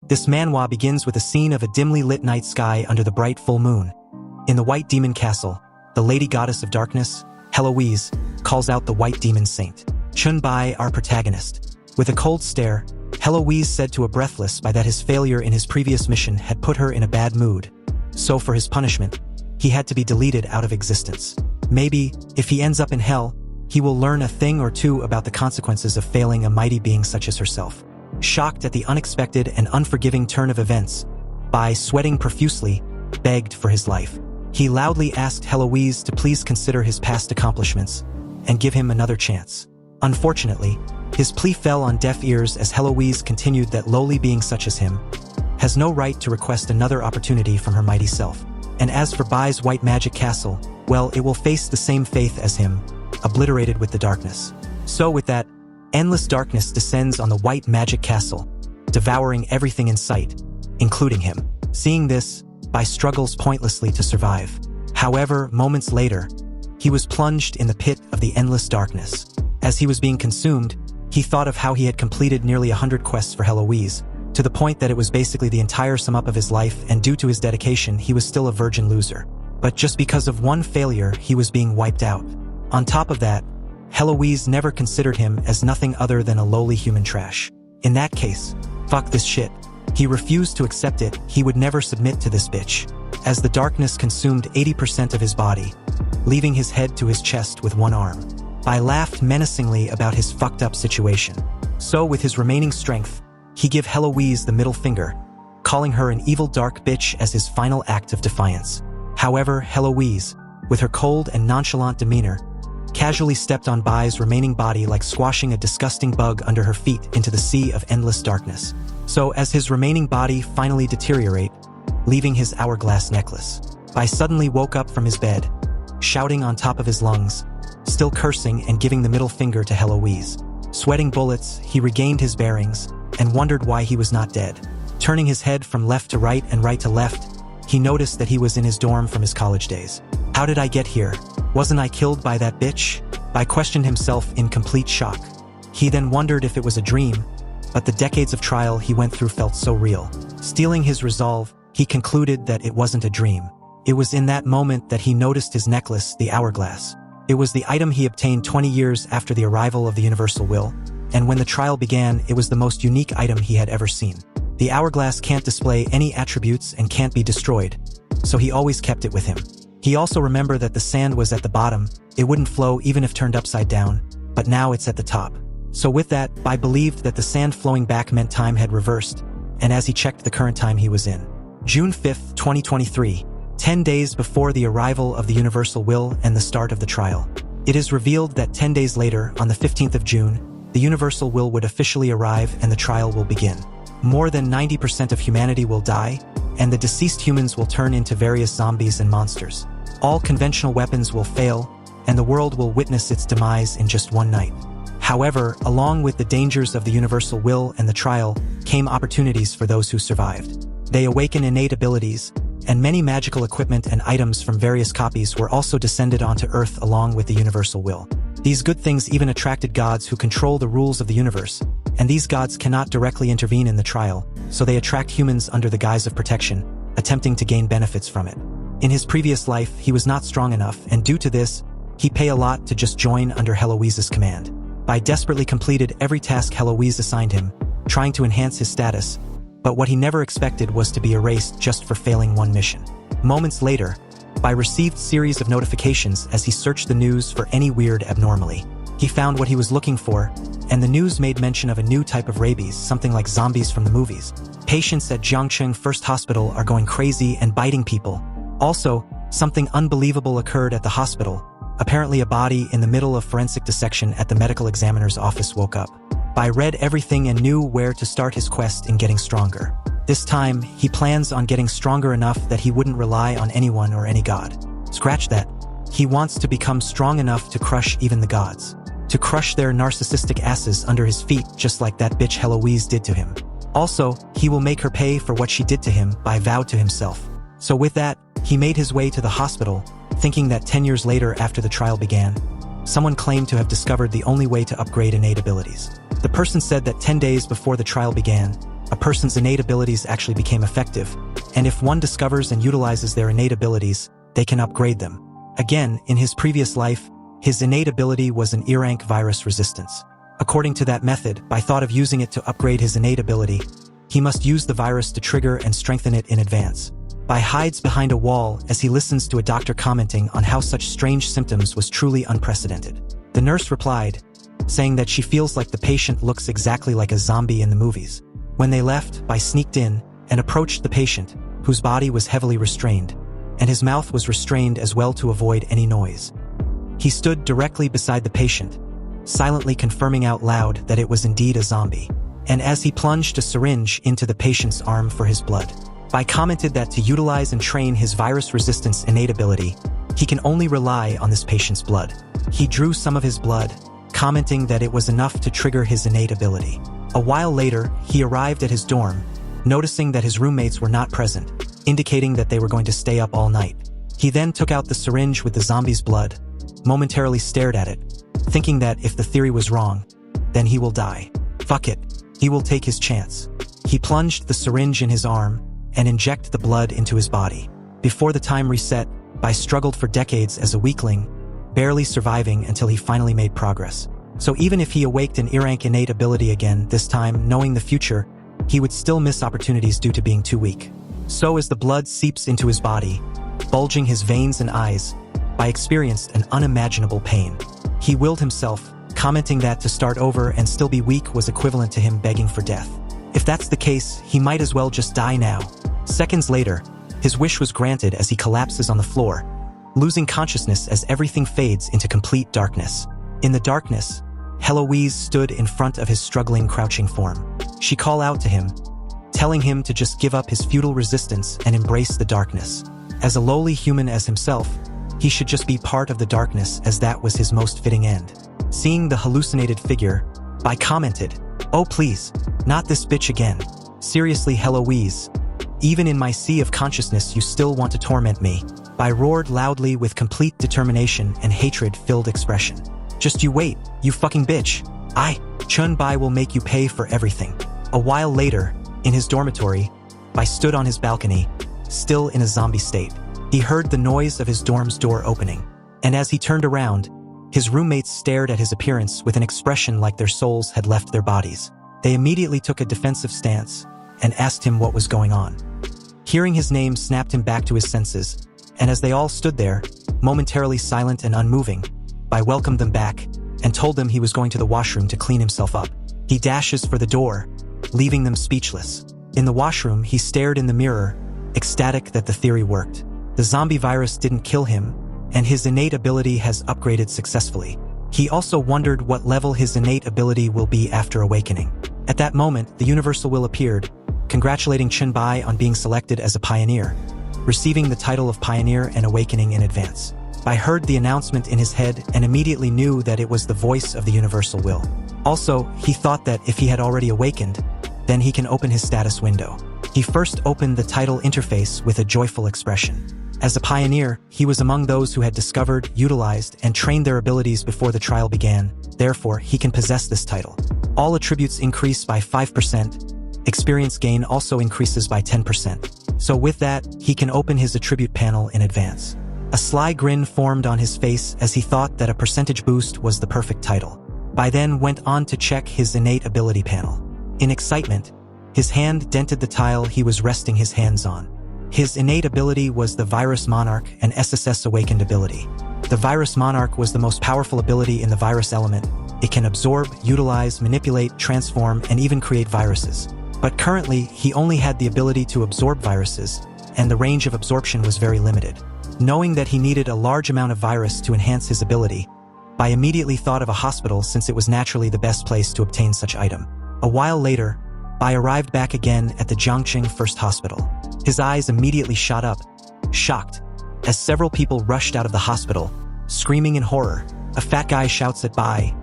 This manhwa begins with a scene of a dimly lit night sky under the bright full moon. In the White Demon Castle, the Lady Goddess of Darkness, Heloise, calls out the White Demon Saint, Chen Bai, our protagonist. With a cold stare, Heloise said to a breathless Bai that his failure in his previous mission had put her in a bad mood. So for his punishment, he had to be deleted out of existence. Maybe, if he ends up in hell, he will learn a thing or two about the consequences of failing a mighty being such as herself. Shocked at the unexpected and unforgiving turn of events, Bai, sweating profusely, begged for his life. He loudly asked Heloise to please consider his past accomplishments and give him another chance. Unfortunately, his plea fell on deaf ears as Heloise continued that lowly being such as him has no right to request another opportunity from her mighty self. And as for Bai's white magic castle, well, it will face the same fate as him, obliterated with the darkness. So with that, endless darkness descends on the white magic castle, devouring everything in sight, including him. Seeing this, Bai struggles pointlessly to survive. However, moments later, he was plunged in the pit of the endless darkness. As he was being consumed, he thought of how he had completed nearly 100 quests for Heloise, to the point that it was basically the entire sum up of his life, and due to his dedication, he was still a virgin loser. But just because of one failure, he was being wiped out. On top of that, Heloise never considered him as nothing other than a lowly human trash. In that case, fuck this shit. He refused to accept it. He would never submit to this bitch. As the darkness consumed 80% of his body, leaving his head to his chest with one arm, Bai laughed menacingly about his fucked up situation. So with his remaining strength, he gave Heloise the middle finger, calling her an evil dark bitch as his final act of defiance. However, Heloise, with her cold and nonchalant demeanor, casually stepped on Bai's remaining body like squashing a disgusting bug under her feet into the sea of endless darkness. So as his remaining body finally deteriorate, leaving his hourglass necklace, Bai suddenly woke up from his bed, shouting on top of his lungs, still cursing and giving the middle finger to Heloise. Sweating bullets, he regained his bearings and wondered why he was not dead. Turning his head from left to right and right to left, he noticed that he was in his dorm from his college days. How did I get here? Wasn't I killed by that bitch? Bai questioned himself in complete shock. He then wondered if it was a dream, but the decades of trial he went through felt so real. Steeling his resolve, he concluded that it wasn't a dream. It was in that moment that he noticed his necklace, the hourglass. It was the item he obtained 20 years after the arrival of the Universal Will, and when the trial began, it was the most unique item he had ever seen. The hourglass can't display any attributes and can't be destroyed, so he always kept it with him. He also remembered that the sand was at the bottom, it wouldn't flow even if turned upside down, but now it's at the top. So with that, Bai believed that the sand flowing back meant time had reversed, and as he checked the current time he was in, June 5th, 2023, 10 days before the arrival of the Universal Will and the start of the trial. It is revealed that 10 days later, on the 15th of June, the Universal Will would officially arrive and the trial will begin. More than 90% of humanity will die, and the deceased humans will turn into various zombies and monsters. All conventional weapons will fail, and the world will witness its demise in just one night. However, along with the dangers of the Universal Will and the trial, came opportunities for those who survived. They awaken innate abilities, and many magical equipment and items from various copies were also descended onto Earth along with the Universal Will. These good things even attracted gods who control the rules of the universe, and these gods cannot directly intervene in the trial, so they attract humans under the guise of protection, attempting to gain benefits from it. In his previous life, he was not strong enough, and due to this, he paid a lot to just join under Heloise's command. Bai desperately completed every task Heloise assigned him, trying to enhance his status, but what he never expected was to be erased just for failing one mission. Moments later, Bai received series of notifications as he searched the news for any weird abnormality. He found what he was looking for, and the news made mention of a new type of rabies, something like zombies from the movies. Patients at Jiangcheng First Hospital are going crazy and biting people. Also, something unbelievable occurred at the hospital. Apparently a body in the middle of forensic dissection at the medical examiner's office woke up. Bai read everything and knew where to start his quest in getting stronger. This time, he plans on getting stronger enough that he wouldn't rely on anyone or any god. Scratch that. He wants to become strong enough to crush even the gods. To crush their narcissistic asses under his feet just like that bitch Heloise did to him. Also, he will make her pay for what she did to him, Bai vowed to himself. So with that, he made his way to the hospital, thinking that 10 years later after the trial began, someone claimed to have discovered the only way to upgrade innate abilities. The person said that 10 days before the trial began, a person's innate abilities actually became effective, and if one discovers and utilizes their innate abilities, they can upgrade them. Again, in his previous life, his innate ability was an E-rank virus resistance. According to that method, by thought of using it to upgrade his innate ability, he must use the virus to trigger and strengthen it in advance. Bai hides behind a wall as he listens to a doctor commenting on how such strange symptoms was truly unprecedented. The nurse replied, saying that she feels like the patient looks exactly like a zombie in the movies. When they left, Bai sneaked in and approached the patient, whose body was heavily restrained, and his mouth was restrained as well to avoid any noise. He stood directly beside the patient, silently confirming out loud that it was indeed a zombie. And as he plunged a syringe into the patient's arm for his blood, Bai commented that to utilize and train his virus resistance innate ability, he can only rely on this patient's blood. He drew some of his blood, commenting that it was enough to trigger his innate ability. A while later, he arrived at his dorm, noticing that his roommates were not present, indicating that they were going to stay up all night. He then took out the syringe with the zombie's blood, momentarily stared at it, thinking that if the theory was wrong, then he will die. Fuck it, he will take his chance. He plunged the syringe in his arm and injected the blood into his body. Before the time reset, Bai struggled for decades as a weakling, barely surviving until he finally made progress. So even if he awaked an E-rank innate ability again, this time, knowing the future, he would still miss opportunities due to being too weak. So as the blood seeps into his body, bulging his veins and eyes, Bai experienced an unimaginable pain. He willed himself, commenting that to start over and still be weak was equivalent to him begging for death. If that's the case, he might as well just die now. Seconds later, his wish was granted as he collapses on the floor, losing consciousness as everything fades into complete darkness. In the darkness, Heloise stood in front of his struggling, crouching form. She called out to him, telling him to just give up his futile resistance and embrace the darkness. As a lowly human as himself, he should just be part of the darkness, as that was his most fitting end. Seeing the hallucinated figure, Bai commented, "Oh please, not this bitch again. Seriously, Heloise. Even in my sea of consciousness you still want to torment me." Bai roared loudly with complete determination and hatred-filled expression. "Just you wait, you fucking bitch. Chen Bai will make you pay for everything." A while later, in his dormitory, Bai stood on his balcony, still in a zombie state. He heard the noise of his dorm's door opening, and as he turned around, his roommates stared at his appearance with an expression like their souls had left their bodies. They immediately took a defensive stance and asked him what was going on. Hearing his name snapped him back to his senses, and as they all stood there, momentarily silent and unmoving, Bai welcomed them back and told them he was going to the washroom to clean himself up. He dashes for the door, leaving them speechless. In the washroom, he stared in the mirror, ecstatic that the theory worked. The zombie virus didn't kill him, and his innate ability has upgraded successfully. He also wondered what level his innate ability will be after awakening. At that moment, the Universal Will appeared, congratulating Chen Bai on being selected as a pioneer, receiving the title of Pioneer and Awakening in advance. Bai heard the announcement in his head and immediately knew that it was the voice of the Universal Will. Also, he thought that if he had already awakened, then he can open his status window. He first opened the title interface with a joyful expression. As a pioneer, he was among those who had discovered, utilized, and trained their abilities before the trial began. Therefore, he can possess this title. All attributes increase by 5%. Experience gain also increases by 10%. So with that, he can open his attribute panel in advance. A sly grin formed on his face as he thought that a percentage boost was the perfect title. Bai then went on to check his innate ability panel. In excitement, his hand dented the tile he was resting his hands on. His innate ability was the Virus Monarch and SSS Awakened ability. The Virus Monarch was the most powerful ability in the virus element. It can absorb, utilize, manipulate, transform, and even create viruses. But currently, he only had the ability to absorb viruses, and the range of absorption was very limited. Knowing that he needed a large amount of virus to enhance his ability, Bai immediately thought of a hospital since it was naturally the best place to obtain such item. A while later, Bai arrived back again at the Jiangqing First Hospital. His eyes immediately shot up, shocked, as several people rushed out of the hospital, screaming in horror. A fat guy shouts at Bai,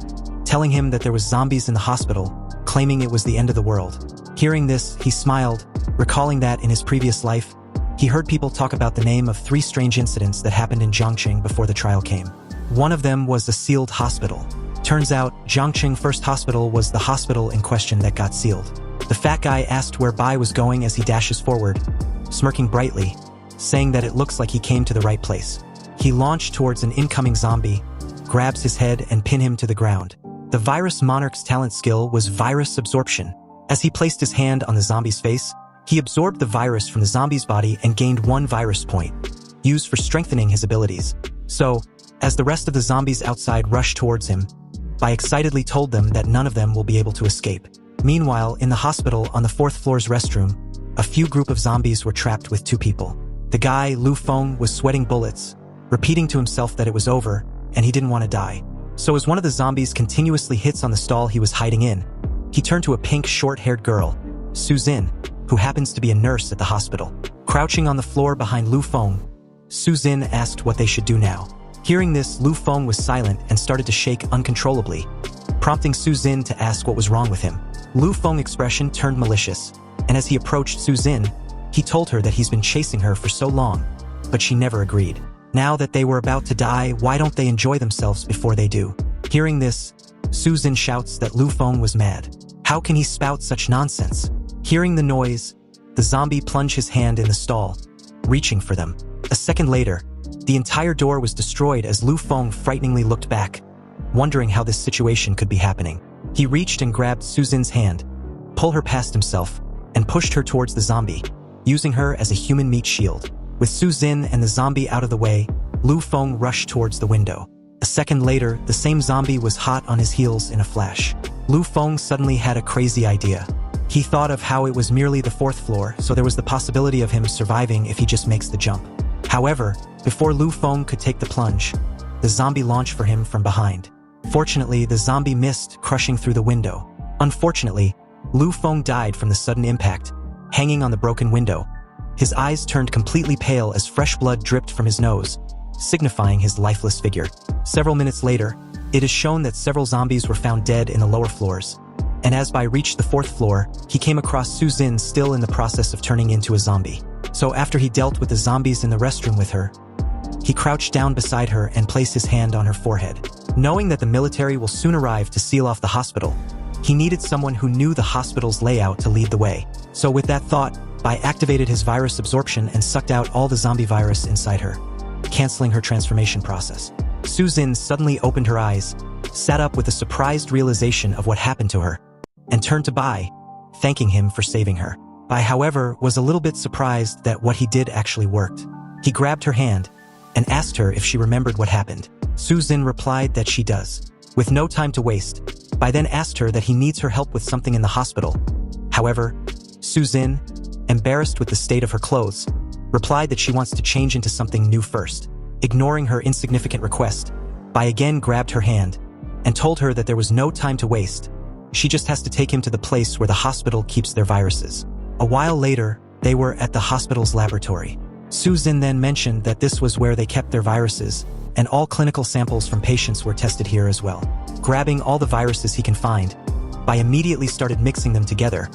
telling him that there was zombies in the hospital, claiming it was the end of the world. Hearing this, he smiled, recalling that in his previous life, he heard people talk about the name of 3 strange incidents that happened in Jiangqing before the trial came. One of them was a sealed hospital. Turns out, Jiangqing First Hospital was the hospital in question that got sealed. The fat guy asked where Bai was going as he dashes forward, smirking brightly, saying that it looks like he came to the right place. He launched towards an incoming zombie, grabs his head and pin him to the ground. The Virus Monarch's talent skill was virus absorption. As he placed his hand on the zombie's face, he absorbed the virus from the zombie's body and gained 1 virus point, used for strengthening his abilities. So, as the rest of the zombies outside rushed towards him, Bai excitedly told them that none of them will be able to escape. Meanwhile, in the hospital on the 4th floor's restroom, a few group of zombies were trapped with 2 people. The guy, Lu Feng, was sweating bullets, repeating to himself that it was over, and he didn't want to die. So as one of the zombies continuously hits on the stall he was hiding in, he turned to a pink short-haired girl, Suzin, who happens to be a nurse at the hospital. Crouching on the floor behind Lu Feng, Suzin asked what they should do now. Hearing this, Lu Feng was silent and started to shake uncontrollably, prompting Suzin to ask what was wrong with him. Lu Feng's expression turned malicious, and as he approached Suzin, he told her that he's been chasing her for so long, but she never agreed. Now that they were about to die, why don't they enjoy themselves before they do? Hearing this, Suzin shouts that Lu Feng was mad. How can he spout such nonsense? Hearing the noise, the zombie plunged his hand in the stall, reaching for them. A second later, the entire door was destroyed as Lu Feng frighteningly looked back, wondering how this situation could be happening. He reached and grabbed Suzin's hand, pulled her past himself, and pushed her towards the zombie, using her as a human meat shield. With Suzin and the zombie out of the way, Lu Feng rushed towards the window. A second later, the same zombie was hot on his heels in a flash. Lu Feng suddenly had a crazy idea. He thought of how it was merely the 4th floor, so there was the possibility of him surviving if he just makes the jump. However, before Lu Feng could take the plunge, the zombie launched for him from behind. Fortunately, the zombie missed, crushing through the window. Unfortunately, Lu Feng died from the sudden impact, hanging on the broken window. His eyes turned completely pale as fresh blood dripped from his nose, signifying his lifeless figure. Several minutes later, it is shown that several zombies were found dead in the lower floors. And as Bai reached the 4th floor, he came across Suzin still in the process of turning into a zombie. So after he dealt with the zombies in the restroom with her, he crouched down beside her and placed his hand on her forehead. Knowing that the military will soon arrive to seal off the hospital, he needed someone who knew the hospital's layout to lead the way. So with that thought, Bai activated his virus absorption and sucked out all the zombie virus inside her, canceling her transformation process. Suzin suddenly opened her eyes, sat up with a surprised realization of what happened to her, and turned to Bai, thanking him for saving her. Bai, however, was a little bit surprised that what he did actually worked. He grabbed her hand and asked her if she remembered what happened. Suzin replied that she does. With no time to waste, Bai then asked her that he needs her help with something in the hospital. However, Suzin, embarrassed with the state of her clothes, replied that she wants to change into something new first. Ignoring her insignificant request, Bai again grabbed her hand and told her that there was no time to waste. She just has to take him to the place where the hospital keeps their viruses. A while later, they were at the hospital's laboratory. Suzin then mentioned that this was where they kept their viruses, and all clinical samples from patients were tested here as well. Grabbing all the viruses he can find, Bai immediately started mixing them together,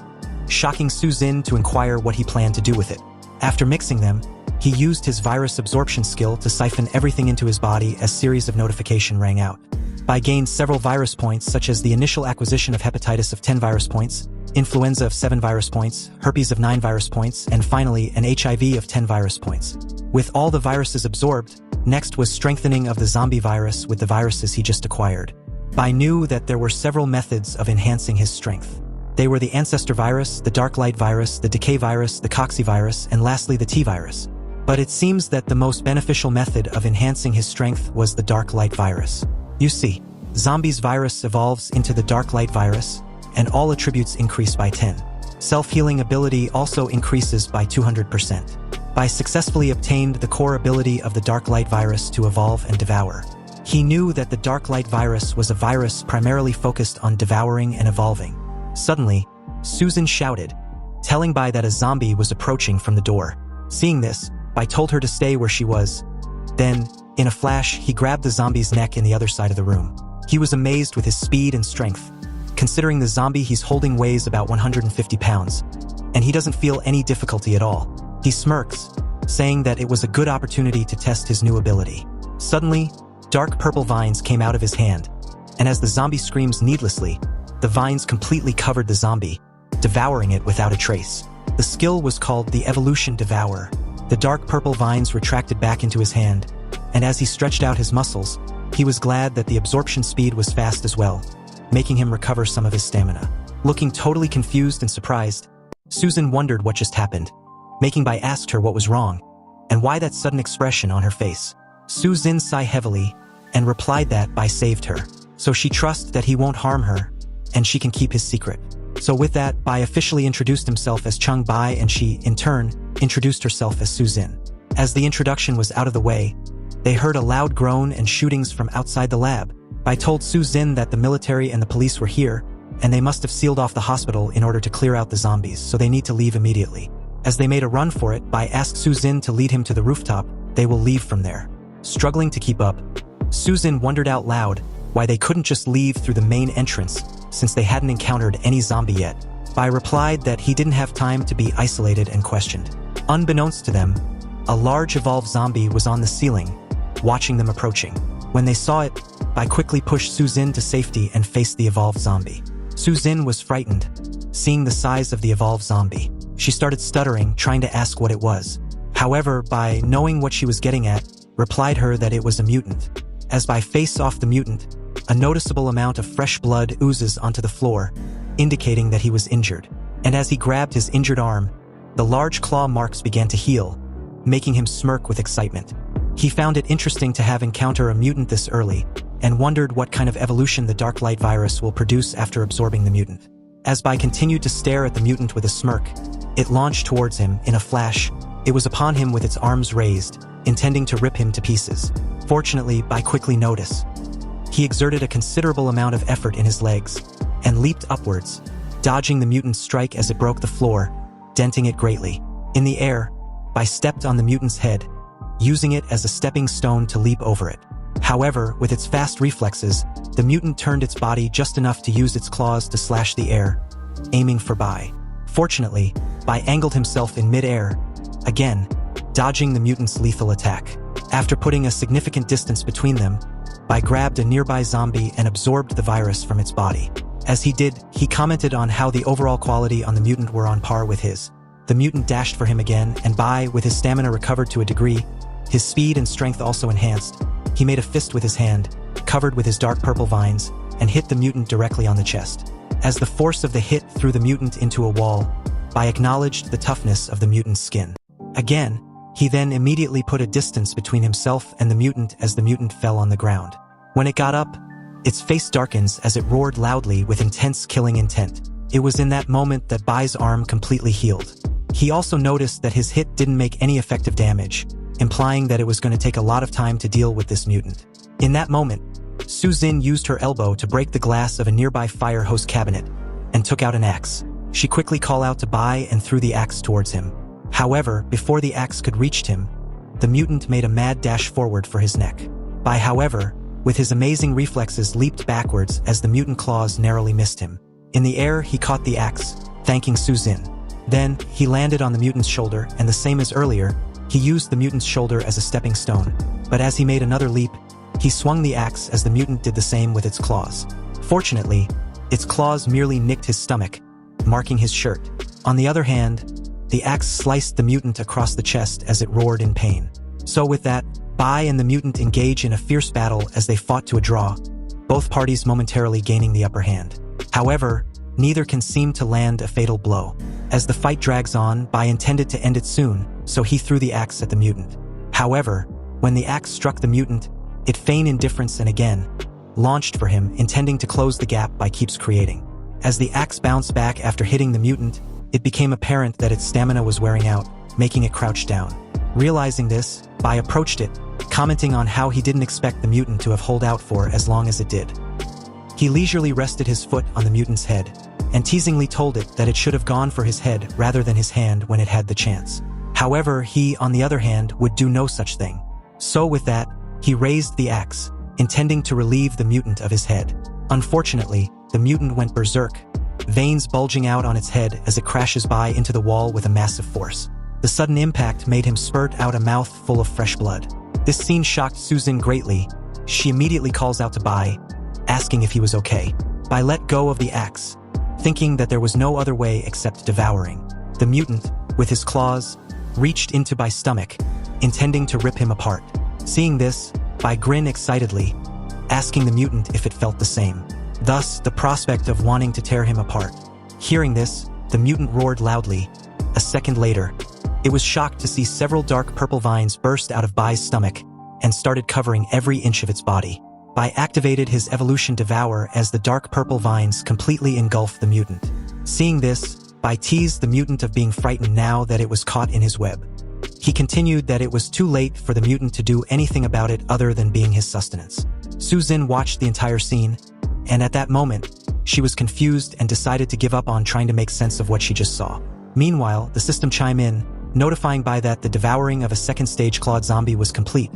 shocking Suzin to inquire what he planned to do with it. After mixing them, he used his virus absorption skill to siphon everything into his body as series of notification rang out. Bai gained several virus points, such as the initial acquisition of hepatitis of 10 virus points, influenza of 7 virus points, herpes of 9 virus points, and finally an HIV of 10 virus points. With all the viruses absorbed, next was strengthening of the zombie virus with the viruses he just acquired. Bai knew that there were several methods of enhancing his strength. They were the ancestor virus, the dark light virus, the decay virus, the coxy virus, and lastly the T virus. But it seems that the most beneficial method of enhancing his strength was the dark light virus. You see, zombies virus evolves into the dark light virus, and all attributes increase by 10. Self-healing ability also increases by 200%. Bai successfully obtained the core ability of the dark light virus to evolve and devour. He knew that the dark light virus was a virus primarily focused on devouring and evolving. Suddenly, Suzin shouted, telling Bai that a zombie was approaching from the door. Seeing this, Bai told her to stay where she was. Then, in a flash, he grabbed the zombie's neck in the other side of the room. He was amazed with his speed and strength, considering the zombie he's holding weighs about 150 pounds, and he doesn't feel any difficulty at all. He smirks, saying that it was a good opportunity to test his new ability. Suddenly, dark purple vines came out of his hand, and as the zombie screams needlessly, the vines completely covered the zombie, devouring it without a trace. The skill was called the Evolution Devourer. The dark purple vines retracted back into his hand, and as he stretched out his muscles, he was glad that the absorption speed was fast as well, making him recover some of his stamina. Looking totally confused and surprised, Susan wondered what just happened. Making Bai asked her what was wrong, and why that sudden expression on her face. Susan sighed heavily, and replied that Bai saved her, so she trusts that he won't harm her, and she can keep his secret. So with that, Bai officially introduced himself as Chen Bai, and she, in turn, introduced herself as Susan. As the introduction was out of the way, they heard a loud groan and shootings from outside the lab. Bai told Susan that the military and the police were here, and they must have sealed off the hospital in order to clear out the zombies, so they need to leave immediately. As they made a run for it, Bai asked Susan to lead him to the rooftop. They will leave from there. Struggling to keep up, Susan wondered out loud why they couldn't just leave through the main entrance, since they hadn't encountered any zombie yet. Bai replied that he didn't have time to be isolated and questioned. Unbeknownst to them, a large evolved zombie was on the ceiling, watching them approaching. When they saw it, Bai quickly pushed Susan to safety and faced the evolved zombie. Susan was frightened, seeing the size of the evolved zombie. She started stuttering, trying to ask what it was. However, Bai, knowing what she was getting at, replied her that it was a mutant. As Bai faced off the mutant, a noticeable amount of fresh blood oozes onto the floor, indicating that he was injured. And as he grabbed his injured arm, the large claw marks began to heal, making him smirk with excitement. He found it interesting to have encountered a mutant this early, and wondered what kind of evolution the dark light virus will produce after absorbing the mutant. As Bai continued to stare at the mutant with a smirk, it launched towards him in a flash. It was upon him with its arms raised, intending to rip him to pieces. Fortunately, Bai quickly noticed. He exerted a considerable amount of effort in his legs, and leaped upwards, dodging the mutant's strike as it broke the floor, denting it greatly. In the air, Bai stepped on the mutant's head, using it as a stepping stone to leap over it. However, with its fast reflexes, the mutant turned its body just enough to use its claws to slash the air, aiming for Bai. Fortunately, Bai angled himself in mid-air, again, dodging the mutant's lethal attack. After putting a significant distance between them, Bai grabbed a nearby zombie and absorbed the virus from its body. As he did, he commented on how the overall quality on the mutant were on par with his. The mutant dashed for him again, and Bai, with his stamina recovered to a degree, his speed and strength also enhanced, he made a fist with his hand, covered with his dark purple vines, and hit the mutant directly on the chest. As the force of the hit threw the mutant into a wall, Bai acknowledged the toughness of the mutant's skin. Again, he then immediately put a distance between himself and the mutant as the mutant fell on the ground. When it got up, its face darkens as it roared loudly with intense killing intent. It was in that moment that Bai's arm completely healed. He also noticed that his hit didn't make any effective damage, implying that it was going to take a lot of time to deal with this mutant. In that moment, Susan used her elbow to break the glass of a nearby fire hose cabinet and took out an axe. She quickly called out to Bai and threw the axe towards him. However, before the axe could reach him, the mutant made a mad dash forward for his neck. Bai, however, with his amazing reflexes, leaped backwards as the mutant claws narrowly missed him. In the air, he caught the axe, thanking Susan. Then, he landed on the mutant's shoulder, and the same as earlier, he used the mutant's shoulder as a stepping stone. But as he made another leap, he swung the axe as the mutant did the same with its claws. Fortunately, its claws merely nicked his stomach, marking his shirt. On the other hand, the axe sliced the mutant across the chest as it roared in pain. So with that, Bai and the mutant engage in a fierce battle as they fought to a draw, both parties momentarily gaining the upper hand. However, neither can seem to land a fatal blow. As the fight drags on, Bai intended to end it soon, so he threw the axe at the mutant. However, when the axe struck the mutant, it feigned indifference and again launched for him, intending to close the gap Bai keeps creating. As the axe bounced back after hitting the mutant, it became apparent that its stamina was wearing out, making it crouch down. Realizing this, Bai approached it, commenting on how he didn't expect the mutant to have held out for as long as it did. He leisurely rested his foot on the mutant's head, and teasingly told it that it should have gone for his head rather than his hand when it had the chance. However, he, on the other hand, would do no such thing. So with that, he raised the axe, intending to relieve the mutant of his head. Unfortunately, the mutant went berserk, veins bulging out on its head as it crashes by into the wall with a massive force. The sudden impact made him spurt out a mouth full of fresh blood. This scene shocked Susan greatly. She immediately calls out to Bai, asking if he was okay. Bai let go of the axe, thinking that there was no other way except devouring. The mutant, with his claws, reached into Bai's stomach, intending to rip him apart. Seeing this, Bai grinned excitedly, asking the mutant if it felt the same. Thus, the prospect of wanting to tear him apart. Hearing this, the mutant roared loudly. A second later, it was shocked to see several dark purple vines burst out of Bai's stomach and started covering every inch of its body. Bai activated his evolution Devour as the dark purple vines completely engulfed the mutant. Seeing this, Bai teased the mutant of being frightened now that it was caught in his web. He continued that it was too late for the mutant to do anything about it other than being his sustenance. Suzin watched the entire scene, and at that moment, she was confused and decided to give up on trying to make sense of what she just saw. Meanwhile, the system chimed in, notifying Bai that the devouring of a second-stage clawed zombie was complete,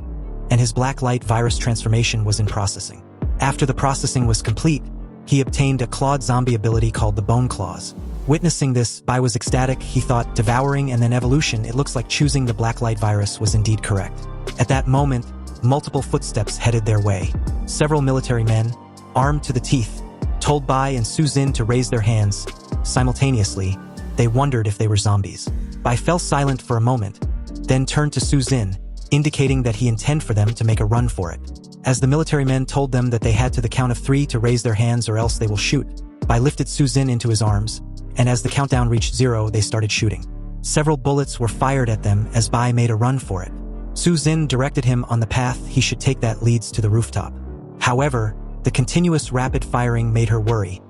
and his black light virus transformation was in processing. After the processing was complete, he obtained a clawed zombie ability called the Bone Claws. Witnessing this, Bai was ecstatic. He thought devouring and then evolution, it looks like choosing the black light virus was indeed correct. At that moment, multiple footsteps headed their way. Several military men, armed to the teeth, told Bai and Suzin to raise their hands. Simultaneously, they wondered if they were zombies. Bai fell silent for a moment, then turned to Suzin, indicating that he intended for them to make a run for it. As the military men told them that they had to the count of 3 to raise their hands or else they will shoot, Bai lifted Suzin into his arms, and as the countdown reached 0, they started shooting. Several bullets were fired at them as Bai made a run for it. Suzin directed him on the path he should take that leads to the rooftop. However, the continuous rapid firing made her worry,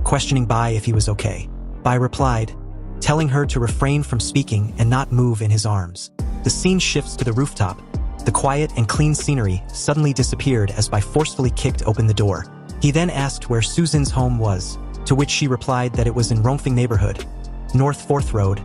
questioning Bai if he was okay. Bai replied, telling her to refrain from speaking and not move in his arms. The scene shifts to the rooftop. The quiet and clean scenery suddenly disappeared as Bai forcefully kicked open the door. He then asked where Susan's home was, to which she replied that it was in Rongfeng neighborhood, North 4th Road,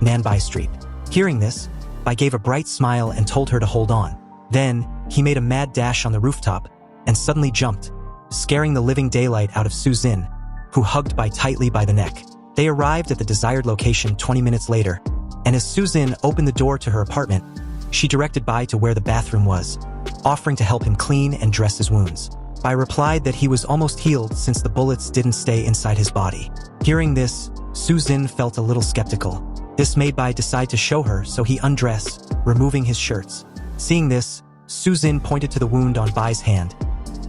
Nanbai Street. Hearing this, Bai gave a bright smile and told her to hold on. Then, he made a mad dash on the rooftop and suddenly jumped, scaring the living daylight out of Suzin, who hugged Bai tightly by the neck. They arrived at the desired location 20 minutes later, and as Suzin opened the door to her apartment, she directed Bai to where the bathroom was, offering to help him clean and dress his wounds. Bai replied that he was almost healed since the bullets didn't stay inside his body. Hearing this, Suzin felt a little skeptical. This made Bai decide to show her, so he undressed, removing his shirts. Seeing this, Suzin pointed to the wound on Bai's hand,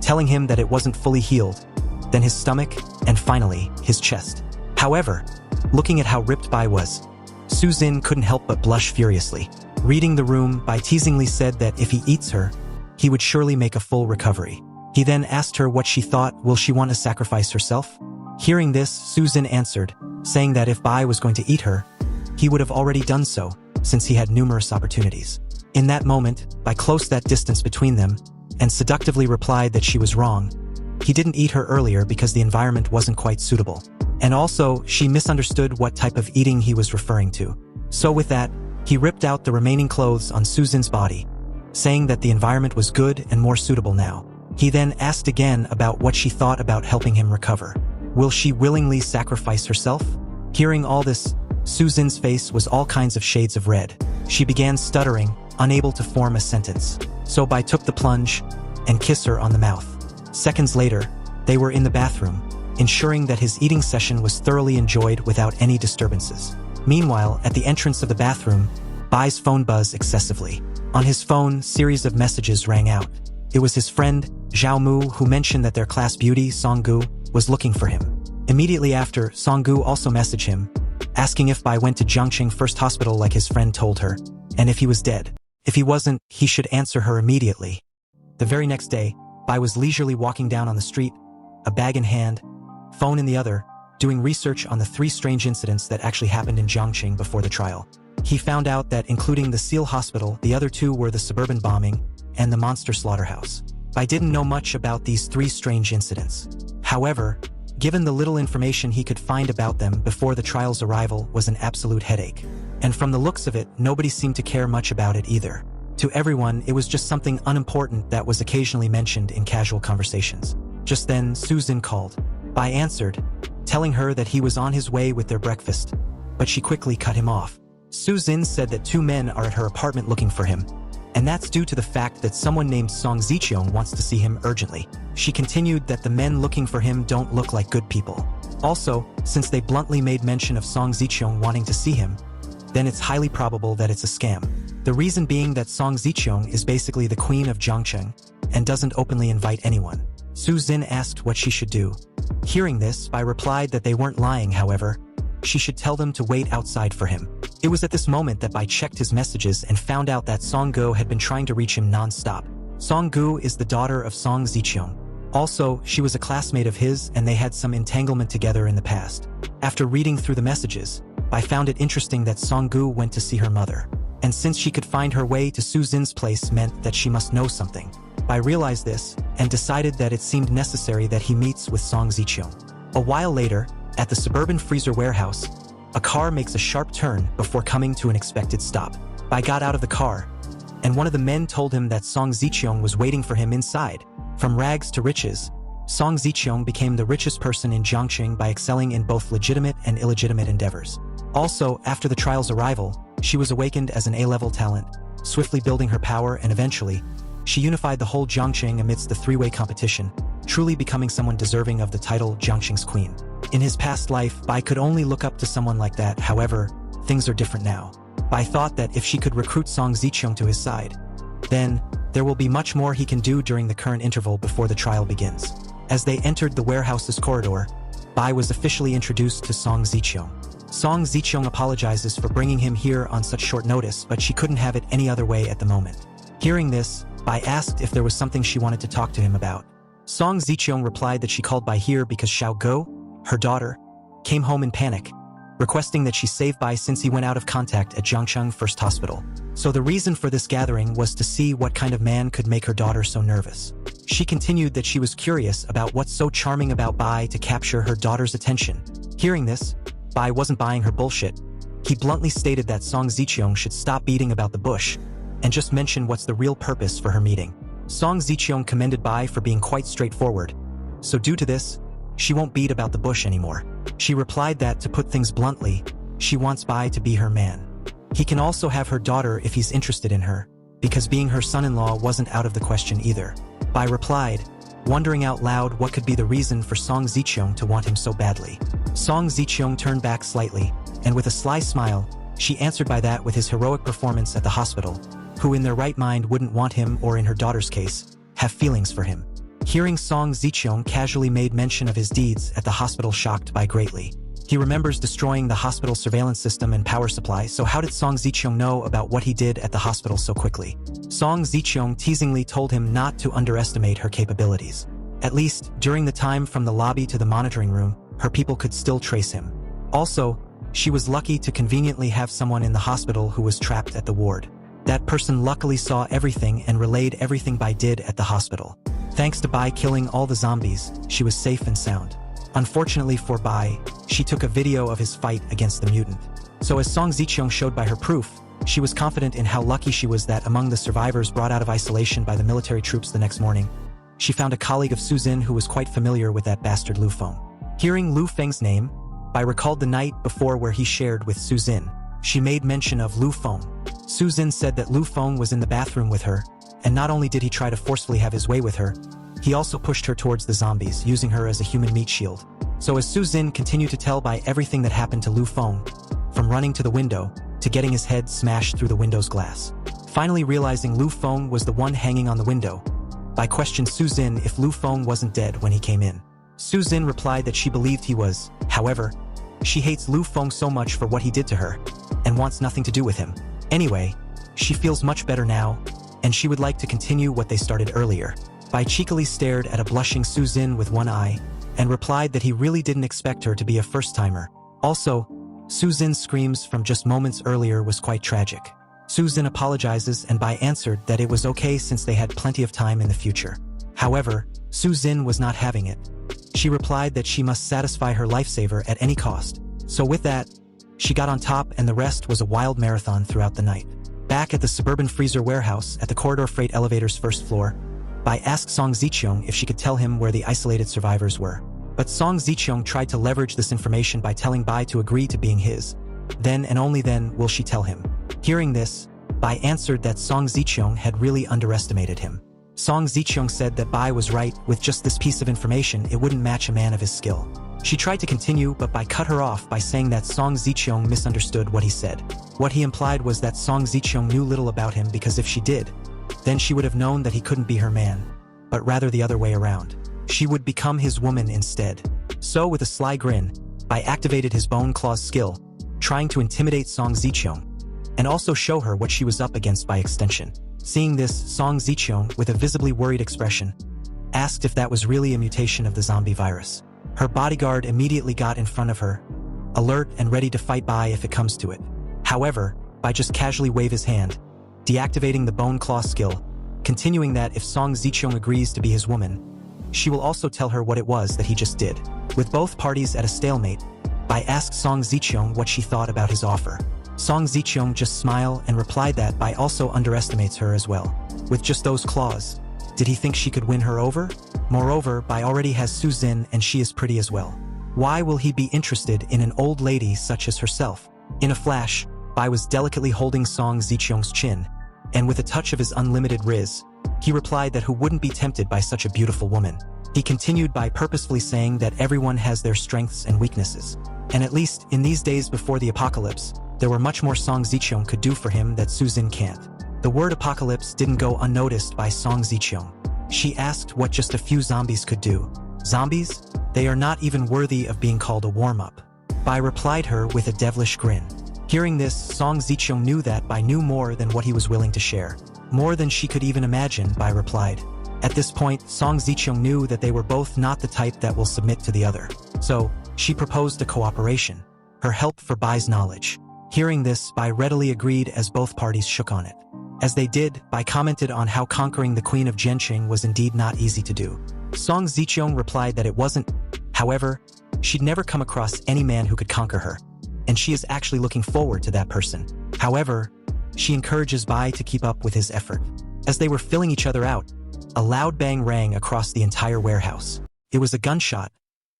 telling him that it wasn't fully healed, then his stomach, and finally, his chest. However, looking at how ripped Bai was, Suzin couldn't help but blush furiously. Reading the room, Bai teasingly said that if he eats her, he would surely make a full recovery. He then asked her what she thought. Will she want to sacrifice herself? Hearing this, Suzin answered, saying that if Bai was going to eat her, he would have already done so, since he had numerous opportunities. In that moment, Bai closed that distance between them, and seductively replied that she was wrong. He didn't eat her earlier because the environment wasn't quite suitable. And also, she misunderstood what type of eating he was referring to. So with that, he ripped out the remaining clothes on Susan's body, saying that the environment was good and more suitable now. He then asked again about what she thought about helping him recover. Will she willingly sacrifice herself? Hearing all this, Susan's face was all kinds of shades of red. She began stuttering, unable to form a sentence. So Bai took the plunge and kissed her on the mouth. Seconds later, they were in the bathroom, ensuring that his eating session was thoroughly enjoyed without any disturbances. Meanwhile, at the entrance of the bathroom, Bai's phone buzzed excessively. On his phone, series of messages rang out. It was his friend, Zhao Mu, who mentioned that their class beauty, Songgu, was looking for him. Immediately after, Songgu also messaged him, asking if Bai went to Jiangxing First Hospital like his friend told her, and if he was dead. If he wasn't, he should answer her immediately. The very next day, Bai was leisurely walking down on the street, a bag in hand, phone in the other, doing research on the 3 strange incidents that actually happened in Jiangxing before the trial. He found out that including the SEAL hospital, the other 2 were the suburban bombing and the monster slaughterhouse. Bai didn't know much about these 3 strange incidents. However, given the little information he could find about them before the trial's arrival was an absolute headache. And from the looks of it, nobody seemed to care much about it either. To everyone, it was just something unimportant that was occasionally mentioned in casual conversations. Just then, Susan called. Bai answered, telling her that he was on his way with their breakfast, but she quickly cut him off. Susan said that 2 men are at her apartment looking for him, and that's due to the fact that someone named Song Ziqiong wants to see him urgently. She continued that the men looking for him don't look like good people. Also, since they bluntly made mention of Song Zicheong wanting to see him, then it's highly probable that it's a scam. The reason being that Song Zicheong is basically the queen of Jiangcheng and doesn't openly invite anyone. Su Xin asked what she should do. Hearing this, Bai replied that they weren't lying, however. She should tell them to wait outside for him. It was at this moment that Bai checked his messages and found out that Song Gu had been trying to reach him non-stop. Song Gu is the daughter of Song Zicheong. Also, she was a classmate of his and they had some entanglement together in the past. After reading through the messages, Bai found it interesting that Song Gu went to see her mother. And since she could find her way to Su Xin's place meant that she must know something. Bai realized this and decided that it seemed necessary that he meets with Song Zicheong. A while later, at the suburban freezer warehouse, a car makes a sharp turn before coming to an expected stop. Bai got out of the car, and one of the men told him that Song Zicheong was waiting for him inside. From rags to riches, Song Zicheong became the richest person in Jiangxing by excelling in both legitimate and illegitimate endeavors. Also, after the trial's arrival, she was awakened as an A-level talent, swiftly building her power, and eventually, she unified the whole Jiangxing amidst the three-way competition, truly becoming someone deserving of the title Jiangxing's queen. In his past life, Bai could only look up to someone like that. However, things are different now. Bai thought that if she could recruit Song Zicheong to his side, then there will be much more he can do during the current interval before the trial begins. As they entered the warehouse's corridor, Bai was officially introduced to Song Zicheong. Song Zicheong apologizes for bringing him here on such short notice, but she couldn't have it any other way at the moment. Hearing this, Bai asked if there was something she wanted to talk to him about. Song Zicheong replied that she called Bai here because Xiao Go, her daughter, came home in panic, requesting that she save Bai since he went out of contact at Jiangcheng First Hospital. So the reason for this gathering was to see what kind of man could make her daughter so nervous. She continued that she was curious about what's so charming about Bai to capture her daughter's attention. Hearing this, Bai wasn't buying her bullshit. He bluntly stated that Song Zicheong should stop beating about the bush and just mention what's the real purpose for her meeting. Song Zicheong commended Bai for being quite straightforward. So due to this, she won't beat about the bush anymore. She replied that, to put things bluntly, she wants Bai to be her man. He can also have her daughter if he's interested in her, because being her son-in-law wasn't out of the question either. Bai replied, wondering out loud what could be the reason for Song Zicheong to want him so badly. Song Zicheong turned back slightly, and with a sly smile, she answered by that with his heroic performance at the hospital, who in their right mind wouldn't want him, or in her daughter's case, have feelings for him. Hearing Song Zicheong casually made mention of his deeds at the hospital shocked Bai greatly. He remembers destroying the hospital surveillance system and power supply, so how did Song Zicheong know about what he did at the hospital so quickly? Song Zicheong teasingly told him not to underestimate her capabilities. At least, during the time from the lobby to the monitoring room, her people could still trace him. Also, she was lucky to conveniently have someone in the hospital who was trapped at the ward. That person luckily saw everything and relayed everything Bai did at the hospital. Thanks to Bai killing all the zombies, she was safe and sound. Unfortunately for Bai, she took a video of his fight against the mutant. So as Song Zicheong showed by her proof, she was confident in how lucky she was that among the survivors brought out of isolation by the military troops the next morning, she found a colleague of Su Xin who was quite familiar with that bastard Lu Feng. Hearing Lu Feng's name, Bai recalled the night before where he shared with Su Xin. She made mention of Lu Feng. Su Xin said that Lu Feng was in the bathroom with her, and not only did he try to forcefully have his way with her, he also pushed her towards the zombies, using her as a human meat shield. So as Su Xin continued to tell Bai everything that happened to Lu Feng, from running to the window, to getting his head smashed through the window's glass. Finally realizing Lu Feng was the one hanging on the window, Bai questioned Su Xin if Lu Feng wasn't dead when he came in. Su Xin replied that she believed he was. However, she hates Lu Feng so much for what he did to her, and wants nothing to do with him. Anyway, she feels much better now, and she would like to continue what they started earlier. Bai cheekily stared at a blushing Su Xin with one eye, and replied that he really didn't expect her to be a first-timer. Also, Su Xin's screams from just moments earlier was quite tragic. Su Xin apologizes and Bai answered that it was okay since they had plenty of time in the future. However, Su Xin was not having it. She replied that she must satisfy her lifesaver at any cost. So with that, she got on top and the rest was a wild marathon throughout the night. Back at the suburban freezer warehouse at the corridor freight elevator's first floor, Bai asked Song Zicheong if she could tell him where the isolated survivors were. But Song Zicheong tried to leverage this information by telling Bai to agree to being his. Then and only then will she tell him. Hearing this, Bai answered that Song Zicheong had really underestimated him. Song Zicheong said that Bai was right, with just this piece of information it wouldn't match a man of his skill. She tried to continue, but Bai cut her off by saying that Song Zicheong misunderstood what he said. What he implied was that Song Zicheong knew little about him because if she did, then she would have known that he couldn't be her man, but rather the other way around. She would become his woman instead. So with a sly grin, Bai activated his bone claws skill, trying to intimidate Song Zicheong, and also show her what she was up against by extension. Seeing this, Song Zicheong, with a visibly worried expression, asked if that was really a mutation of the zombie virus. Her bodyguard immediately got in front of her, alert and ready to fight Bai if it comes to it. However, Bai just casually waved his hand, deactivating the bone claw skill, continuing that if Song Zicheong agrees to be his woman, she will also tell her what it was that he just did. With both parties at a stalemate, Bai asked Song Zicheong what she thought about his offer. Song Zicheong just smiled and replied that Bai also underestimates her as well. With just those claws, did he think she could win her over? Moreover, Bai already has Suzin and she is pretty as well. Why will he be interested in an old lady such as herself? In a flash, Bai was delicately holding Song Zicheong's chin, and with a touch of his unlimited riz, he replied that who wouldn't be tempted by such a beautiful woman. He continued by purposefully saying that everyone has their strengths and weaknesses, and at least in these days before the apocalypse, there were much more Song Zicheong could do for him that Suzin can't. The word apocalypse didn't go unnoticed by Song Zicheong. She asked what just a few zombies could do. Zombies? They are not even worthy of being called a warm-up. Bai replied her with a devilish grin. Hearing this, Song Zicheong knew that Bai knew more than what he was willing to share. More than she could even imagine, Bai replied. At this point, Song Zicheong knew that they were both not the type that will submit to the other. So, she proposed a cooperation, her help for Bai's knowledge. Hearing this, Bai readily agreed as both parties shook on it. As they did, Bai commented on how conquering the Queen of Zhenqing was indeed not easy to do. Song Zicheong replied that it wasn't. However, she'd never come across any man who could conquer her, and she is actually looking forward to that person. However, she encourages Bai to keep up with his effort. As they were filling each other out, a loud bang rang across the entire warehouse. It was a gunshot,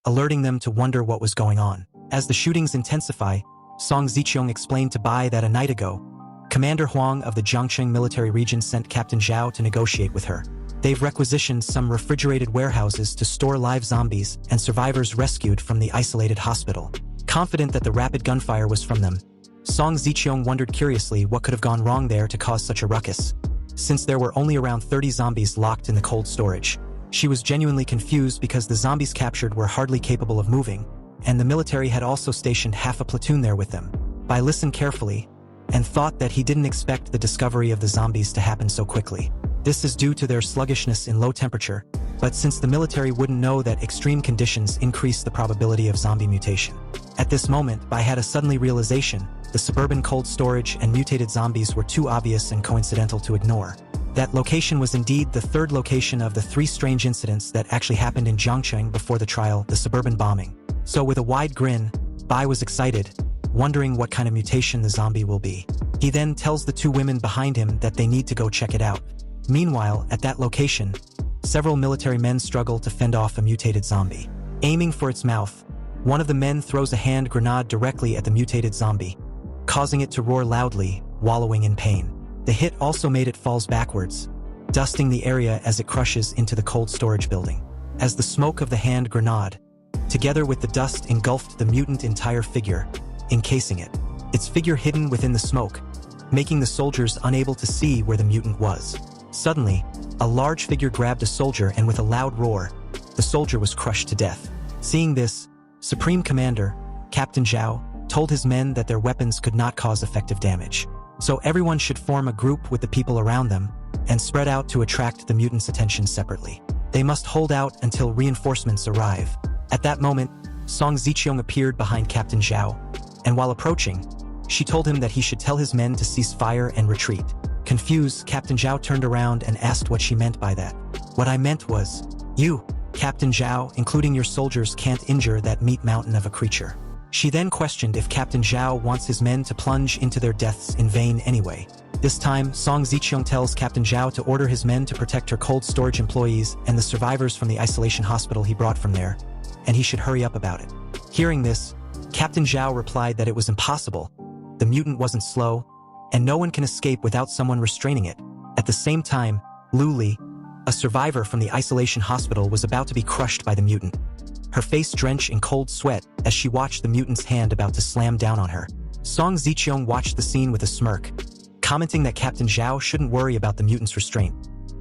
alerting them to wonder what was going on. As the shootings intensify, Song Zicheong explained to Bai that a night ago, Commander Huang of the Jiangcheng military region sent Captain Zhao to negotiate with her. They've requisitioned some refrigerated warehouses to store live zombies and survivors rescued from the isolated hospital. Confident that the rapid gunfire was from them, Song Zicheong wondered curiously what could have gone wrong there to cause such a ruckus, since there were only around 30 zombies locked in the cold storage. She was genuinely confused because the zombies captured were hardly capable of moving, and the military had also stationed half a platoon there with them. Bai listened carefully, and thought that he didn't expect the discovery of the zombies to happen so quickly. This is due to their sluggishness in low temperature, but since the military wouldn't know that extreme conditions increase the probability of zombie mutation. At this moment, Bai had a suddenly realization: the suburban cold storage and mutated zombies were too obvious and coincidental to ignore. That location was indeed the third location of the 3 strange incidents that actually happened in Jiangcheng before the trial, the suburban bombing. So with a wide grin, Bai was excited, wondering what kind of mutation the zombie will be. He then tells the 2 women behind him that they need to go check it out. Meanwhile, at that location, several military men struggle to fend off a mutated zombie. Aiming for its mouth, one of the men throws a hand grenade directly at the mutated zombie, causing it to roar loudly, wallowing in pain. The hit also made it falls backwards, dusting the area as it crushes into the cold storage building. As the smoke of the hand grenade, together with the dust, engulfed the mutant entire figure, encasing it, its figure hidden within the smoke, making the soldiers unable to see where the mutant was. Suddenly, a large figure grabbed a soldier and with a loud roar, the soldier was crushed to death. Seeing this, Supreme Commander, Captain Zhao, told his men that their weapons could not cause effective damage. So everyone should form a group with the people around them and spread out to attract the mutants' attention separately. They must hold out until reinforcements arrive. At that moment, Song Zicheong appeared behind Captain Zhao, and while approaching, she told him that he should tell his men to cease fire and retreat. Confused, Captain Zhao turned around and asked what she meant by that. What I meant was, you, Captain Zhao, including your soldiers, can't injure that meat mountain of a creature. She then questioned if Captain Zhao wants his men to plunge into their deaths in vain anyway. This time, Song Zicheong tells Captain Zhao to order his men to protect her cold storage employees and the survivors from the isolation hospital he brought from there, and he should hurry up about it. Hearing this, Captain Zhao replied that it was impossible. The mutant wasn't slow, and no one can escape without someone restraining it. At the same time, Lu Li, a survivor from the isolation hospital, was about to be crushed by the mutant. her face drenched in cold sweat as she watched the mutant's hand about to slam down on her. Song Zicheong watched the scene with a smirk, commenting that Captain Zhao shouldn't worry about the mutant's restraint.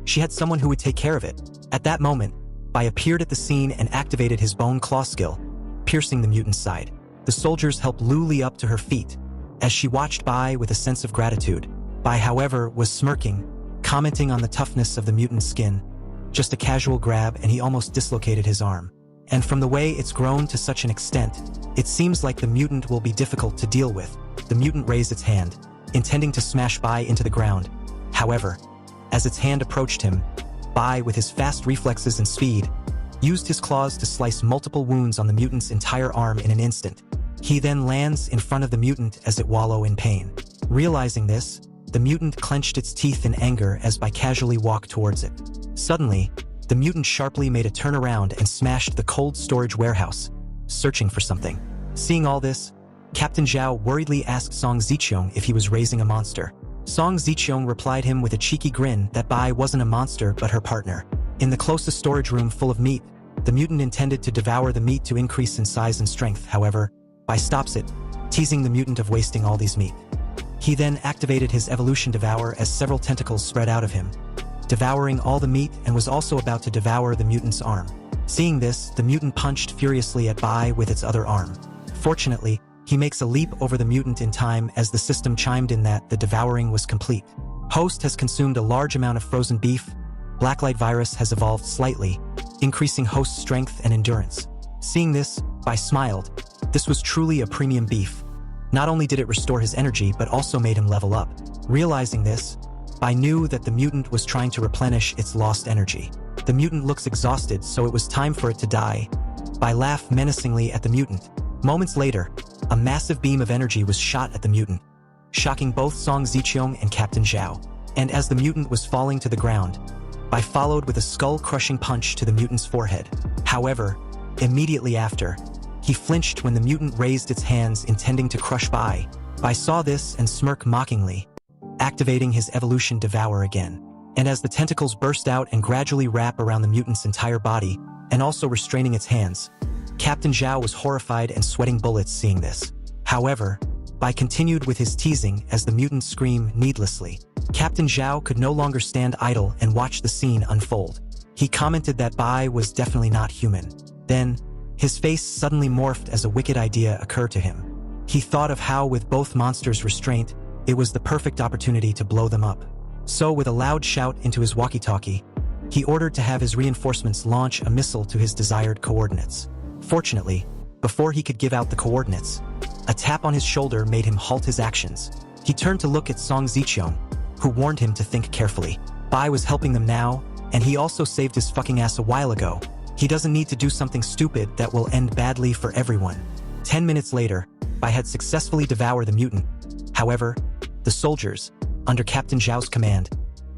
She had someone who would take care of it. At that moment, Bai appeared at the scene and activated his bone claw skill, piercing the mutant's side. The soldiers helped Lu Li up to her feet. As she watched Bai with a sense of gratitude, Bai, however, was smirking, commenting on the toughness of the mutant's skin. Just a casual grab and he almost dislocated his arm. And from the way it's grown to such an extent, it seems like the mutant will be difficult to deal with. The mutant raised its hand, intending to smash Bai into the ground. However, as its hand approached him, Bai, with his fast reflexes and speed, used his claws to slice multiple wounds on the mutant's entire arm in an instant. He then lands in front of the mutant as it wallows in pain. Realizing this, the mutant clenched its teeth in anger as Bai casually walked towards it. Suddenly, the mutant sharply made a turnaround and smashed the cold storage warehouse, searching for something. Seeing all this, Captain Zhao worriedly asked Song Zicheong if he was raising a monster. Song Zicheong replied him with a cheeky grin that Bai wasn't a monster but her partner. In the closest storage room full of meat, the mutant intended to devour the meat to increase in size and strength. However, Bai stops it, teasing the mutant of wasting all these meat. He then activated his evolution devour as several tentacles spread out of him, devouring all the meat, and was also about to devour the mutant's arm. Seeing this, the mutant punched furiously at Bai with its other arm. Fortunately, he makes a leap over the mutant in time as the system chimed in that the devouring was complete. Host has consumed a large amount of frozen beef. Blacklight virus has evolved slightly, increasing host's strength and endurance. Seeing this, Bai smiled. This was truly a premium beef. Not only did it restore his energy but also made him level up. Realizing this, Bai knew that the mutant was trying to replenish its lost energy. The mutant looks exhausted, so it was time for it to die. Bai laughed menacingly at the mutant. Moments later, a massive beam of energy was shot at the mutant, shocking both Song Zicheong and Captain Zhao. And as the mutant was falling to the ground, Bai followed with a skull-crushing punch to the mutant's forehead. However, immediately after, he flinched when the mutant raised its hands intending to crush Bai. Bai saw this and smirked mockingly, activating his evolution devour again. And as the tentacles burst out and gradually wrap around the mutant's entire body, and also restraining its hands, Captain Zhao was horrified and sweating bullets seeing this. However, Bai continued with his teasing as the mutant screamed needlessly. Captain Zhao could no longer stand idle and watch the scene unfold. He commented that Bai was definitely not human. Then, his face suddenly morphed as a wicked idea occurred to him. He thought of how, with both monsters restrained, it was the perfect opportunity to blow them up. So with a loud shout into his walkie-talkie, he ordered to have his reinforcements launch a missile to his desired coordinates. Fortunately, before he could give out the coordinates, a tap on his shoulder made him halt his actions. He turned to look at Song Zicheong, who warned him to think carefully. Bai was helping them now, and he also saved his fucking ass a while ago. He doesn't need to do something stupid that will end badly for everyone. 10 minutes later, Bai had successfully devoured the mutant. However, the soldiers, under Captain Zhao's command,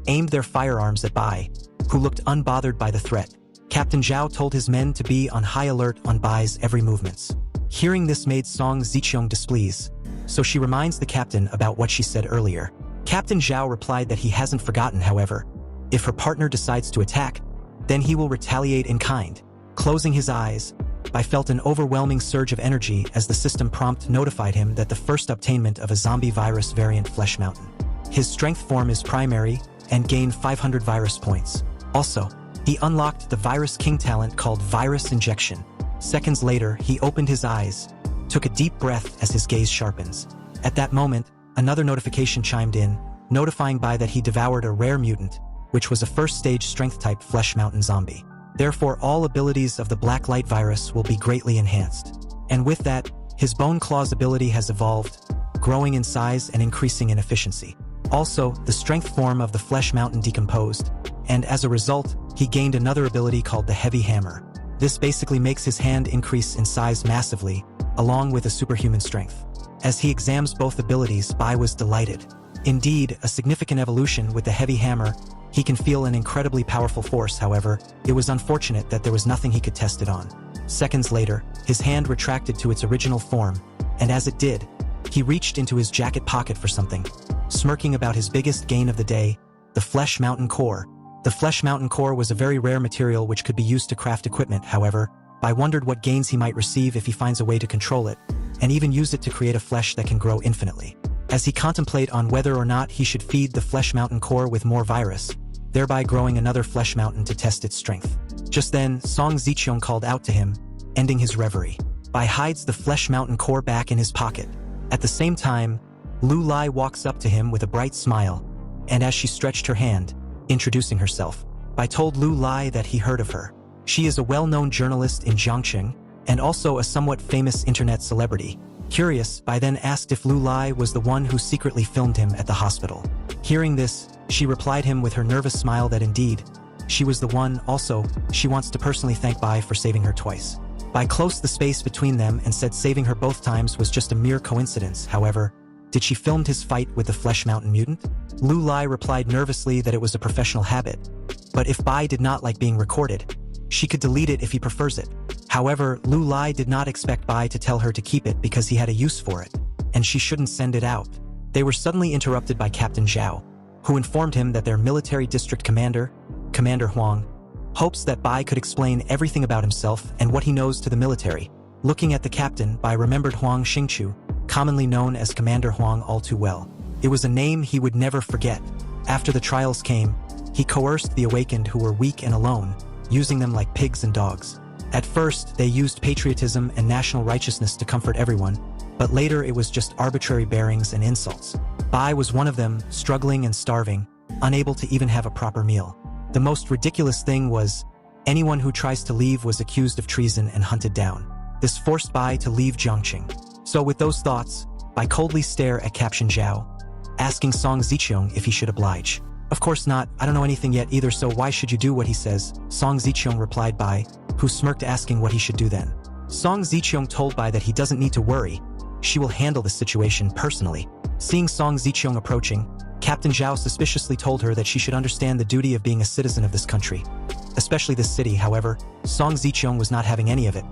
aimed their firearms at Bai, who looked unbothered by the threat. Captain Zhao told his men to be on high alert on Bai's every movements. Hearing this made Song Zicheong displeased, so she reminds the captain about what she said earlier. Captain Zhao replied that he hasn't forgotten. However, if her partner decides to attack, then he will retaliate in kind. Closing his eyes, Bai felt an overwhelming surge of energy as the system prompt notified him that the first obtainment of a zombie virus variant Flesh Mountain. His strength form is primary and gained 500 virus points. Also, he unlocked the Virus King talent called Virus Injection. Seconds later, he opened his eyes, took a deep breath as his gaze sharpens. At that moment, another notification chimed in, notifying Bai that he devoured a rare mutant, which was a first-stage strength-type Flesh Mountain zombie. Therefore, all abilities of the Black Light virus will be greatly enhanced. And with that, his Bone Claws ability has evolved, growing in size and increasing in efficiency. Also, the strength form of the Flesh Mountain decomposed, and as a result, he gained another ability called the Heavy Hammer. This basically makes his hand increase in size massively, along with a superhuman strength. As he examines both abilities, Bai was delighted. Indeed, a significant evolution with the Heavy Hammer. He can feel an incredibly powerful force. However, it was unfortunate that there was nothing he could test it on. Seconds later, his hand retracted to its original form, and as it did, he reached into his jacket pocket for something. Smirking about his biggest gain of the day, the Flesh Mountain Core. The Flesh Mountain Core was a very rare material which could be used to craft equipment. However, Bai wondered what gains he might receive if he finds a way to control it, and even use it to create a flesh that can grow infinitely. As he contemplate on whether or not he should feed the flesh mountain core with more virus, thereby growing another flesh mountain to test its strength. Just then, Song Ziqiong called out to him, ending his reverie. Bai hides the flesh mountain core back in his pocket. At the same time, Lu Lai walks up to him with a bright smile, and as she stretched her hand, introducing herself, Bai told Lu Lai that he heard of her. She is a well-known journalist in Jiangxing, and also a somewhat famous internet celebrity. Curious, Bai then asked if Lu Lai was the one who secretly filmed him at the hospital. Hearing this, she replied him with her nervous smile that indeed, she was the one. Also, she wants to personally thank Bai for saving her twice. Bai closed the space between them and said saving her both times was just a mere coincidence. However, did she film his fight with the Flesh Mountain mutant? Lu Lai replied nervously that it was a professional habit, but if Bai did not like being recorded, she could delete it if he prefers it. However, Lu Lai did not expect Bai to tell her to keep it because he had a use for it, and she shouldn't send it out. They were suddenly interrupted by Captain Zhao, who informed him that their military district commander, Commander Huang, hopes that Bai could explain everything about himself and what he knows to the military. Looking at the captain, Bai remembered Huang Xingqiu, commonly known as Commander Huang, all too well. It was a name he would never forget. After the trials came, he coerced the awakened who were weak and alone, using them like pigs and dogs. At first, they used patriotism and national righteousness to comfort everyone, but later it was just arbitrary bearings and insults. Bai was one of them, struggling and starving, unable to even have a proper meal. The most ridiculous thing was, anyone who tries to leave was accused of treason and hunted down. This forced Bai to leave Jiangxing. So with those thoughts, Bai coldly stared at Captain Zhao, asking Song Ziqiong if he should oblige. Of course not, I don't know anything yet either, so why should you do what he says? Song Ziqiong replied Bai, who smirked asking what he should do then. Song Ziqiong told Bai that he doesn't need to worry, she will handle the situation personally. Seeing Song Ziqiong approaching, Captain Zhao suspiciously told her that she should understand the duty of being a citizen of this country, especially this city. However, Song Ziqiong was not having any of it.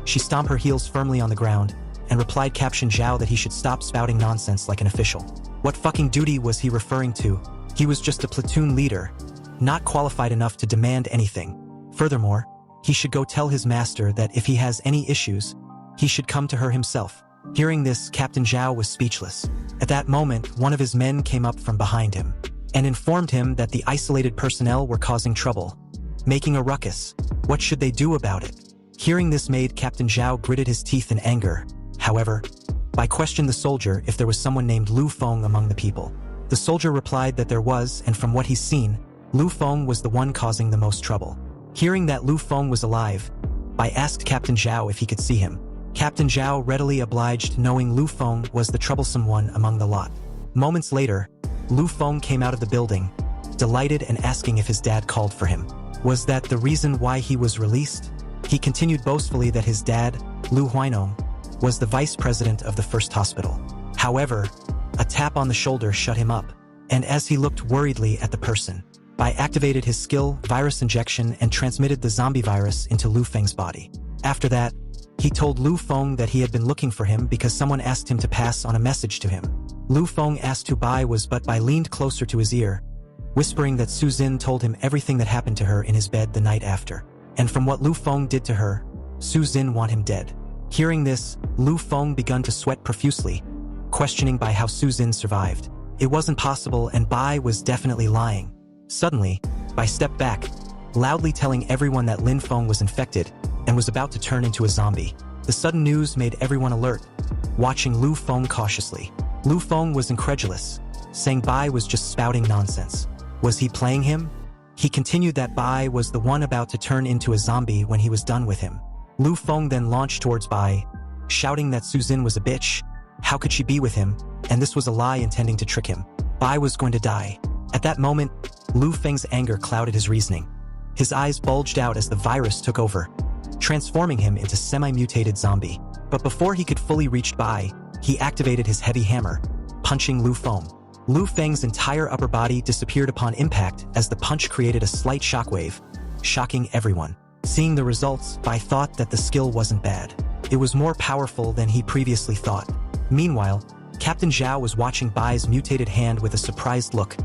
She stomped her heels firmly on the ground, and replied Captain Zhao that he should stop spouting nonsense like an official. What fucking duty was he referring to? He was just a platoon leader, not qualified enough to demand anything. Furthermore, he should go tell his master that if he has any issues, he should come to her himself. Hearing this, Captain Zhao was speechless. At that moment, one of his men came up from behind him and informed him that the isolated personnel were causing trouble, making a ruckus. What should they do about it? Hearing this made Captain Zhao gritted his teeth in anger. However, Bai questioned the soldier if there was someone named Lu Feng among the people. The soldier replied that there was, and from what he's seen, Lu Feng was the one causing the most trouble. Hearing that Lu Feng was alive, Bai asked Captain Zhao if he could see him. Captain Zhao readily obliged, knowing Lu Feng was the troublesome one among the lot. Moments later, Lu Feng came out of the building, delighted and asking if his dad called for him. Was that the reason why he was released? He continued boastfully that his dad, Lu Huainom, was the vice president of the first hospital. However, a tap on the shoulder shut him up, and as he looked worriedly at the person, Bai activated his skill, virus injection, and transmitted the zombie virus into Lu Feng's body. After that, he told Lu Feng that he had been looking for him because someone asked him to pass on a message to him. Lu Feng asked who Bai was, but Bai leaned closer to his ear, whispering that Su Zin told him everything that happened to her in his bed the night after. And from what Lu Feng did to her, Su Zin want him dead. Hearing this, Lu Feng began to sweat profusely, questioning Bai how Su Zin survived. It wasn't possible, and Bai was definitely lying. Suddenly, Bai stepped back, loudly telling everyone that Lin Feng was infected and was about to turn into a zombie. The sudden news made everyone alert, watching Lu Feng cautiously. Lu Feng was incredulous, saying Bai was just spouting nonsense. Was he playing him? He continued that Bai was the one about to turn into a zombie when he was done with him. Lu Feng then launched towards Bai, shouting that Su Zin was a bitch. How could she be with him? And this was a lie intending to trick him. Bai was going to die. At that moment, Lu Feng's anger clouded his reasoning. His eyes bulged out as the virus took over, transforming him into semi-mutated zombie. But before he could fully reach Bai, he activated his heavy hammer, punching Lu Feng. Lu Feng's entire upper body disappeared upon impact as the punch created a slight shockwave, shocking everyone. Seeing the results, Bai thought that the skill wasn't bad. It was more powerful than he previously thought. Meanwhile, Captain Zhao was watching Bai's mutated hand with a surprised look,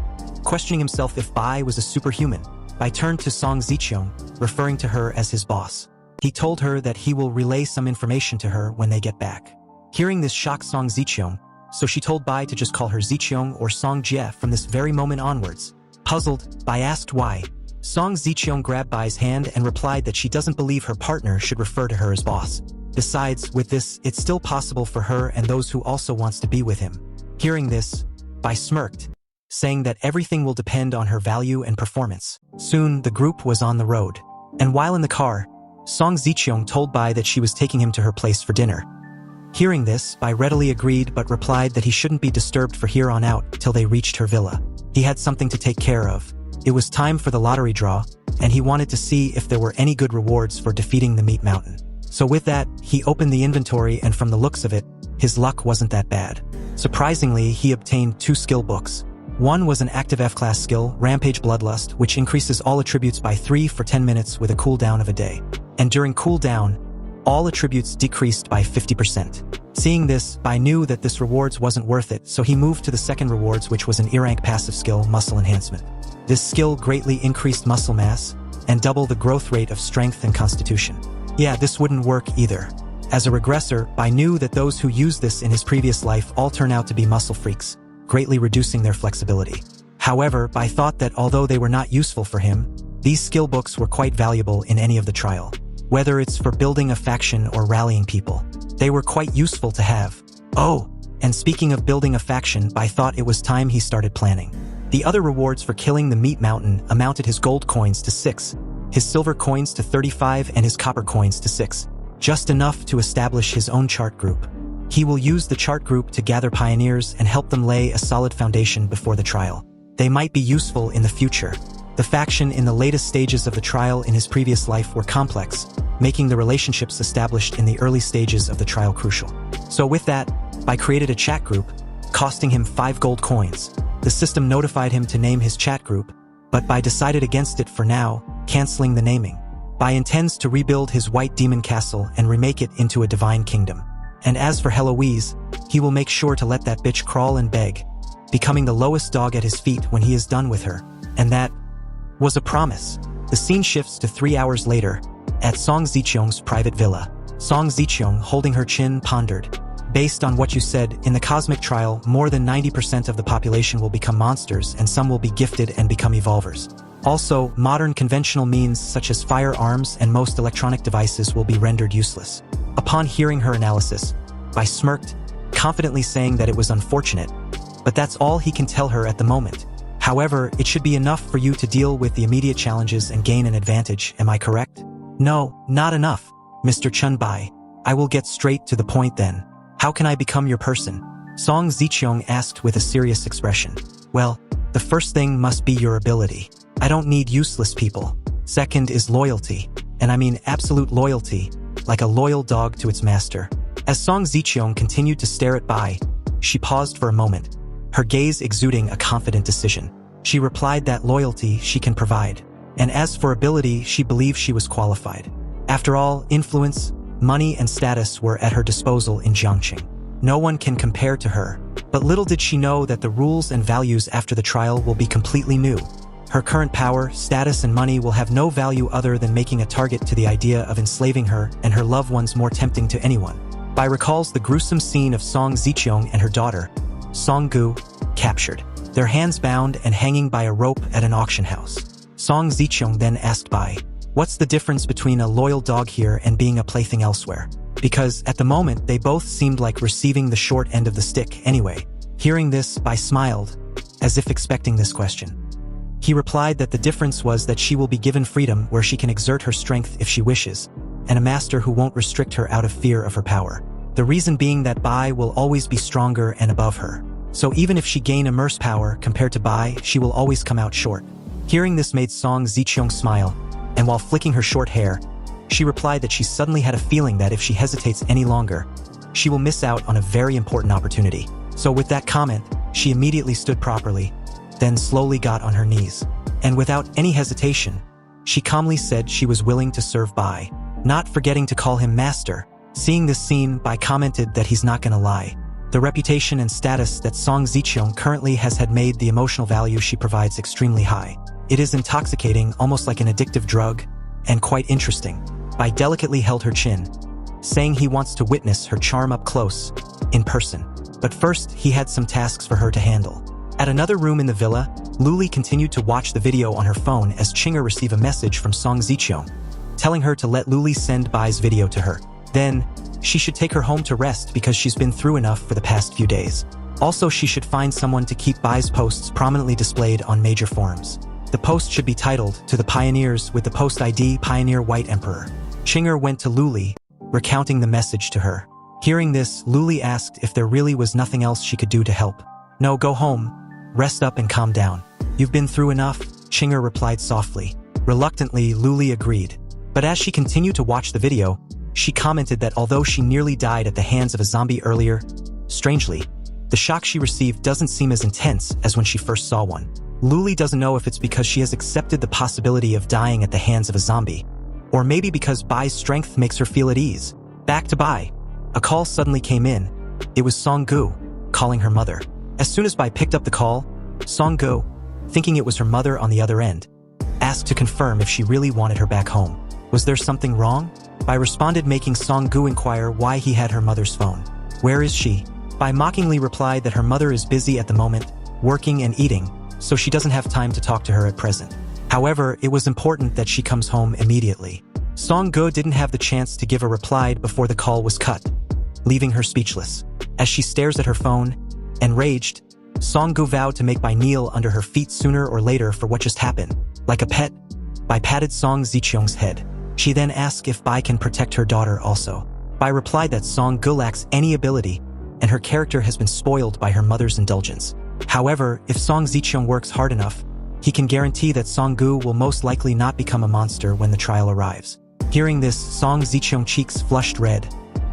questioning himself if Bai was a superhuman. Bai turned to Song Ziqiong, referring to her as his boss. He told her that he will relay some information to her when they get back. Hearing this shocked Song Zicheong, so she told Bai to just call her Zicheong or Song Jie from this very moment onwards. Puzzled, Bai asked why. Song Zicheong grabbed Bai's hand and replied that she doesn't believe her partner should refer to her as boss. Besides, with this, it's still possible for her and those who also wants to be with him. Hearing this, Bai smirked, saying that everything will depend on her value and performance. Soon, the group was on the road. And while in the car, Song Zicheong told Bai that she was taking him to her place for dinner. Hearing this, Bai readily agreed but replied that he shouldn't be disturbed for here on out till they reached her villa. He had something to take care of. It was time for the lottery draw, and he wanted to see if there were any good rewards for defeating the Meat Mountain. So with that, he opened the inventory and from the looks of it, his luck wasn't that bad. Surprisingly, he obtained 2 skill books. One was an active F-class skill, Rampage Bloodlust, which increases all attributes by 3 for 10 minutes with a cooldown of a day. And during cooldown, all attributes decreased by 50%. Seeing this, Bai knew that this rewards wasn't worth it, so he moved to the second rewards, which was an E-rank passive skill, Muscle Enhancement. This skill greatly increased muscle mass and doubled the growth rate of strength and constitution. Yeah, this wouldn't work either. As a regressor, Bai knew that those who used this in his previous life all turn out to be muscle freaks, greatly reducing their flexibility. However, Bai thought that although they were not useful for him, these skill books were quite valuable in any of the trial. Whether it's for building a faction or rallying people, they were quite useful to have. Oh, and speaking of building a faction, Bai thought it was time he started planning. The other rewards for killing the Meat Mountain amounted his gold coins to 6, his silver coins to 35 and his copper coins to 6, just enough to establish his own chart group. He will use the chart group to gather pioneers and help them lay a solid foundation before the trial. They might be useful in the future. The faction in the latest stages of the trial in his previous life were complex, making the relationships established in the early stages of the trial crucial. So with that, Bai created a chat group, costing him 5 gold coins. The system notified him to name his chat group, but Bai decided against it for now, canceling the naming. Bai intends to rebuild his White Demon Castle and remake it into a divine kingdom. And as for Heloise, he will make sure to let that bitch crawl and beg, becoming the lowest dog at his feet when he is done with her. And that was a promise. The scene shifts to 3 hours later, at Song Zicheong's private villa. Song Zicheong, holding her chin, pondered. Based on what you said, in the cosmic trial, more than 90% of the population will become monsters and some will be gifted and become evolvers. Also, modern conventional means such as firearms and most electronic devices will be rendered useless. Upon hearing her analysis, Bai smirked, confidently saying that it was unfortunate, but that's all he can tell her at the moment. However, it should be enough for you to deal with the immediate challenges and gain an advantage, am I correct? No, not enough, Mr. Chen Bai. I will get straight to the point then. How can I become your person? Song Zicheong asked with a serious expression. Well, the first thing must be your ability. I don't need useless people. Second is loyalty. And I mean absolute loyalty, like a loyal dog to its master. As Song Zicheong continued to stare at Bai, she paused for a moment, her gaze exuding a confident decision. She replied that loyalty she can provide. And as for ability, she believed she was qualified. After all, influence, money and status were at her disposal in Jiangqing. No one can compare to her, but little did she know that the rules and values after the trial will be completely new. Her current power, status and money will have no value other than making a target to the idea of enslaving her and her loved ones more tempting to anyone. Bai recalls the gruesome scene of Song Zicheong and her daughter, Song Gu, captured, their hands bound and hanging by a rope at an auction house. Song Zicheong then asked Bai, what's the difference between a loyal dog here and being a plaything elsewhere? Because at the moment, they both seemed like receiving the short end of the stick anyway. Hearing this, Bai smiled, as if expecting this question. He replied that the difference was that she will be given freedom where she can exert her strength if she wishes, and a master who won't restrict her out of fear of her power. The reason being that Bai will always be stronger and above her. So even if she gain immerse power compared to Bai, she will always come out short. Hearing this made Song Zicheong smile, and while flicking her short hair, she replied that she suddenly had a feeling that if she hesitates any longer, she will miss out on a very important opportunity. So with that comment, she immediately stood properly, then slowly got on her knees. And without any hesitation, she calmly said she was willing to serve Bai, not forgetting to call him master. Seeing this scene, Bai commented that he's not gonna lie. The reputation and status that Song Zicheong currently has had made the emotional value she provides extremely high. It is intoxicating, almost like an addictive drug, and quite interesting. Bai delicately held her chin, saying he wants to witness her charm up close, in person. But first, he had some tasks for her to handle. At another room in the villa, Luli continued to watch the video on her phone as Chinger received a message from Song Zicheong, telling her to let Luli send Bai's video to her. Then, she should take her home to rest because she's been through enough for the past few days. Also, she should find someone to keep Bai's posts prominently displayed on major forums. The post should be titled, "To the Pioneers," with the post ID Pioneer White Emperor. Chinger went to Luli, recounting the message to her. Hearing this, Luli asked if there really was nothing else she could do to help. "No, go home, rest up and calm down. You've been through enough," Chinger replied softly. Reluctantly, Luli agreed. But as she continued to watch the video, she commented that although she nearly died at the hands of a zombie earlier, strangely, the shock she received doesn't seem as intense as when she first saw one. Luli doesn't know if it's because she has accepted the possibility of dying at the hands of a zombie, or maybe because Bai's strength makes her feel at ease. Back to Bai. A call suddenly came in. It was Song-gu, calling her mother. As soon as Bai picked up the call, Song-gu, thinking it was her mother on the other end, asked to confirm if she really wanted her back home. Was there something wrong? Bai responded, making Song-gu inquire why he had her mother's phone. Where is she? Bai mockingly replied that her mother is busy at the moment, working and eating, so she doesn't have time to talk to her at present. However, it was important that she comes home immediately. Song-gu didn't have the chance to give a reply before the call was cut, leaving her speechless. As she stares at her phone, enraged, Song-gu vowed to make Bai kneel under her feet sooner or later for what just happened. Like a pet, Bai patted Song Zicheong's head. She then asked if Bai can protect her daughter also. Bai replied that Song-gu lacks any ability, and her character has been spoiled by her mother's indulgence. However, if Song Zicheong works hard enough, he can guarantee that Song-gu will most likely not become a monster when the trial arrives. Hearing this, Song Zicheong's cheeks flushed red,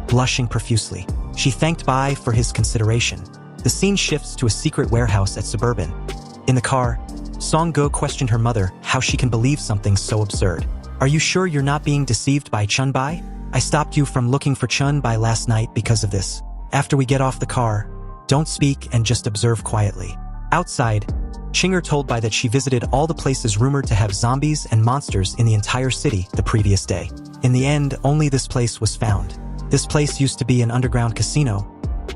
blushing profusely. She thanked Bai for his consideration. The scene shifts to a secret warehouse at Suburban. In the car, Song-gu questioned her mother how she can believe something so absurd. Are you sure you're not being deceived by Chen Bai? I stopped you from looking for Chen Bai last night because of this. After we get off the car, don't speak and just observe quietly. Outside, Chinger told Bai that she visited all the places rumored to have zombies and monsters in the entire city the previous day. In the end, only this place was found. This place used to be an underground casino,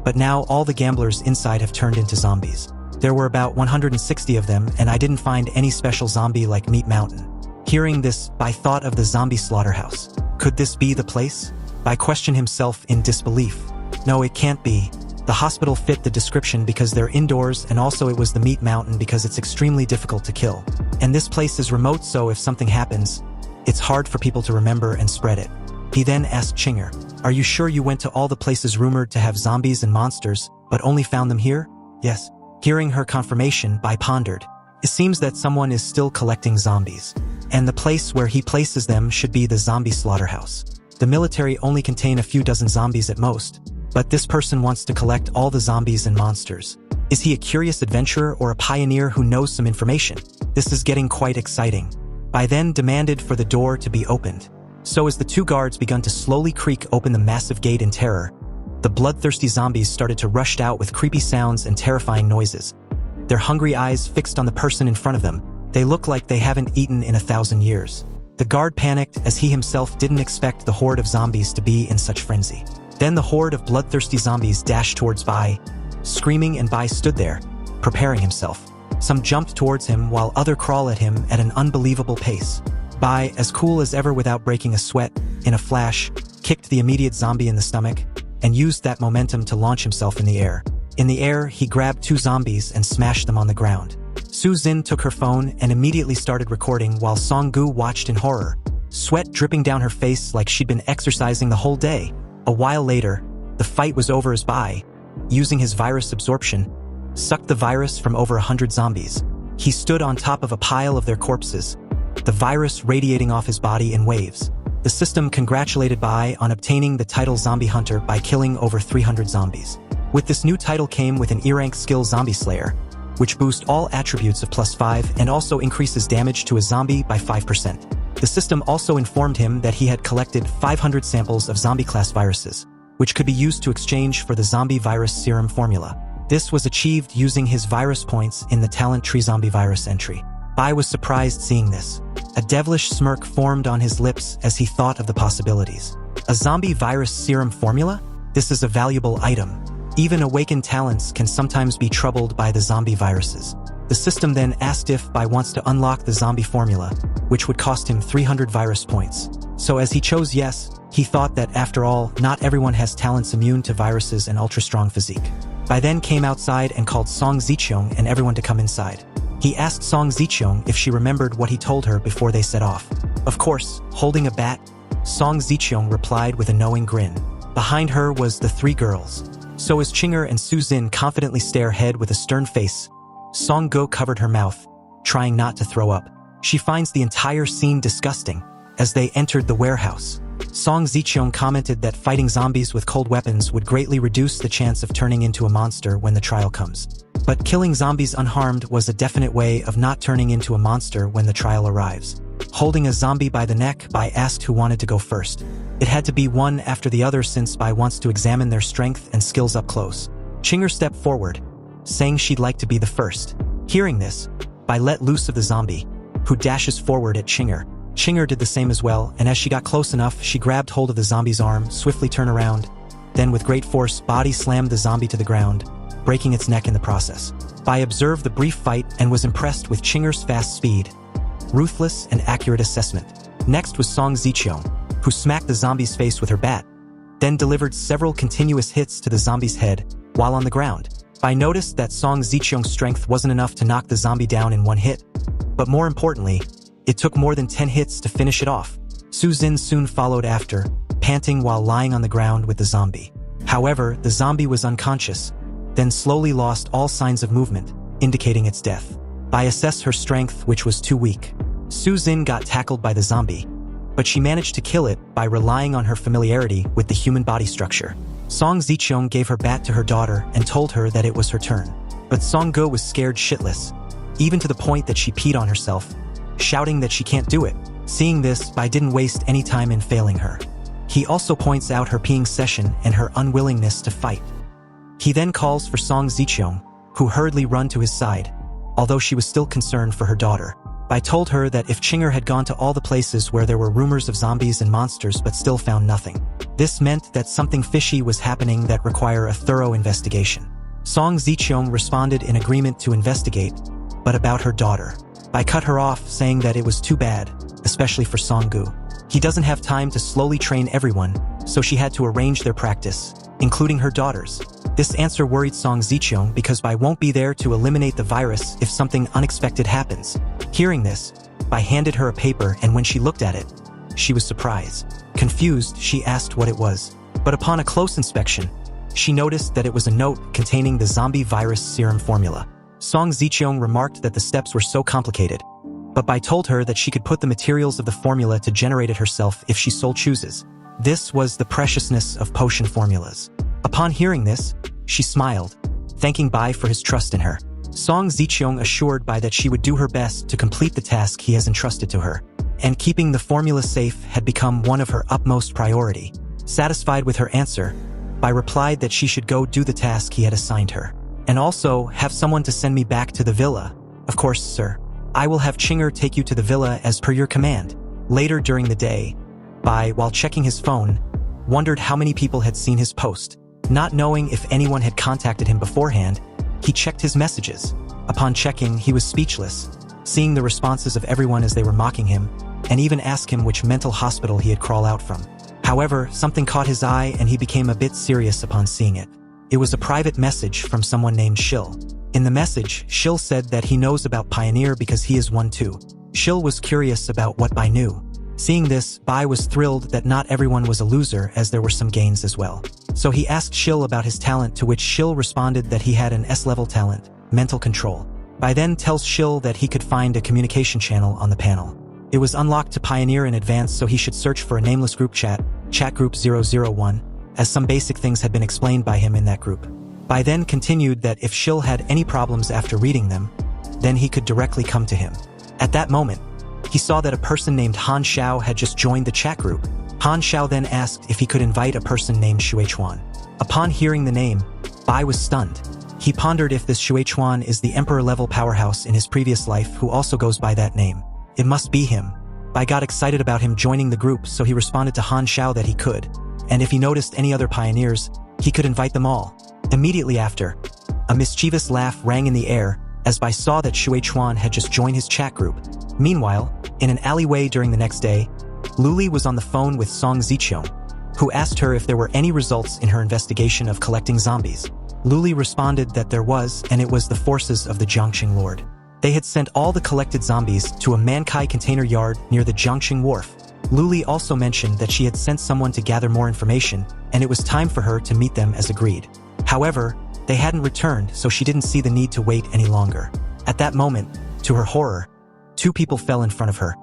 but now all the gamblers inside have turned into zombies. There were about 160 of them, and I didn't find any special zombie like Meat Mountain. Hearing this, Bai thought of the zombie slaughterhouse. Could this be the place? Bai questioned himself in disbelief. No, it can't be. The hospital fit the description because they're indoors, and also it was the Meat Mountain because it's extremely difficult to kill. And this place is remote, so if something happens, it's hard for people to remember and spread it. He then asked Chinger, are you sure you went to all the places rumored to have zombies and monsters, but only found them here? Yes. Hearing her confirmation, Bai pondered. It seems that someone is still collecting zombies, and the place where he places them should be the zombie slaughterhouse. The military only contain a few dozen zombies at most, but this person wants to collect all the zombies and monsters. Is he a curious adventurer or a pioneer who knows some information? This is getting quite exciting. Bai then demanded for the door to be opened. So as the two guards begun to slowly creak open the massive gate in terror, the bloodthirsty zombies started to rush out with creepy sounds and terrifying noises. Their hungry eyes fixed on the person in front of them. They look like they haven't eaten in 1,000 years. The guard panicked as he himself didn't expect the horde of zombies to be in such frenzy. Then the horde of bloodthirsty zombies dashed towards Bai, screaming, and Bai stood there, preparing himself. Some jumped towards him while others crawled at him at an unbelievable pace. Bai, as cool as ever without breaking a sweat, in a flash, kicked the immediate zombie in the stomach, and used that momentum to launch himself in the air. In the air, he grabbed two zombies and smashed them on the ground. Su Xin took her phone and immediately started recording while Song-gu watched in horror, sweat dripping down her face like she'd been exercising the whole day. A while later, the fight was over as Bai, using his virus absorption, sucked the virus from over 100 zombies. He stood on top of a pile of their corpses, the virus radiating off his body in waves. The system congratulated Bai on obtaining the title Zombie Hunter by killing over 300 zombies. With this new title came with an E-rank skill Zombie Slayer, which boosts all attributes of +5 and also increases damage to a zombie by 5%. The system also informed him that he had collected 500 samples of zombie-class viruses, which could be used to exchange for the zombie virus serum formula. This was achieved using his virus points in the talent tree zombie virus entry. Bai was surprised seeing this. A devilish smirk formed on his lips as he thought of the possibilities. A zombie virus serum formula? This is a valuable item. Even awakened talents can sometimes be troubled by the zombie viruses. The system then asked if Bai wants to unlock the zombie formula, which would cost him 300 virus points. So as he chose yes, he thought that after all, not everyone has talents immune to viruses and ultra-strong physique. Bai then came outside and called Song Ziqiong and everyone to come inside. He asked Song Ziqiong if she remembered what he told her before they set off. Of course, holding a bat, Song Ziqiong replied with a knowing grin. Behind her was the three girls. So as Chinger and Su Zin confidently stare ahead with a stern face, Song Go covered her mouth, trying not to throw up. She finds the entire scene disgusting. As they entered the warehouse, Song Ziqiong commented that fighting zombies with cold weapons would greatly reduce the chance of turning into a monster when the trial comes. But killing zombies unharmed was a definite way of not turning into a monster when the trial arrives. Holding a zombie by the neck, Bai asked who wanted to go first. It had to be one after the other since Bai wants to examine their strength and skills up close. Chinger stepped forward, saying she'd like to be the first. Hearing this, Bai let loose of the zombie, who dashes forward at Chinger. Chinger did the same as well, and as she got close enough, she grabbed hold of the zombie's arm, swiftly turned around, then with great force, body slammed the zombie to the ground, breaking its neck in the process. Bai observed the brief fight and was impressed with Chinger's fast speed, ruthless and accurate assessment. Next was Song Ziqiong, who smacked the zombie's face with her bat, then delivered several continuous hits to the zombie's head while on the ground. Bai noticed that Song Ziqiong's strength wasn't enough to knock the zombie down in one hit, but more importantly, it took more than 10 hits to finish it off. Su Zin soon followed after, panting while lying on the ground with the zombie. However, the zombie was unconscious, then slowly lost all signs of movement, indicating its death. Bai assessed her strength, which was too weak. Su Zin got tackled by the zombie, but she managed to kill it by relying on her familiarity with the human body structure. Song Ziqiong gave her bat to her daughter and told her that it was her turn. But Song Go was scared shitless, even to the point that she peed on herself, shouting that she can't do it. Seeing this, Bai didn't waste any time in failing her. He also points out her peeing session and her unwillingness to fight. He then calls for Song Ziqiong, who hurriedly ran to his side, although she was still concerned for her daughter. Bai told her that if Chinger had gone to all the places where there were rumors of zombies and monsters but still found nothing, this meant that something fishy was happening that required a thorough investigation. Song Ziqiong responded in agreement to investigate, but about her daughter. Bai cut her off, saying that it was too bad, especially for Song Gu. He doesn't have time to slowly train everyone, so she had to arrange their practice, including her daughters. This answer worried Song Ziqiong because Bai won't be there to eliminate the virus if something unexpected happens. Hearing this, Bai handed her a paper, and when she looked at it, she was surprised. Confused, she asked what it was. But upon a close inspection, she noticed that it was a note containing the zombie virus serum formula. Song Ziqiong remarked that the steps were so complicated, but Bai told her that she could put the materials of the formula to generate it herself if she so chooses. This was the preciousness of potion formulas. Upon hearing this, she smiled, thanking Bai for his trust in her. Song Ziqiong assured Bai that she would do her best to complete the task he has entrusted to her, and keeping the formula safe had become one of her utmost priority. Satisfied with her answer, Bai replied that she should go do the task he had assigned her. And also, have someone to send me back to the villa. Of course, sir. I will have Chinger take you to the villa as per your command. Later during the day, Bai, while checking his phone, wondered how many people had seen his post. Not knowing if anyone had contacted him beforehand, he checked his messages. Upon checking, he was speechless, seeing the responses of everyone as they were mocking him, and even asked him which mental hospital he had crawled out from. However, something caught his eye and he became a bit serious upon seeing it. It was a private message from someone named Shil. In the message, Shil said that he knows about Pioneer because he is one too. Shil was curious about what Bai knew. Seeing this, Bai was thrilled that not everyone was a loser, as there were some gains as well. So he asked Shil about his talent, to which Shil responded that he had an S-level talent, mental control. Bai then tells Shil that he could find a communication channel on the panel. It was unlocked to Pioneer in advance, so he should search for a nameless group chat group 001, as some basic things had been explained by him in that group. Bai then continued that if Shil had any problems after reading them, then he could directly come to him. At that moment, he saw that a person named Han Xiao had just joined the chat group. Han Xiao then asked if he could invite a person named Shui Chuan. Upon hearing the name, Bai was stunned. He pondered if this Shui Chuan is the emperor-level powerhouse in his previous life who also goes by that name. It must be him. Bai got excited about him joining the group, so he responded to Han Xiao that he could, and if he noticed any other pioneers, he could invite them all. Immediately after, a mischievous laugh rang in the air as Bai saw that Shui Chuan had just joined his chat group. Meanwhile, in an alleyway during the next day, Luli was on the phone with Song Ziqiong, who asked her if there were any results in her investigation of collecting zombies. Luli responded that there was, and it was the forces of the Jiangxing Lord. They had sent all the collected zombies to a Mankai container yard near the Jiangxing Wharf. Luli also mentioned that she had sent someone to gather more information, and it was time for her to meet them as agreed. However, they hadn't returned, so she didn't see the need to wait any longer. At that moment, to her horror, two people fell in front of her.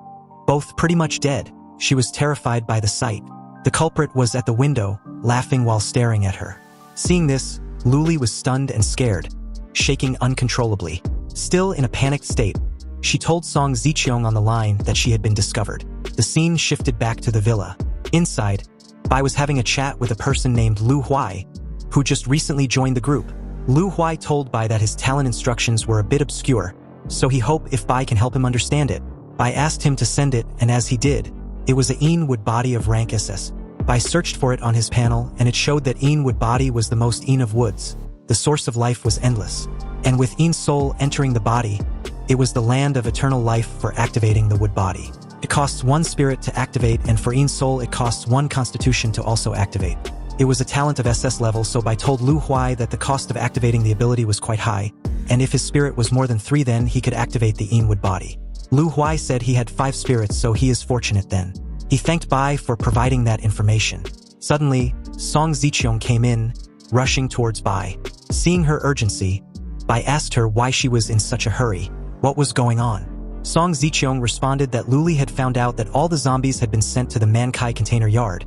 Both pretty much dead. She was terrified by the sight. The culprit was at the window, laughing while staring at her. Seeing this, Luli was stunned and scared, shaking uncontrollably. Still in a panicked state, she told Song Ziqiong on the line that she had been discovered. The scene shifted back to the villa. Inside, Bai was having a chat with a person named Lu Huai, who just recently joined the group. Lu Huai told Bai that his talent instructions were a bit obscure, so he hoped if Bai can help him understand it. Bai asked him to send it, and as he did, it was a Yin Wood body of rank SS. Bai searched for it on his panel, and it showed that Yin Wood body was the most Yin of woods. The source of life was endless. And with Yin's soul entering the body, it was the land of eternal life for activating the wood body. It costs 1 spirit to activate, and for Yin's soul it costs 1 constitution to also activate. It was a talent of SS level, so Bai told Lu Huai that the cost of activating the ability was quite high, and if his spirit was more than 3 then he could activate the Yin Wood body. Lu Huai said he had 5 spirits, so he is fortunate then. He thanked Bai for providing that information. Suddenly, Song Ziqiong came in, rushing towards Bai. Seeing her urgency, Bai asked her why she was in such a hurry. What was going on? Song Ziqiong responded that Luli had found out that all the zombies had been sent to the Mankai container yard,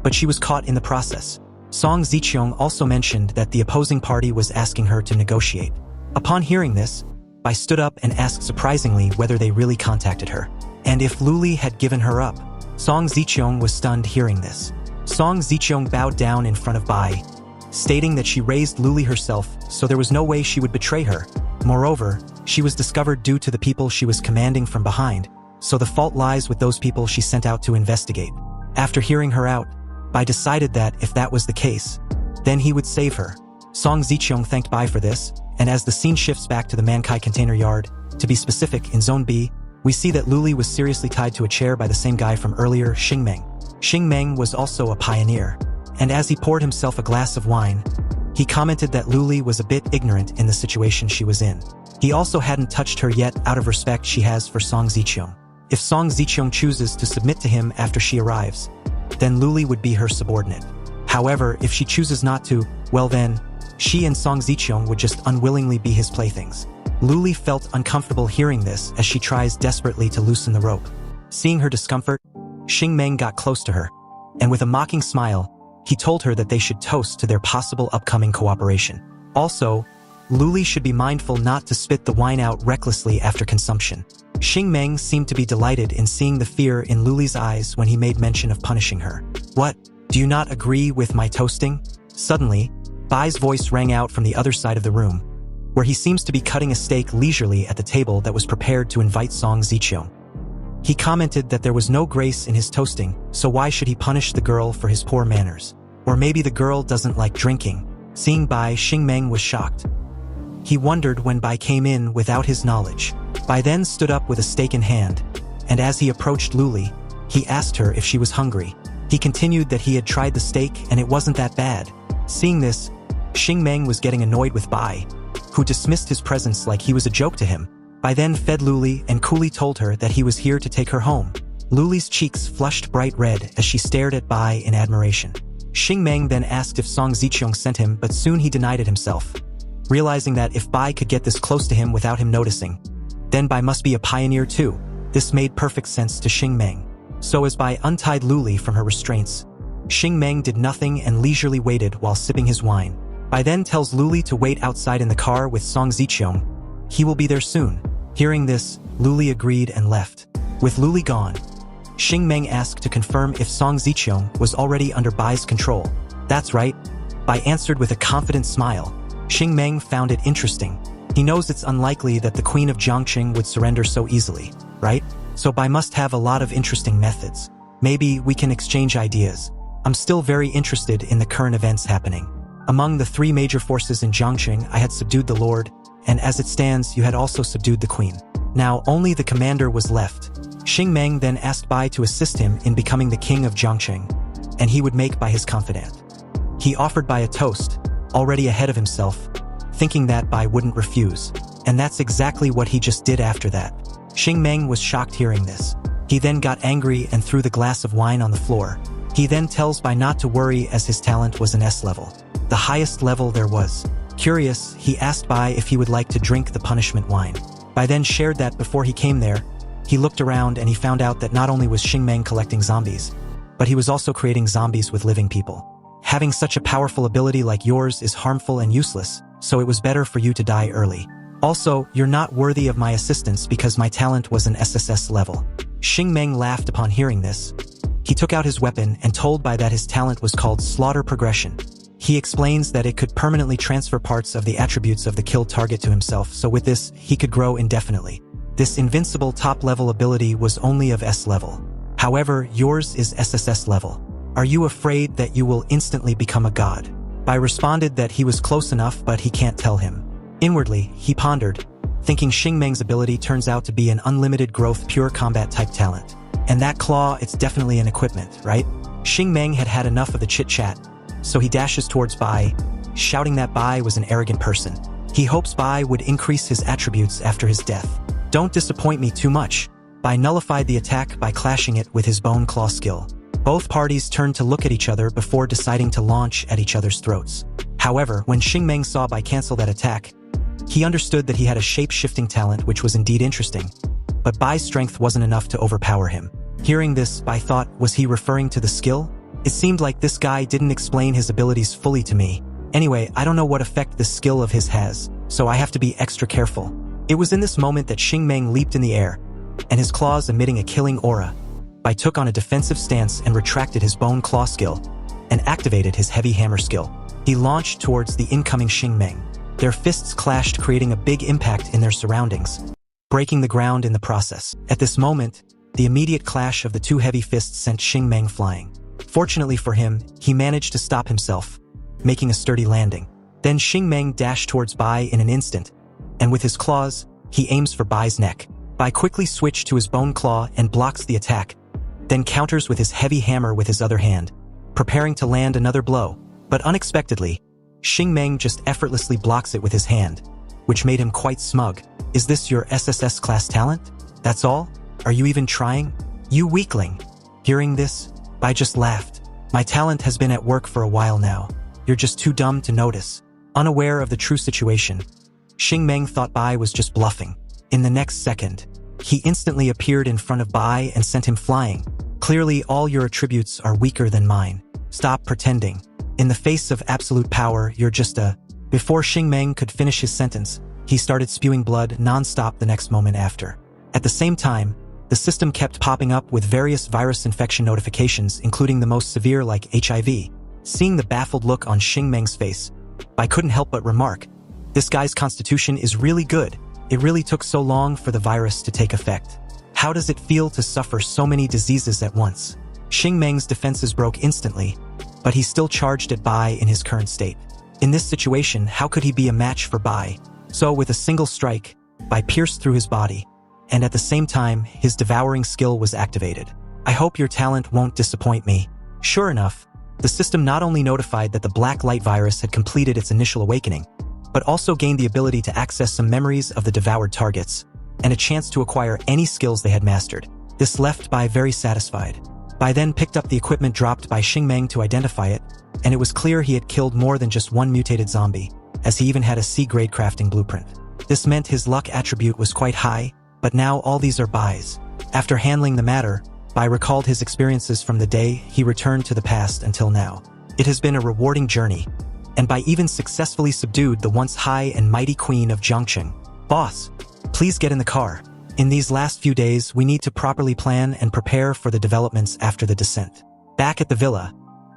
but she was caught in the process. Song Ziqiong also mentioned that the opposing party was asking her to negotiate. Upon hearing this, Bai stood up and asked surprisingly whether they really contacted her, and if Luli had given her up. Song Ziqiong was stunned hearing this. Song Ziqiong bowed down in front of Bai, stating that she raised Luli herself, so there was no way she would betray her. Moreover, she was discovered due to the people she was commanding from behind, so the fault lies with those people she sent out to investigate. After hearing her out, Bai decided that if that was the case, then he would save her. Song Ziqiong thanked Bai for this, and as the scene shifts back to the Mankai container yard, to be specific, in Zone B, we see that Luli was seriously tied to a chair by the same guy from earlier, Xingmeng. Xingmeng was also a pioneer, and as he poured himself a glass of wine, he commented that Luli was a bit ignorant in the situation she was in. He also hadn't touched her yet out of respect she has for Song Ziqiong. If Song Ziqiong chooses to submit to him after she arrives, then Luli would be her subordinate. However, if she chooses not to, well then, she and Song Ziqiong would just unwillingly be his playthings. Luli felt uncomfortable hearing this as she tries desperately to loosen the rope. Seeing her discomfort, Xingmeng got close to her, and with a mocking smile, he told her that they should toast to their possible upcoming cooperation. Also, Luli should be mindful not to spit the wine out recklessly after consumption. Xingmeng seemed to be delighted in seeing the fear in Luli's eyes when he made mention of punishing her. "What? Do you not agree with my toasting?" Suddenly, Bai's voice rang out from the other side of the room, where he seems to be cutting a steak leisurely at the table that was prepared to invite Song Ziqiong. He commented that there was no grace in his toasting, so why should he punish the girl for his poor manners? Or maybe the girl doesn't like drinking. Seeing Bai, Xingmeng was shocked. He wondered when Bai came in without his knowledge. Bai then stood up with a steak in hand, and as he approached Luli, he asked her if she was hungry. He continued that he had tried the steak and it wasn't that bad. Seeing this, Xingmeng was getting annoyed with Bai, who dismissed his presence like he was a joke to him. Bai then fed Luli and coolly told her that he was here to take her home. Luli's cheeks flushed bright red as she stared at Bai in admiration. Xingmeng then asked if Song Ziqiong sent him, but soon he denied it himself. Realizing that if Bai could get this close to him without him noticing, then Bai must be a pioneer too. This made perfect sense to Xingmeng. So as Bai untied Luli from her restraints, Xingmeng did nothing and leisurely waited while sipping his wine. Bai then tells Luli to wait outside in the car with Song Ziqiong. He will be there soon. Hearing this, Luli agreed and left. With Luli gone, Xingmeng asked to confirm if Song Ziqiong was already under Bai's control. "That's right," Bai answered with a confident smile. Xingmeng found it interesting. He knows it's unlikely that the Queen of Jiangxing would surrender so easily, right? So Bai must have a lot of interesting methods. Maybe we can exchange ideas. I'm still very interested in the current events happening. Among the 3 major forces in Jiangqing, I had subdued the Lord, and as it stands, you had also subdued the Queen. Now only the commander was left. Xing Meng then asked Bai to assist him in becoming the king of Jiangqing, and he would make Bai his confidant. He offered Bai a toast, already ahead of himself, thinking that Bai wouldn't refuse. And that's exactly what he just did after that. Xing Meng was shocked hearing this. He then got angry and threw the glass of wine on the floor. He then tells Bai not to worry as his talent was an S level, the highest level there was. Curious, he asked Bai if he would like to drink the punishment wine. Bai then shared that before he came there, he looked around and he found out that not only was Xing Meng collecting zombies, but he was also creating zombies with living people. Having such a powerful ability like yours is harmful and useless, so it was better for you to die early. Also, you're not worthy of my assistance because my talent was an SSS level. Xing Meng laughed upon hearing this. He took out his weapon and told Bai that his talent was called Slaughter Progression. He explains that it could permanently transfer parts of the attributes of the killed target to himself, so with this, he could grow indefinitely. This invincible top-level ability was only of S level. However, yours is SSS level. Are you afraid that you will instantly become a god? Bai responded that he was close enough, but he can't tell him. Inwardly, he pondered, thinking Xing Meng's ability turns out to be an unlimited growth pure combat type talent. And that claw, it's definitely an equipment, right? Xing Meng had had enough of the chit-chat, so he dashes towards Bai, shouting that Bai was an arrogant person. He hopes Bai would increase his attributes after his death. Don't disappoint me too much. Bai nullified the attack by clashing it with his bone claw skill. Both parties turned to look at each other before deciding to launch at each other's throats. However, when Xing Meng saw Bai cancel that attack, he understood that he had a shape-shifting talent which was indeed interesting, but Bai's strength wasn't enough to overpower him. Hearing this, Bai thought, was he referring to the skill? It seemed like this guy didn't explain his abilities fully to me. Anyway, I don't know what effect this skill of his has, so I have to be extra careful. It was in this moment that Xing Meng leaped in the air, and his claws emitting a killing aura. Bai took on a defensive stance and retracted his bone claw skill, and activated his heavy hammer skill. He launched towards the incoming Xing Meng. Their fists clashed, creating a big impact in their surroundings, breaking the ground in the process. At this moment, the immediate clash of the 2 heavy fists sent Xing Meng flying. Fortunately for him, he managed to stop himself, making a sturdy landing. Then Xing Meng dashed towards Bai in an instant, and with his claws, he aims for Bai's neck. Bai quickly switched to his bone claw and blocks the attack, then counters with his heavy hammer with his other hand, preparing to land another blow. But unexpectedly, Xing Meng just effortlessly blocks it with his hand, which made him quite smug. Is this your SSS class talent? That's all? Are you even trying? You weakling. Hearing this, Bai just laughed. My talent has been at work for a while now. You're just too dumb to notice. Unaware of the true situation, Xing Meng thought Bai was just bluffing. In the next second, he instantly appeared in front of Bai and sent him flying. Clearly, all your attributes are weaker than mine. Stop pretending. In the face of absolute power, you're just a... Before Xing Meng could finish his sentence, he started spewing blood non-stop the next moment after. At the same time, the system kept popping up with various virus infection notifications, including the most severe like HIV. Seeing the baffled look on Xing Meng's face, Bai couldn't help but remark, this guy's constitution is really good. It really took so long for the virus to take effect. How does it feel to suffer so many diseases at once? Xing Meng's defenses broke instantly, but he still charged at Bai in his current state. In this situation, how could he be a match for Bai? So with a single strike, Bai pierced through his body, and at the same time, his devouring skill was activated. I hope your talent won't disappoint me. Sure enough, the system not only notified that the black light virus had completed its initial awakening, but also gained the ability to access some memories of the devoured targets, and a chance to acquire any skills they had mastered. This left Bai very satisfied. Bai then picked up the equipment dropped by Xing Meng to identify it, and it was clear he had killed more than just one mutated zombie, as he even had a C-grade crafting blueprint. This meant his luck attribute was quite high, but now all these are Bai's. After handling the matter, Bai recalled his experiences from the day he returned to the past until now. It has been a rewarding journey, and Bai even successfully subdued the once high and mighty queen of Jiangqing. Boss, please get in the car. In these last few days, we need to properly plan and prepare for the developments after the descent. Back at the villa,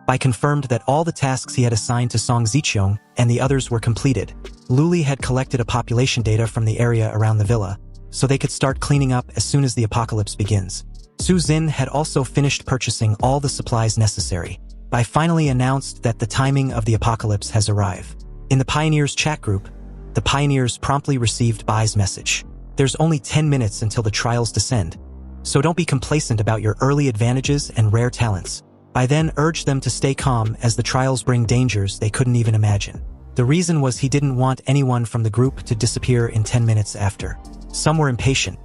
Bai confirmed that all the tasks he had assigned to Song Ziqiong and the others were completed. Luli had collected a population data from the area around the villa, so they could start cleaning up as soon as the apocalypse begins. Su Xin had also finished purchasing all the supplies necessary. Bai finally announced that the timing of the apocalypse has arrived. In the Pioneers chat group, the Pioneers promptly received Bai's message. There's only 10 minutes until the trials descend, so don't be complacent about your early advantages and rare talents. Bai then urged them to stay calm as the trials bring dangers they couldn't even imagine. The reason was he didn't want anyone from the group to disappear in 10 minutes after. Some were impatient,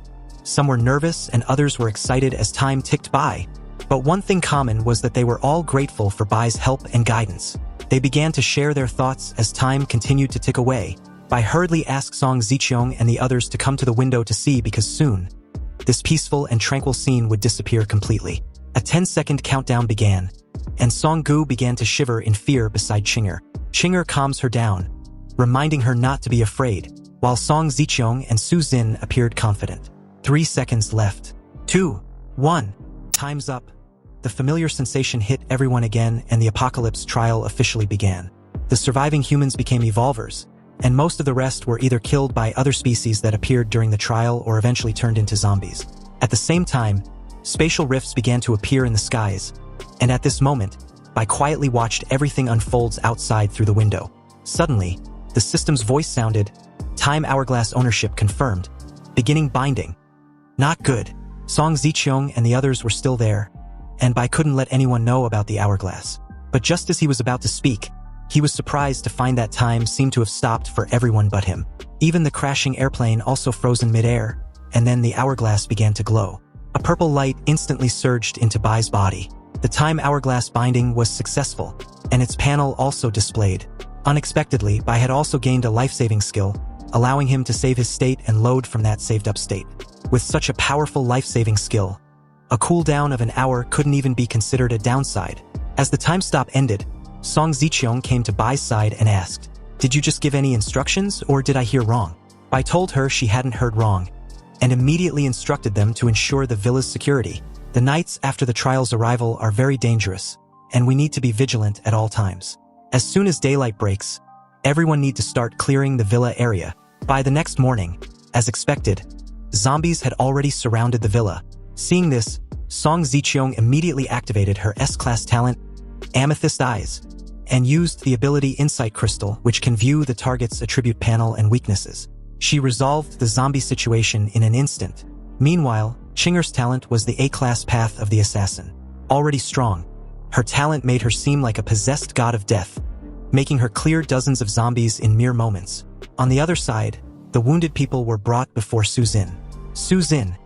some were nervous, and others were excited as time ticked by. But one thing common was that they were all grateful for Bai's help and guidance. They began to share their thoughts as time continued to tick away. Bai hurriedly asked Song Ziqiang and the others to come to the window to see because soon, this peaceful and tranquil scene would disappear completely. A 10-second countdown began, and Song Gu began to shiver in fear beside Chinger. Chinger calms her down, reminding her not to be afraid, while Song Ziqiang and Su Xin appeared confident. 3 seconds left. 2, 1. Time's up. The familiar sensation hit everyone again, and the apocalypse trial officially began. The surviving humans became evolvers, and most of the rest were either killed by other species that appeared during the trial or eventually turned into zombies. At the same time, spatial rifts began to appear in the skies, and at this moment, Bai quietly watched everything unfolds outside through the window. Suddenly, the system's voice sounded, "Time hourglass ownership confirmed. Beginning binding." Not good. Song Ziqiang and the others were still there, and Bai couldn't let anyone know about the hourglass. But just as he was about to speak, he was surprised to find that time seemed to have stopped for everyone but him. Even the crashing airplane also froze in midair, and then the hourglass began to glow. A purple light instantly surged into Bai's body. The time hourglass binding was successful, and its panel also displayed. Unexpectedly, Bai had also gained a life-saving skill, allowing him to save his state and load from that saved-up state. With such a powerful life-saving skill, a cooldown of an hour couldn't even be considered a downside. As the time stop ended, Song Ziqiang came to Bai's side and asked, "Did you just give any instructions, or did I hear wrong?" Bai told her she hadn't heard wrong, and immediately instructed them to ensure the villa's security. The nights after the trial's arrival are very dangerous, and we need to be vigilant at all times. As soon as daylight breaks, everyone need to start clearing the villa area. By the next morning, as expected, zombies had already surrounded the villa. Seeing this, Song Ziqiang immediately activated her S-class talent, Amethyst Eyes, and used the ability Insight Crystal, which can view the target's attribute panel and weaknesses. She resolved the zombie situation in an instant. Meanwhile, Chinger's talent was the A-class Path of the Assassin. Already strong, her talent made her seem like a possessed god of death, making her clear dozens of zombies in mere moments. On the other side, the wounded people were brought before Su Xin. Su Xin.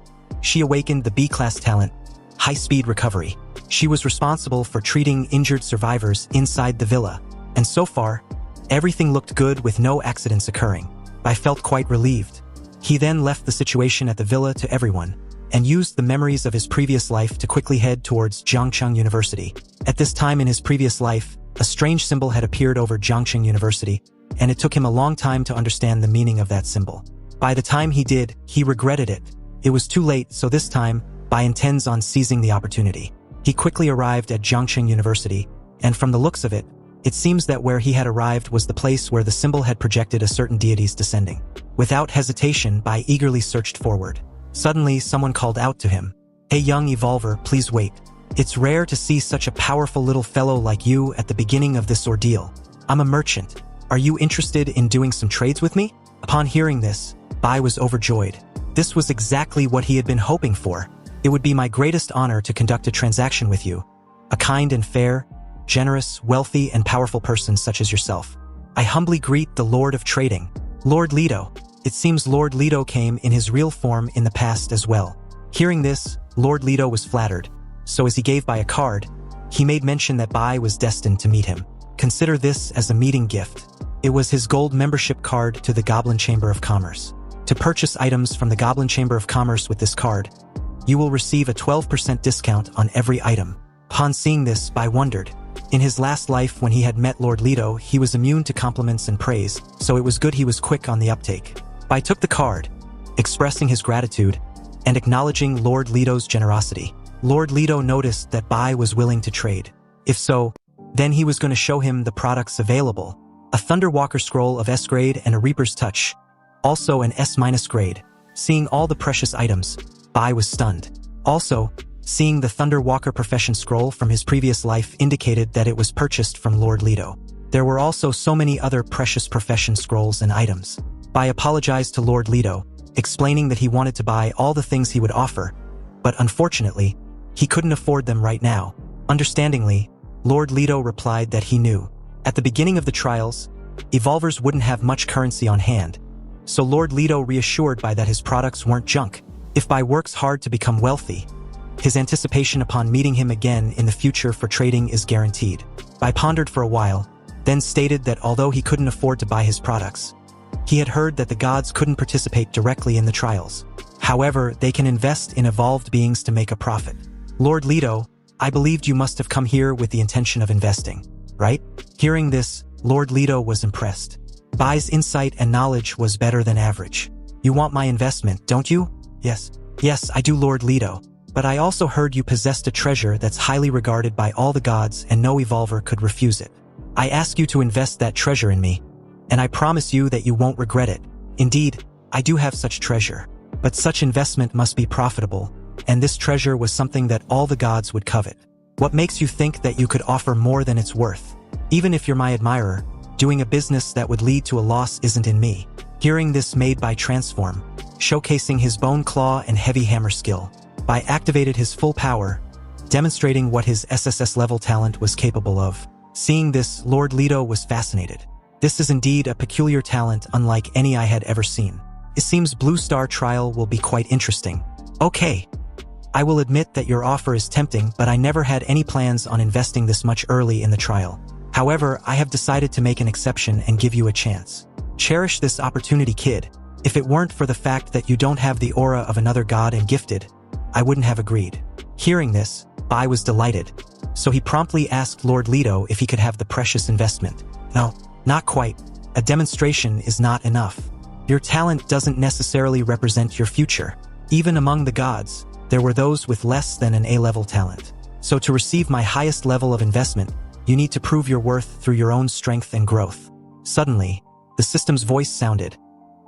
She awakened the B-class talent, High-Speed Recovery. She was responsible for treating injured survivors inside the villa, and so far, everything looked good with no accidents occurring. I felt quite relieved. He then left the situation at the villa to everyone, and used the memories of his previous life to quickly head towards Jiangcheng University. At this time in his previous life, a strange symbol had appeared over Jiangcheng University, and it took him a long time to understand the meaning of that symbol. By the time he did, he regretted it. It was too late, so this time, Bai intends on seizing the opportunity. He quickly arrived at Jiangcheng University, and from the looks of it, it seems that where he had arrived was the place where the symbol had projected a certain deity's descending. Without hesitation, Bai eagerly searched forward. Suddenly, someone called out to him, "Hey young evolver, please wait. It's rare to see such a powerful little fellow like you at the beginning of this ordeal. I'm a merchant. Are you interested in doing some trades with me?" Upon hearing this, Bai was overjoyed. This was exactly what he had been hoping for. "It would be my greatest honor to conduct a transaction with you. A kind and fair, generous, wealthy, and powerful person such as yourself. I humbly greet the Lord of Trading, Lord Leto." It seems Lord Leto came in his real form in the past as well. Hearing this, Lord Leto was flattered, so as he gave Bai a card, he made mention that Bai was destined to meet him. Consider this as a meeting gift. It was his gold membership card to the Goblin Chamber of Commerce. To purchase items from the Goblin Chamber of Commerce with this card, you will receive a 12% discount on every item. Upon seeing this, Bai wondered. In his last life when he had met Lord Leto, he was immune to compliments and praise, so it was good he was quick on the uptake. Bai took the card, expressing his gratitude, and acknowledging Lord Leto's generosity. Lord Leto noticed that Bai was willing to trade. If so, then he was going to show him the products available. A Thunderwalker scroll of S grade and a Reaper's Touch, also an S- grade. Seeing all the precious items, Bai was stunned. Also, seeing the Thunder Walker profession scroll from his previous life indicated that it was purchased from Lord Leto. There were also so many other precious profession scrolls and items. Bai apologized to Lord Leto, explaining that he wanted to buy all the things he would offer, but unfortunately, he couldn't afford them right now. Understandingly, Lord Leto replied that he knew. At the beginning of the trials, evolvers wouldn't have much currency on hand, so Lord Leto reassured Bai that his products weren't junk. If Bai works hard to become wealthy, his anticipation upon meeting him again in the future for trading is guaranteed. Bai pondered for a while, then stated that although he couldn't afford to buy his products, he had heard that the gods couldn't participate directly in the trials. However, they can invest in evolved beings to make a profit. Lord Leto, I believed you must have come here with the intention of investing, right? Hearing this, Lord Leto was impressed. Bai's insight and knowledge was better than average. You want my investment, don't you? Yes. Yes, I do, Lord Leto. But I also heard you possessed a treasure that's highly regarded by all the gods and no evolver could refuse it. I ask you to invest that treasure in me, and I promise you that you won't regret it. Indeed, I do have such treasure, but such investment must be profitable, and this treasure was something that all the gods would covet. What makes you think that you could offer more than it's worth? Even if you're my admirer, doing a business that would lead to a loss isn't in me. Hearing this made Bai transform, showcasing his bone claw and heavy hammer skill. Bai activated his full power, demonstrating what his SSS-level talent was capable of. Seeing this, Lord Leto was fascinated. This is indeed a peculiar talent unlike any I had ever seen. It seems Blue Star Trial will be quite interesting. Okay. I will admit that your offer is tempting, but I never had any plans on investing this much early in the trial. However, I have decided to make an exception and give you a chance. Cherish this opportunity, kid. If it weren't for the fact that you don't have the aura of another god and gifted, I wouldn't have agreed. Hearing this, Bai was delighted, so he promptly asked Lord Leto if he could have the precious investment. No, not quite. A demonstration is not enough. Your talent doesn't necessarily represent your future. Even among the gods, there were those with less than an A-level talent. So to receive my highest level of investment, you need to prove your worth through your own strength and growth. Suddenly, the system's voice sounded.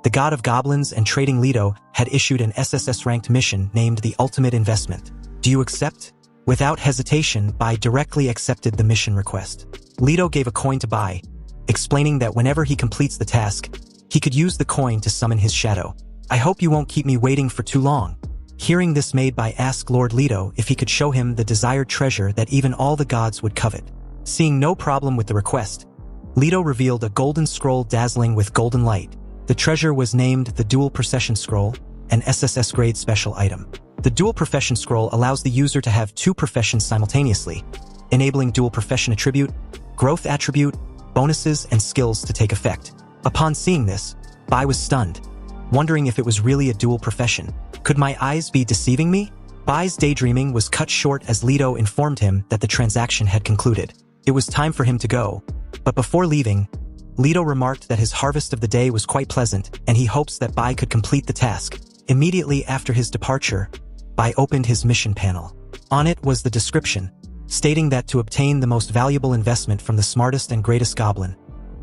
The god of goblins and trading Leto had issued an SSS-ranked mission named the Ultimate Investment. Do you accept? Without hesitation, Bai directly accepted the mission request. Leto gave a coin to Bai, explaining that whenever he completes the task, he could use the coin to summon his shadow. I hope you won't keep me waiting for too long. Hearing this made Bai ask Lord Leto if he could show him the desired treasure that even all the gods would covet. Seeing no problem with the request, Leto revealed a golden scroll dazzling with golden light. The treasure was named the Dual Procession Scroll, an SSS-grade special item. The Dual Profession Scroll allows the user to have two professions simultaneously, enabling dual profession attribute, growth attribute, bonuses, and skills to take effect. Upon seeing this, Bai was stunned, wondering if it was really a dual profession. Could my eyes be deceiving me? Bai's daydreaming was cut short as Leto informed him that the transaction had concluded. It was time for him to go, but before leaving, Leto remarked that his harvest of the day was quite pleasant and he hopes that Bai could complete the task. Immediately after his departure, Bai opened his mission panel. On it was the description, stating that to obtain the most valuable investment from the smartest and greatest goblin,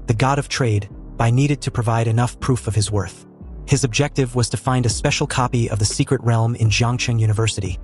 the god of trade, Bai needed to provide enough proof of his worth. His objective was to find a special copy of the secret realm in Jiangcheng University,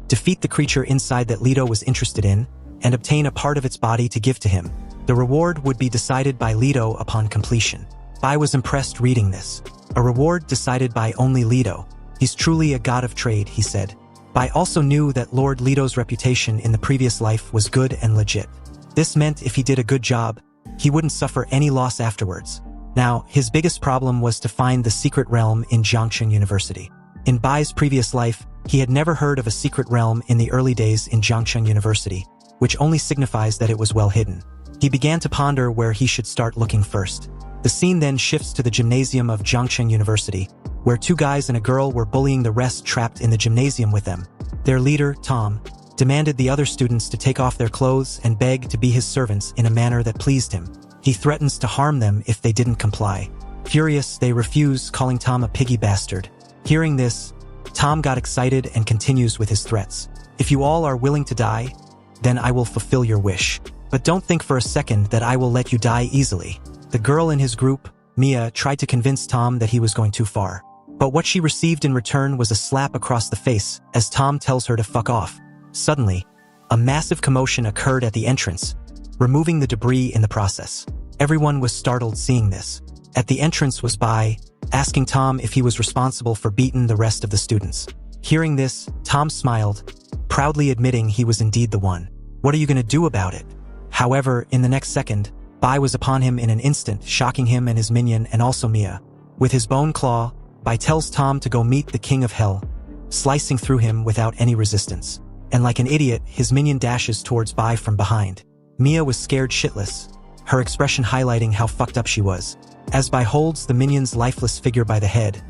defeat the creature inside that Leto was interested in, and obtain a part of its body to give to him. The reward would be decided by Leto upon completion. Bai was impressed reading this. A reward decided by only Leto. He's truly a god of trade, he said. Bai also knew that Lord Leto's reputation in the previous life was good and legit. This meant if he did a good job, he wouldn't suffer any loss afterwards. Now, his biggest problem was to find the secret realm in Jiangcheng University. In Bai's previous life, he had never heard of a secret realm in the early days in Jiangcheng University, which only signifies that it was well hidden. He began to ponder where he should start looking first. The scene then shifts to the gymnasium of Jiangcheng University, where two guys and a girl were bullying the rest trapped in the gymnasium with them. Their leader, Tom, demanded the other students to take off their clothes and beg to be his servants in a manner that pleased him. He threatens to harm them if they didn't comply. Furious, they refuse, calling Tom a piggy bastard. Hearing this, Tom got excited and continues with his threats. If you all are willing to die, then I will fulfill your wish. But don't think for a second that I will let you die easily. The girl in his group, Mia, tried to convince Tom that he was going too far. But what she received in return was a slap across the face as Tom tells her to fuck off. Suddenly, a massive commotion occurred at the entrance, removing the debris in the process. Everyone was startled seeing this. At the entrance was Bai, asking Tom if he was responsible for beating the rest of the students. Hearing this, Tom smiled, proudly admitting he was indeed the one. What are you gonna do about it? However, in the next second, Bai was upon him in an instant, shocking him and his minion and also Mia. With his bone claw, Bai tells Tom to go meet the King of Hell, slicing through him without any resistance. And like an idiot, his minion dashes towards Bai from behind. Mia was scared shitless, her expression highlighting how fucked up she was. As Bai holds the minion's lifeless figure by the head,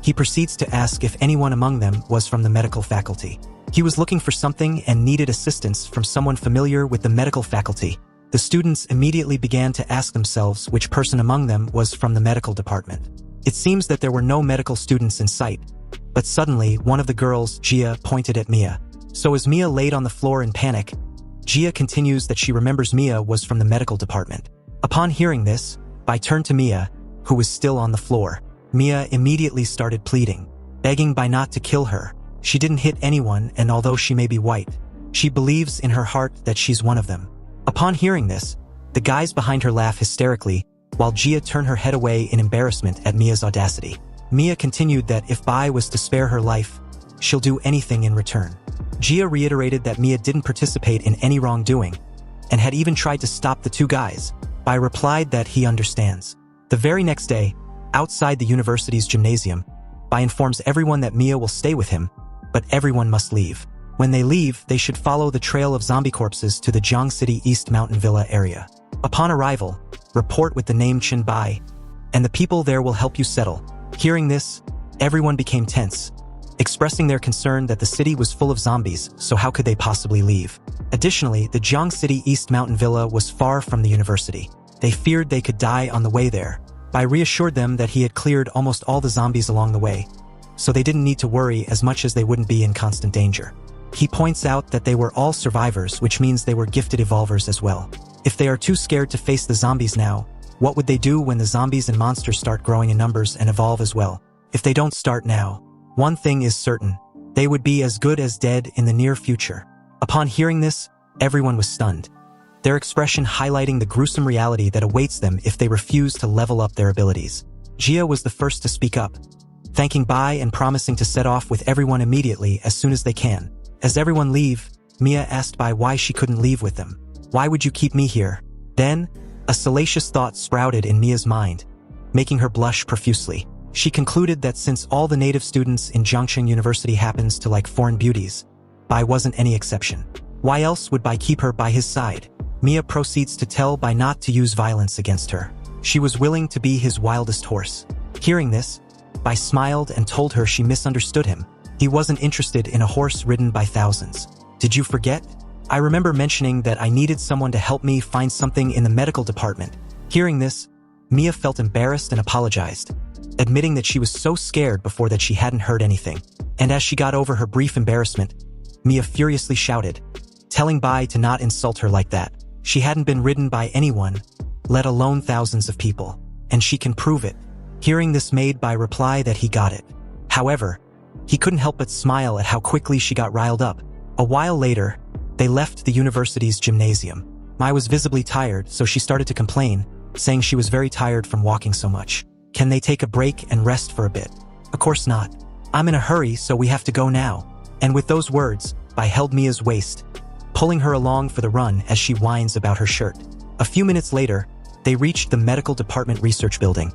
he proceeds to ask if anyone among them was from the medical faculty. He was looking for something and needed assistance from someone familiar with the medical faculty. The students immediately began to ask themselves which person among them was from the medical department. It seems that there were no medical students in sight, but suddenly one of the girls, Gia, pointed at Mia. So as Mia laid on the floor in panic, Gia continues that she remembers Mia was from the medical department. Upon hearing this, Bai turned to Mia, who was still on the floor. Mia immediately started pleading, begging Bai not to kill her. She didn't hit anyone, and although she may be white, she believes in her heart that she's one of them. Upon hearing this, the guys behind her laugh hysterically, while Gia turned her head away in embarrassment at Mia's audacity. Mia continued that if Bai was to spare her life, she'll do anything in return. Gia reiterated that Mia didn't participate in any wrongdoing, and had even tried to stop the two guys. Bai replied that he understands. The very next day, outside the university's gymnasium, Bai informs everyone that Mia will stay with him, but everyone must leave. When they leave, they should follow the trail of zombie corpses to the Jiang City East Mountain Villa area. Upon arrival, report with the name Chen Bai, and the people there will help you settle. Hearing this, everyone became tense, expressing their concern that the city was full of zombies, so how could they possibly leave? Additionally, the Jiang City East Mountain Villa was far from the university. They feared they could die on the way there. Bai reassured them that he had cleared almost all the zombies along the way, so they didn't need to worry as much as they wouldn't be in constant danger. He points out that they were all survivors, which means they were gifted evolvers as well. If they are too scared to face the zombies now, what would they do when the zombies and monsters start growing in numbers and evolve as well? If they don't start now, one thing is certain, they would be as good as dead in the near future. Upon hearing this, everyone was stunned, their expression highlighting the gruesome reality that awaits them if they refuse to level up their abilities. Gia was the first to speak up, thanking Bai and promising to set off with everyone immediately as soon as they can. As everyone leave, Mia asked Bai why she couldn't leave with them. Why would you keep me here? Then, a salacious thought sprouted in Mia's mind, making her blush profusely. She concluded that since all the native students in Jiangcheng University happens to like foreign beauties, Bai wasn't any exception. Why else would Bai keep her by his side? Mia proceeds to tell Bai not to use violence against her. She was willing to be his wildest horse. Hearing this, Bai smiled and told her she misunderstood him. He wasn't interested in a horse ridden by thousands. Did you forget? I remember mentioning that I needed someone to help me find something in the medical department. Hearing this, Mia felt embarrassed and apologized, admitting that she was so scared before that she hadn't heard anything. And as she got over her brief embarrassment, Mia furiously shouted, telling Bai to not insult her like that. She hadn't been ridden by anyone, let alone thousands of people, and she can prove it. Hearing this made Bai reply that he got it. However, he couldn't help but smile at how quickly she got riled up. A while later, they left the university's gymnasium. Mai was visibly tired, so she started to complain, saying she was very tired from walking so much. Can they take a break and rest for a bit? Of course not. I'm in a hurry, so we have to go now. And with those words, Bai held Mia's waist, pulling her along for the run as she whines about her shirt. A few minutes later, they reached the medical department research building,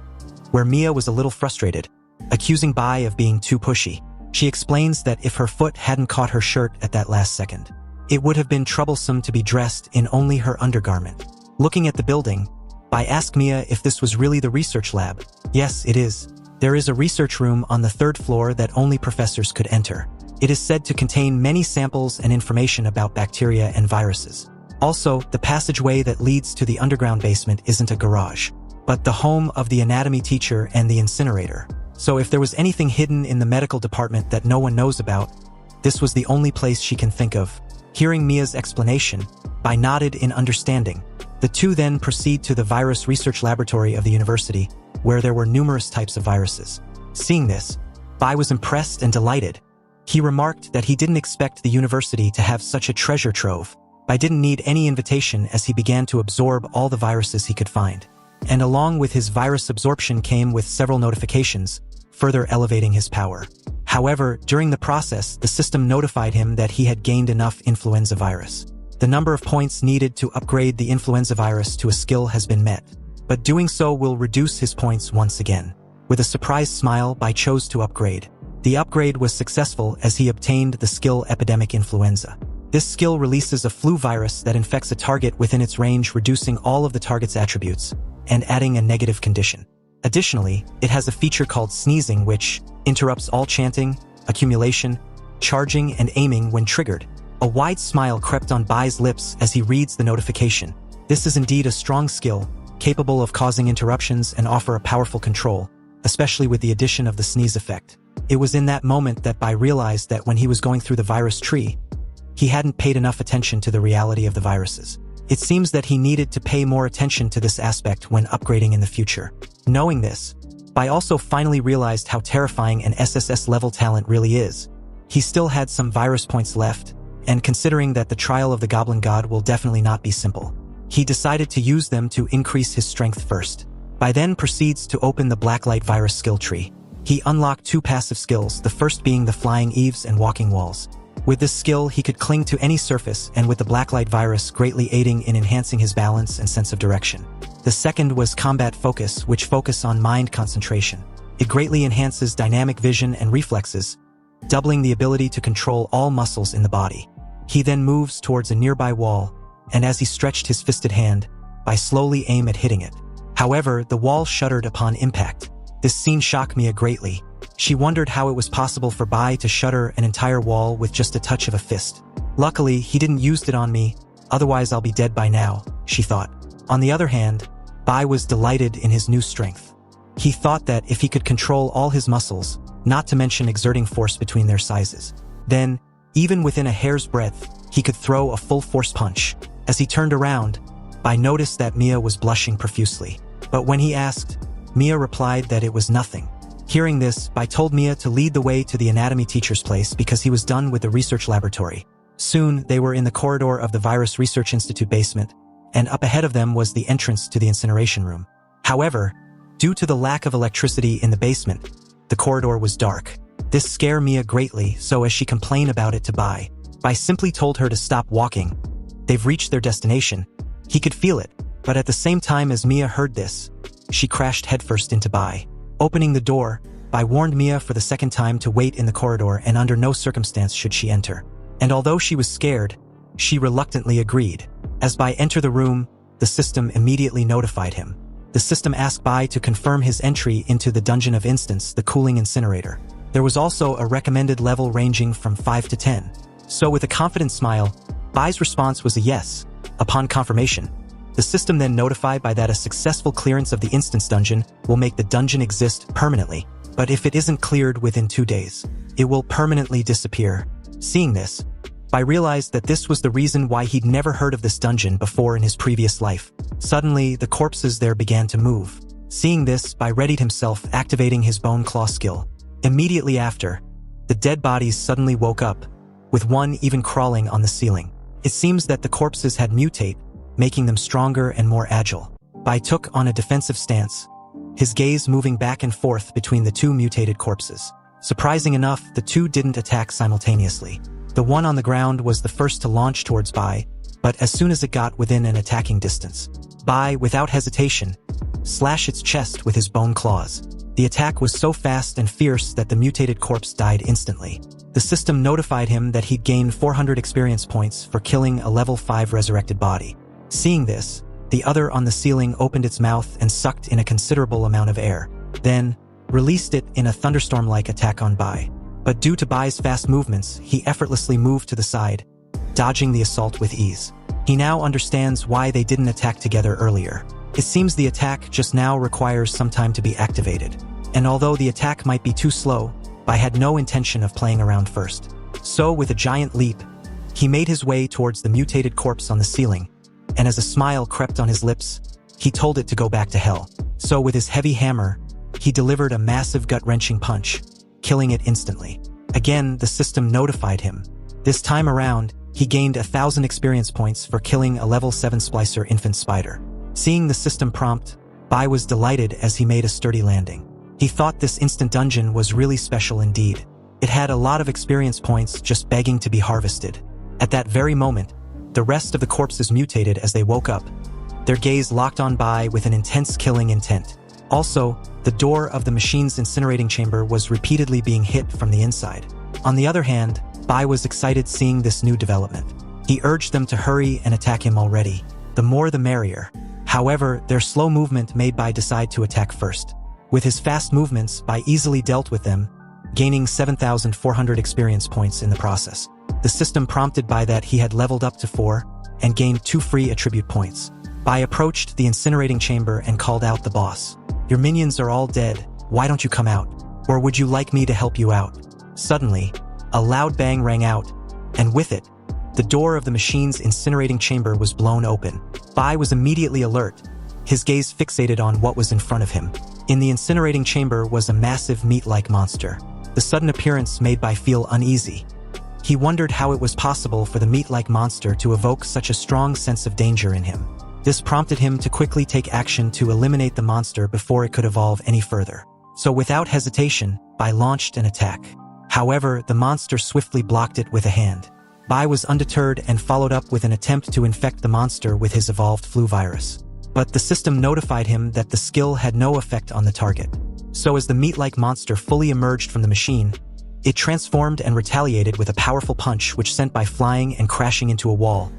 where Mia was a little frustrated, accusing Bai of being too pushy. She explains that if her foot hadn't caught her shirt at that last second, it would have been troublesome to be dressed in only her undergarment. Looking at the building, Bai asked Mia if this was really the research lab. Yes, it is. There is a research room on the third floor that only professors could enter. It is said to contain many samples and information about bacteria and viruses. Also, the passageway that leads to the underground basement isn't a garage, but the home of the anatomy teacher and the incinerator. So if there was anything hidden in the medical department that no one knows about, this was the only place she can think of. Hearing Mia's explanation, Bai nodded in understanding. The two then proceed to the virus research laboratory of the university, where there were numerous types of viruses. Seeing this, Bai was impressed and delighted. He remarked that he didn't expect the university to have such a treasure trove. Bai didn't need any invitation as he began to absorb all the viruses he could find. And along with his virus absorption came with several notifications, further elevating his power. However, during the process, the system notified him that he had gained enough influenza virus. The number of points needed to upgrade the influenza virus to a skill has been met, but doing so will reduce his points once again. With a surprised smile, Bai chose to upgrade. The upgrade was successful as he obtained the skill Epidemic Influenza. This skill releases a flu virus that infects a target within its range, reducing all of the target's attributes and adding a negative condition. Additionally, it has a feature called sneezing, which interrupts all chanting, accumulation, charging, and aiming when triggered. A wide smile crept on Bai's lips as he reads the notification. This is indeed a strong skill, capable of causing interruptions and offer a powerful control, especially with the addition of the sneeze effect. It was in that moment that Bai realized that when he was going through the virus tree, he hadn't paid enough attention to the reality of the viruses. It seems that he needed to pay more attention to this aspect when upgrading in the future. Knowing this, Bai also finally realized how terrifying an SSS-level talent really is. He still had some virus points left, and considering that the trial of the Goblin God will definitely not be simple, he decided to use them to increase his strength first. Bai then proceeds to open the Blacklight virus skill tree. He unlocked 2 passive skills, the first being the Flying Eaves and Walking Walls. With this skill, he could cling to any surface, and with the Blacklight virus greatly aiding in enhancing his balance and sense of direction. The second was Combat Focus, which focus on mind concentration. It greatly enhances dynamic vision and reflexes, doubling the ability to control all muscles in the body. He then moves towards a nearby wall, and as he stretched his fisted hand, Bai slowly aim at hitting it. However, the wall shuddered upon impact. This scene shocked Mia greatly. She wondered how it was possible for Bai to shudder an entire wall with just a touch of a fist. Luckily, he didn't use it on me, otherwise I'll be dead by now, she thought. On the other hand, Bai was delighted in his new strength. He thought that if he could control all his muscles, not to mention exerting force between their sizes, then, even within a hair's breadth, he could throw a full force punch. As he turned around, Bai noticed that Mia was blushing profusely. But when he asked, Mia replied that it was nothing. Hearing this, Bai told Mia to lead the way to the anatomy teacher's place because he was done with the research laboratory. Soon, they were in the corridor of the Virus Research Institute basement, and up ahead of them was the entrance to the incineration room. However, due to the lack of electricity in the basement, the corridor was dark. This scared Mia greatly, so as she complained about it to Bai simply told her to stop walking. They've reached their destination. He could feel it, but at the same time as Mia heard this, she crashed headfirst into Bai. Opening the door, Bai warned Mia for the second time to wait in the corridor and under no circumstance should she enter. And although she was scared, she reluctantly agreed. As Bai entered the room, the system immediately notified him. The system asked Bai to confirm his entry into the Dungeon of Instants, the cooling incinerator. There was also a recommended level ranging from 5 to 10. So with a confident smile, Bai's response was a yes. Upon confirmation, the system then notified Bai that a successful clearance of the Instance Dungeon will make the dungeon exist permanently. But if it isn't cleared within 2 days, it will permanently disappear. Seeing this, Bai realized that this was the reason why he'd never heard of this dungeon before in his previous life. Suddenly, the corpses there began to move. Seeing this, Bai readied himself, activating his bone claw skill. Immediately after, the dead bodies suddenly woke up, with one even crawling on the ceiling. It seems that the corpses had mutate, making them stronger and more agile. Bai took on a defensive stance, his gaze moving back and forth between the 2 mutated corpses. Surprising enough, the 2 didn't attack simultaneously. The one on the ground was the first to launch towards Bai, but as soon as it got within an attacking distance, Bai, without hesitation, slashed its chest with his bone claws. The attack was so fast and fierce that the mutated corpse died instantly. The system notified him that he'd gained 400 experience points for killing a level 5 resurrected body. Seeing this, the other on the ceiling opened its mouth and sucked in a considerable amount of air, then released it in a thunderstorm-like attack on Bai. But due to Bai's fast movements, he effortlessly moved to the side, dodging the assault with ease. He now understands why they didn't attack together earlier. It seems the attack just now requires some time to be activated. And although the attack might be too slow, Bai had no intention of playing around first. So with a giant leap, he made his way towards the mutated corpse on the ceiling, and as a smile crept on his lips, he told it to go back to hell. So with his heavy hammer, he delivered a massive gut-wrenching punch. killing it instantly. Again, the system notified him. This time around, he gained 1,000 experience points for killing a level 7 splicer infant spider. Seeing the system prompt, Bai was delighted as he made a sturdy landing. He thought this instant dungeon was really special indeed. It had a lot of experience points just begging to be harvested. At that very moment, the rest of the corpses mutated as they woke up. Their gaze locked on Bai with an intense killing intent. Also, the door of the machine's incinerating chamber was repeatedly being hit from the inside. On the other hand, Bai was excited seeing this new development. He urged them to hurry and attack him already. The more the merrier. However, their slow movement made Bai decide to attack first. With his fast movements, Bai easily dealt with them, gaining 7,400 experience points in the process. The system prompted Bai that he had leveled up to 4 and gained 2 free attribute points. Bai approached the incinerating chamber and called out the boss. "Your minions are all dead, why don't you come out? Or would you like me to help you out?" Suddenly, a loud bang rang out, and with it, the door of the machine's incinerating chamber was blown open. Bai was immediately alert, his gaze fixated on what was in front of him. In the incinerating chamber was a massive meat-like monster. The sudden appearance made Bai feel uneasy. He wondered how it was possible for the meat-like monster to evoke such a strong sense of danger in him. This prompted him to quickly take action to eliminate the monster before it could evolve any further. So without hesitation, Bai launched an attack. However, the monster swiftly blocked it with a hand. Bai was undeterred and followed up with an attempt to infect the monster with his evolved flu virus. But the system notified him that the skill had no effect on the target. So as the meat-like monster fully emerged from the machine, it transformed and retaliated with a powerful punch which sent Bai flying and crashing into a wall,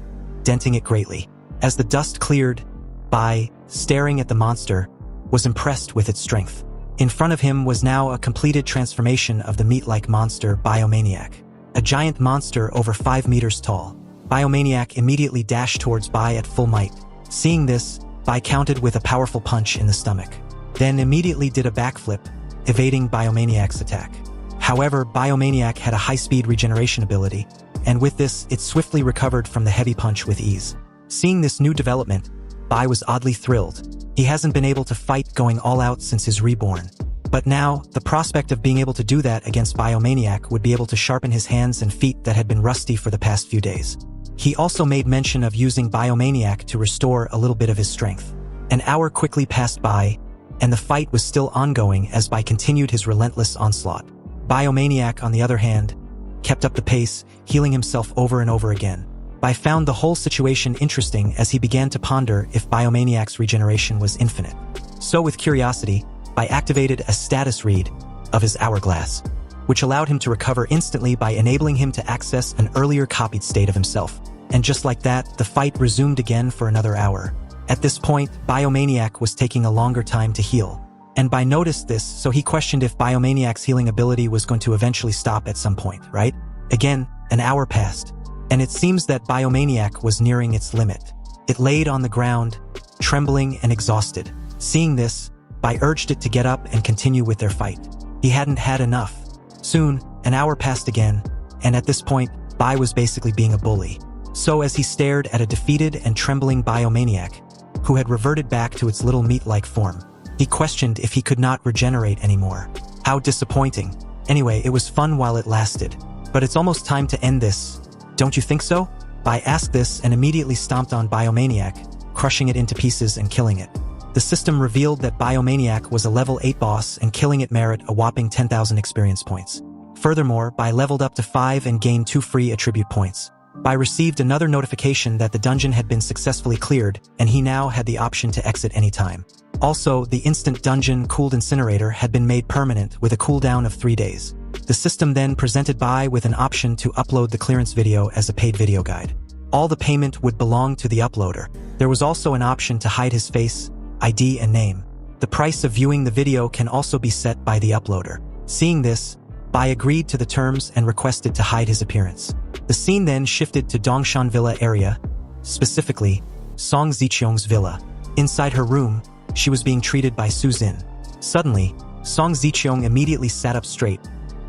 denting it greatly. As the dust cleared, Bai, staring at the monster, was impressed with its strength. In front of him was now a completed transformation of the meat-like monster Biomaniac, a giant monster over 5 meters tall. Biomaniac immediately dashed towards Bai at full might. Seeing this, Bai countered with a powerful punch in the stomach, then immediately did a backflip, evading Biomaniac's attack. However, Biomaniac had a high-speed regeneration ability, and with this, it swiftly recovered from the heavy punch with ease. Seeing this new development, Bai was oddly thrilled. He hasn't been able to fight going all out since his reborn. But now, the prospect of being able to do that against Biomaniac would be able to sharpen his hands and feet that had been rusty for the past few days. He also made mention of using Biomaniac to restore a little bit of his strength. An hour quickly passed by, and the fight was still ongoing as Bai continued his relentless onslaught. Biomaniac, on the other hand, kept up the pace, healing himself over and over again. Bai found the whole situation interesting as he began to ponder if Biomaniac's regeneration was infinite. So with curiosity, Bai activated a status read of his hourglass, which allowed him to recover instantly by enabling him to access an earlier copied state of himself. And just like that, the fight resumed again for another hour. At this point, Biomaniac was taking a longer time to heal. And Bai noticed this, so he questioned if Biomaniac's healing ability was going to eventually stop at some point, right? Again, an hour passed, and it seems that Biomaniac was nearing its limit. It laid on the ground, trembling and exhausted. Seeing this, Bai urged it to get up and continue with their fight. He hadn't had enough. Soon, an hour passed again, and at this point, Bai was basically being a bully. So as he stared at a defeated and trembling Biomaniac, who had reverted back to its little meat-like form, he questioned if he could not regenerate anymore. How disappointing. Anyway, it was fun while it lasted. But it's almost time to end this. Don't you think so? Bai asked this and immediately stomped on Biomaniac, crushing it into pieces and killing it. The system revealed that Biomaniac was a level 8 boss and killing it merit a whopping 10,000 experience points. Furthermore, Bai leveled up to 5 and gained 2 free attribute points. Bai received another notification that the dungeon had been successfully cleared, and he now had the option to exit anytime. Also, the instant dungeon cooled incinerator had been made permanent with a cooldown of 3 days. The system then presented Bai with an option to upload the clearance video as a paid video guide. All the payment would belong to the uploader. There was also an option to hide his face, ID and name. The price of viewing the video can also be set by the uploader. Seeing this, Bai agreed to the terms and requested to hide his appearance. The scene then shifted to Dongshan Villa area, specifically, Song Ziqiong's villa. Inside her room, she was being treated by Su Zin. Suddenly, Song Ziqiong immediately sat up straight,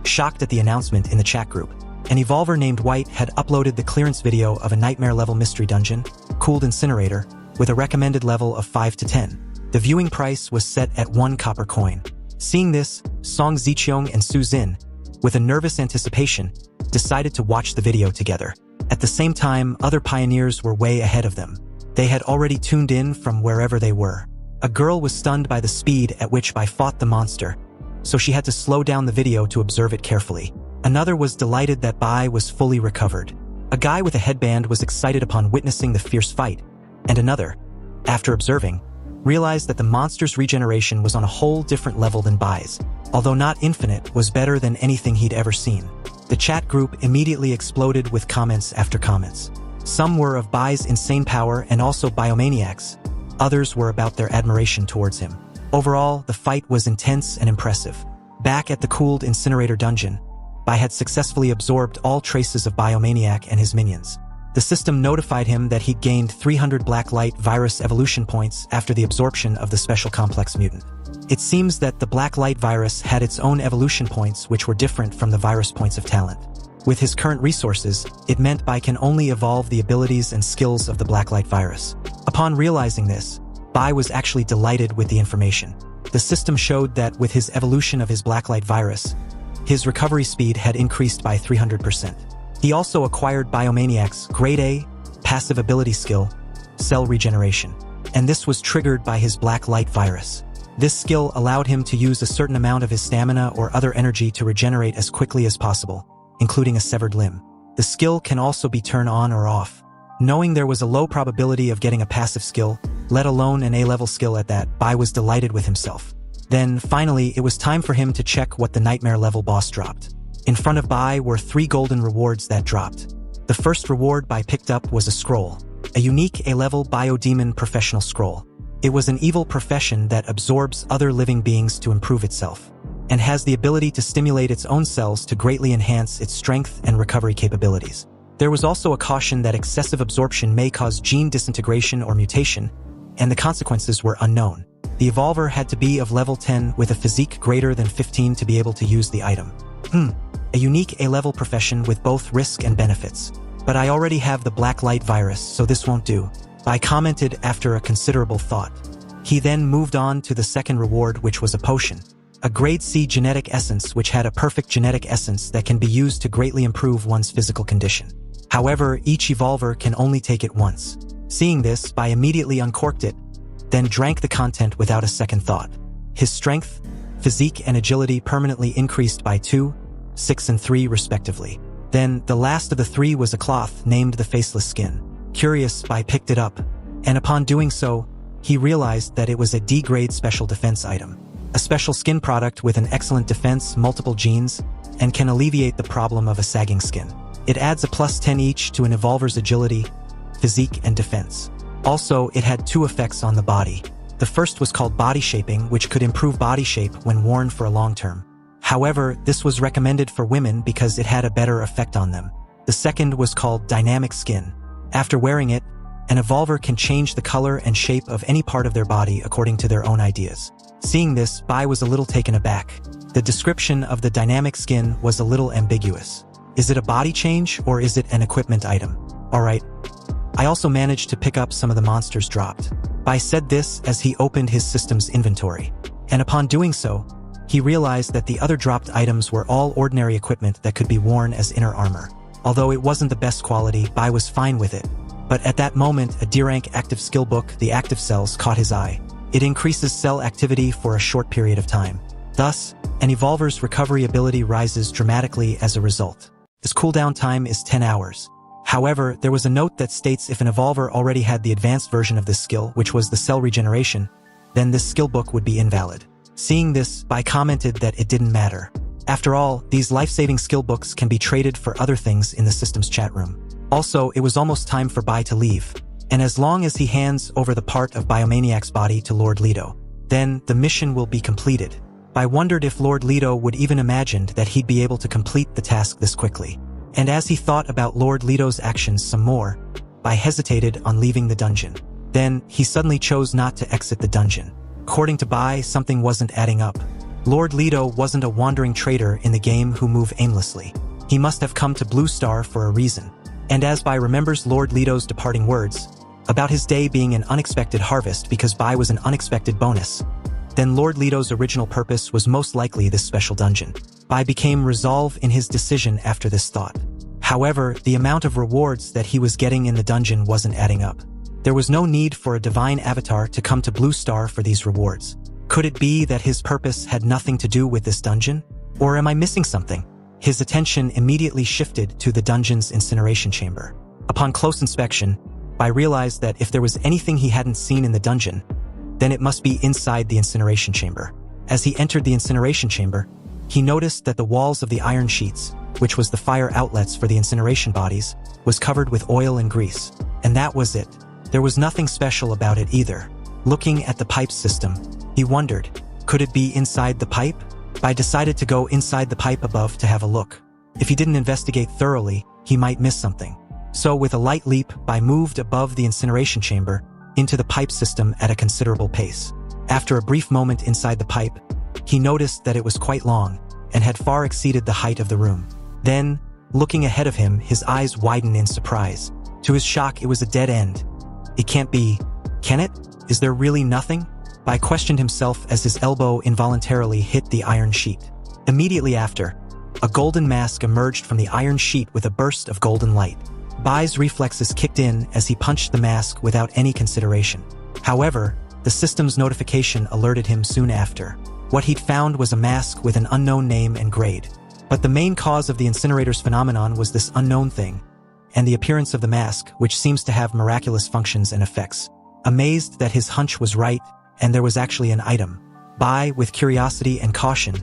shocked at the announcement in the chat group. An evolver named White had uploaded the clearance video of a nightmare-level mystery dungeon, cooled incinerator, with a recommended level of 5 to 10. The viewing price was set at 1 copper coin. Seeing this, Song Zicheong and Su Zin, with a nervous anticipation, decided to watch the video together. At the same time, other pioneers were way ahead of them. They had already tuned in from wherever they were. A girl was stunned by the speed at which Bai fought the monster, so she had to slow down the video to observe it carefully. Another was delighted that Bai was fully recovered. A guy with a headband was excited upon witnessing the fierce fight, and another, after observing, realized that the monster's regeneration was on a whole different level than Bai's. Although not infinite, was better than anything he'd ever seen. The chat group immediately exploded with comments after comments. Some were of Bai's insane power and also biomaniacs. Others were about their admiration towards him. Overall, the fight was intense and impressive. Back at the cooled incinerator dungeon, Bai had successfully absorbed all traces of Biomaniac and his minions. The system notified him that he'd gained 300 black light virus evolution points after the absorption of the special complex mutant. It seems that the black light virus had its own evolution points which were different from the virus points of talent. With his current resources, it meant Bai can only evolve the abilities and skills of the black light virus. Upon realizing this, Bai was actually delighted with the information. The system showed that with his evolution of his black light virus, his recovery speed had increased by 300%. He also acquired Biomaniac's Grade A passive ability skill, Cell Regeneration, and this was triggered by his black light virus. This skill allowed him to use a certain amount of his stamina or other energy to regenerate as quickly as possible, including a severed limb. The skill can also be turned on or off. Knowing there was a low probability of getting a passive skill, let alone an A-level skill at that, Bai was delighted with himself. Then, finally, it was time for him to check what the nightmare level boss dropped. In front of Bai were 3 golden rewards that dropped. The first reward Bai picked up was a scroll, a unique A-level biodemon professional scroll. It was an evil profession that absorbs other living beings to improve itself, and has the ability to stimulate its own cells to greatly enhance its strength and recovery capabilities. There was also a caution that excessive absorption may cause gene disintegration or mutation, and the consequences were unknown. The evolver had to be of level 10 with a physique greater than 15 to be able to use the item. A unique A-level profession with both risk and benefits. But I already have the black light virus, so this won't do. Bai commented after a considerable thought. He then moved on to the second reward, which was a potion. A grade C genetic essence which had a perfect genetic essence that can be used to greatly improve one's physical condition. However, each evolver can only take it once. Seeing this, Bai immediately uncorked it, then drank the content without a second thought. His strength, physique and agility permanently increased by 2, 6 and 3 respectively. Then, the last of the 3 was a cloth named the Faceless Skin. Curious, Bai picked it up, and upon doing so, he realized that it was a D-grade special defense item. A special skin product with an excellent defense, multiple genes, and can alleviate the problem of a sagging skin. It adds a plus 10 each to an evolver's agility, physique and defense. Also, it had 2 effects on the body. The first was called body shaping, which could improve body shape when worn for a long term. However, this was recommended for women because it had a better effect on them. The second was called dynamic skin. After wearing it, an evolver can change the color and shape of any part of their body according to their own ideas. Seeing this, Bai was a little taken aback. The description of the dynamic skin was a little ambiguous. Is it a body change or is it an equipment item? Alright. I also managed to pick up some of the monsters dropped. Bai said this as he opened his system's inventory. And upon doing so, he realized that the other dropped items were all ordinary equipment that could be worn as inner armor. Although it wasn't the best quality, Bai was fine with it. But at that moment, a D-rank active skill book, the active cells, caught his eye. It increases cell activity for a short period of time. Thus, an evolver's recovery ability rises dramatically as a result. Its cooldown time is 10 hours. However, there was a note that states if an evolver already had the advanced version of this skill, which was the cell regeneration, then this skill book would be invalid. Seeing this, Bai commented that it didn't matter. After all, these life-saving skill books can be traded for other things in the system's chat room. Also, it was almost time for Bai to leave. And as long as he hands over the part of Biomaniac's body to Lord Leto, then the mission will be completed. Bai wondered if Lord Leto would even imagined that he'd be able to complete the task this quickly. And as he thought about Lord Leto's actions some more, Bai hesitated on leaving the dungeon. Then, he suddenly chose not to exit the dungeon. According to Bai, something wasn't adding up. Lord Leto wasn't a wandering trader in the game who moved aimlessly. He must have come to Blue Star for a reason. And as Bai remembers Lord Leto's departing words, about his day being an unexpected harvest because Bai was an unexpected bonus, then Lord Leto's original purpose was most likely this special dungeon. Bai became resolve in his decision after this thought. However, the amount of rewards that he was getting in the dungeon wasn't adding up. There was no need for a divine avatar to come to Blue Star for these rewards. Could it be that his purpose had nothing to do with this dungeon? Or am I missing something? His attention immediately shifted to the dungeon's incineration chamber. Upon close inspection, Bai realized that if there was anything he hadn't seen in the dungeon, then it must be inside the incineration chamber. As he entered the incineration chamber, he noticed that the walls of the iron sheets, which was the fire outlets for the incineration bodies, was covered with oil and grease. And that was it. There was nothing special about it either. Looking at the pipe system, he wondered, could it be inside the pipe? Bai decided to go inside the pipe above to have a look. If he didn't investigate thoroughly, he might miss something. So with a light leap, Bai moved above the incineration chamber into the pipe system at a considerable pace. After a brief moment inside the pipe, he noticed that it was quite long and had far exceeded the height of the room. Then, looking ahead of him, his eyes widened in surprise. To his shock, it was a dead end. It can't be. Can it? Is there really nothing? Bai questioned himself as his elbow involuntarily hit the iron sheet. Immediately after, a golden mask emerged from the iron sheet with a burst of golden light. Bai's reflexes kicked in as he punched the mask without any consideration. However, the system's notification alerted him soon after. What he'd found was a mask with an unknown name and grade. But the main cause of the incinerator's phenomenon was this unknown thing, and the appearance of the mask, which seems to have miraculous functions and effects. Amazed that his hunch was right, and there was actually an item, Bai, with curiosity and caution,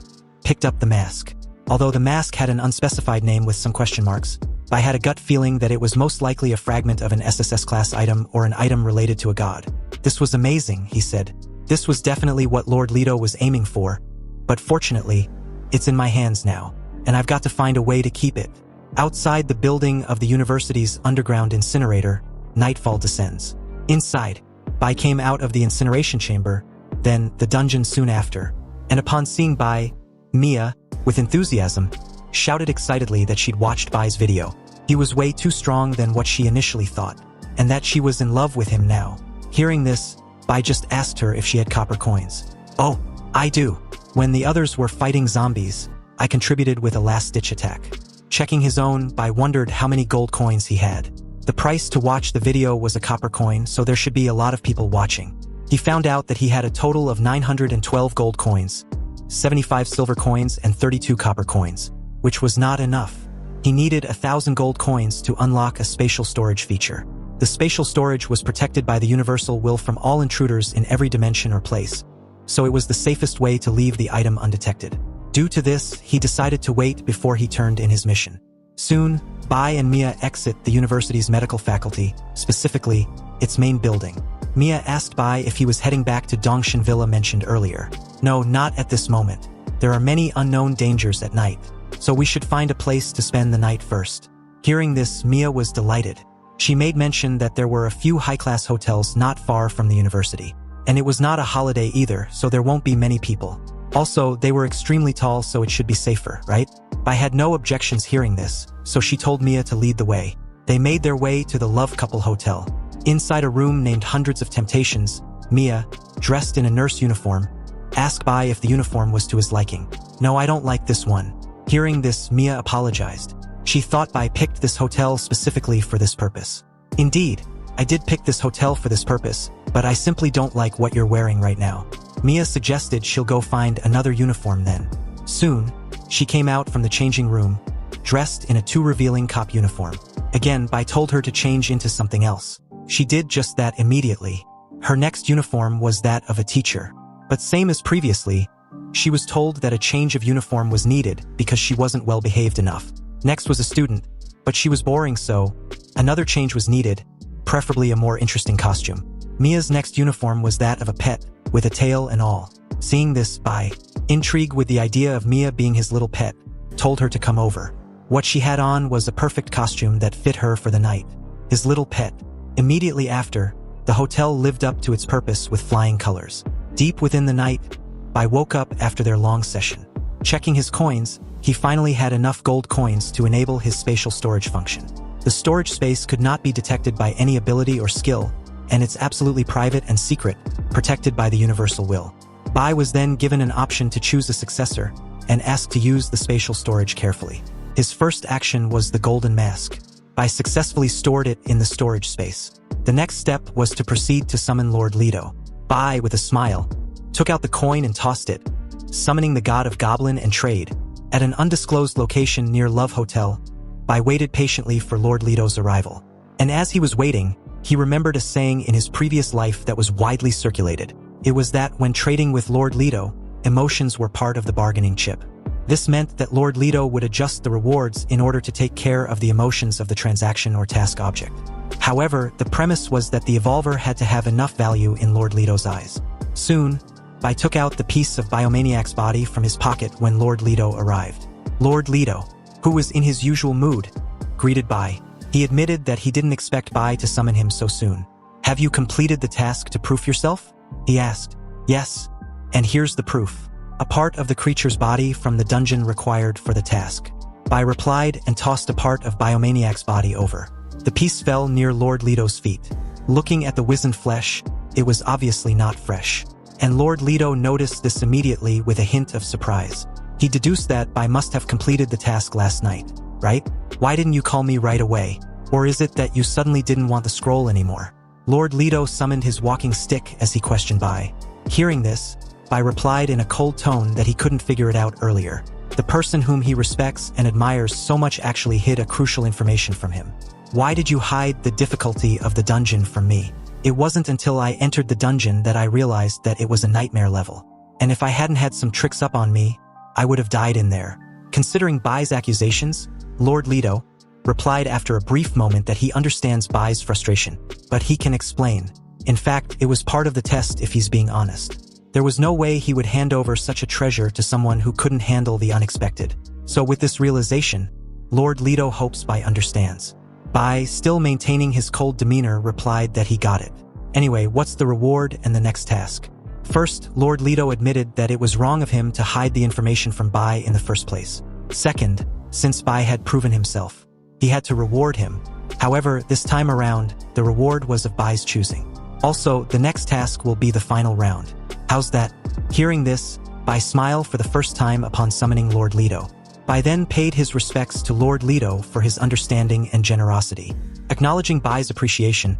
picked up the mask. Although the mask had an unspecified name with some question marks, Bai had a gut feeling that it was most likely a fragment of an SSS class item or an item related to a god. This was amazing, he said. This was definitely what Lord Leto was aiming for, but fortunately, it's in my hands now, and I've got to find a way to keep it. Outside the building of the university's underground incinerator, nightfall descends. Inside, Bai came out of the incineration chamber, then the dungeon soon after, and upon seeing Bai, Mia, with enthusiasm, shouted excitedly that she'd watched Bai's video. He was way too strong than what she initially thought, and that she was in love with him now. Hearing this, Bai just asked her if she had copper coins. Oh, I do. When the others were fighting zombies, I contributed with a last-ditch attack. Checking his own, Bai wondered how many gold coins he had. The price to watch the video was a copper coin, so there should be a lot of people watching. He found out that he had a total of 912 gold coins, 75 silver coins, and 32 copper coins, which was not enough. He needed 1,000 gold coins to unlock a spatial storage feature. The spatial storage was protected by the universal will from all intruders in every dimension or place, so it was the safest way to leave the item undetected. Due to this, he decided to wait before he turned in his mission. Soon, Bai and Mia exit the university's medical faculty, specifically, its main building. Mia asked Bai if he was heading back to Dongshin Villa mentioned earlier. No, not at this moment. There are many unknown dangers at night, so we should find a place to spend the night first. Hearing this, Mia was delighted. She made mention that there were a few high-class hotels not far from the university. And it was not a holiday either, so there won't be many people. Also, they were extremely tall, so it should be safer, right? Bai had no objections hearing this, so she told Mia to lead the way. They made their way to the Love Couple Hotel. Inside a room named Hundreds of Temptations, Mia, dressed in a nurse uniform, asked Bai if the uniform was to his liking. No, I don't like this one. Hearing this, Mia apologized. She thought Bai picked this hotel specifically for this purpose. Indeed, I did pick this hotel for this purpose, but I simply don't like what you're wearing right now. Mia suggested she'll go find another uniform then. Soon, she came out from the changing room, dressed in a too revealing cop uniform. Again, Bai told her to change into something else. She did just that immediately. Her next uniform was that of a teacher. But same as previously, she was told that a change of uniform was needed because she wasn't well behaved enough. Next was a student, but she was boring, so another change was needed, preferably a more interesting costume. Mia's next uniform was that of a pet, with a tail and all. Seeing this, Bai, intrigued with the idea of Mia being his little pet, told her to come over. What she had on was a perfect costume that fit her for the night. His little pet. Immediately after, the hotel lived up to its purpose with flying colors. Deep within the night, Bai woke up after their long session. Checking his coins, he finally had enough gold coins to enable his spatial storage function. The storage space could not be detected by any ability or skill, and it's absolutely private and secret, protected by the universal will. Bai was then given an option to choose a successor and asked to use the spatial storage carefully. His first action was the golden mask. Bai successfully stored it in the storage space. The next step was to proceed to summon Lord Leto. Bai, with a smile, took out the coin and tossed it, summoning the god of goblin and trade. At an undisclosed location near Love Hotel, Bai waited patiently for Lord Leto's arrival. And as he was waiting, he remembered a saying in his previous life that was widely circulated. It was that when trading with Lord Leto, emotions were part of the bargaining chip. This meant that Lord Leto would adjust the rewards in order to take care of the emotions of the transaction or task object. However, the premise was that the evolver had to have enough value in Lord Leto's eyes. Soon, Bai took out the piece of Biomaniac's body from his pocket when Lord Leto arrived. Lord Leto, who was in his usual mood, greeted Bai. He admitted that he didn't expect Bai to summon him so soon. "Have you completed the task to proof yourself?" he asked. "Yes, and here's the proof. A part of the creature's body from the dungeon required for the task." Bai replied and tossed a part of Biomaniac's body over. The piece fell near Lord Leto's feet. Looking at the wizened flesh, it was obviously not fresh. And Lord Leto noticed this immediately with a hint of surprise. He deduced that Bai must have completed the task last night, right? "Why didn't you call me right away? Or is it that you suddenly didn't want the scroll anymore?" Lord Leto summoned his walking stick as he questioned Bai. Hearing this, Bai replied in a cold tone that he couldn't figure it out earlier. The person whom he respects and admires so much actually hid a crucial information from him. "Why did you hide the difficulty of the dungeon from me? It wasn't until I entered the dungeon that I realized that it was a nightmare level. And if I hadn't had some tricks up on me, I would have died in there." Considering Bai's accusations, Lord Leto replied after a brief moment that he understands Bai's frustration, but he can explain. In fact, it was part of the test if he's being honest. There was no way he would hand over such a treasure to someone who couldn't handle the unexpected. So with this realization, Lord Leto hopes Bai understands. Bai, still maintaining his cold demeanor, replied that he got it. "Anyway, what's the reward and the next task?" First, Lord Leto admitted that it was wrong of him to hide the information from Bai in the first place. Second, since Bai had proven himself, he had to reward him. However, this time around, the reward was of Bai's choosing. Also, the next task will be the final round. "How's that?" Hearing this, Bai smiled for the first time upon summoning Lord Leto. Bai then paid his respects to Lord Leto for his understanding and generosity. Acknowledging Bai's appreciation,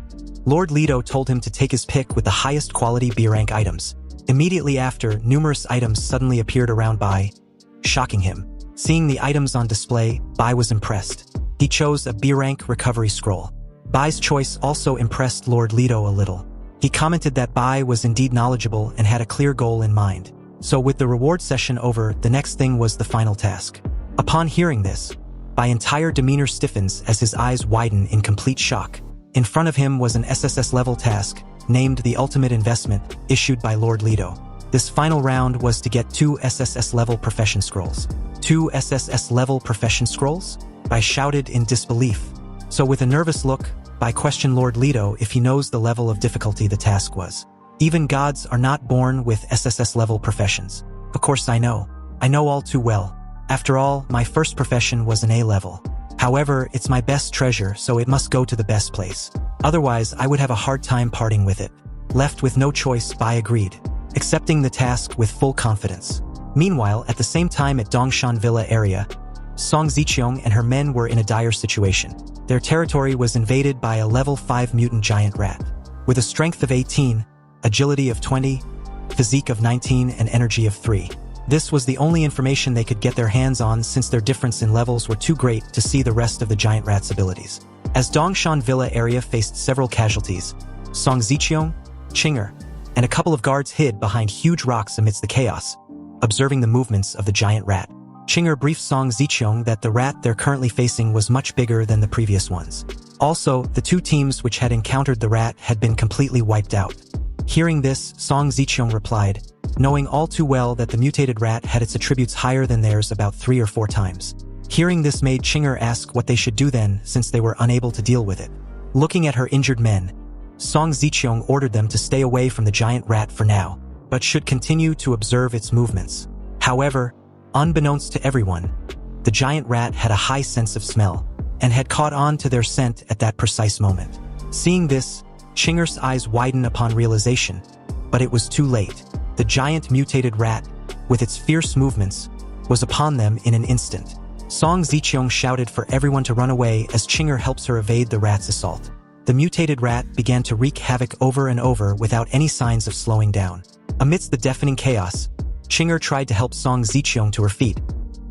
Lord Leto told him to take his pick with the highest quality B rank items. Immediately after, numerous items suddenly appeared around Bai, shocking him. Seeing the items on display, Bai was impressed. He chose a B rank recovery scroll. Bai's choice also impressed Lord Leto a little. He commented that Bai was indeed knowledgeable and had a clear goal in mind. So with the reward session over, the next thing was the final task. Upon hearing this, Bai's entire demeanor stiffens as his eyes widen in complete shock. In front of him was an SSS-level task, named the Ultimate Investment, issued by Lord Leto. This final round was to get 2 SSS-level profession scrolls. 2 SSS-level profession scrolls? Bai shouted in disbelief. So with a nervous look, Bai questioned Lord Leto if he knows the level of difficulty the task was. "Even gods are not born with SSS-level professions." "Of course I know. I know all too well. After all, my first profession was an A level. However, it's my best treasure, so it must go to the best place. Otherwise, I would have a hard time parting with it." Left with no choice, Bai agreed, accepting the task with full confidence. Meanwhile, at the same time at Dongshan Villa area, Song Ziqiong and her men were in a dire situation. Their territory was invaded by a level 5 mutant giant rat. With a strength of 18, agility of 20, physique of 19, and energy of 3. This was the only information they could get their hands on since their difference in levels were too great to see the rest of the giant rat's abilities. As Dongshan Villa area faced several casualties, Song Ziqiong, Chinger, and a couple of guards hid behind huge rocks amidst the chaos, observing the movements of the giant rat. Chinger briefed Song Ziqiong that the rat they're currently facing was much bigger than the previous ones. Also, the 2 teams which had encountered the rat had been completely wiped out. Hearing this, Song Ziqiong replied, knowing all too well that the mutated rat had its attributes higher than theirs about 3 or 4 times. Hearing this made Chinger ask what they should do then, since they were unable to deal with it. Looking at her injured men, Song Ziqiong ordered them to stay away from the giant rat for now, but should continue to observe its movements. However, unbeknownst to everyone, the giant rat had a high sense of smell, and had caught on to their scent at that precise moment. Seeing this, Chinger's eyes widened upon realization, but it was too late. The giant mutated rat, with its fierce movements, was upon them in an instant. Song Ziqiong shouted for everyone to run away as Chinger helps her evade the rat's assault. The mutated rat began to wreak havoc over and over without any signs of slowing down. Amidst the deafening chaos, Chinger tried to help Song Ziqiong to her feet,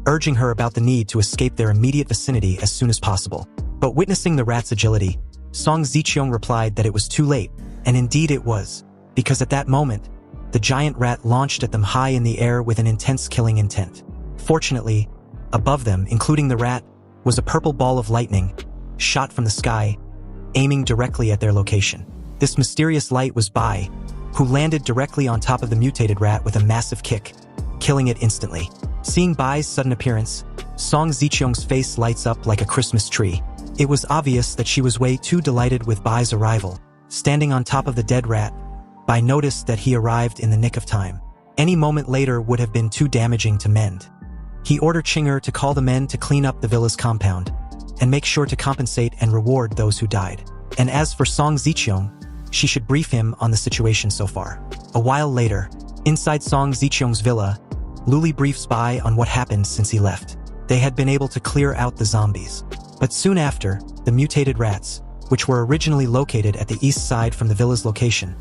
urging her about the need to escape their immediate vicinity as soon as possible. But witnessing the rat's agility, Song Ziqiong replied that it was too late, and indeed it was, because at that moment, the giant rat launched at them high in the air with an intense killing intent. Fortunately, above them, including the rat, was a purple ball of lightning, shot from the sky, aiming directly at their location. This mysterious light was Bai, who landed directly on top of the mutated rat with a massive kick, killing it instantly. Seeing Bai's sudden appearance, Song Ziqiong's face lights up like a Christmas tree. It was obvious that she was way too delighted with Bai's arrival. Standing on top of the dead rat, Bai noticed that he arrived in the nick of time. Any moment later would have been too damaging to mend. He ordered Chinger to call the men to clean up the villa's compound, and make sure to compensate and reward those who died. And as for Song Ziqiong, she should brief him on the situation so far. A while later, inside Song Ziqiong's villa, Luli briefs Bai on what happened since he left. They had been able to clear out the zombies. But soon after, the mutated rats, which were originally located at the east side from the villa's location,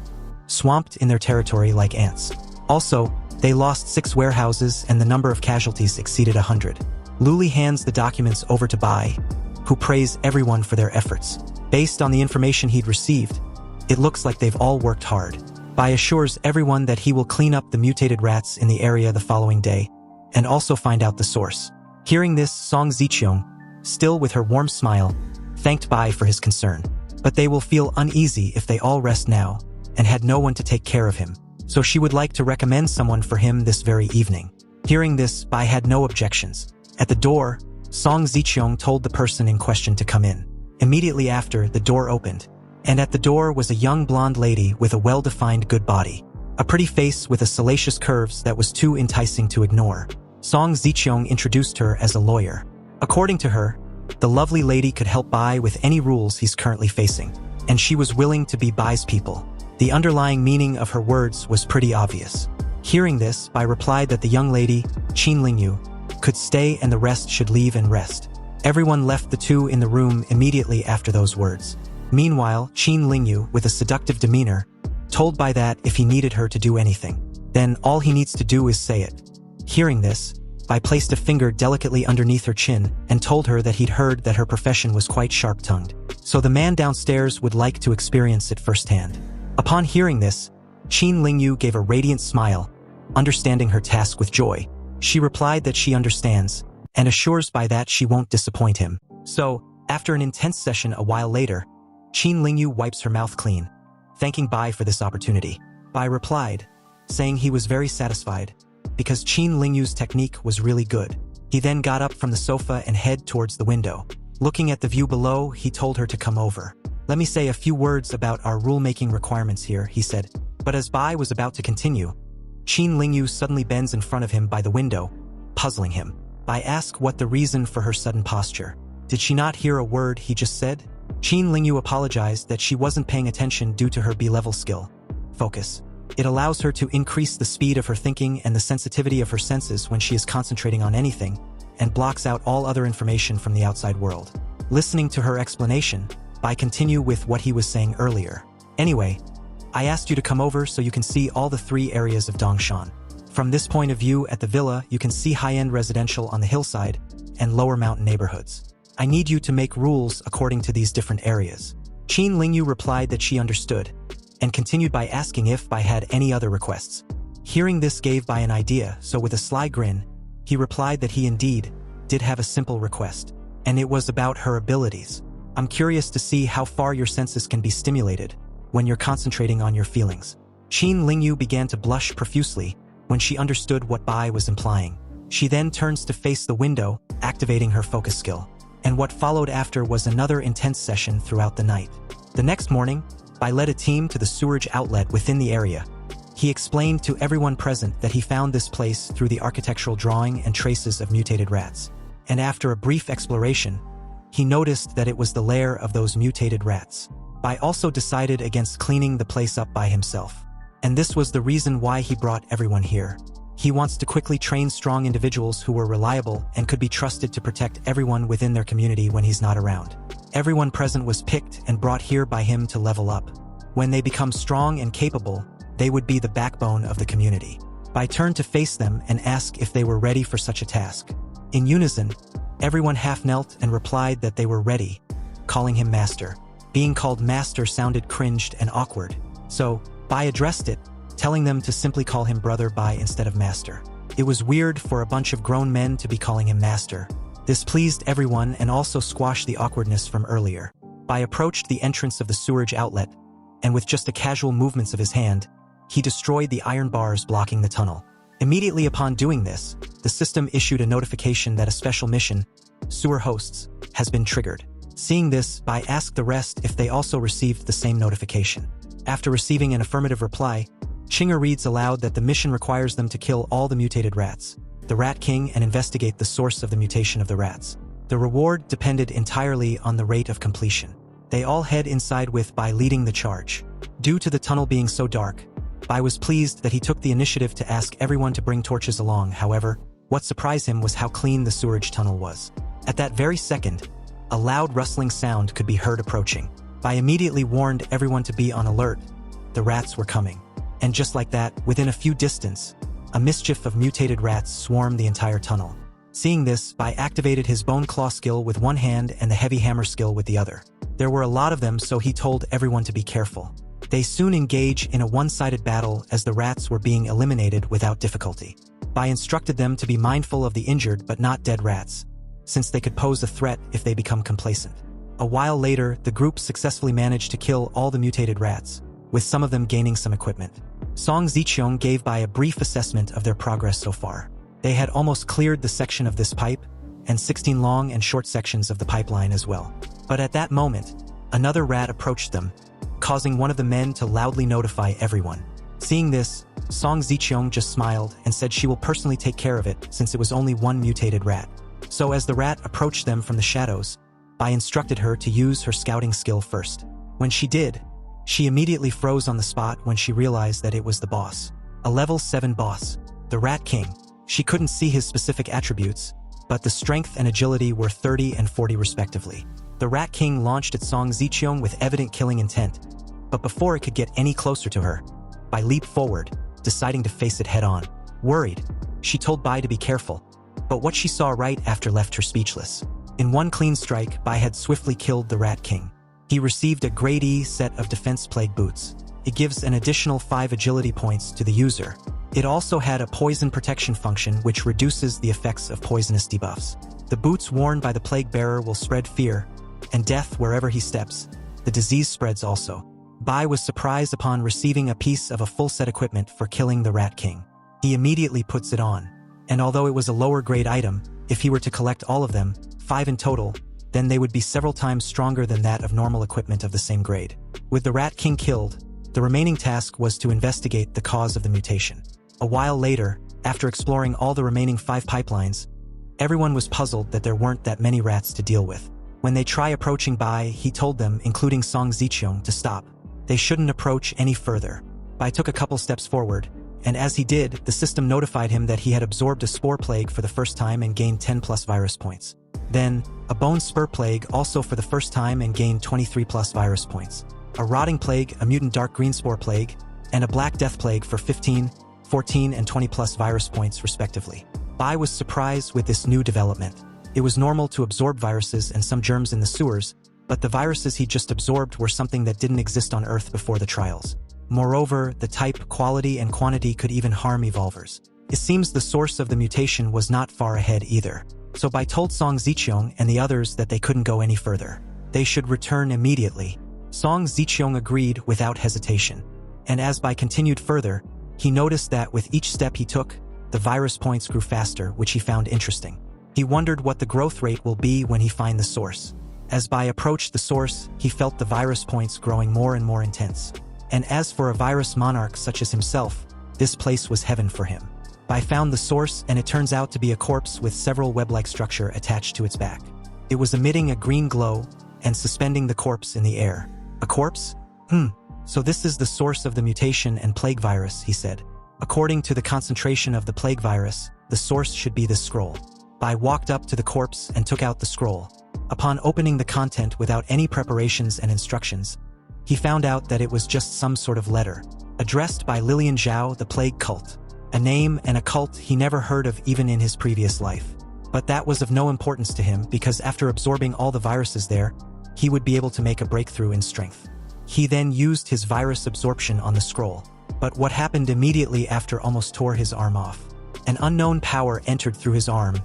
swamped in their territory like ants. Also, they lost 6 warehouses and the number of casualties exceeded 100. Luli hands the documents over to Bai, who praised everyone for their efforts. Based on the information he'd received, it looks like they've all worked hard. Bai assures everyone that he will clean up the mutated rats in the area the following day, and also find out the source. Hearing this, Song Ziqiong, still with her warm smile, thanked Bai for his concern. But they will feel uneasy if they all rest now, and had no one to take care of him. So she would like to recommend someone for him this very evening. Hearing this, Bai had no objections. At the door, Song Ziqiong told the person in question to come in. Immediately after, the door opened, and at the door was a young blonde lady with a well-defined good body. A pretty face with a salacious curves that was too enticing to ignore. Song Ziqiong introduced her as a lawyer. According to her, the lovely lady could help Bai with any rules he's currently facing, and she was willing to be Bai's people. The underlying meaning of her words was pretty obvious. Hearing this, Bai replied that the young lady, Qin Lingyu, could stay and the rest should leave and rest. Everyone left the two in the room immediately after those words. Meanwhile, Qin Lingyu, with a seductive demeanor, told Bai that if he needed her to do anything, then all he needs to do is say it. Hearing this, Bai placed a finger delicately underneath her chin and told her that he'd heard that her profession was quite sharp-tongued, so the man downstairs would like to experience it firsthand. Upon hearing this, Qin Lingyu gave a radiant smile, understanding her task with joy. She replied that she understands, and assures Bai that she won't disappoint him. So, after an intense session a while later, Qin Lingyu wipes her mouth clean, thanking Bai for this opportunity. Bai replied, saying he was very satisfied, because Qin Lingyu's technique was really good. He then got up from the sofa and head towards the window. Looking at the view below, he told her to come over. "Let me say a few words about our rulemaking requirements here," he said. But as Bai was about to continue, Qin Lingyu suddenly bends in front of him by the window, puzzling him. Bai asked what the reason for her sudden posture. Did she not hear a word he just said? Qin Lingyu apologized that she wasn't paying attention due to her B-level skill. Focus. It allows her to increase the speed of her thinking and the sensitivity of her senses when she is concentrating on anything, and blocks out all other information from the outside world. Listening to her explanation, Bai continued with what he was saying earlier. "Anyway, I asked you to come over so you can see all the 3 areas of Dongshan. From this point of view at the villa, you can see high-end residential on the hillside and lower mountain neighborhoods. I need you to make rules according to these different areas." Qin Lingyu replied that she understood, and continued by asking if Bai had any other requests. Hearing this gave Bai an idea, so with a sly grin, he replied that he indeed did have a simple request, and it was about her abilities. "I'm curious to see how far your senses can be stimulated when you're concentrating on your feelings." Qin Lingyu began to blush profusely when she understood what Bai was implying. She then turns to face the window, activating her focus skill. And what followed after was another intense session throughout the night. The next morning, Bai led a team to the sewerage outlet within the area. He explained to everyone present that he found this place through the architectural drawing and traces of mutated rats. And after a brief exploration, he noticed that it was the lair of those mutated rats. Bai also decided against cleaning the place up by himself. And this was the reason why he brought everyone here. He wants to quickly train strong individuals who were reliable and could be trusted to protect everyone within their community when he's not around. Everyone present was picked and brought here by him to level up. When they become strong and capable, they would be the backbone of the community. Bai turned to face them and ask if they were ready for such a task. In unison, everyone half knelt and replied that they were ready, calling him master. Being called master sounded cringed and awkward, so Bai addressed it, telling them to simply call him brother Bai instead of master. It was weird for a bunch of grown men to be calling him master. This pleased everyone and also squashed the awkwardness from earlier. Bai approached the entrance of the sewerage outlet, and with just a casual movements of his hand, he destroyed the iron bars blocking the tunnel. Immediately upon doing this, the system issued a notification that a special mission, sewer hosts, has been triggered. Seeing this, Bai asked the rest if they also received the same notification. After receiving an affirmative reply, Chinger reads aloud that the mission requires them to kill all the mutated rats, the Rat King, and investigate the source of the mutation of the rats. The reward depended entirely on the rate of completion. They all head inside with Bai leading the charge. Due to the tunnel being so dark, Bai was pleased that he took the initiative to ask everyone to bring torches along. However, what surprised him was how clean the sewerage tunnel was. At that very second, a loud rustling sound could be heard approaching. Bai immediately warned everyone to be on alert. The rats were coming. And just like that, within a few distance, a mischief of mutated rats swarmed the entire tunnel. Seeing this, Bai activated his bone claw skill with one hand and the heavy hammer skill with the other. There were a lot of them, so he told everyone to be careful. They soon engage in a one-sided battle as the rats were being eliminated without difficulty. Bai instructed them to be mindful of the injured but not dead rats, since they could pose a threat if they become complacent. A while later, the group successfully managed to kill all the mutated rats, with some of them gaining some equipment. Song Zicheong gave Bai a brief assessment of their progress so far. They had almost cleared the section of this pipe, and 16 long and short sections of the pipeline as well. But at that moment, another rat approached them, causing one of the men to loudly notify everyone. Seeing this, Song Zicheong just smiled and said she will personally take care of it since it was only one mutated rat. So as the rat approached them from the shadows, Bai instructed her to use her scouting skill first. When she did, she immediately froze on the spot when she realized that it was the boss. A level 7 boss, the Rat King. She couldn't see his specific attributes, but the strength and agility were 30 and 40 respectively. The Rat King launched at Song Zicheong with evident killing intent, but before it could get any closer to her, Bai leaped forward, deciding to face it head-on. Worried, she told Bai to be careful, but what she saw right after left her speechless. In one clean strike, Bai had swiftly killed the Rat King. He received a Grade E set of Defense Plague Boots. It gives an additional 5 agility points to the user. It also had a poison protection function which reduces the effects of poisonous debuffs. The boots worn by the Plague Bearer will spread fear and death wherever he steps. The disease spreads also. Bai was surprised upon receiving a piece of a full set equipment for killing the Rat King. He immediately puts it on, and although it was a lower grade item, if he were to collect all of them, 5 in total, then they would be several times stronger than that of normal equipment of the same grade. With the Rat King killed, the remaining task was to investigate the cause of the mutation. A while later, after exploring all the remaining 5 pipelines, everyone was puzzled that there weren't that many rats to deal with. When they try approaching Bai, he told them, including Song Zicheong, to stop. They shouldn't approach any further. Bai took a couple steps forward, and as he did, the system notified him that he had absorbed a spore plague for the first time and gained 10 plus virus points. Then, a bone spur plague also for the first time and gained 23 plus virus points. A rotting plague, a mutant dark green spore plague, and a black death plague for 15, 14, and 20 plus virus points respectively. Bai was surprised with this new development. It was normal to absorb viruses and some germs in the sewers, but the viruses he just absorbed were something that didn't exist on Earth before the trials. Moreover, the type, quality, and quantity could even harm evolvers. It seems the source of the mutation was not far ahead either. So Bai told Song Zicheong and the others that they couldn't go any further. They should return immediately. Song Zicheong agreed without hesitation. And as Bai continued further, he noticed that with each step he took, the virus points grew faster, which he found interesting. He wondered what the growth rate will be when he finds the source. As Bai approached the source, he felt the virus points growing more and more intense. And as for a virus monarch such as himself, this place was heaven for him. Bai found the source, and it turns out to be a corpse with several web-like structure attached to its back. It was emitting a green glow and suspending the corpse in the air. A corpse? So this is the source of the mutation and plague virus, he said. According to the concentration of the plague virus, the source should be this scroll. Bai walked up to the corpse and took out the scroll. Upon opening the content without any preparations and instructions, he found out that it was just some sort of letter, addressed by Lilian Zhao, the plague cult, a name and a cult he never heard of even in his previous life. But that was of no importance to him because after absorbing all the viruses there, he would be able to make a breakthrough in strength. He then used his virus absorption on the scroll. But what happened immediately after almost tore his arm off? An unknown power entered through his arm,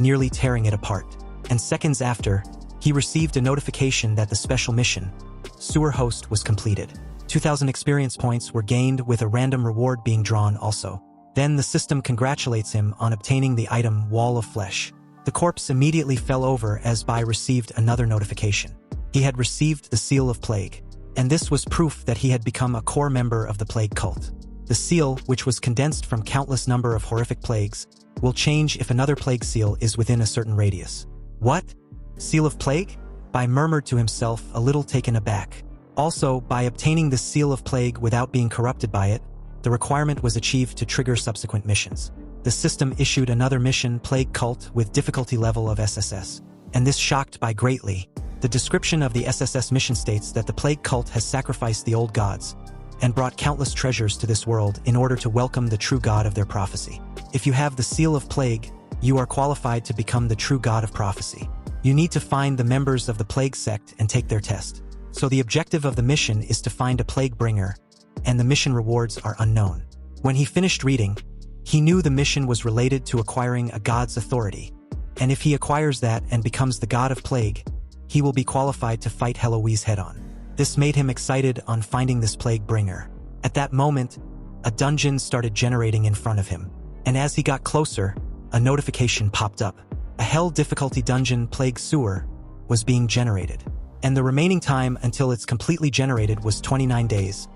nearly tearing it apart. And seconds after, he received a notification that the special mission, Sewer Host, was completed. 2,000 experience points were gained with a random reward being drawn also. Then the system congratulates him on obtaining the item Wall of Flesh. The corpse immediately fell over as Bai received another notification. He had received the Seal of Plague, and this was proof that he had become a core member of the plague cult. The seal, which was condensed from countless number of horrific plagues, will change if another plague seal is within a certain radius. What? Seal of Plague? Bai murmured to himself, a little taken aback. Also, by obtaining the Seal of Plague without being corrupted by it, the requirement was achieved to trigger subsequent missions. The system issued another mission, Plague Cult, with difficulty level of SSS. And this shocked Bai greatly. The description of the SSS mission states that the Plague Cult has sacrificed the old gods and brought countless treasures to this world in order to welcome the true god of their prophecy. If you have the Seal of Plague, you are qualified to become the true god of prophecy. You need to find the members of the Plague sect and take their test. So the objective of the mission is to find a plague bringer, and the mission rewards are unknown. When he finished reading, he knew the mission was related to acquiring a god's authority, and if he acquires that and becomes the god of plague, he will be qualified to fight Heloise head-on. This made him excited on finding this plague bringer. At that moment, a dungeon started generating in front of him, and as he got closer, a notification popped up. A hell difficulty dungeon plague sewer was being generated, and the remaining time until it's completely generated was 29 days,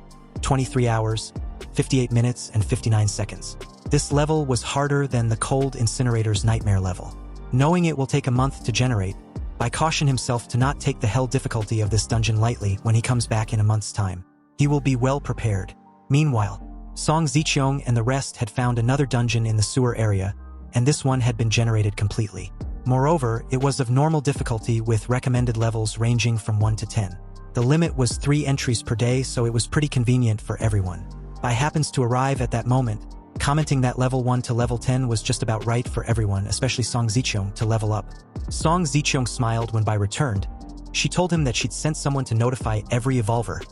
23 hours, 58 minutes, and 59 seconds. This level was harder than the cold incinerator's nightmare level. Knowing it will take a month to generate, Bai cautioned himself to not take the hell difficulty of this dungeon lightly when he comes back in a month's time. He will be well prepared. Meanwhile, Song Ziqiong and the rest had found another dungeon in the sewer area, and this one had been generated completely. Moreover, it was of normal difficulty with recommended levels ranging from 1 to 10. The limit was 3 entries per day, so it was pretty convenient for everyone. Bai happens to arrive at that moment, commenting that level 1 to level 10 was just about right for everyone, especially Song Ziqiong, to level up. Song Ziqiong smiled when Bai returned. She told him that she'd sent someone to notify every evolver.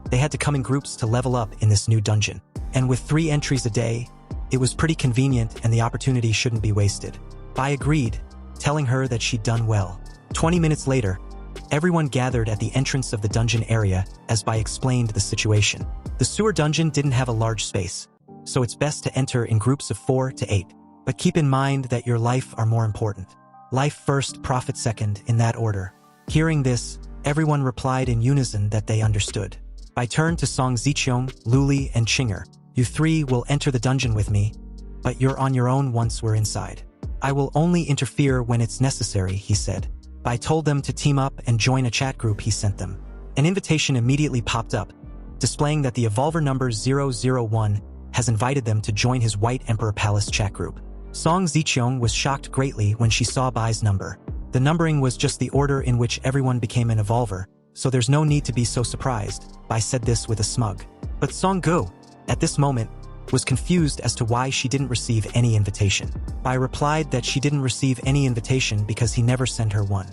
They had to come in groups to level up in this new dungeon. And with 3 entries a day, it was pretty convenient and the opportunity shouldn't be wasted. Bai agreed, telling her that she'd done well. 20 minutes later, everyone gathered at the entrance of the dungeon area as Bai explained the situation. The sewer dungeon didn't have a large space, so it's best to enter in groups of 4 to 8. But keep in mind that your life are more important. Life first, profit second, in that order. Hearing this, everyone replied in unison that they understood. Bai turned to Song Ziqiong, Luli, and Chinger. You 3 will enter the dungeon with me, but you're on your own once we're inside. I will only interfere when it's necessary, he said. Bai told them to team up and join a chat group he sent them. An invitation immediately popped up, displaying that the evolver number 001 has invited them to join his White Emperor Palace chat group. Song Ziqiong was shocked greatly when she saw Bai's number. The numbering was just the order in which everyone became an evolver, so there's no need to be so surprised. Bai said this with a smug. But Song Gu, at this moment, was confused as to why she didn't receive any invitation. Bai replied that she didn't receive any invitation because he never sent her one.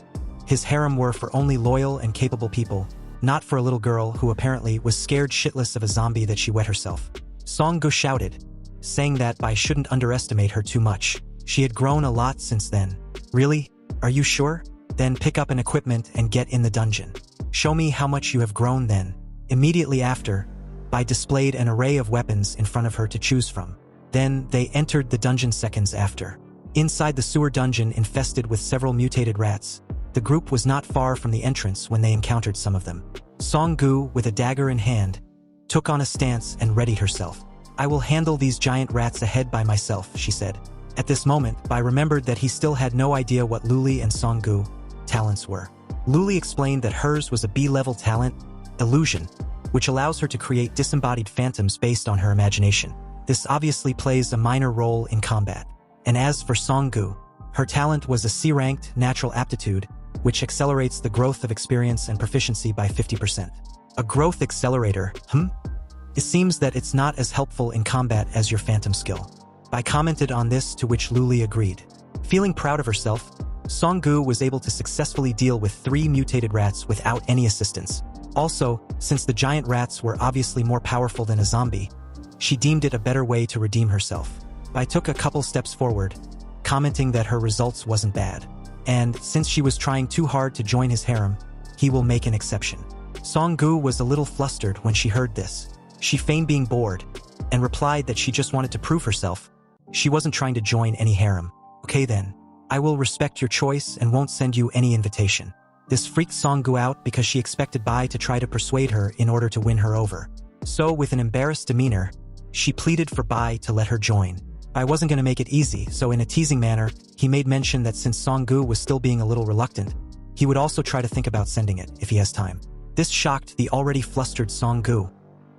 His harem were for only loyal and capable people, not for a little girl who apparently was scared shitless of a zombie that she wet herself. Song Gu shouted, saying that Bai shouldn't underestimate her too much. She had grown a lot since then. Really? Are you sure? Then pick up an equipment and get in the dungeon. Show me how much you have grown then. Immediately after, Bai displayed an array of weapons in front of her to choose from. Then they entered the dungeon seconds after. Inside the sewer dungeon infested with several mutated rats, the group was not far from the entrance when they encountered some of them. Song Gu, with a dagger in hand, took on a stance and readied herself. I will handle these giant rats ahead by myself, she said. At this moment, Bai remembered that he still had no idea what Luli and Song Gu talents were. Luli explained that hers was a B-level talent, illusion, which allows her to create disembodied phantoms based on her imagination. This obviously plays a minor role in combat. And as for Song-gu, her talent was a C-ranked natural aptitude, which accelerates the growth of experience and proficiency by 50%. A growth accelerator, It seems that it's not as helpful in combat as your phantom skill. Bai commented on this, to which Luli agreed. Feeling proud of herself, Song-gu was able to successfully deal with 3 mutated rats without any assistance. Also, since the giant rats were obviously more powerful than a zombie, she deemed it a better way to redeem herself. Bai took a couple steps forward, commenting that her results wasn't bad. And since she was trying too hard to join his harem, he will make an exception. Song-gu was a little flustered when she heard this. She feigned being bored, and replied that she just wanted to prove herself. She wasn't trying to join any harem. Okay then, I will respect your choice and won't send you any invitation. This freaked Song-gu out because she expected Bai to try to persuade her in order to win her over. So with an embarrassed demeanor, she pleaded for Bai to let her join. Bai wasn't going to make it easy, so in a teasing manner, he made mention that since Song-gu was still being a little reluctant, he would also try to think about sending it, if he has time. This shocked the already flustered Song-gu,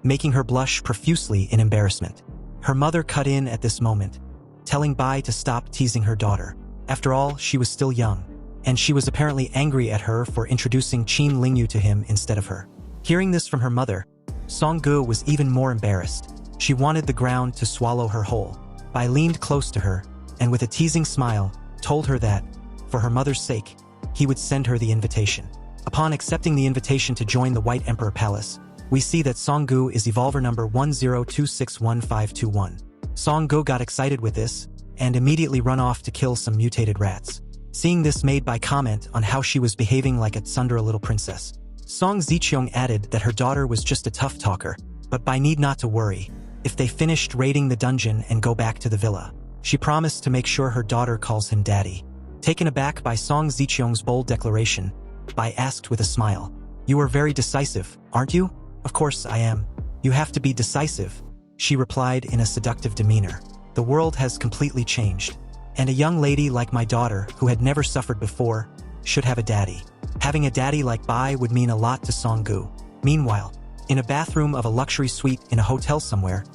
making her blush profusely in embarrassment. Her mother cut in at this moment, telling Bai to stop teasing her daughter. After all, she was still young, and she was apparently angry at her for introducing Qin Lingyu to him instead of her. Hearing this from her mother, Song-gu was even more embarrassed. She wanted the ground to swallow her whole. Bai leaned close to her, and with a teasing smile, told her that, for her mother's sake, he would send her the invitation. Upon accepting the invitation to join the White Emperor Palace, we see that Song-gu is evolver number 10261521. Song-gu got excited with this, and immediately run off to kill some mutated rats. Seeing this made Bai comment on how she was behaving like a tsundere little princess. Song Ziqiong added that her daughter was just a tough talker, but Bai need not to worry. If they finished raiding the dungeon and go back to the villa, she promised to make sure her daughter calls him daddy. Taken aback by Song Ziqiong's bold declaration, Bai asked with a smile, "You are very decisive, aren't you?" "Of course I am. You have to be decisive," she replied in a seductive demeanor. "The world has completely changed, and a young lady like my daughter, who had never suffered before, should have a daddy." Having a daddy like Bai would mean a lot to Song-gu. Meanwhile, in a bathroom of a luxury suite in a hotel somewhere,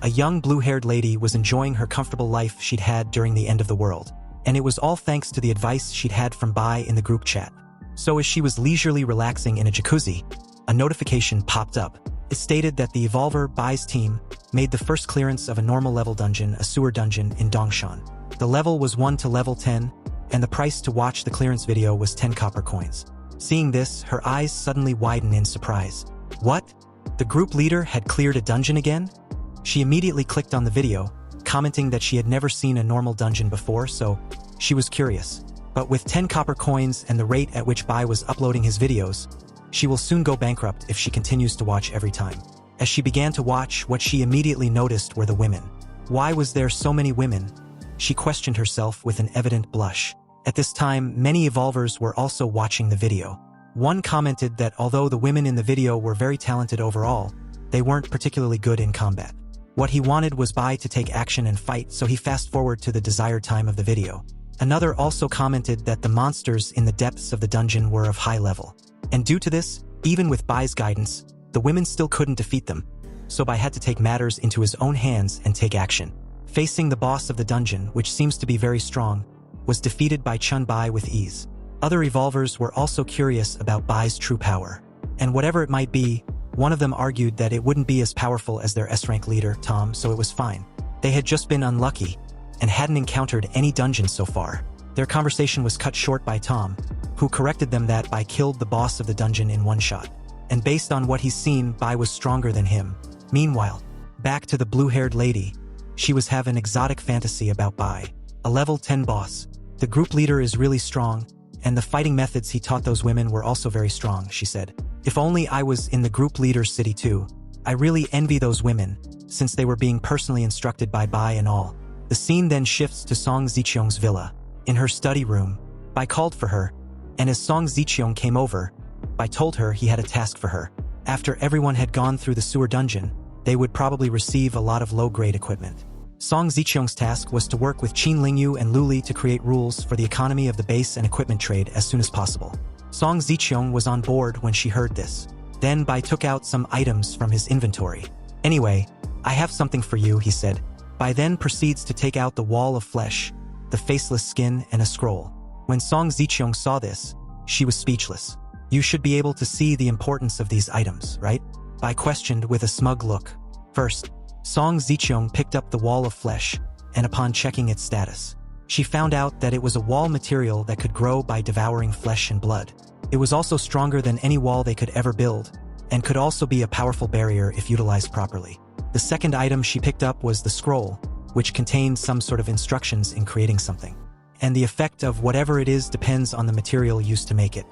a young blue-haired lady was enjoying her comfortable life she'd had during the end of the world. And it was all thanks to the advice she'd had from Bai in the group chat. So as she was leisurely relaxing in a jacuzzi, a notification popped up. It stated that the Evolver Bai's team made the first clearance of a normal level dungeon, a sewer dungeon in Dongshan. The level was 1 to level 10, and the price to watch the clearance video was 10 copper coins. Seeing this, her eyes suddenly widen in surprise. What? The group leader had cleared a dungeon again? She immediately clicked on the video, commenting that she had never seen a normal dungeon before, so she was curious. But with 10 copper coins and the rate at which Bai was uploading his videos, she will soon go bankrupt if she continues to watch every time. As she began to watch, what she immediately noticed were the women. Why was there so many women? She questioned herself with an evident blush. At this time, many evolvers were also watching the video. One commented that although the women in the video were very talented overall, they weren't particularly good in combat. What he wanted was Bai to take action and fight, so he fast-forwarded to the desired time of the video. Another also commented that the monsters in the depths of the dungeon were of high level. And due to this, even with Bai's guidance, the women still couldn't defeat them, so Bai had to take matters into his own hands and take action. Facing the boss of the dungeon, which seems to be very strong, was defeated by Chen Bai with ease. Other evolvers were also curious about Bai's true power. And whatever it might be, one of them argued that it wouldn't be as powerful as their S-rank leader, Tom, so it was fine. They had just been unlucky, and hadn't encountered any dungeons so far. Their conversation was cut short by Tom, who corrected them that Bai killed the boss of the dungeon in one shot. And based on what he's seen, Bai was stronger than him. Meanwhile, back to the blue-haired lady, she was having an exotic fantasy about Bai. A level 10 boss. The group leader is really strong, and the fighting methods he taught those women were also very strong, she said. If only I was in the group leader's city too. I really envy those women, since they were being personally instructed by Bai and all. The scene then shifts to Song Ziqiong's villa. In her study room, Bai called for her, and as Song Ziqiong came over, Bai told her he had a task for her. After everyone had gone through the sewer dungeon, they would probably receive a lot of low-grade equipment. Song Ziqiong's task was to work with Qin Lingyu and Luli to create rules for the economy of the base and equipment trade as soon as possible. Song Ziqiong was on board when she heard this. Then Bai took out some items from his inventory. Anyway, I have something for you, he said. Bai then proceeds to take out the wall of flesh, the faceless skin, and a scroll. When Song Ziqiang saw this, she was speechless. You should be able to see the importance of these items, right? Bai questioned with a smug look. First, Song Ziqiang picked up the wall of flesh, and upon checking its status, she found out that it was a wall material that could grow by devouring flesh and blood. It was also stronger than any wall they could ever build, and could also be a powerful barrier if utilized properly. The second item she picked up was the scroll, which contained some sort of instructions in creating something. And the effect of whatever it is depends on the material used to make it.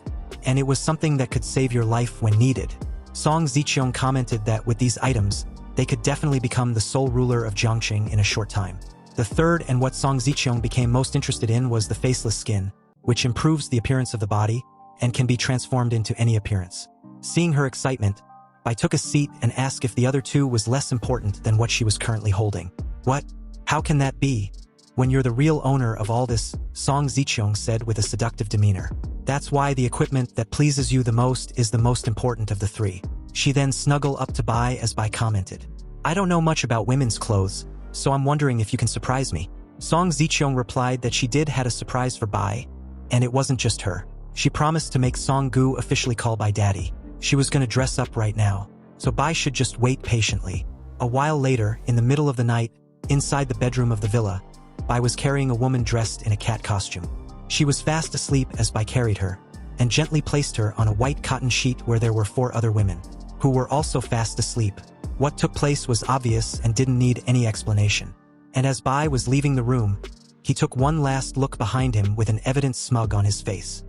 And it was something that could save your life when needed. Song Ziqiang commented that with these items, they could definitely become the sole ruler of Jiangxing in a short time. The third, and what Song Ziqiang became most interested in, was the faceless skin, which improves the appearance of the body and can be transformed into any appearance. Seeing her excitement, Bai took a seat and asked if the other two was less important than what she was currently holding. What? How can that be? When you're the real owner of all this, Song Ziqiang said with a seductive demeanor. That's why the equipment that pleases you the most is the most important of the three. She then snuggled up to Bai as Bai commented. I don't know much about women's clothes, so I'm wondering if you can surprise me. Song Ziqiang replied that she did had a surprise for Bai, and it wasn't just her. She promised to make Song Gu officially call Bai daddy. She was gonna dress up right now, so Bai should just wait patiently. A while later, in the middle of the night, inside the bedroom of the villa, Bai was carrying a woman dressed in a cat costume. She was fast asleep as Bai carried her, and gently placed her on a white cotton sheet where there were 4 other women, who were also fast asleep. What took place was obvious and didn't need any explanation. And as Bai was leaving the room, he took one last look behind him with an evident smug on his face.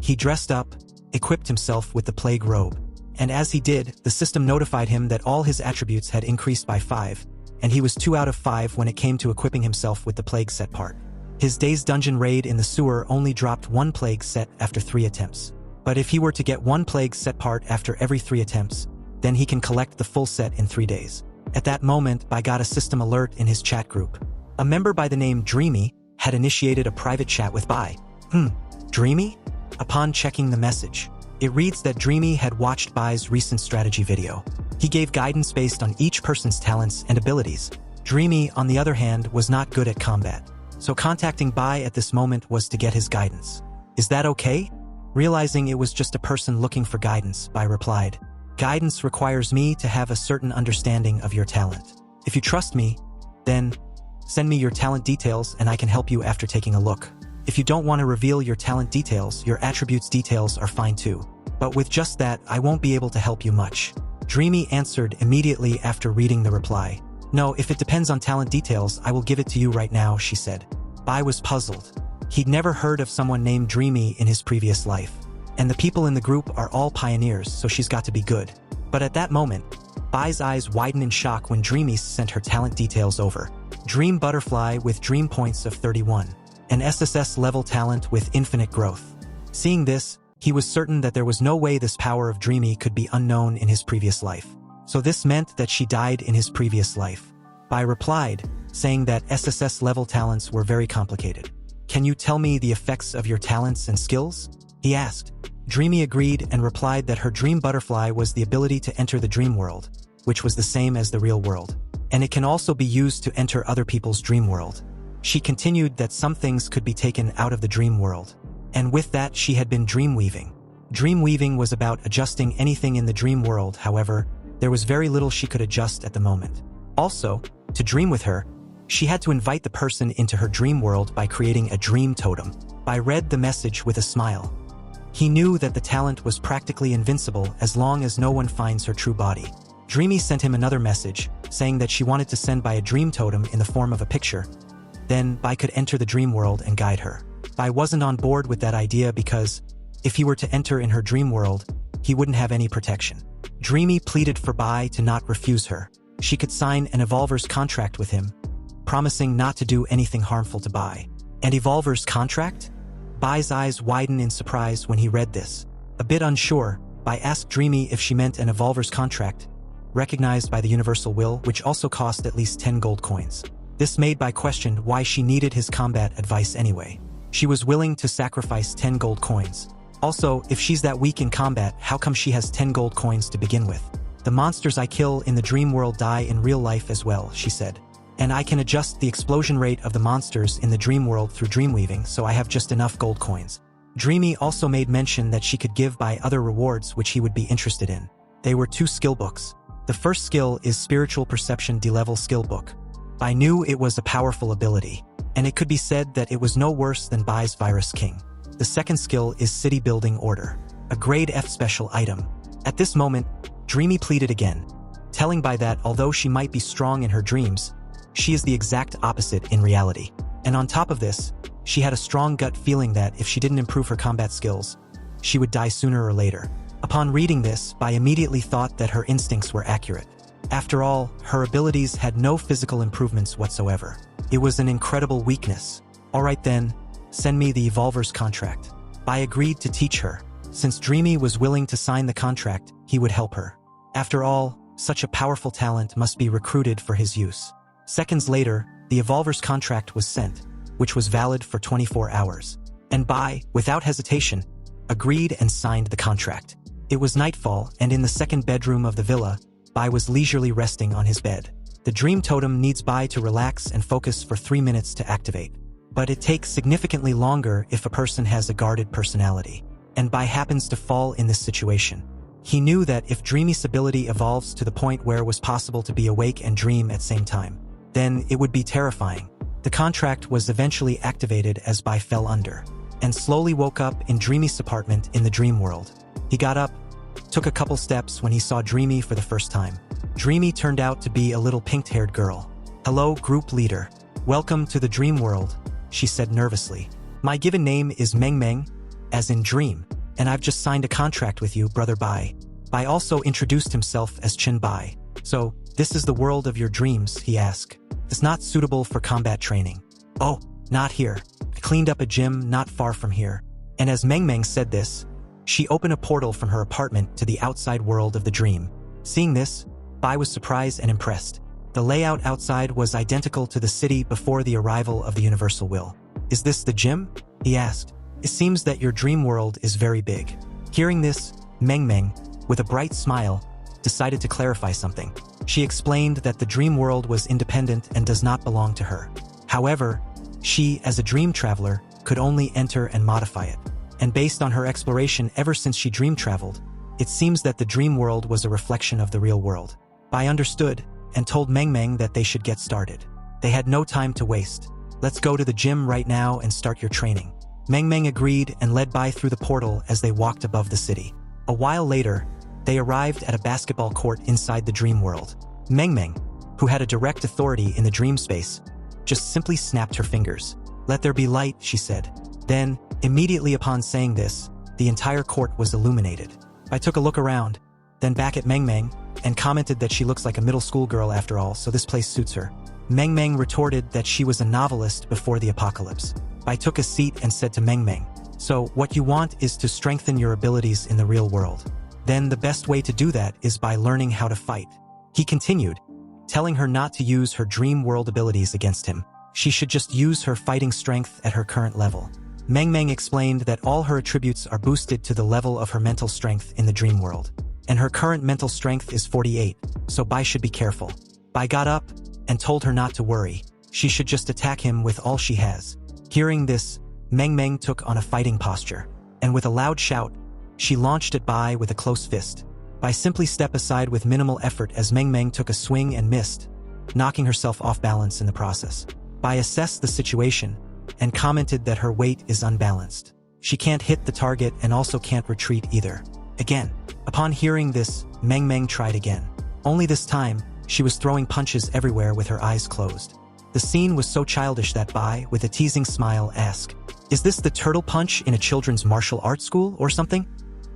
He dressed up, equipped himself with the plague robe, and as he did, the system notified him that all his attributes had increased by 5, and he was 2 out of 5 when it came to equipping himself with the plague set part. His day's dungeon raid in the sewer only dropped 1 plague set after 3 attempts. But if he were to get 1 plague set part after every 3 attempts, then he can collect the full set in 3 days. At that moment, Bai got a system alert in his chat group. A member by the name Dreamy had initiated a private chat with Bai. Dreamy? Upon checking the message, it reads that Dreamy had watched Bai's recent strategy video. He gave guidance based on each person's talents and abilities. Dreamy, on the other hand, was not good at combat, so contacting Bai at this moment was to get his guidance. Is that okay? Realizing it was just a person looking for guidance, Bai replied, Guidance requires me to have a certain understanding of your talent. If you trust me, then send me your talent details and I can help you after taking a look. If you don't want to reveal your talent details, your attributes details are fine too. But with just that, I won't be able to help you much. Dreamy answered immediately after reading the reply. No, if it depends on talent details, I will give it to you right now, she said. Bai was puzzled. He'd never heard of someone named Dreamy in his previous life. And the people in the group are all pioneers, so she's got to be good. But at that moment, Bai's eyes widened in shock when Dreamy sent her talent details over. Dream Butterfly with dream points of 31. An SSS-level talent with infinite growth. Seeing this, he was certain that there was no way this power of Dreamy could be unknown in his previous life. So this meant that she died in his previous life. Bai replied, saying that SSS-level talents were very complicated. Can you tell me the effects of your talents and skills? He asked. Dreamy agreed and replied that her dream butterfly was the ability to enter the dream world, which was the same as the real world. And it can also be used to enter other people's dream world. She continued that some things could be taken out of the dream world. And with that, she had been dream weaving. Dream weaving was about adjusting anything in the dream world, however, there was very little she could adjust at the moment. Also, to dream with her, she had to invite the person into her dream world by creating a dream totem. Bai read the message with a smile. He knew that the talent was practically invincible as long as no one finds her true body. Dreamy sent him another message, saying that she wanted to send Bai a dream totem in the form of a picture. Then Bai could enter the dream world and guide her. Bai wasn't on board with that idea because, if he were to enter in her dream world, he wouldn't have any protection. Dreamy pleaded for Bai to not refuse her. She could sign an Evolver's contract with him, promising not to do anything harmful to Bai. An Evolver's contract? Bai's eyes widened in surprise when he read this. A bit unsure, Bai asked Dreamy if she meant an Evolver's contract, recognized by the Universal Will, which also cost at least 10 gold coins. This made Bai question why she needed his combat advice anyway. She was willing to sacrifice 10 gold coins, Also, if she's that weak in combat, how come she has 10 gold coins to begin with? The monsters I kill in the dream world die in real life as well, she said. And I can adjust the explosion rate of the monsters in the dream world through dreamweaving, so I have just enough gold coins. Dreamy also made mention that she could give Bai other rewards which he would be interested in. They were 2 skill books. The first skill is Spiritual Perception D-level skill book. Bai knew it was a powerful ability, and it could be said that it was no worse than Bai's Virus King. The second skill is City Building Order, a grade F special item. At this moment, Dreamy pleaded again, telling Bai that although she might be strong in her dreams, she is the exact opposite in reality. And on top of this, she had a strong gut feeling that if she didn't improve her combat skills, she would die sooner or later. Upon reading this, Bai immediately thought that her instincts were accurate. After all, her abilities had no physical improvements whatsoever. It was an incredible weakness. Alright then, send me the Evolver's contract. Bai agreed to teach her. Since Dreamy was willing to sign the contract, he would help her. After all, such a powerful talent must be recruited for his use. Seconds later, the Evolver's contract was sent, which was valid for 24 hours. And Bai, without hesitation, agreed and signed the contract. It was nightfall, and in the second bedroom of the villa, Bai was leisurely resting on his bed. The dream totem needs Bai to relax and focus for 3 minutes to activate. But it takes significantly longer if a person has a guarded personality. And Bai happens to fall in this situation. He knew that if Dreamy's ability evolves to the point where it was possible to be awake and dream at same time, then it would be terrifying. The contract was eventually activated as Bai fell under, and slowly woke up in Dreamy's apartment in the dream world. He got up, took a couple steps when he saw Dreamy for the first time. Dreamy turned out to be a little pink-haired girl. "Hello, group leader. Welcome to the dream world," she said nervously. "My given name is Meng Meng, as in dream, and I've just signed a contract with you, Brother Bai." Bai also introduced himself as Chen Bai. "So, this is the world of your dreams?" he asked. "It's not suitable for combat training." "Oh, not here. I cleaned up a gym not far from here." And as Meng Meng said this, she opened a portal from her apartment to the outside world of the dream. Seeing this, Bai was surprised and impressed. The layout outside was identical to the city before the arrival of the Universal Will. "Is this the gym?" he asked. "It seems that your dream world is very big." Hearing this, Meng Meng, with a bright smile, decided to clarify something. She explained that the dream world was independent and does not belong to her. However, she, as a dream traveler, could only enter and modify it. And based on her exploration ever since she dream traveled, it seems that the dream world was a reflection of the real world. Bai understood and told Meng Meng that they should get started. They had no time to waste. "Let's go to the gym right now and start your training." Meng Meng agreed and led Bai through the portal as they walked above the city. A while later, they arrived at a basketball court inside the dream world. Meng Meng, who had a direct authority in the dream space, just simply snapped her fingers. "Let there be light," she said. Then, immediately upon saying this, the entire court was illuminated. I took a look around, then back at Meng Meng, and commented that she looks like a middle school girl after all, so this place suits her. Meng Meng retorted that she was a novelist before the apocalypse. I took a seat and said to Meng Meng, "So, what you want is to strengthen your abilities in the real world. Then the best way to do that is by learning how to fight." He continued, telling her not to use her dream world abilities against him. She should just use her fighting strength at her current level. Meng Meng explained that all her attributes are boosted to the level of her mental strength in the dream world. And her current mental strength is 48, so Bai should be careful. Bai got up and told her not to worry. She should just attack him with all she has. Hearing this, Meng Meng took on a fighting posture, and with a loud shout, she launched at Bai with a close fist. Bai simply stepped aside with minimal effort as Meng Meng took a swing and missed, knocking herself off balance in the process. Bai assessed the situation and commented that her weight is unbalanced. She can't hit the target and also can't retreat either. Again, upon hearing this, Meng Meng tried again. Only this time, she was throwing punches everywhere with her eyes closed. The scene was so childish that Bai, with a teasing smile, asked, "Is this the turtle punch in a children's martial arts school or something?"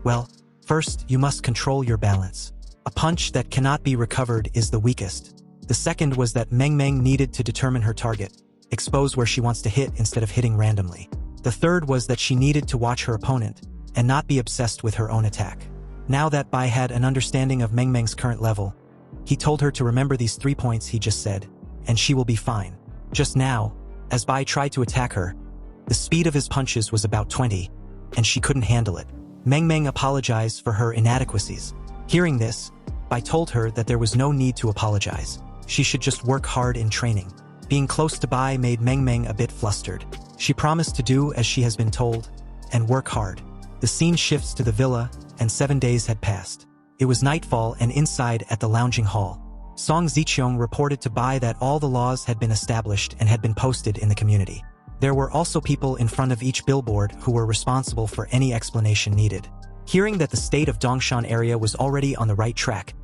"Well, first you must control your balance. A punch that cannot be recovered is the weakest." The second was that Meng Meng needed to determine her target, expose where she wants to hit instead of hitting randomly. The third was that she needed to watch her opponent and not be obsessed with her own attack. Now that Bai had an understanding of Meng Meng's current level, he told her to remember these 3 points he just said, and she will be fine. Just now, as Bai tried to attack her, the speed of his punches was about 20, and she couldn't handle it. Meng apologized for her inadequacies. Hearing this, Bai told her that there was no need to apologize. She should just work hard in training. Being close to Bai made Meng a bit flustered. She promised to do as she has been told, and work hard. The scene shifts to the villa, and 7 days had passed. It was nightfall and inside at the lounging hall. Song Ziqiong reported to Bai that all the laws had been established and had been posted in the community. There were also people in front of each billboard who were responsible for any explanation needed. Hearing that the state of Dongshan area was already on the right track,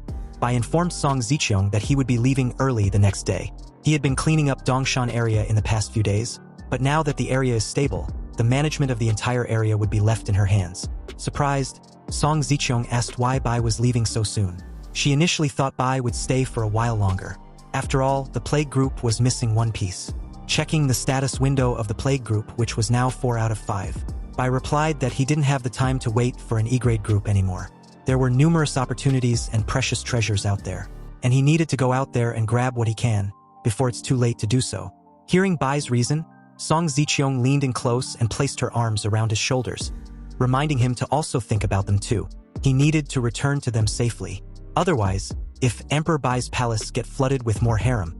Bai informed Song Ziqiong that he would be leaving early the next day. He had been cleaning up Dongshan area in the past few days, but now that the area is stable, the management of the entire area would be left in her hands. Surprised, Song Ziqiong asked why Bai was leaving so soon. She initially thought Bai would stay for a while longer. After all, the plague group was missing one piece. Checking the status window of the plague group, which was now 4 out of 5. Bai replied that he didn't have the time to wait for an E-grade group anymore. There were numerous opportunities and precious treasures out there, and he needed to go out there and grab what he can, before it's too late to do so. Hearing Bai's reason, Song Ziqiong leaned in close and placed her arms around his shoulders, reminding him to also think about them too. He needed to return to them safely. Otherwise, if Emperor Bai's palace get flooded with more harem,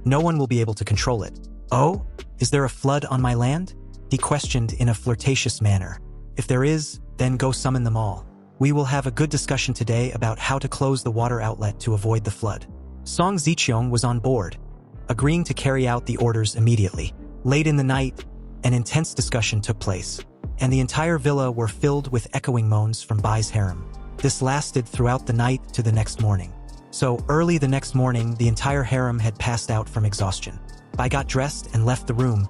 no one will be able to control it. "Oh? Is there a flood on my land?" he questioned in a flirtatious manner. "If there is, then go summon them all. We will have a good discussion today about how to close the water outlet to avoid the flood." Song Ziqiong was on board, agreeing to carry out the orders immediately. Late in the night, an intense discussion took place, and the entire villa were filled with echoing moans from Bai's harem. This lasted throughout the night to the next morning. So early the next morning, the entire harem had passed out from exhaustion. Bai got dressed and left the room,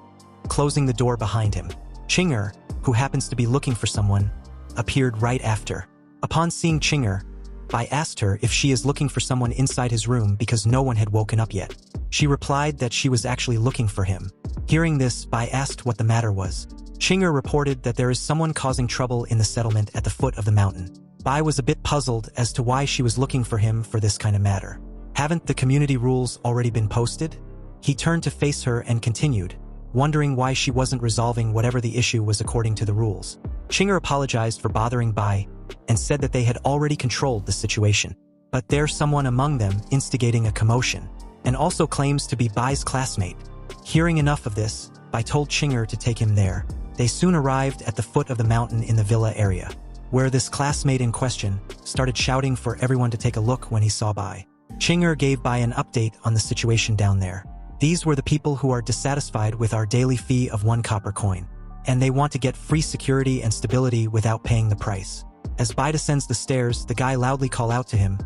closing the door behind him. Chinger, who happens to be looking for someone, appeared right after. Upon seeing Chinger, Bai asked her if she is looking for someone inside his room because no one had woken up yet. She replied that she was actually looking for him. Hearing this, Bai asked what the matter was. Chinger reported that there is someone causing trouble in the settlement at the foot of the mountain. Bai was a bit puzzled as to why she was looking for him for this kind of matter. Haven't the community rules already been posted? He turned to face her and continued, wondering why she wasn't resolving whatever the issue was according to the rules. Chinger apologized for bothering Bai and said that they had already controlled the situation. But there's someone among them instigating a commotion, and also claims to be Bai's classmate. Hearing enough of this, Bai told Chinger to take him there. They soon arrived at the foot of the mountain in the villa area, where this classmate in question started shouting for everyone to take a look when he saw Bai. Chinger gave Bai an update on the situation down there. These were the people who are dissatisfied with our daily fee of 1 copper coin, and they want to get free security and stability without paying the price. As Bai descends the stairs, the guy loudly called out to him,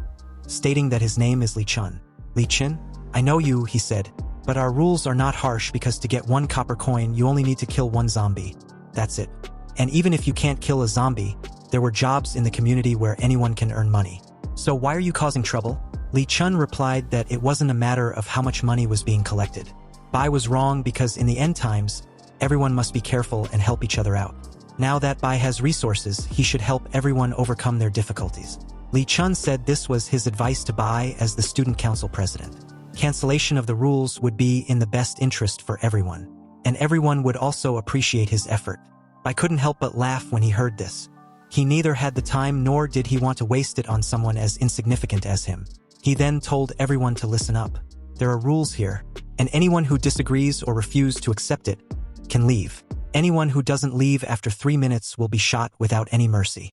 stating that his name is Li Chun. "Li Chun? I know you," he said, "but our rules are not harsh because to get 1 copper coin you only need to kill 1 zombie. That's it. And even if you can't kill a zombie, there were jobs in the community where anyone can earn money. So why are you causing trouble?" Li Chun replied that it wasn't a matter of how much money was being collected. Bai was wrong because in the end times, everyone must be careful and help each other out. Now that Bai has resources, he should help everyone overcome their difficulties. Li Chun said this was his advice to Bai as the student council president. Cancellation of the rules would be in the best interest for everyone, and everyone would also appreciate his effort. Bai couldn't help but laugh when he heard this. He neither had the time nor did he want to waste it on someone as insignificant as him. He then told everyone to listen up. There are rules here, and anyone who disagrees or refuses to accept it can leave. Anyone who doesn't leave after 3 minutes will be shot without any mercy.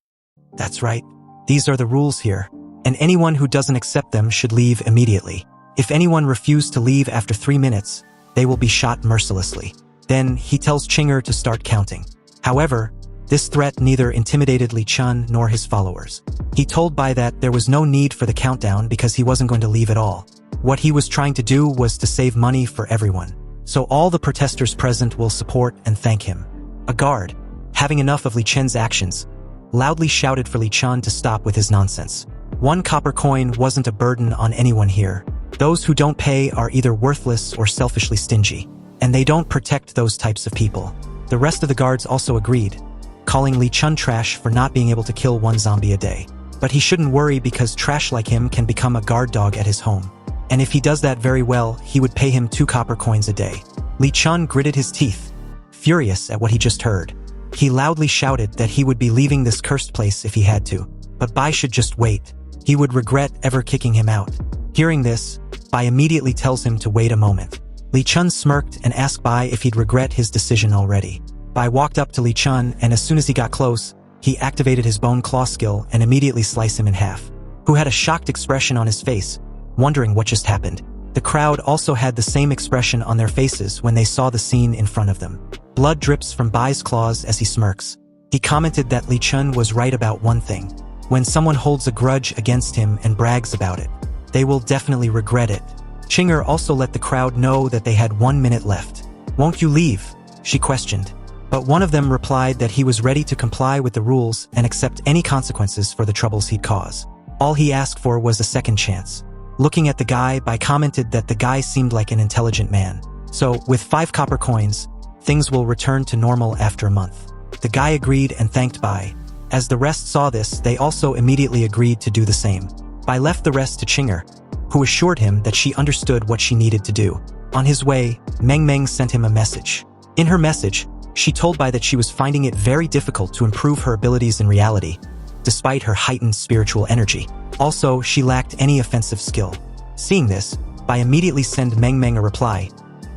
That's right. These are the rules here, and anyone who doesn't accept them should leave immediately. If anyone refuses to leave after 3 minutes, they will be shot mercilessly. Then he tells Chinger to start counting. However, this threat neither intimidated Li Chun nor his followers. He told Bai that there was no need for the countdown because he wasn't going to leave at all. What he was trying to do was to save money for everyone. So all the protesters present will support and thank him. A guard, having enough of Li Chun's actions, loudly shouted for Li Chun to stop with his nonsense. 1 copper coin wasn't a burden on anyone here. Those who don't pay are either worthless or selfishly stingy, and they don't protect those types of people. The rest of the guards also agreed, calling Li Chun trash for not being able to kill 1 zombie a day. But he shouldn't worry because trash like him can become a guard dog at his home. And if he does that very well, he would pay him 2 copper coins a day. Li Chun gritted his teeth, furious at what he just heard. He loudly shouted that he would be leaving this cursed place if he had to, but Bai should just wait. He would regret ever kicking him out. Hearing this, Bai immediately tells him to wait a moment. Li Chun smirked and asked Bai if he'd regret his decision already. Bai walked up to Li Chun, and as soon as he got close, he activated his bone claw skill and immediately sliced him in half. Who had a shocked expression on his face, wondering what just happened. The crowd also had the same expression on their faces when they saw the scene in front of them. Blood drips from Bai's claws as he smirks. He commented that Li Chun was right about one thing. When someone holds a grudge against him and brags about it, they will definitely regret it. Chinger also let the crowd know that they had 1 minute left. "Won't you leave?" she questioned. But one of them replied that he was ready to comply with the rules and accept any consequences for the troubles he'd cause. All he asked for was a second chance. Looking at the guy, Bai commented that the guy seemed like an intelligent man. So, with 5 copper coins, things will return to normal after a month. The guy agreed and thanked Bai. As the rest saw this, they also immediately agreed to do the same. Bai left the rest to Chinger, who assured him that she understood what she needed to do. On his way, Meng Meng sent him a message. In her message, she told Bai that she was finding it very difficult to improve her abilities in reality, despite her heightened spiritual energy. Also, she lacked any offensive skill. Seeing this, Bai immediately sent Meng Meng a reply,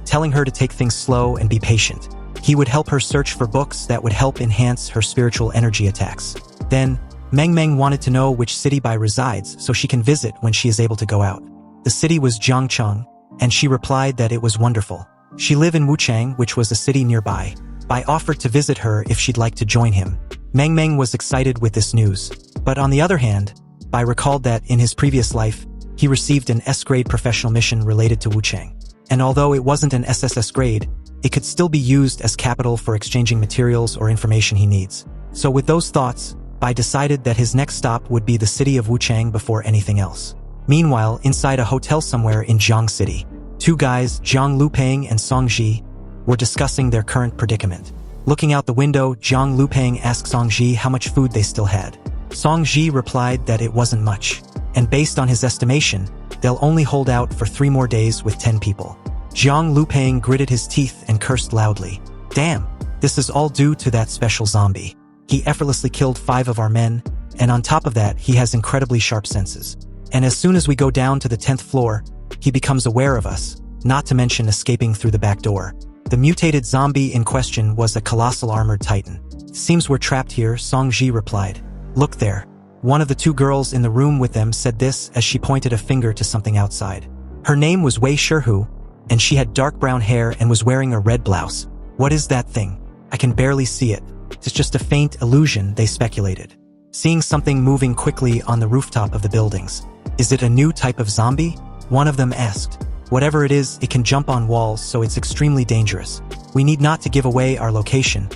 telling her to take things slow and be patient. He would help her search for books that would help enhance her spiritual energy attacks. Then, Meng Meng wanted to know which city Bai resides so she can visit when she is able to go out. The city was Jiangcheng, and she replied that it was wonderful. She lived in Wuchang, which was a city nearby. Bai offered to visit her if she'd like to join him. Meng Meng was excited with this news. But on the other hand, Bai recalled that in his previous life, he received an S-grade professional mission related to Wuchang. And although it wasn't an SSS grade, it could still be used as capital for exchanging materials or information he needs. So with those thoughts, Bai decided that his next stop would be the city of Wuchang before anything else. Meanwhile, inside a hotel somewhere in Jiang City, 2 guys, Jiang Lupeng and Song Ji, were discussing their current predicament. Looking out the window, Jiang Lupeng asked Song Ji how much food they still had. Song Ji replied that it wasn't much, and based on his estimation, they'll only hold out for 3 more days with 10 people. Jiang Lupeng gritted his teeth and cursed loudly. "Damn, this is all due to that special zombie. He effortlessly killed 5 of our men, and on top of that, he has incredibly sharp senses. And as soon as we go down to the 10th floor, he becomes aware of us, not to mention escaping through the back door." The mutated zombie in question was a colossal armored titan. "Seems we're trapped here," Song Ji replied. "Look there." One of the 2 girls in the room with them said this as she pointed a finger to something outside. Her name was Wei Shihu, and she had dark brown hair and was wearing a red blouse. "What is that thing? I can barely see it. It's just a faint illusion," they speculated. Seeing something moving quickly on the rooftop of the buildings. "Is it a new type of zombie?" one of them asked. "Whatever it is, it can jump on walls, so it's extremely dangerous. We need not to give away our location,"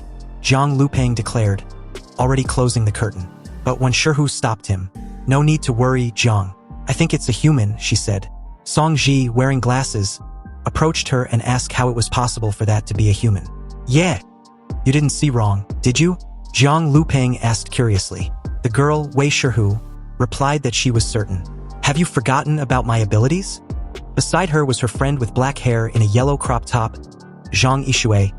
Jiang Lupeng declared, already closing the curtain. But when Shihu stopped him, "No need to worry, Jiang. I think it's a human," she said. Song Ji, wearing glasses, approached her and asked how it was possible for that to be a human. "Yeah. You didn't see wrong, did you?" Jiang Lupeng asked curiously. The girl, Wei Shihu, replied that she was certain. "Have you forgotten about my abilities?" Beside her was her friend with black hair in a yellow crop top, Zhang Yishui,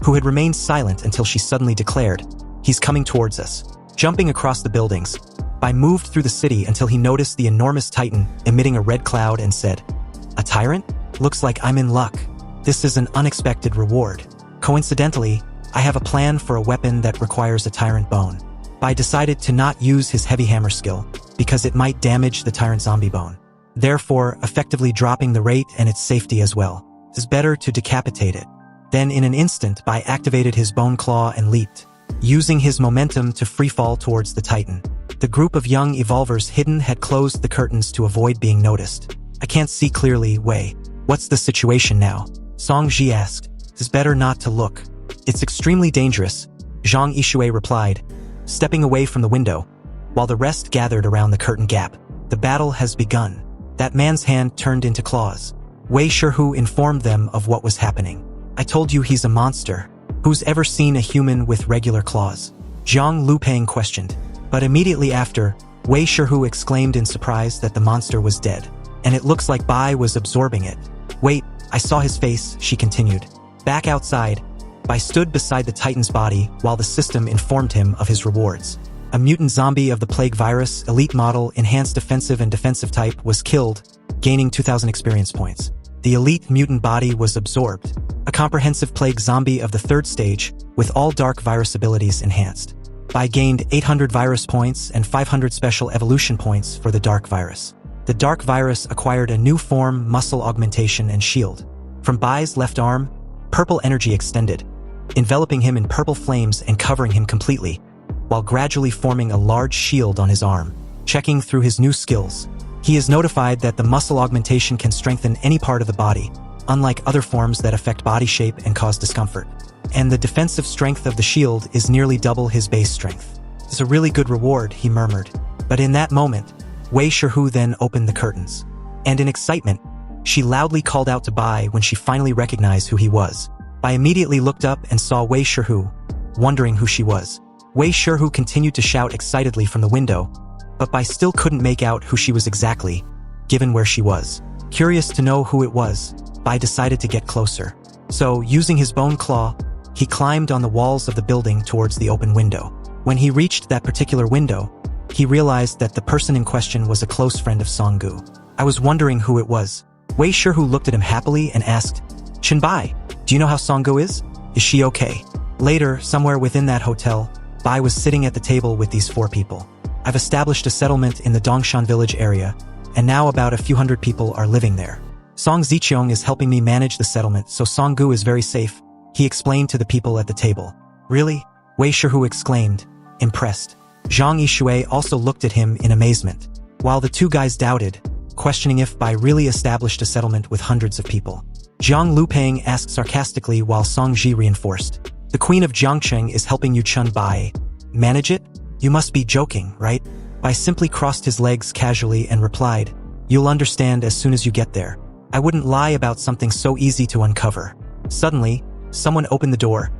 who had remained silent until she suddenly declared, "He's coming towards us." Jumping across the buildings, Bai moved through the city until he noticed the enormous titan emitting a red cloud and said, "A tyrant? Looks like I'm in luck. This is an unexpected reward. Coincidentally, I have a plan for a weapon that requires a tyrant bone." Bai decided to not use his heavy hammer skill, because it might damage the tyrant zombie bone. Therefore, effectively dropping the rate and its safety as well. It's better to decapitate it. Then in an instant, Bai activated his bone claw and leaped, using his momentum to freefall towards the titan. The group of young evolvers hidden had closed the curtains to avoid being noticed. "I can't see clearly, Wei. What's the situation now?" Song Ji asked. "It's better not to look. It's extremely dangerous," Zhang Yishui replied, stepping away from the window, while the rest gathered around the curtain gap. "The battle has begun." That man's hand turned into claws. Wei Shihu informed them of what was happening. "I told you he's a monster. Who's ever seen a human with regular claws?" Jiang Lupeng questioned. But immediately after, Wei Shihu exclaimed in surprise that the monster was dead. "And it looks like Bai was absorbing it." "Wait, I saw his face," she continued. Back outside, Bai stood beside the Titan's body while the system informed him of his rewards. A mutant zombie of the plague virus, elite model, enhanced defensive and defensive type was killed, gaining 2,000 experience points. The elite mutant body was absorbed. A comprehensive plague zombie of the 3rd stage, with all dark virus abilities enhanced. Bai gained 800 virus points and 500 special evolution points for the dark virus. The dark virus acquired a new form, muscle augmentation and shield. From Bai's left arm, purple energy extended, enveloping him in purple flames and covering him completely, while gradually forming a large shield on his arm. Checking through his new skills, he is notified that the muscle augmentation can strengthen any part of the body, unlike other forms that affect body shape and cause discomfort. And the defensive strength of the shield is nearly double his base strength. It's a really good reward, he murmured. But in that moment, Wei Shihu then opened the curtains. And in excitement, she loudly called out to Bai when she finally recognized who he was. Bai immediately looked up and saw Wei Shihu, wondering who she was. Wei Shihu continued to shout excitedly from the window, but Bai still couldn't make out who she was exactly, given where she was. Curious to know who it was, Bai decided to get closer. So, using his bone claw, he climbed on the walls of the building towards the open window. When he reached that particular window, he realized that the person in question was a close friend of Songgu. I was wondering who it was. Wei Shihu looked at him happily and asked, Chen Bai, do you know how Songgu is? Is she okay? Later, somewhere within that hotel, Bai was sitting at the table with these 4 people. I've established a settlement in the Dongshan village area, and now about a few hundred people are living there. Song Ziqiong is helping me manage the settlement, so Songgu is very safe, he explained to the people at the table. Really? Wei Shihu exclaimed, impressed. Zhang Yishui also looked at him in amazement, while the 2 guys doubted, questioning if Bai really established a settlement with hundreds of people. Jiang Lupeng asked sarcastically while Song Ji reinforced. The queen of Jiangcheng is helping you Chen Bai manage it? You must be joking, right? Bai simply crossed his legs casually and replied, you'll understand as soon as you get there. I wouldn't lie about something so easy to uncover. Suddenly, someone opened the door,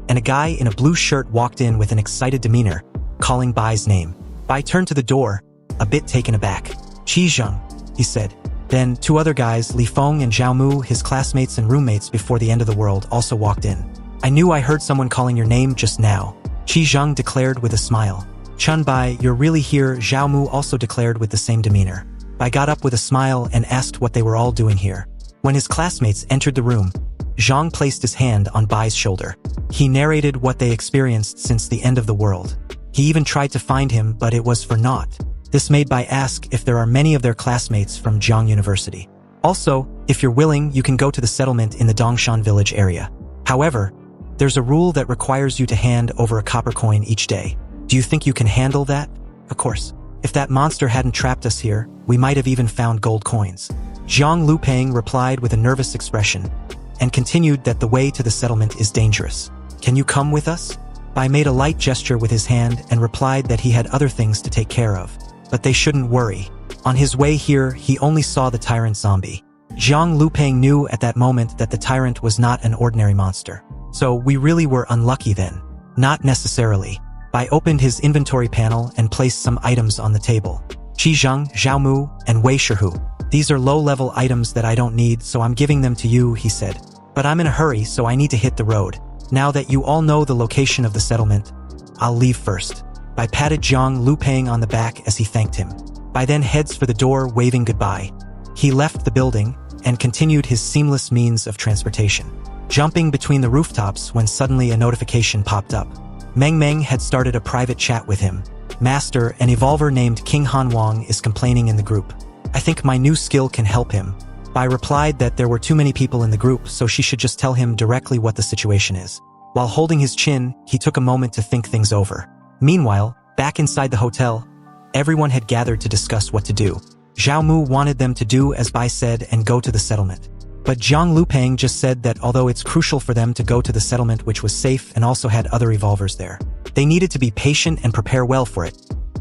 and a guy in a blue shirt walked in with an excited demeanor, calling Bai's name. Bai turned to the door, a bit taken aback. Qi Zheng, he said. Then 2 other guys, Li Feng and Zhao Mu, his classmates and roommates before the end of the world, also walked in. I knew I heard someone calling your name just now, Qi Zheng declared with a smile. Chen Bai, you're really here, Zhao Mu also declared with the same demeanor. Bai got up with a smile and asked what they were all doing here. When his classmates entered the room, Zhang placed his hand on Bai's shoulder. He narrated what they experienced since the end of the world. He even tried to find him, but it was for naught. This made Bai ask if there are many of their classmates from Jiang University. Also, if you're willing, you can go to the settlement in the Dongshan village area. However, there's a rule that requires you to hand over a copper coin each day. Do you think you can handle that? Of course. If that monster hadn't trapped us here, we might have even found gold coins. Jiang Lupeng replied with a nervous expression, and continued that the way to the settlement is dangerous. Can you come with us? Bai made a light gesture with his hand and replied that he had other things to take care of. But they shouldn't worry. On his way here, he only saw the tyrant zombie. Jiang Lupeng knew at that moment that the tyrant was not an ordinary monster. So we really were unlucky then. Not necessarily. Bai opened his inventory panel and placed some items on the table. Qi Zheng, Zhao Mu, and Wei Shihu. These are low-level items that I don't need, so I'm giving them to you, he said. But I'm in a hurry, so I need to hit the road. Now that you all know the location of the settlement, I'll leave first. Bai patted Jiang Lupeng on the back as he thanked him. Bai then heads for the door, waving goodbye. He left the building and continued his seamless means of transportation, jumping between the rooftops when suddenly a notification popped up. Meng Meng had started a private chat with him. Master, an evolver named King Han Wang is complaining in the group. I think my new skill can help him. Bai replied that there were too many people in the group, so she should just tell him directly what the situation is. While holding his chin, he took a moment to think things over. Meanwhile, back inside the hotel, everyone had gathered to discuss what to do. Zhao Mu wanted them to do as Bai said and go to the settlement. But Jiang Lupeng just said that although it's crucial for them to go to the settlement which was safe and also had other evolvers there, they needed to be patient and prepare well for it,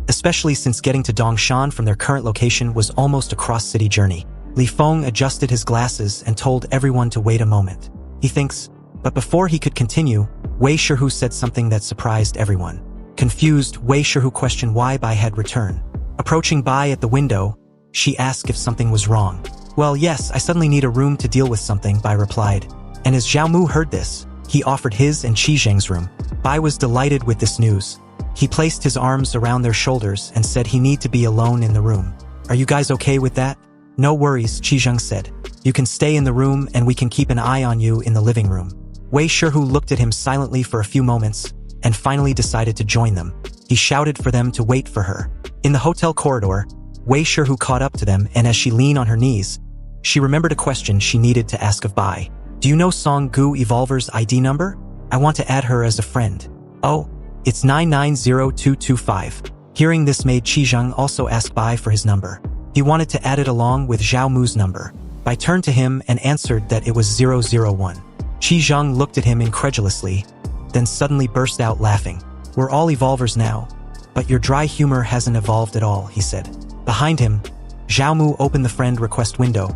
especially since getting to Dongshan from their current location was almost a cross-city journey. Li Feng adjusted his glasses and told everyone to wait a moment. He thinks, but before he could continue, Wei Shihu said something that surprised everyone. Confused, Wei Shihu questioned why Bai had returned. Approaching Bai at the window, she asked if something was wrong. Well, yes, I suddenly need a room to deal with something, Bai replied. And as Zhao Mu heard this, He offered his and Qi Zheng's room. Bai was delighted with this news. He placed his arms around their shoulders and said he need to be alone in the room. Are you guys okay with that? No worries, Qi Zheng said. You can stay in the room and we can keep an eye on you in the living room. Wei Shihu looked at him silently for a few moments and finally decided to join them. He shouted for them to wait for her. In the hotel corridor, Wei Shihu caught up to them, and as she leaned on her knees, she remembered a question she needed to ask of Bai. Do you know Song Gu Evolver's ID number? I want to add her as a friend. Oh, it's 990225. Hearing this made Qi Zheng also ask Bai for his number. He wanted to add it along with Zhao Mu's number. Bai turned to him and answered that it was 001. Qi Zheng looked at him incredulously, then suddenly burst out laughing. We're all evolvers now, but your dry humor hasn't evolved at all, he said. Behind him, Zhao Mu opened the friend request window,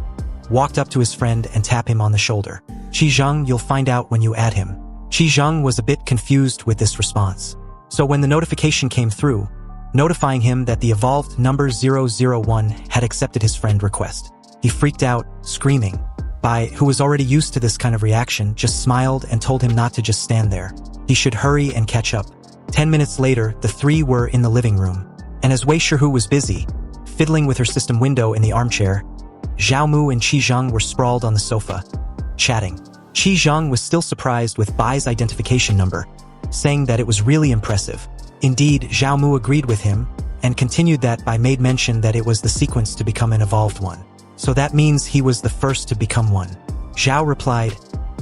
walked up to his friend and tapped him on the shoulder. Qi Zheng, you'll find out when you add him. Qi Zheng was a bit confused with this response. So when the notification came through, notifying him that the evolved number 001 had accepted his friend request, he freaked out, screaming. Bai, who was already used to this kind of reaction, just smiled and told him not to just stand there. He should hurry and catch up. 10 minutes later, the three were in the living room. And as Wei Shihu was busy, fiddling with her system window in the armchair, Zhao Mu and Qi Zheng were sprawled on the sofa, chatting. Qi Zheng was still surprised with Bai's identification number, saying that it was really impressive. Indeed, Zhao Mu agreed with him, and continued that Bai made mention that it was the sequence to become an evolved one. So that means he was the first to become one. Zhao replied,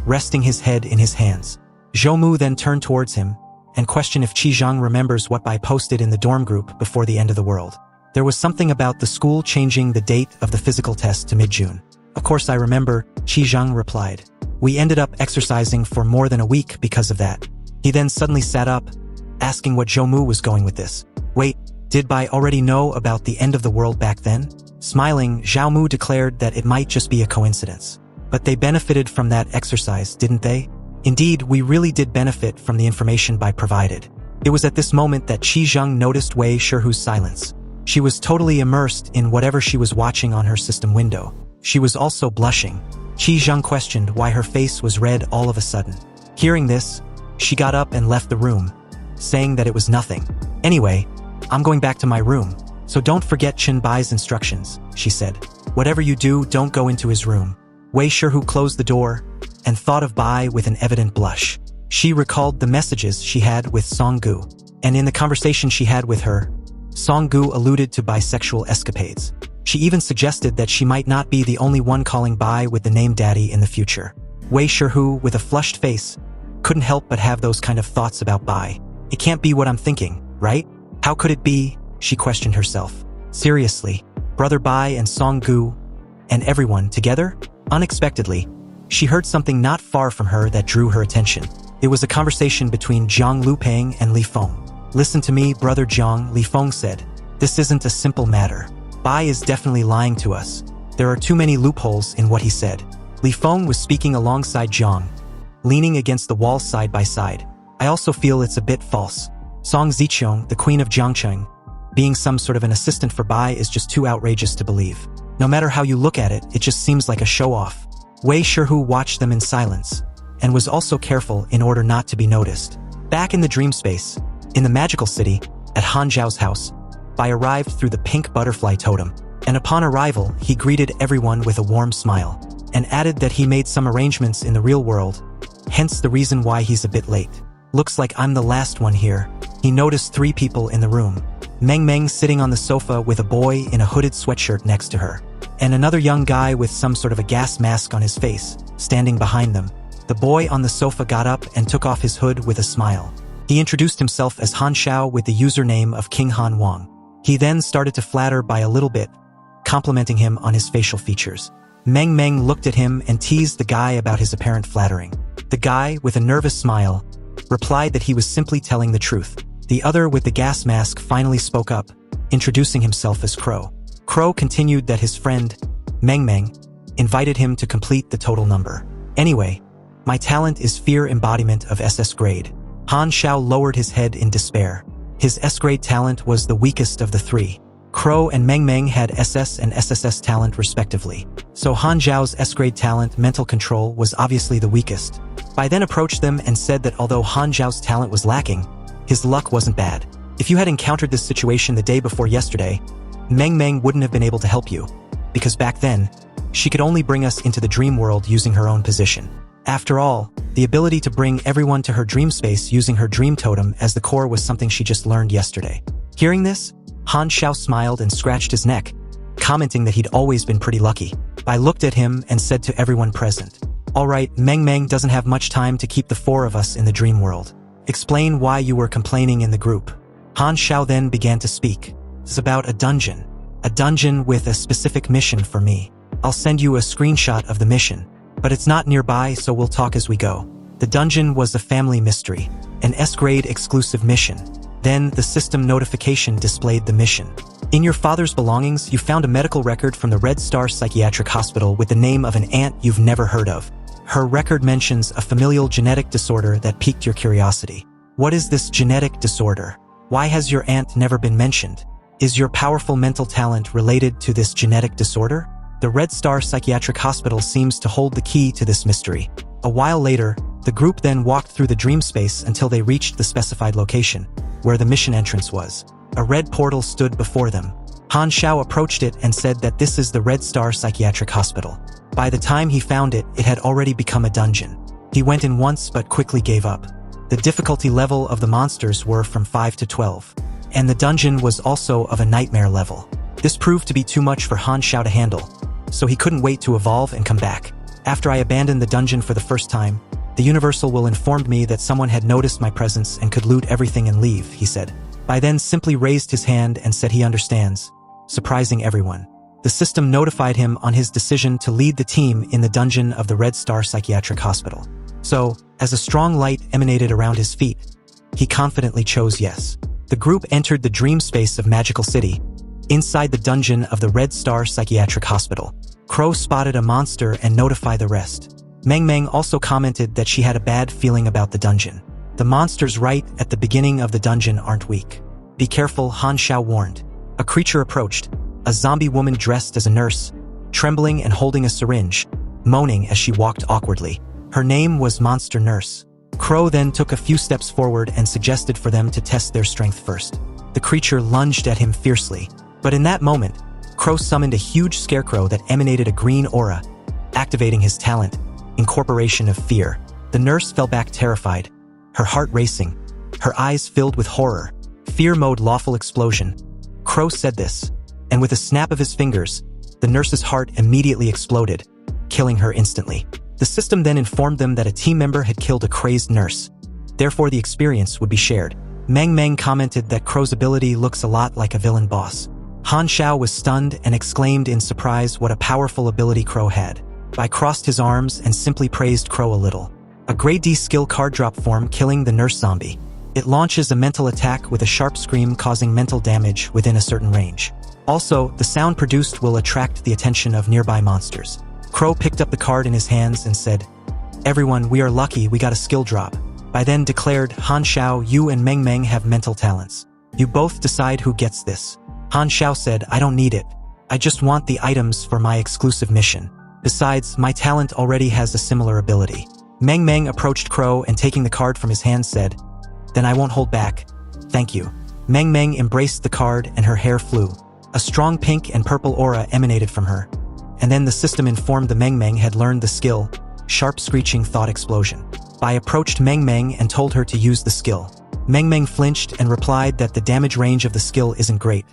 resting his head in his hands. Zhou Mu then turned towards him, and questioned if Qi Zheng remembers what Bai posted in the dorm group before the end of the world. There was something about the school changing the date of the physical test to mid-June. Of course I remember, Qi Zheng replied. We ended up exercising for more than a week because of that. He then suddenly sat up, asking what Zhou Mu was going with this. Wait, did Bai already know about the end of the world back then? Smiling, Zhao Mu declared that it might just be a coincidence. But they benefited from that exercise, didn't they? Indeed, we really did benefit from the information Bai provided. It was at this moment that Qi Zheng noticed Wei Shihu's silence. She was totally immersed in whatever she was watching on her system window. She was also blushing. Qi Zheng questioned why her face was red all of a sudden. Hearing this, she got up and left the room, saying that it was nothing. Anyway, I'm going back to my room, so don't forget Chen Bai's instructions, she said. Whatever you do, don't go into his room. Wei Shihu closed the door and thought of Bai with an evident blush. She recalled the messages she had with Song Gu, and in the conversation she had with her, Song Gu alluded to bisexual escapades. She even suggested that she might not be the only one calling Bai with the name Daddy in the future. Wei Shihu, with a flushed face, couldn't help but have those kind of thoughts about Bai. It can't be what I'm thinking, right? How could it be? She questioned herself. Seriously, Brother Bai and Song Gu, and everyone together? Unexpectedly, she heard something not far from her that drew her attention. It was a conversation between Jiang Lupeng and Li Feng. Listen to me, Brother Jiang, Li Feng said. This isn't a simple matter. Bai is definitely lying to us. There are too many loopholes in what he said. Li Feng was speaking alongside Jiang, leaning against the wall side by side. I also feel it's a bit false. Song Ziqiong, the queen of Jiangcheng, being some sort of an assistant for Bai is just too outrageous to believe. No matter how you look at it, it just seems like a show-off. Wei Shihu watched them in silence, and was also careful in order not to be noticed. Back in the dream space, in the magical city, at Han Zhao's house, Bai arrived through the pink butterfly totem, and upon arrival, he greeted everyone with a warm smile, and added that he made some arrangements in the real world, hence the reason why he's a bit late. Looks like I'm the last one here. He noticed 3 people in the room. Meng Meng sitting on the sofa with a boy in a hooded sweatshirt next to her, and another young guy with some sort of a gas mask on his face, standing behind them. The boy on the sofa got up and took off his hood with a smile. He introduced himself as Han Xiao with the username of King Han Wang. He then started to flatter Bai a little bit, complimenting him on his facial features. Meng Meng looked at him and teased the guy about his apparent flattering. The guy, with a nervous smile, replied that he was simply telling the truth. The other with the gas mask finally spoke up, introducing himself as Crow. Crow continued that his friend, Meng Meng, invited him to complete the total number. Anyway, my talent is fear embodiment of SS grade. Han Xiao lowered his head in despair. His S-grade talent was the weakest of the 3. Crow and Meng Meng had SS and SSS talent respectively. So Han Zhao's S-grade talent, mental control, was obviously the weakest. Bai then approached them and said that although Han Zhao's talent was lacking, his luck wasn't bad. If you had encountered this situation the day before yesterday, Meng Meng wouldn't have been able to help you, because back then, she could only bring us into the dream world using her own position. After all, the ability to bring everyone to her dream space using her dream totem as the core was something she just learned yesterday. Hearing this, Han Zhao smiled and scratched his neck, commenting that he'd always been pretty lucky. Bai looked at him and said to everyone present, "Alright, Meng Meng doesn't have much time to keep the four of us in the dream world. Explain why you were complaining in the group." Han Zhao then began to speak. "It's about a dungeon. A dungeon with a specific mission for me. I'll send you a screenshot of the mission, but it's not nearby, so we'll talk as we go. The dungeon was a family mystery, an S-grade exclusive mission. Then the system notification displayed the mission. In your father's belongings, you found a medical record from the Red Star Psychiatric Hospital with the name of an aunt you've never heard of. Her record mentions a familial genetic disorder that piqued your curiosity. What is this genetic disorder? Why has your aunt never been mentioned? Is your powerful mental talent related to this genetic disorder?" The Red Star Psychiatric Hospital seems to hold the key to this mystery. A while later, the group then walked through the dream space until they reached the specified location, where the mission entrance was. A red portal stood before them. Han Zhao approached it and said that this is the Red Star Psychiatric Hospital. By the time he found it, it had already become a dungeon. He went in once but quickly gave up. The difficulty level of the monsters were from 5 to 12, and the dungeon was also of a nightmare level. This proved to be too much for Han Zhao to handle, so he couldn't wait to evolve and come back. "After I abandoned the dungeon for the first time, the Universal will informed me that someone had noticed my presence and could loot everything and leave," he said. Bai then simply raised his hand and said he understands, surprising everyone. The system notified him on his decision to lead the team in the dungeon of the Red Star Psychiatric Hospital. So, as a strong light emanated around his feet, he confidently chose yes. The group entered the dream space of Magical City, inside the dungeon of the Red Star Psychiatric Hospital. Crow spotted a monster and notified the rest. Meng Meng also commented that she had a bad feeling about the dungeon. The monsters right at the beginning of the dungeon aren't weak. "Be careful," Han Zhao warned. A creature approached, a zombie woman dressed as a nurse, trembling and holding a syringe, moaning as she walked awkwardly. Her name was Monster Nurse. Crow then took a few steps forward and suggested for them to test their strength first. The creature lunged at him fiercely, but in that moment, Crow summoned a huge scarecrow that emanated a green aura, activating his talent, Incorporation of Fear. The nurse fell back terrified, her heart racing, her eyes filled with horror. "Fear mode lawful explosion." Crow said this, and with a snap of his fingers, the nurse's heart immediately exploded, killing her instantly. The system then informed them that a team member had killed a crazed nurse. Therefore, the experience would be shared. Meng Meng commented that Crow's ability looks a lot like a villain boss. Han Zhao was stunned and exclaimed in surprise what a powerful ability Crow had. Bai crossed his arms and simply praised Crow a little. A grade D skill card drop form killing the nurse zombie. It launches a mental attack with a sharp scream causing mental damage within a certain range. Also, the sound produced will attract the attention of nearby monsters. Crow picked up the card in his hands and said, "Everyone, we are lucky we got a skill drop." Bai then declared, "Han Zhao, you and Meng Meng have mental talents. You both decide who gets this." Han Zhao said, "I don't need it. I just want the items for my exclusive mission. Besides, my talent already has a similar ability." Meng Meng approached Crow and taking the card from his hand said, "Then I won't hold back. Thank you." Meng Meng embraced the card and her hair flew. A strong pink and purple aura emanated from her. And then the system informed the Meng Meng had learned the skill, Sharp Screeching Thought Explosion. Bai approached Meng Meng and told her to use the skill. Meng Meng flinched and replied that the damage range of the skill isn't great,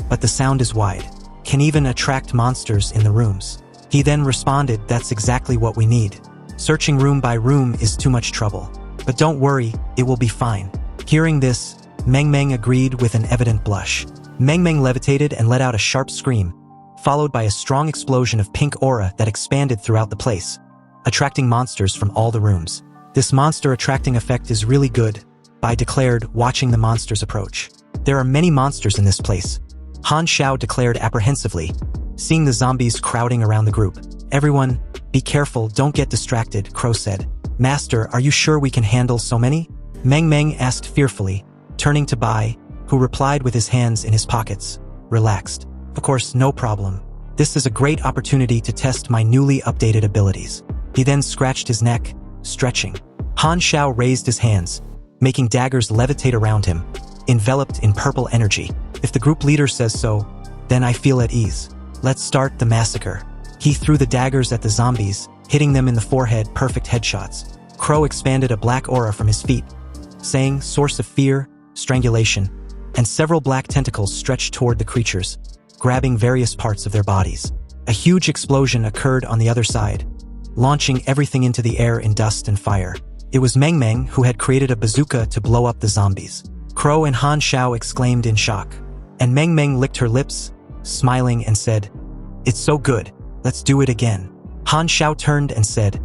but the sound is wide. Can even attract monsters in the rooms. He then responded, "That's exactly what we need. Searching room by room is too much trouble. But don't worry, it will be fine." Hearing this, Meng Meng agreed with an evident blush. Meng Meng levitated and let out a sharp scream, followed by a strong explosion of pink aura that expanded throughout the place, attracting monsters from all the rooms. "This monster attracting effect is really good," Bai declared, watching the monsters approach. "There are many monsters in this place," Han Zhao declared apprehensively, seeing the zombies crowding around the group. "Everyone, be careful, don't get distracted," Crow said. "Master, are you sure we can handle so many?" Meng Meng asked fearfully, turning to Bai, who replied with his hands in his pockets, relaxed. "Of course, no problem. This is a great opportunity to test my newly updated abilities." He then scratched his neck, stretching. Han Xiao raised his hands, making daggers levitate around him, enveloped in purple energy. If the group leader says so, then I feel at ease. Let's start the massacre. He threw the daggers at the zombies, hitting them in the forehead, perfect headshots. Crow expanded a black aura from his feet, saying, source of fear, strangulation, and several black tentacles stretched toward the creatures, grabbing various parts of their bodies. A huge explosion occurred on the other side, launching everything into the air in dust and fire. It was Meng Meng who had created a bazooka to blow up the zombies. Crow and Han Xiao exclaimed in shock, and Meng Meng licked her lips, smiling and said, "It's so good, let's do it again." Han Xiao turned and said,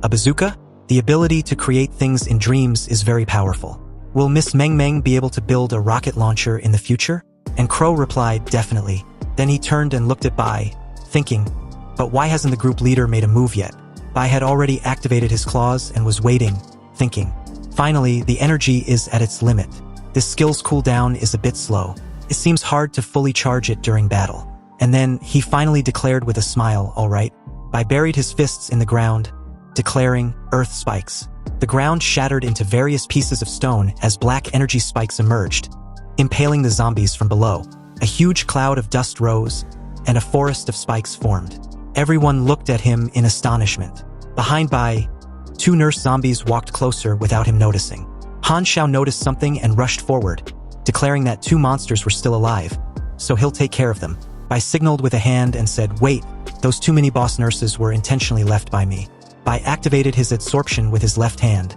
"A bazooka? The ability to create things in dreams is very powerful. Will Miss Meng Meng be able to build a rocket launcher in the future?" And Crow replied, "Definitely." Then he turned and looked at Bai, thinking, but why hasn't the group leader made a move yet? Bai had already activated his claws and was waiting, thinking. Finally, the energy is at its limit. This skill's cooldown is a bit slow. It seems hard to fully charge it during battle. And then, he finally declared with a smile, "All right." Bai buried his fists in the ground, declaring, "Earth spikes." The ground shattered into various pieces of stone as black energy spikes emerged, impaling the zombies from below. A huge cloud of dust rose, and a forest of spikes formed. Everyone looked at him in astonishment. Behind Bai, two nurse zombies walked closer without him noticing. Han Xiao noticed something and rushed forward, declaring that two monsters were still alive, so he'll take care of them. Bai signaled with a hand and said, "Wait, those two mini-boss nurses were intentionally left by me." Bai activated his absorption with his left hand,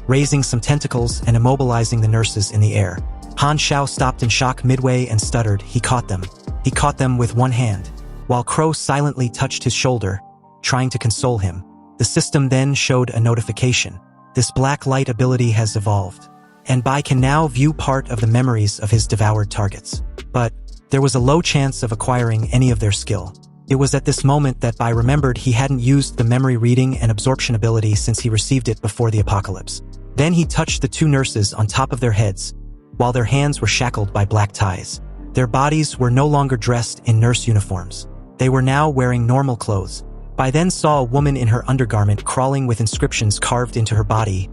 raising some tentacles and immobilizing the nurses in the air. Han Xiao stopped in shock midway and stuttered. He caught them. He caught them with one hand, while Crow silently touched his shoulder, trying to console him. The system then showed a notification. This black light ability has evolved, and Bai can now view part of the memories of his devoured targets. But there was a low chance of acquiring any of their skill. It was at this moment that Bai remembered he hadn't used the memory reading and absorption ability since he received it before the apocalypse. Then he touched the two nurses on top of their heads, while their hands were shackled by black ties. Their bodies were no longer dressed in nurse uniforms. They were now wearing normal clothes. Bai then saw a woman in her undergarment crawling with inscriptions carved into her body,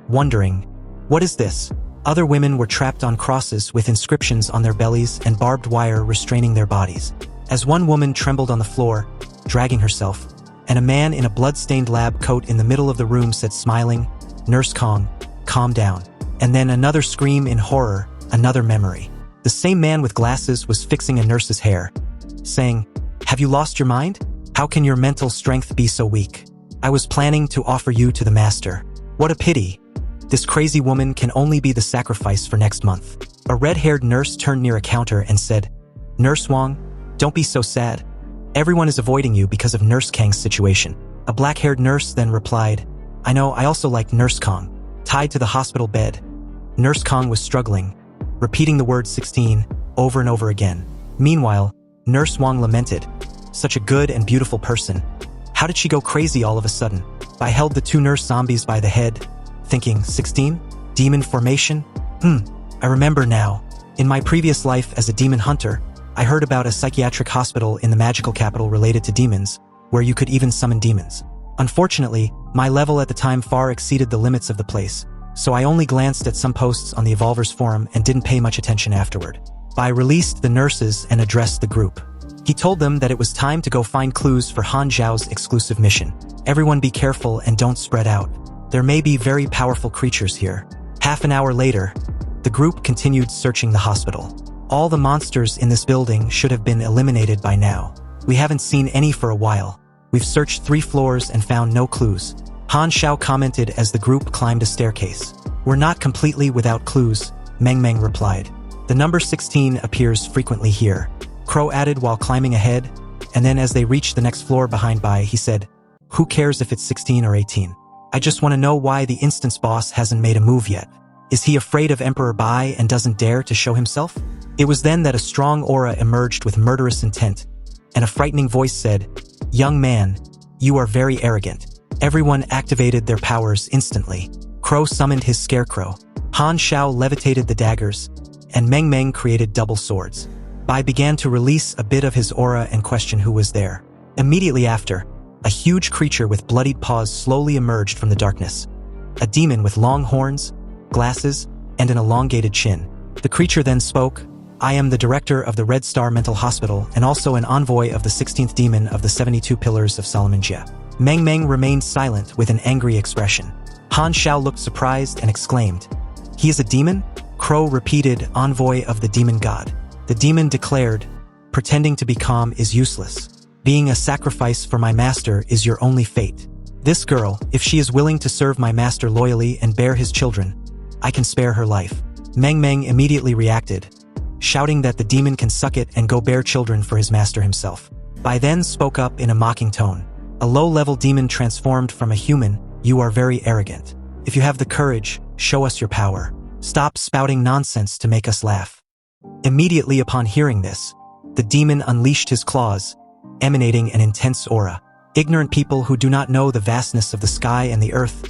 wondering, "What is this?" Other women were trapped on crosses with inscriptions on their bellies and barbed wire restraining their bodies. As one woman trembled on the floor, dragging herself, and a man in a blood-stained lab coat in the middle of the room said smiling, "Nurse Kong, calm down." And then another scream in horror, another memory. The same man with glasses was fixing a nurse's hair, saying, "Have you lost your mind? How can your mental strength be so weak? I was planning to offer you to the master. What a pity. This crazy woman can only be the sacrifice for next month." A red-haired nurse turned near a counter and said, "Nurse Wang, don't be so sad. Everyone is avoiding you because of Nurse Kang's situation." A black-haired nurse then replied, "I know, I also like Nurse Kong." Tied to the hospital bed, Nurse Kong was struggling, repeating the word 16 over and over again. Meanwhile, Nurse Wang lamented, "Such a good and beautiful person. How did she go crazy all of a sudden?" Bai held the two nurse zombies by the head, thinking, 16? Demon formation? I remember now. In my previous life as a demon hunter, I heard about a psychiatric hospital in the magical capital related to demons, where you could even summon demons. Unfortunately, my level at the time far exceeded the limits of the place, so I only glanced at some posts on the Evolvers forum and didn't pay much attention afterward. Bai released the nurses and addressed the group. He told them that it was time to go find clues for Han Zhao's exclusive mission. Everyone be careful and don't spread out. There may be very powerful creatures here. Half an hour later, the group continued searching the hospital. All the monsters in this building should have been eliminated by now. We haven't seen any for a while. We've searched 3 floors and found no clues. Han Xiao commented as the group climbed a staircase. "We're not completely without clues," Meng Meng replied. "The number 16 appears frequently here," Crow added while climbing ahead, and then as they reached the next floor behind Bai, he said, "Who cares if it's 16 or 18? I just want to know why the instance boss hasn't made a move yet. Is he afraid of Emperor Bai and doesn't dare to show himself?" It was then that a strong aura emerged with murderous intent, and a frightening voice said, "Young man, you are very arrogant." Everyone activated their powers instantly. Crow summoned his scarecrow. Han Xiao levitated the daggers, and Meng Meng created double swords. Bai began to release a bit of his aura and question who was there. Immediately after, a huge creature with bloodied paws slowly emerged from the darkness. a demon with long horns, glasses, and an elongated chin. The creature then spoke, "I am the director of the Red Star Mental Hospital and also an envoy of the 16th demon of the 72 Pillars of Solomon Jia." Meng Meng remained silent with an angry expression. Han Xiao looked surprised and exclaimed, "He is a demon?" Crow repeated, "Envoy of the demon god." The demon declared, "Pretending to be calm is useless. Being a sacrifice for my master is your only fate. This girl, if she is willing to serve my master loyally and bear his children, I can spare her life." Meng Meng immediately reacted, shouting that the demon can suck it and go bear children for his master himself. Bai then spoke up in a mocking tone. "A low-level demon transformed from a human, you are very arrogant. If you have the courage, show us your power. Stop spouting nonsense to make us laugh." Immediately upon hearing this, the demon unleashed his claws, emanating an intense aura. "Ignorant people who do not know the vastness of the sky and the earth,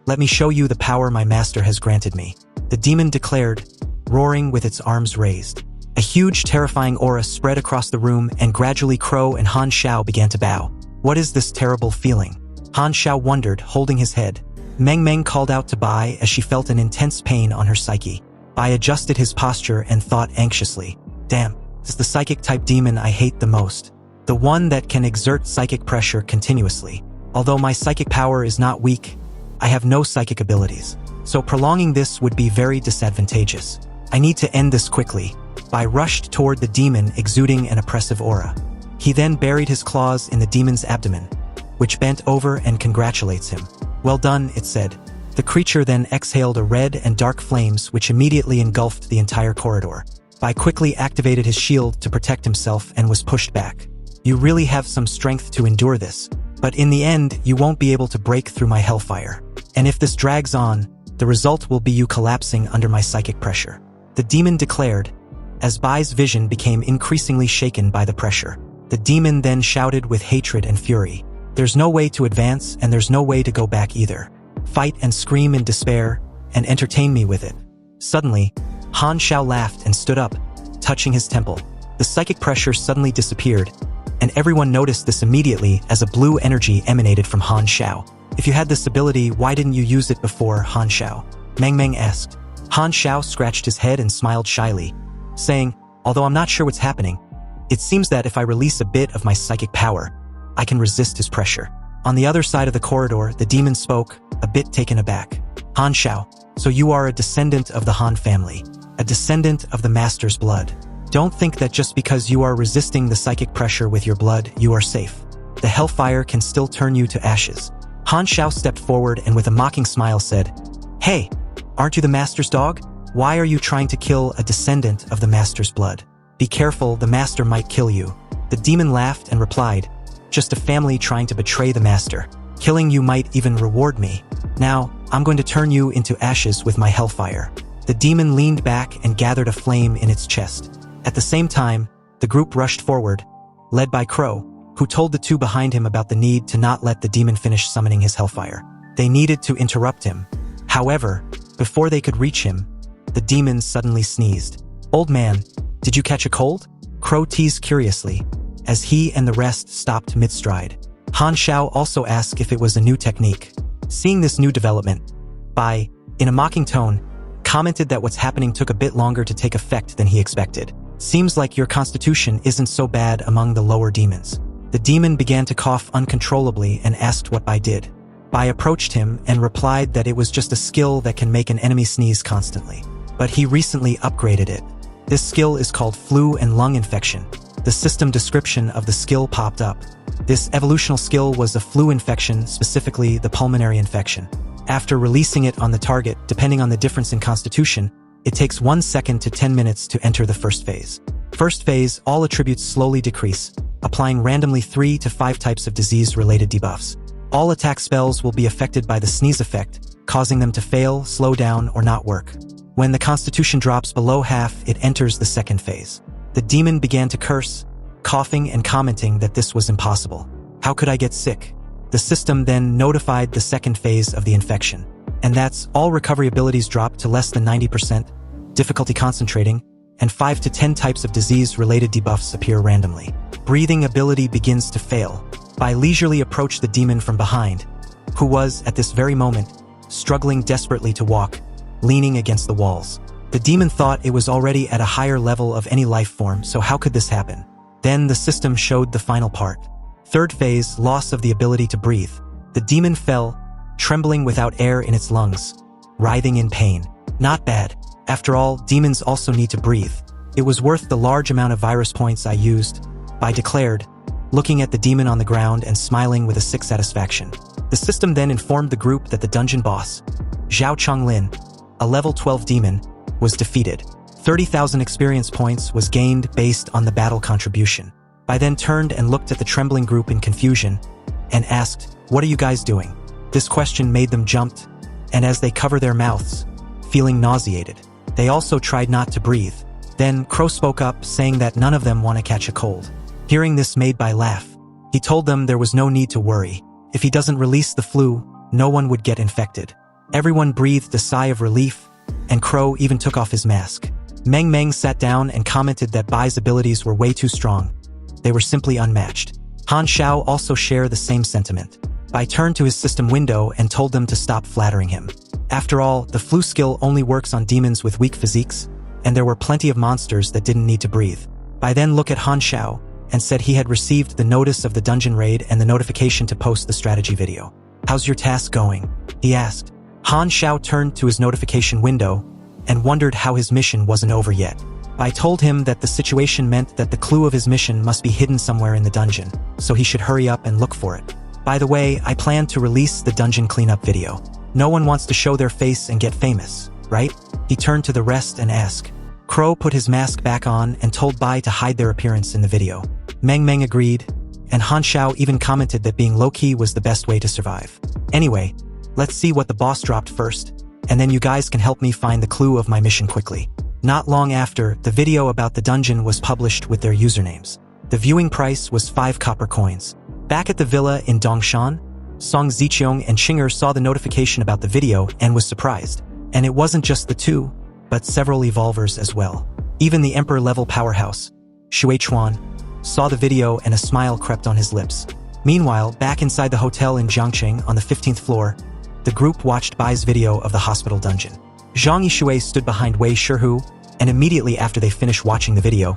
let me show you the power my master has granted me," the demon declared, roaring with its arms raised. A huge, terrifying aura spread across the room, and gradually Crow and Han Xiao began to bow. "What is this terrible feeling?" Han Xiao wondered, holding his head. Meng Meng called out to Bai as she felt an intense pain on her psyche. Bai adjusted his posture and thought anxiously, "Damn, this is the psychic-type demon I hate the most. The one that can exert psychic pressure continuously. Although my psychic power is not weak, I have no psychic abilities, so prolonging this would be very disadvantageous. I need to end this quickly." Bai rushed toward the demon, exuding an oppressive aura. He then buried his claws in the demon's abdomen, which bent over and congratulates him. "Well done," it said. The creature then exhaled a red and dark flames which immediately engulfed the entire corridor. Bai quickly activated his shield to protect himself and was pushed back. "You really have some strength to endure this, but in the end you won't be able to break through my hellfire. And if this drags on, the result will be you collapsing under my psychic pressure," the demon declared, as Bai's vision became increasingly shaken by the pressure. The demon then shouted with hatred and fury, "There's no way to advance and there's no way to go back either. Fight and scream in despair, and entertain me with it." Suddenly, Han Xiao laughed and stood up, touching his temple. The psychic pressure suddenly disappeared, and everyone noticed this immediately as a blue energy emanated from Han Xiao. "If you had this ability, why didn't you use it before, Han Xiao?" Meng Meng asked. Han Xiao scratched his head and smiled shyly, saying, "Although I'm not sure what's happening, it seems that if I release a bit of my psychic power, I can resist his pressure." On the other side of the corridor, the demon spoke, a bit taken aback. "Han Xiao, so you are a descendant of the Han family, a descendant of the master's blood. Don't think that just because you are resisting the psychic pressure with your blood, you are safe. The hellfire can still turn you to ashes." Han Xiao stepped forward and with a mocking smile said, "Hey, aren't you the master's dog? Why are you trying to kill a descendant of the master's blood? Be careful, the master might kill you." The demon laughed and replied, "Just a family trying to betray the master. Killing you might even reward me. Now, I'm going to turn you into ashes with my hellfire." The demon leaned back and gathered a flame in its chest. At the same time, the group rushed forward, led by Crow, who told the two behind him about the need to not let the demon finish summoning his hellfire. They needed to interrupt him. However, before they could reach him, the demon suddenly sneezed. "Old man, did you catch a cold?" Crow teased curiously, as he and the rest stopped mid-stride. Han Xiao also asked if it was a new technique. Seeing this new development, Bai, in a mocking tone, commented that what's happening took a bit longer to take effect than he expected. "Seems like your constitution isn't so bad among the lower demons." The demon began to cough uncontrollably and asked what Bai did. Bai approached him and replied that it was just a skill that can make an enemy sneeze constantly, but he recently upgraded it. This skill is called flu and lung infection. The system description of the skill popped up. This evolutional skill was a flu infection, specifically the pulmonary infection. After releasing it on the target, depending on the difference in constitution, it takes 1 second to 10 minutes to enter the first phase. First phase, all attributes slowly decrease, applying randomly 3 to 5 types of disease-related debuffs. All attack spells will be affected by the sneeze effect, causing them to fail, slow down, or not work. When the constitution drops below half, it enters the second phase. The demon began to curse, coughing and commenting that this was impossible. "How could I get sick?" The system then notified the second phase of the infection. And that's all recovery abilities drop to less than 90%, difficulty concentrating, and 5 to 10 types of disease-related debuffs appear randomly. Breathing ability begins to fail. Bai leisurely approached the demon from behind, who was, at this very moment, struggling desperately to walk, leaning against the walls. The demon thought it was already at a higher level of any life form, so how could this happen? Then the system showed the final part. Third phase, loss of the ability to breathe. The demon fell, trembling without air in its lungs, writhing in pain. Not bad. After all, demons also need to breathe. It was worth the large amount of virus points I used, Bai declared, looking at the demon on the ground and smiling with a sick satisfaction. The system then informed the group that the dungeon boss, Zhao Chonglin, a level 12 demon, was defeated. 30,000 experience points was gained based on the battle contribution. Bai then turned and looked at the trembling group in confusion and asked, "What are you guys doing?" This question made them jump, and as they cover their mouths, feeling nauseated, they also tried not to breathe. Then Crow spoke up, saying that none of them want to catch a cold. Hearing this made Bai laugh. He told them there was no need to worry. If he doesn't release the flu, no one would get infected. Everyone breathed a sigh of relief, and Crow even took off his mask. Meng Meng sat down and commented that Bai's abilities were way too strong. They were simply unmatched. Han Xiao also shared the same sentiment. Bai turned to his system window and told them to stop flattering him. After all, the flu skill only works on demons with weak physiques, and there were plenty of monsters that didn't need to breathe. Bai then looked at Han Xiao and said he had received the notice of the dungeon raid and the notification to post the strategy video. "How's your task going?" he asked. Han Xiao turned to his notification window and wondered how his mission wasn't over yet. Bai told him that the situation meant that the clue of his mission must be hidden somewhere in the dungeon, so he should hurry up and look for it. "By the way, I plan to release the dungeon cleanup video. No one wants to show their face and get famous, right?" He turned to the rest and asked. Crow put his mask back on and told Bai to hide their appearance in the video. Meng Meng agreed, and Han Xiao even commented that being low-key was the best way to survive. "Anyway, let's see what the boss dropped first, and then you guys can help me find the clue of my mission quickly." Not long after, the video about the dungeon was published with their usernames. The viewing price was 5 copper coins. Back at the villa in Dongshan, Song Ziqiong and Qinger saw the notification about the video and was surprised. And it wasn't just the two, but several evolvers as well. Even the Emperor-level powerhouse, Shui Chuan, saw the video and a smile crept on his lips. Meanwhile, back inside the hotel in Jiangqing on the 15th floor, the group watched Bai's video of the hospital dungeon. Zhang Yishui stood behind Wei Shihu, and immediately after they finished watching the video,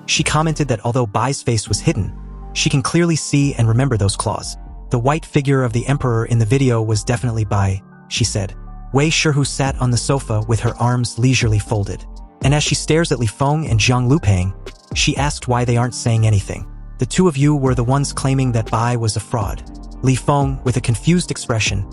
she commented that although Bai's face was hidden, she can clearly see and remember those claws. "The white figure of the emperor in the video was definitely Bai," she said. Wei Shihu sat on the sofa with her arms leisurely folded, and as she stares at Li Feng and Zhang Lupeng, she asked why they aren't saying anything. "The two of you were the ones claiming that Bai was a fraud." Li Feng, with a confused expression,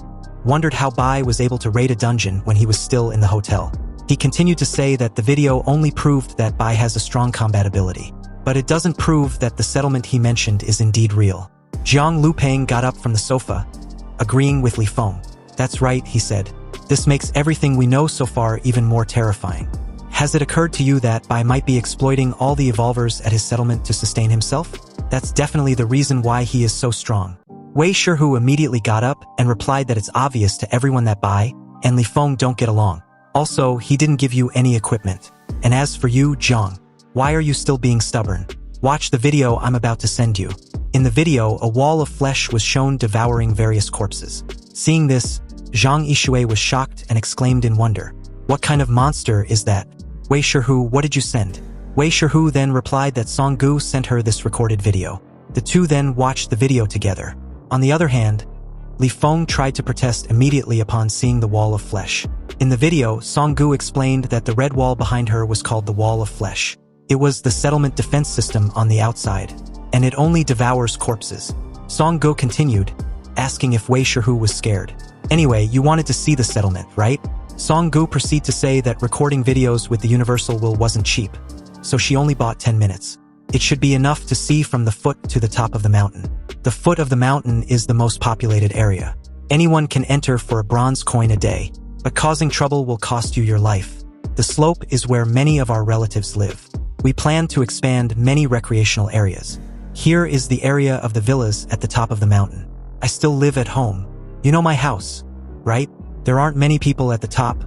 wondered how Bai was able to raid a dungeon when he was still in the hotel. He continued to say that the video only proved that Bai has a strong combat ability, but it doesn't prove that the settlement he mentioned is indeed real. Zhang Lupeng got up from the sofa, agreeing with Li Feng. "That's right," he said. "This makes everything we know so far even more terrifying. Has it occurred to you that Bai might be exploiting all the evolvers at his settlement to sustain himself? That's definitely the reason why he is so strong." Wei Shihu immediately got up and replied that it's obvious to everyone that Bai and Li Feng don't get along. Also, he didn't give you any equipment. And as for you, Zhang, why are you still being stubborn? Watch the video I'm about to send you. In the video, a wall of flesh was shown devouring various corpses. Seeing this, Zhang Yishui was shocked and exclaimed in wonder. "What kind of monster is that?" "Wei Shihu, what did you send?" Wei Shihu then replied that Song Gu sent her this recorded video. The two then watched the video together. On the other hand, Li Feng tried to protest immediately upon seeing the wall of flesh. In the video, Song Gu explained that the red wall behind her was called the Wall of Flesh. It was the settlement defense system on the outside, and it only devours corpses. Song Gu continued, asking if Wei Shihu was scared. "Anyway, you wanted to see the settlement, right?" Song Gu proceeded to say that recording videos with the Universal Will wasn't cheap, so she only bought 10 minutes. It should be enough to see from the foot to the top of the mountain. The foot of the mountain is the most populated area. Anyone can enter for a bronze coin a day, but causing trouble will cost you your life. The slope is where many of our relatives live. We plan to expand many recreational areas. Here is the area of the villas at the top of the mountain. I still live at home. You know my house, right? There aren't many people at the top,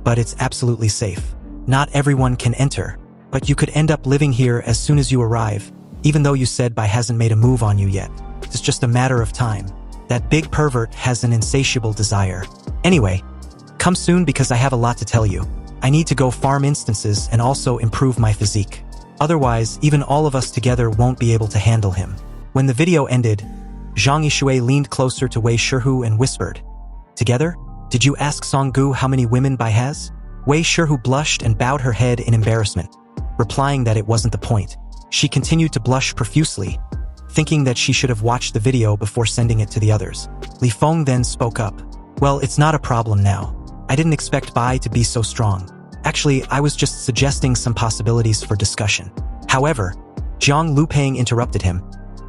but it's absolutely safe. Not everyone can enter, but you could end up living here as soon as you arrive, even though you said Bai hasn't made a move on you yet. It's just a matter of time. That big pervert has an insatiable desire. Anyway, Come soon because I have a lot to tell you. I need to go farm instances and also improve my physique. Otherwise, even all of us together won't be able to handle him. When the video ended, Zhang Yishui leaned closer to Wei Shihu and whispered, "Together? Did you ask Songgu how many women Bai has?" Wei Shihu blushed and bowed her head in embarrassment, replying that it wasn't the point. She continued to blush profusely, thinking that she should have watched the video before sending it to the others. Li Feng then spoke up. "Well, it's not a problem now. I didn't expect Bai to be so strong. Actually, I was just suggesting some possibilities for discussion." However, Jiang Lupeng interrupted him,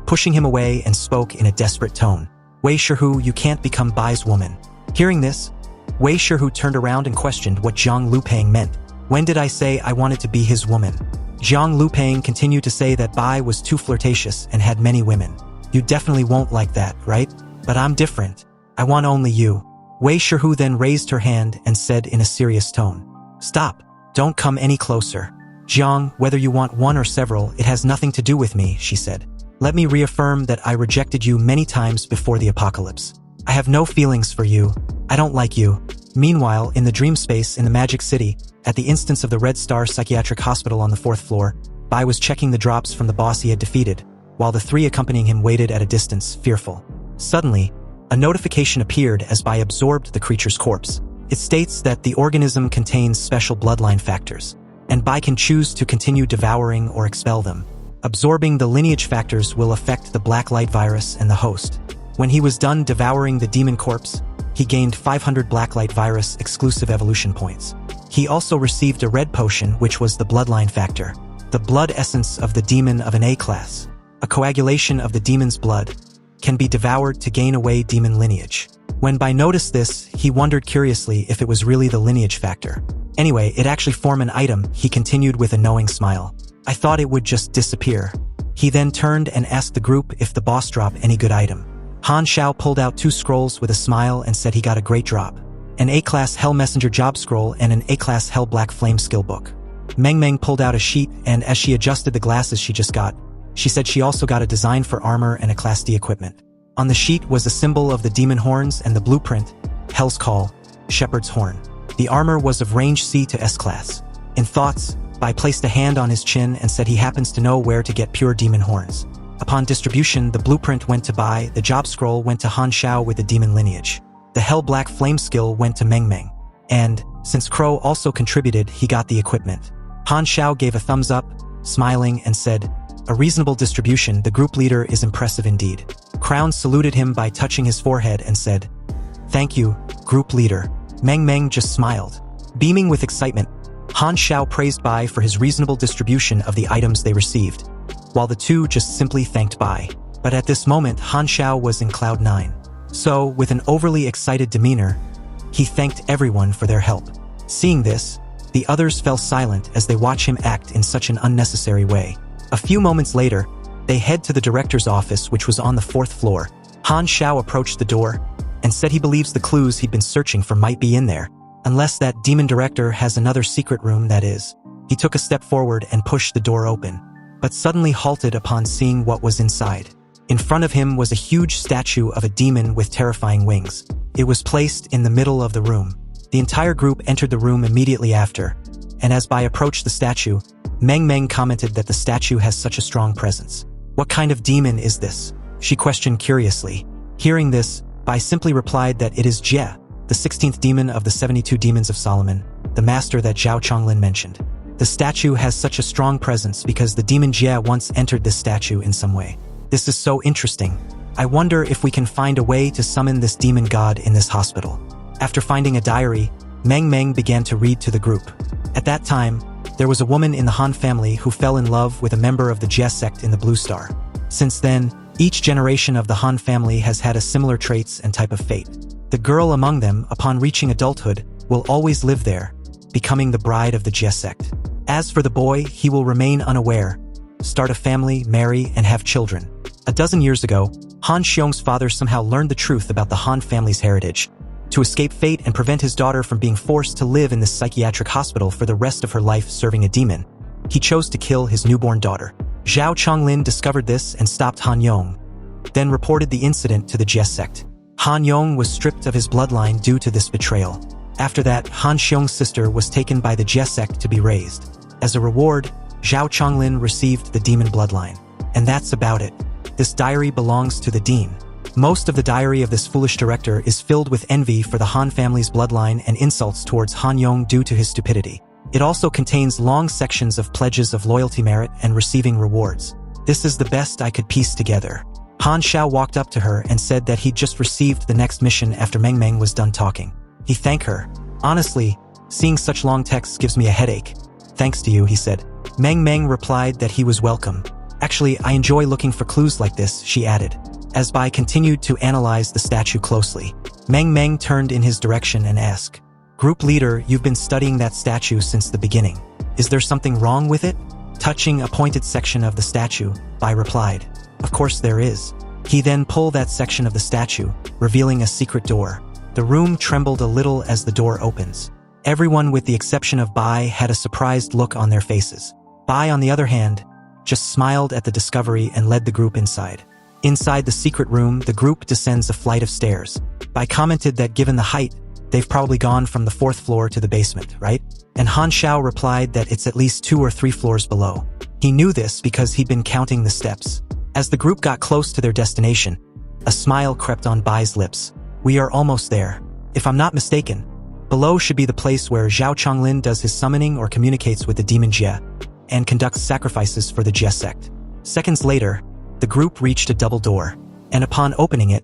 pushing him away and spoke in a desperate tone. "Wei Shihu, you can't become Bai's woman." Hearing this, Wei Shihu turned around and questioned what Jiang Lupeng meant. "When did I say I wanted to be his woman?" Jiang Lupeng continued to say that Bai was too flirtatious and had many women. "You definitely won't like that, right? But I'm different. I want only you." Wei Shihu then raised her hand and said in a serious tone, "Stop. Don't come any closer. Jiang, whether you want one or several, it has nothing to do with me," she said. "Let me reaffirm that I rejected you many times before the apocalypse. I have no feelings for you. I don't like you." Meanwhile, in the dream space in the Magic City, at the instance of the Red Star Psychiatric Hospital on the 4th floor, Bai was checking the drops from the boss he had defeated, while the three accompanying him waited at a distance, fearful. Suddenly, a notification appeared as Bai absorbed the creature's corpse. It states that the organism contains special bloodline factors, and Bai can choose to continue devouring or expel them. Absorbing the lineage factors will affect the black light virus and the host. When he was done devouring the demon corpse, he gained 500 blacklight virus exclusive evolution points. He also received a red potion, which was the bloodline factor, the blood essence of the demon of an A class. A coagulation of the demon's blood can be devoured to gain away demon lineage. When Bai noticed this, he wondered curiously if it was really the lineage factor. Anyway, it actually formed an item, he continued with a knowing smile. "I thought it would just disappear." He then turned and asked the group if the boss dropped any good item. Han Xiao pulled out 2 scrolls with a smile and said he got a great drop. An A-class Hell Messenger job scroll and an A-class Hell Black Flame skill book. Meng Meng pulled out a sheet, and as she adjusted the glasses she just got, she said she also got a design for armor and a Class D equipment. On the sheet was a symbol of the demon horns and the blueprint, Hell's Call, Shepherd's Horn. The armor was of range C to S class. In thoughts, Bai placed a hand on his chin and said he happens to know where to get pure demon horns. Upon distribution, the blueprint went to Bai, the job scroll went to Han Xiao with the demon lineage. The Hell Black Flame skill went to Meng Meng. And, since Crow also contributed, he got the equipment. Han Xiao gave a thumbs up, smiling, and said, "A reasonable distribution, the group leader is impressive indeed." Crown saluted him by touching his forehead and said, "Thank you, group leader." Meng Meng just smiled. Beaming with excitement, Han Xiao praised Bai for his reasonable distribution of the items they received, while the two just simply thanked Bai. But at this moment, Han Xiao was in cloud 9. So, with an overly excited demeanor, he thanked everyone for their help. Seeing this, the others fell silent as they watched him act in such an unnecessary way. A few moments later, they head to the director's office, which was on the 4th floor. Han Xiao approached the door and said he believes the clues he'd been searching for might be in there, unless that demon director has another secret room, that is. He took a step forward and pushed the door open, but suddenly halted upon seeing what was inside. In front of him was a huge statue of a demon with terrifying wings. It was placed in the middle of the room. The entire group entered the room immediately after, and as Bai approached the statue, Meng Meng commented that the statue has such a strong presence. "What kind of demon is this?" she questioned curiously. Hearing this, Bai simply replied that it is Jie, the 16th demon of the 72 demons of Solomon, the master that Zhao Chonglin mentioned. The statue has such a strong presence because the demon Jie once entered this statue in some way. This is so interesting. I wonder if we can find a way to summon this demon god in this hospital. After finding a diary, Meng Meng began to read to the group. At that time, there was a woman in the Han family who fell in love with a member of the Jie sect in the Blue Star. Since then, each generation of the Han family has had a similar traits and type of fate. The girl among them, upon reaching adulthood, will always live there, becoming the bride of the Jie sect. As for the boy, he will remain unaware, start a family, marry, and have children. A dozen years ago, Han Xiong's father somehow learned the truth about the Han family's heritage. To escape fate and prevent his daughter from being forced to live in this psychiatric hospital for the rest of her life serving a demon, he chose to kill his newborn daughter. Zhao Chonglin discovered this and stopped Han Yong, then reported the incident to the Jie sect. Han Yong was stripped of his bloodline due to this betrayal. After that, Han Xiong's sister was taken by the Jie sect to be raised. As a reward, Zhao Chonglin received the demon bloodline. And that's about it. This diary belongs to the dean. Most of the diary of this foolish director is filled with envy for the Han family's bloodline and insults towards Han Yong due to his stupidity. It also contains long sections of pledges of loyalty merit and receiving rewards. This is the best I could piece together. Han Xiao walked up to her and said that he'd just received the next mission after Meng Meng was done talking. He thanked her. Honestly, seeing such long texts gives me a headache. Thanks to you, he said. Meng Meng replied that he was welcome. Actually, I enjoy looking for clues like this, she added. As Bai continued to analyze the statue closely, Meng Meng turned in his direction and asked, "Group leader, you've been studying that statue since the beginning. Is there something wrong with it?" Touching a pointed section of the statue, Bai replied, "Of course there is." He then pulled that section of the statue, revealing a secret door. The room trembled a little as the door opens. Everyone with the exception of Bai had a surprised look on their faces. Bai, on the other hand, just smiled at the discovery and led the group inside. Inside the secret room, the group descends a flight of stairs. Bai commented that given the height, they've probably gone from the 4th floor to the basement, right? And Han Xiao replied that it's at least 2 or 3 floors below. He knew this because he'd been counting the steps. As the group got close to their destination, a smile crept on Bai's lips. "We are almost there. If I'm not mistaken, below should be the place where Zhao Chonglin does his summoning or communicates with the demon Jie, and conducts sacrifices for the Jie sect." Seconds later, the group reached a double door, and upon opening it,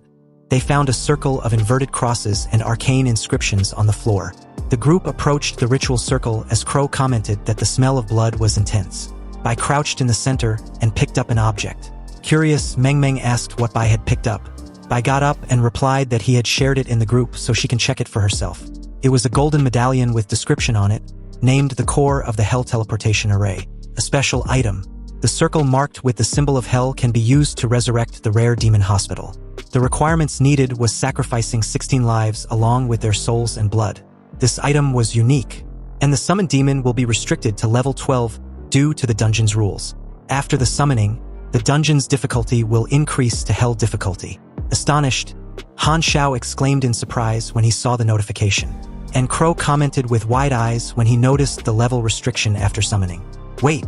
they found a circle of inverted crosses and arcane inscriptions on the floor. The group approached the ritual circle as Crow commented that the smell of blood was intense. Bai crouched in the center and picked up an object. Curious, Meng Meng asked what Bai had picked up. Bai got up and replied that he had shared it in the group so she can check it for herself. It was a golden medallion with description on it, named the core of the Hell Teleportation Array, a special item. The circle marked with the symbol of Hell can be used to resurrect the rare demon hospital. The requirements needed was sacrificing 16 lives along with their souls and blood. This item was unique, and the summoned demon will be restricted to level 12 due to the dungeon's rules. After the summoning, the dungeon's difficulty will increase to Hell difficulty. Astonished, Han Xiao exclaimed in surprise when he saw the notification, and Crow commented with wide eyes when he noticed the level restriction after summoning. "Wait,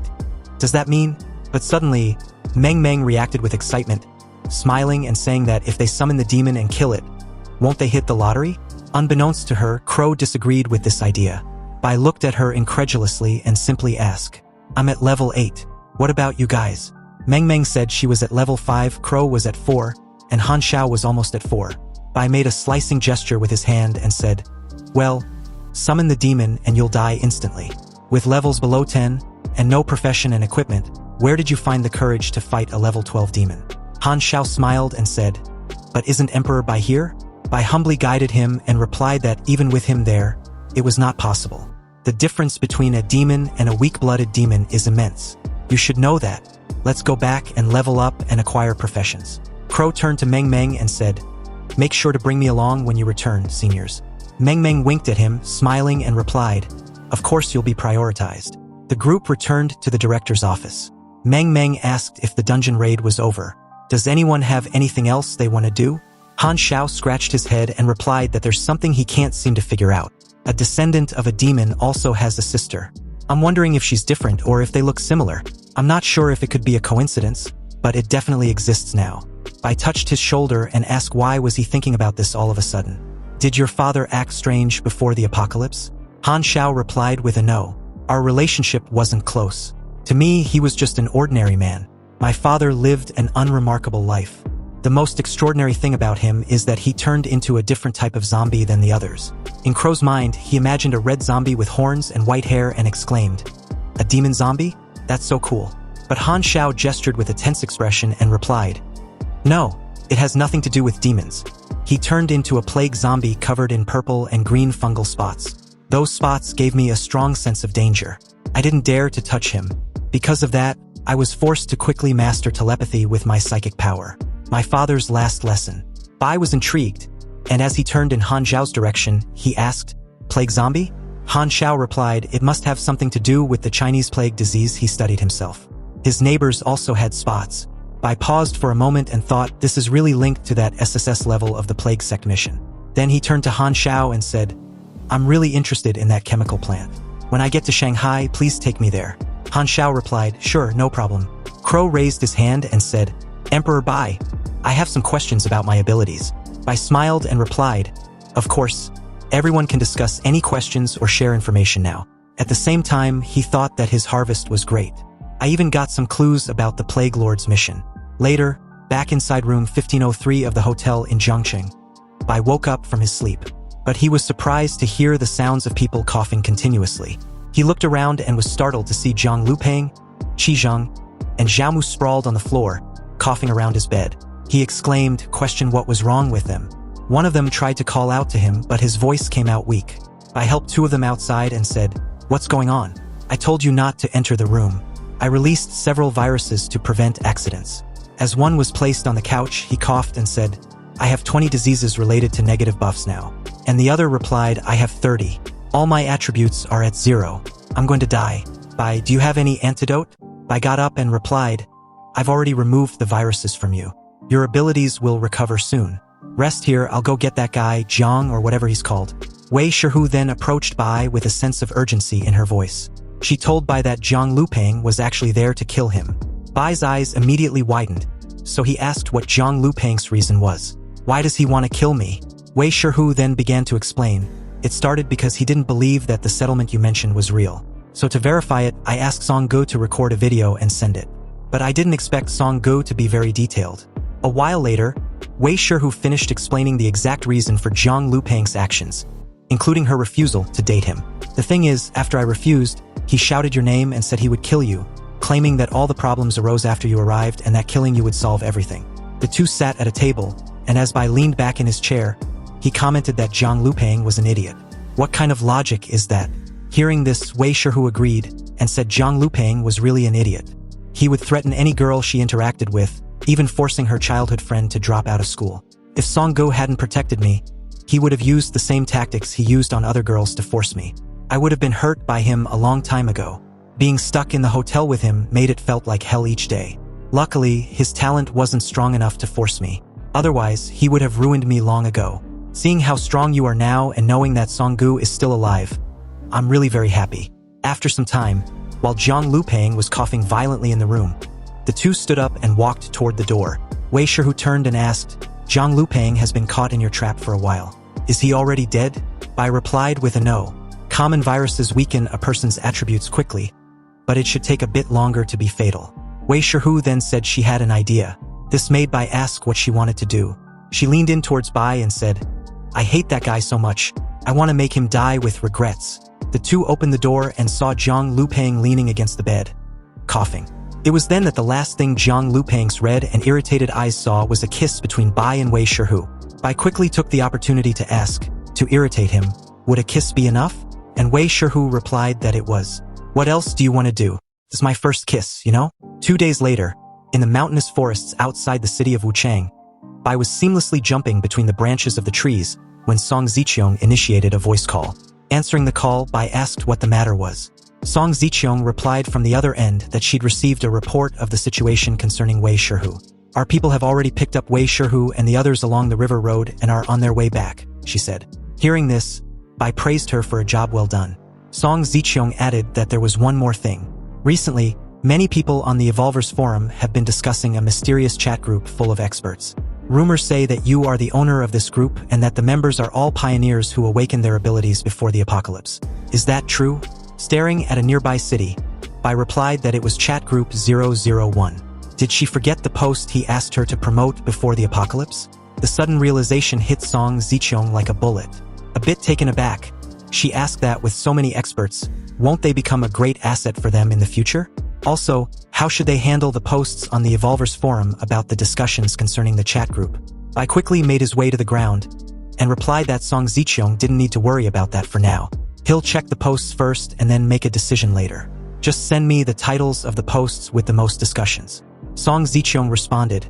does that mean?" But suddenly, Meng Meng reacted with excitement, smiling and saying that if they summon the demon and kill it, won't they hit the lottery? Unbeknownst to her, Crow disagreed with this idea. Bai looked at her incredulously and simply asked, "I'm at level 8. What about you guys?" Meng Meng said she was at level 5, Crow was at 4, and Han Xiao was almost at 4. Bai made a slicing gesture with his hand and said, "Well, summon the demon and you'll die instantly. With levels below 10, and no profession and equipment, where did you find the courage to fight a level 12 demon?" Han Xiao smiled and said, "But isn't Emperor Bai here?" Bai humbly guided him and replied that even with him there, it was not possible. The difference between a demon and a weak-blooded demon is immense. You should know that. Let's go back and level up and acquire professions. Crow turned to Meng Meng and said, "Make sure to bring me along when you return, seniors." Meng Meng winked at him, smiling and replied, "Of course you'll be prioritized." The group returned to the director's office. Meng Meng asked if the dungeon raid was over. "Does anyone have anything else they want to do?" Han Xiao scratched his head and replied that there's something he can't seem to figure out. A descendant of a demon also has a sister. I'm wondering if she's different or if they look similar. I'm not sure if it could be a coincidence, but it definitely exists now. Bai touched his shoulder and asked why was he thinking about this all of a sudden. "Did your father act strange before the apocalypse?" Han Xiao replied with a no. "Our relationship wasn't close. To me, he was just an ordinary man. My father lived an unremarkable life. The most extraordinary thing about him is that he turned into a different type of zombie than the others." In Crow's mind, he imagined a red zombie with horns and white hair and exclaimed, "A demon zombie? That's so cool." But Han Xiao gestured with a tense expression and replied, "No, it has nothing to do with demons. He turned into a plague zombie covered in purple and green fungal spots. Those spots gave me a strong sense of danger. I didn't dare to touch him. Because of that, I was forced to quickly master telepathy with my psychic power. My father's last lesson." Bai was intrigued, and as he turned in Han Xiao's direction, he asked, "Plague zombie?" Han Xiao replied it must have something to do with the Chinese plague disease he studied himself. His neighbors also had spots. Bai paused for a moment and thought this is really linked to that SSS level of the plague sect mission. Then he turned to Han Xiao and said, I'm really interested in that chemical plant. When I get to Shanghai, please take me there. Han Xiao replied, sure, no problem. Crow raised his hand and said, Emperor Bai, I have some questions about my abilities. Bai smiled and replied, of course, everyone can discuss any questions or share information now. At the same time, he thought that his harvest was great. I even got some clues about the Plague Lord's mission. Later, back inside room 1503 of the hotel in Zhangcheng, Bai woke up from his sleep. But he was surprised to hear the sounds of people coughing continuously. He looked around and was startled to see Zhang Lupeng, Qi Zhang, and Xiaomu sprawled on the floor, coughing around his bed. He exclaimed, questioned what was wrong with them. One of them tried to call out to him, but his voice came out weak. I helped two of them outside and said, what's going on? I told you not to enter the room. I released several viruses to prevent accidents. As one was placed on the couch, he coughed and said, I have 20 diseases related to negative buffs now. And the other replied, I have 30. All my attributes are at 0. I'm going to die. Bai, do you have any antidote? Bai got up and replied, I've already removed the viruses from you. Your abilities will recover soon. Rest here, I'll go get that guy, Jiang or whatever he's called. Wei Shihu then approached Bai with a sense of urgency in her voice. She told Bai that Zhang Lupeng was actually there to kill him. Bai's eyes immediately widened, so he asked what Zhang Lupeng's reason was. Why does he want to kill me? Wei Shihu then began to explain. It started because he didn't believe that the settlement you mentioned was real. So to verify it, I asked Song Gu to record a video and send it. But I didn't expect Song Gu to be very detailed. A while later, Wei Shihu finished explaining the exact reason for Zhang Lupeng's actions, including her refusal to date him. The thing is, after I refused, he shouted your name and said he would kill you, claiming that all the problems arose after you arrived and that killing you would solve everything. The two sat at a table, and as Bai leaned back in his chair, he commented that Zhang Lupeng was an idiot. What kind of logic is that? Hearing this, Wei Shihu agreed and said Zhang Lupeng was really an idiot. He would threaten any girl she interacted with, even forcing her childhood friend to drop out of school. If Song Gu hadn't protected me, he would have used the same tactics he used on other girls to force me. I would have been hurt by him a long time ago. Being stuck in the hotel with him made it felt like hell each day. Luckily, his talent wasn't strong enough to force me. Otherwise, he would have ruined me long ago. Seeing how strong you are now and knowing that Song Gu is still alive, I'm really very happy. After some time, while Zhang Lupeng was coughing violently in the room, the two stood up and walked toward the door. Wei Shihu turned and asked, Zhang Lupeng has been caught in your trap for a while. Is he already dead? Bai replied with a no. Common viruses weaken a person's attributes quickly, but it should take a bit longer to be fatal. Wei Shihu then said she had an idea. This made Bai ask what she wanted to do. She leaned in towards Bai and said, I hate that guy so much. I want to make him die with regrets. The two opened the door and saw Zhang Lupeng leaning against the bed, coughing. It was then that the last thing Zhang Lupeng's red and irritated eyes saw was a kiss between Bai and Wei Shihu. Bai quickly took the opportunity to ask, to irritate him, would a kiss be enough? And Wei Shihu replied that it was. What else do you want to do? This is my first kiss, you know? 2 days later, in the mountainous forests outside the city of Wuchang, Bai was seamlessly jumping between the branches of the trees when Song Ziqiong initiated a voice call. Answering the call, Bai asked what the matter was. Song Ziqiong replied from the other end that she'd received a report of the situation concerning Wei Shihu. Our people have already picked up Wei Shihu and the others along the river road and are on their way back, she said. Hearing this, Bai praised her for a job well done. Song Ziqiong added that there was one more thing. Recently, many people on the Evolvers Forum have been discussing a mysterious chat group full of experts. Rumors say that you are the owner of this group and that the members are all pioneers who awaken their abilities before the apocalypse. Is that true? Staring at a nearby city, Bai replied that it was chat group 001. Did she forget the post he asked her to promote before the apocalypse? The sudden realization hit Song Ziqiong like a bullet. A bit taken aback, she asked that with so many experts, won't they become a great asset for them in the future? Also, how should they handle the posts on the Evolvers Forum about the discussions concerning the chat group? Bai quickly made his way to the ground and replied that Song Ziqiong didn't need to worry about that for now. He'll check the posts first and then make a decision later. Just send me the titles of the posts with the most discussions. Song Ziqiong responded,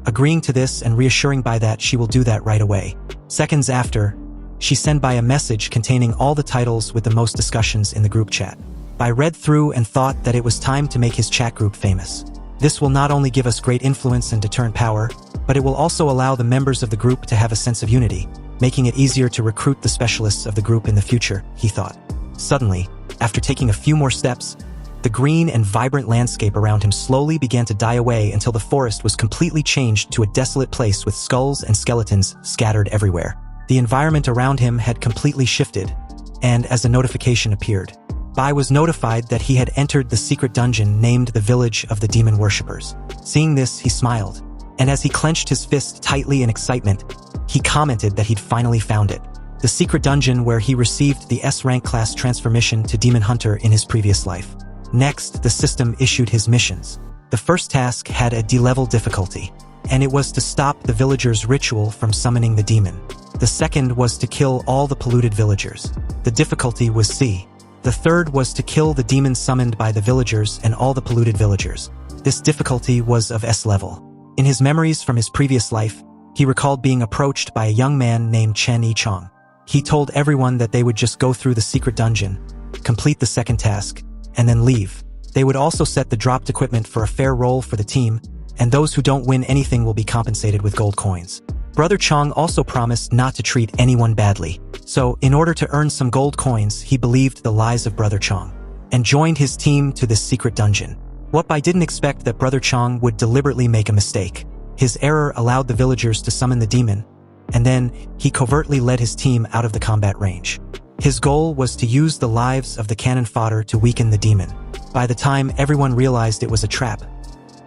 agreeing to this and reassuring Bai that she will do that right away. Seconds after, she sent Bai a message containing all the titles with the most discussions in the group chat. Bai read through and thought that it was time to make his chat group famous. This will not only give us great influence and deterrent power, but it will also allow the members of the group to have a sense of unity. making it easier to recruit the specialists of the group in the future, he thought. Suddenly, after taking a few more steps, the green and vibrant landscape around him slowly began to die away until the forest was completely changed to a desolate place with skulls and skeletons scattered everywhere. The environment around him had completely shifted, and as a notification appeared, Bai was notified that he had entered the secret dungeon named the Village of the Demon Worshippers. Seeing this, he smiled, and as he clenched his fist tightly in excitement, he commented that he'd finally found it. The secret dungeon where he received the S-rank class transformation to Demon Hunter in his previous life. Next, the system issued his missions. The first task had a D-level difficulty, and it was to stop the villagers' ritual from summoning the demon. The second was to kill all the polluted villagers. The difficulty was C. The third was to kill the demon summoned by the villagers and all the polluted villagers. This difficulty was of S level. In his memories from his previous life, he recalled being approached by a young man named Chen Bai. He told everyone that they would just go through the secret dungeon, complete the second task, and then leave. They would also set the dropped equipment for a fair roll for the team, and those who don't win anything will be compensated with gold coins. Brother Chong also promised not to treat anyone badly, so in order to earn some gold coins, he believed the lies of Brother Chong and joined his team to this secret dungeon. What Bai didn't expect that Brother Chong would deliberately make a mistake. His error allowed the villagers to summon the demon, and then he covertly led his team out of the combat range. His goal was to use the lives of the cannon fodder to weaken the demon. By the time everyone realized it was a trap,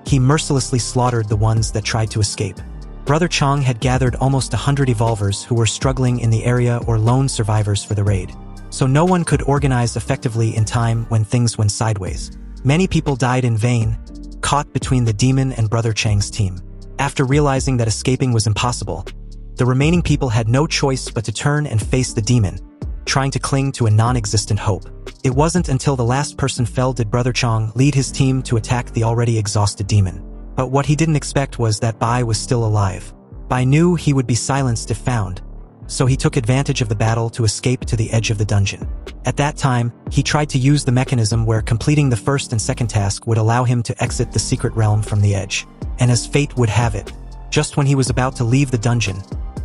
he mercilessly slaughtered the ones that tried to escape. Brother Chong had gathered almost 100 evolvers who were struggling in the area or lone survivors for the raid, so no one could organize effectively in time when things went sideways. Many people died in vain, caught between the demon and Brother Chang's team. After realizing that escaping was impossible, the remaining people had no choice but to turn and face the demon, trying to cling to a non-existent hope. It wasn't until the last person fell did Brother Chong lead his team to attack the already exhausted demon. But what he didn't expect was that Bai was still alive. Bai knew he would be silenced if found, so he took advantage of the battle to escape to the edge of the dungeon. At that time, he tried to use the mechanism where completing the first and second task would allow him to exit the secret realm from the edge. And as fate would have it, just when he was about to leave the dungeon,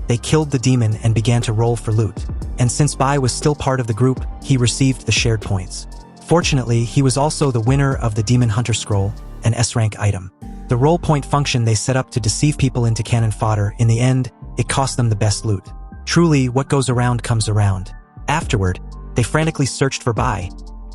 they killed the demon and began to roll for loot. And since Bai was still part of the group, he received the shared points. Fortunately, he was also the winner of the Demon Hunter Scroll, an S-rank item. The roll point function they set up to deceive people into cannon fodder, in the end, it cost them the best loot. Truly, what goes around comes around. Afterward, they frantically searched for Bai,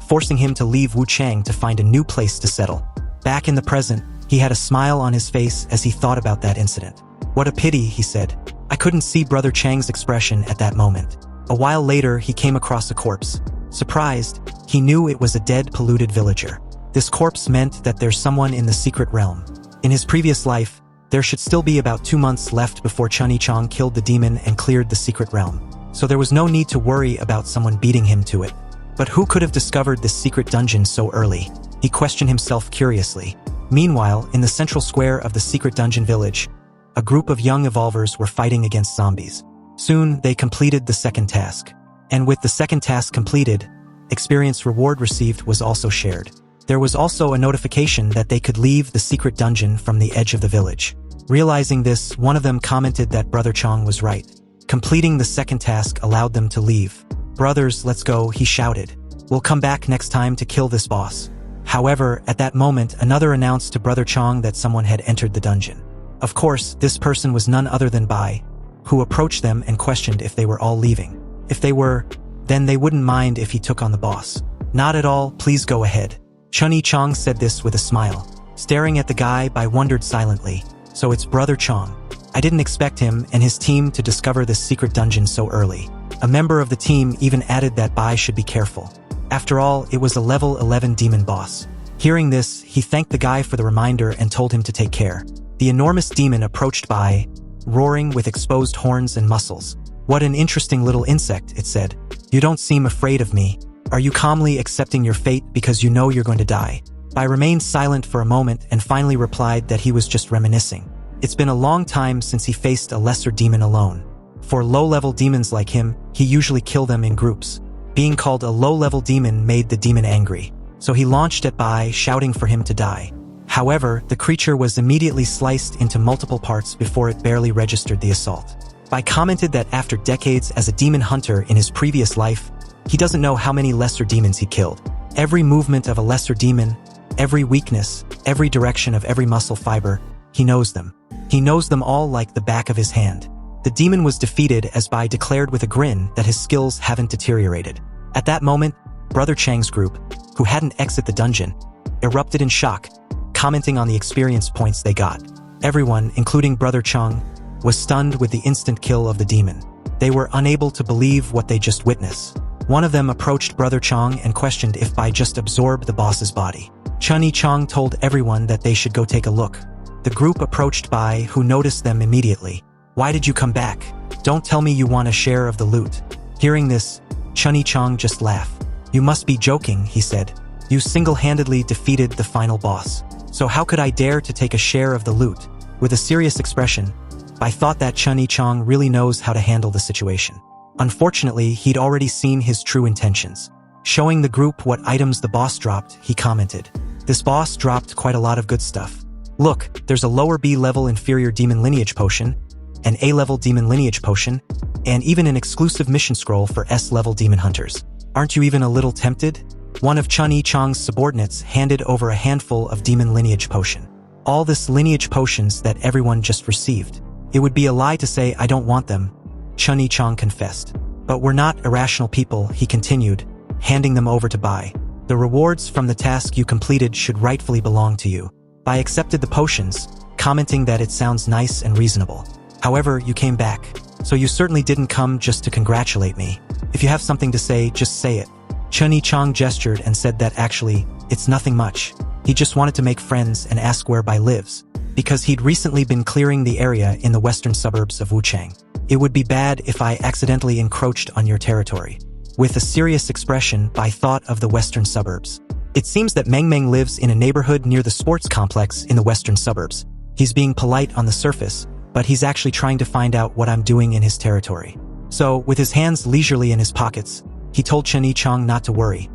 forcing him to leave Wuchang to find a new place to settle. Back in the present, he had a smile on his face as he thought about that incident. What a pity, he said. I couldn't see Brother Chang's expression at that moment. A while later, he came across a corpse. Surprised, he knew it was a dead, polluted villager. This corpse meant that there's someone in the secret realm. In his previous life, there should still be about 2 months left before Chen Bai killed the demon and cleared the secret realm, so there was no need to worry about someone beating him to it. But who could have discovered this secret dungeon so early? He questioned himself curiously. Meanwhile, in the central square of the secret dungeon village, a group of young evolvers were fighting against zombies. Soon, they completed the second task. And with the second task completed, experience reward received was also shared. There was also a notification that they could leave the secret dungeon from the edge of the village. Realizing this, one of them commented that Brother Chong was right. Completing the second task allowed them to leave. "Brothers, let's go," he shouted. "We'll come back next time to kill this boss." However, at that moment, another announced to Brother Chong that someone had entered the dungeon. Of course, this person was none other than Bai, who approached them and questioned if they were all leaving. If they were, then they wouldn't mind if he took on the boss. "Not at all, please go ahead." Chen Bai said this with a smile. Staring at the guy, Bai wondered silently, "So it's Brother Chong. I didn't expect him and his team to discover this secret dungeon so early." A member of the team even added that Bai should be careful. After all, it was a level 11 demon boss. Hearing this, he thanked the guy for the reminder and told him to take care. The enormous demon approached Bai, roaring with exposed horns and muscles. "What an interesting little insect," it said. "You don't seem afraid of me. Are you calmly accepting your fate because you know you're going to die?" Bai remained silent for a moment and finally replied that he was just reminiscing. It's been a long time since he faced a lesser demon alone. For low-level demons like him, he usually killed them in groups. Being called a low-level demon made the demon angry, so he launched at Bai, shouting for him to die. However, the creature was immediately sliced into multiple parts before it barely registered the assault. Bai commented that after decades as a demon hunter in his previous life, he doesn't know how many lesser demons he killed. Every movement of a lesser demon, every weakness, every direction of every muscle fiber, he knows them. He knows them all like the back of his hand. The demon was defeated as Bai declared with a grin that his skills haven't deteriorated. At that moment, Brother Chang's group, who hadn't exited the dungeon, erupted in shock, commenting on the experience points they got. Everyone, including Brother Chang, was stunned with the instant kill of the demon. They were unable to believe what they just witnessed. One of them approached Brother Chang and questioned if Bai just absorbed the boss's body. Chen Chang told everyone that they should go take a look. The group approached Bai, who noticed them immediately. "Why did you come back? Don't tell me you want a share of the loot." Hearing this, Chen Chang just laughed. "You must be joking," he said. "You single-handedly defeated the final boss. So how could I dare to take a share of the loot?" With a serious expression, Bai thought that Chen Chang really knows how to handle the situation. Unfortunately, he'd already seen his true intentions. Showing the group what items the boss dropped, he commented, "This boss dropped quite a lot of good stuff. Look, there's a lower B-level inferior demon lineage potion, an A-level demon lineage potion, and even an exclusive mission scroll for S-level demon hunters. Aren't you even a little tempted?" One of Chen Chang's subordinates handed over a handful of demon lineage potion. All this lineage potions that everyone just received. "It would be a lie to say I don't want them," Chen Chang confessed. "But we're not irrational people," he continued, handing them over to Bai. "The rewards from the task you completed should rightfully belong to you." Bai accepted the potions, commenting that it sounds nice and reasonable. "However, you came back, so you certainly didn't come just to congratulate me. If you have something to say, just say it." Chen Chang gestured and said that actually, it's nothing much. He just wanted to make friends and ask where Bai lives, because he'd recently been clearing the area in the western suburbs of Wuchang. "It would be bad if I accidentally encroached on your territory." With a serious expression, Bai thought of the western suburbs. It seems that Meng Meng lives in a neighborhood near the sports complex in the western suburbs. He's being polite on the surface, but he's actually trying to find out what I'm doing in his territory. So, with his hands leisurely in his pockets, he told Chen Chang not to worry.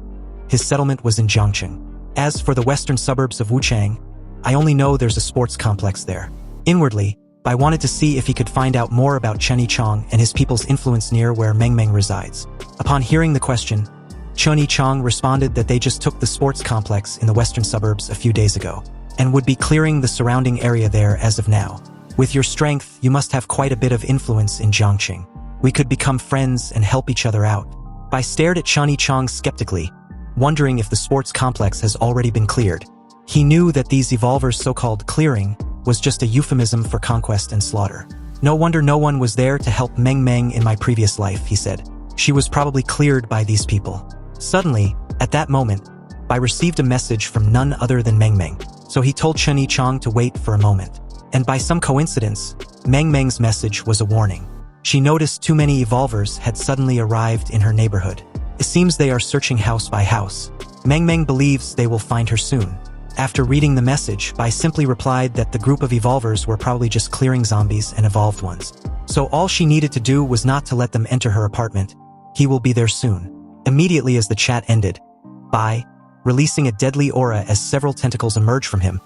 His settlement was in Jiangcheng. As for the western suburbs of Wuchang, I only know there's a sports complex there. Inwardly, Bai wanted to see if he could find out more about Chen Chang and his people's influence near where Meng Meng resides. Upon hearing the question, Chen Chang responded that they just took the sports complex in the western suburbs a few days ago, and would be clearing the surrounding area there as of now. "With your strength, you must have quite a bit of influence in Jiangcheng. We could become friends and help each other out." Bai stared at Chen Chang skeptically, wondering if the sports complex has already been cleared. He knew that these evolvers' so-called clearing was just a euphemism for conquest and slaughter. "No wonder no one was there to help Meng Meng in my previous life," he said. "She was probably cleared by these people." Suddenly, at that moment, Bai received a message from none other than Meng Meng, so he told Chen Chang to wait for a moment. And by some coincidence, Meng Meng's message was a warning. She noticed too many evolvers had suddenly arrived in her neighborhood. It seems they are searching house by house. Meng Meng believes they will find her soon. After reading the message, Bai simply replied that the group of evolvers were probably just clearing zombies and evolved ones. So all she needed to do was not to let them enter her apartment. He will be there soon. Immediately as the chat ended, Bai, releasing a deadly aura as several tentacles emerged from him,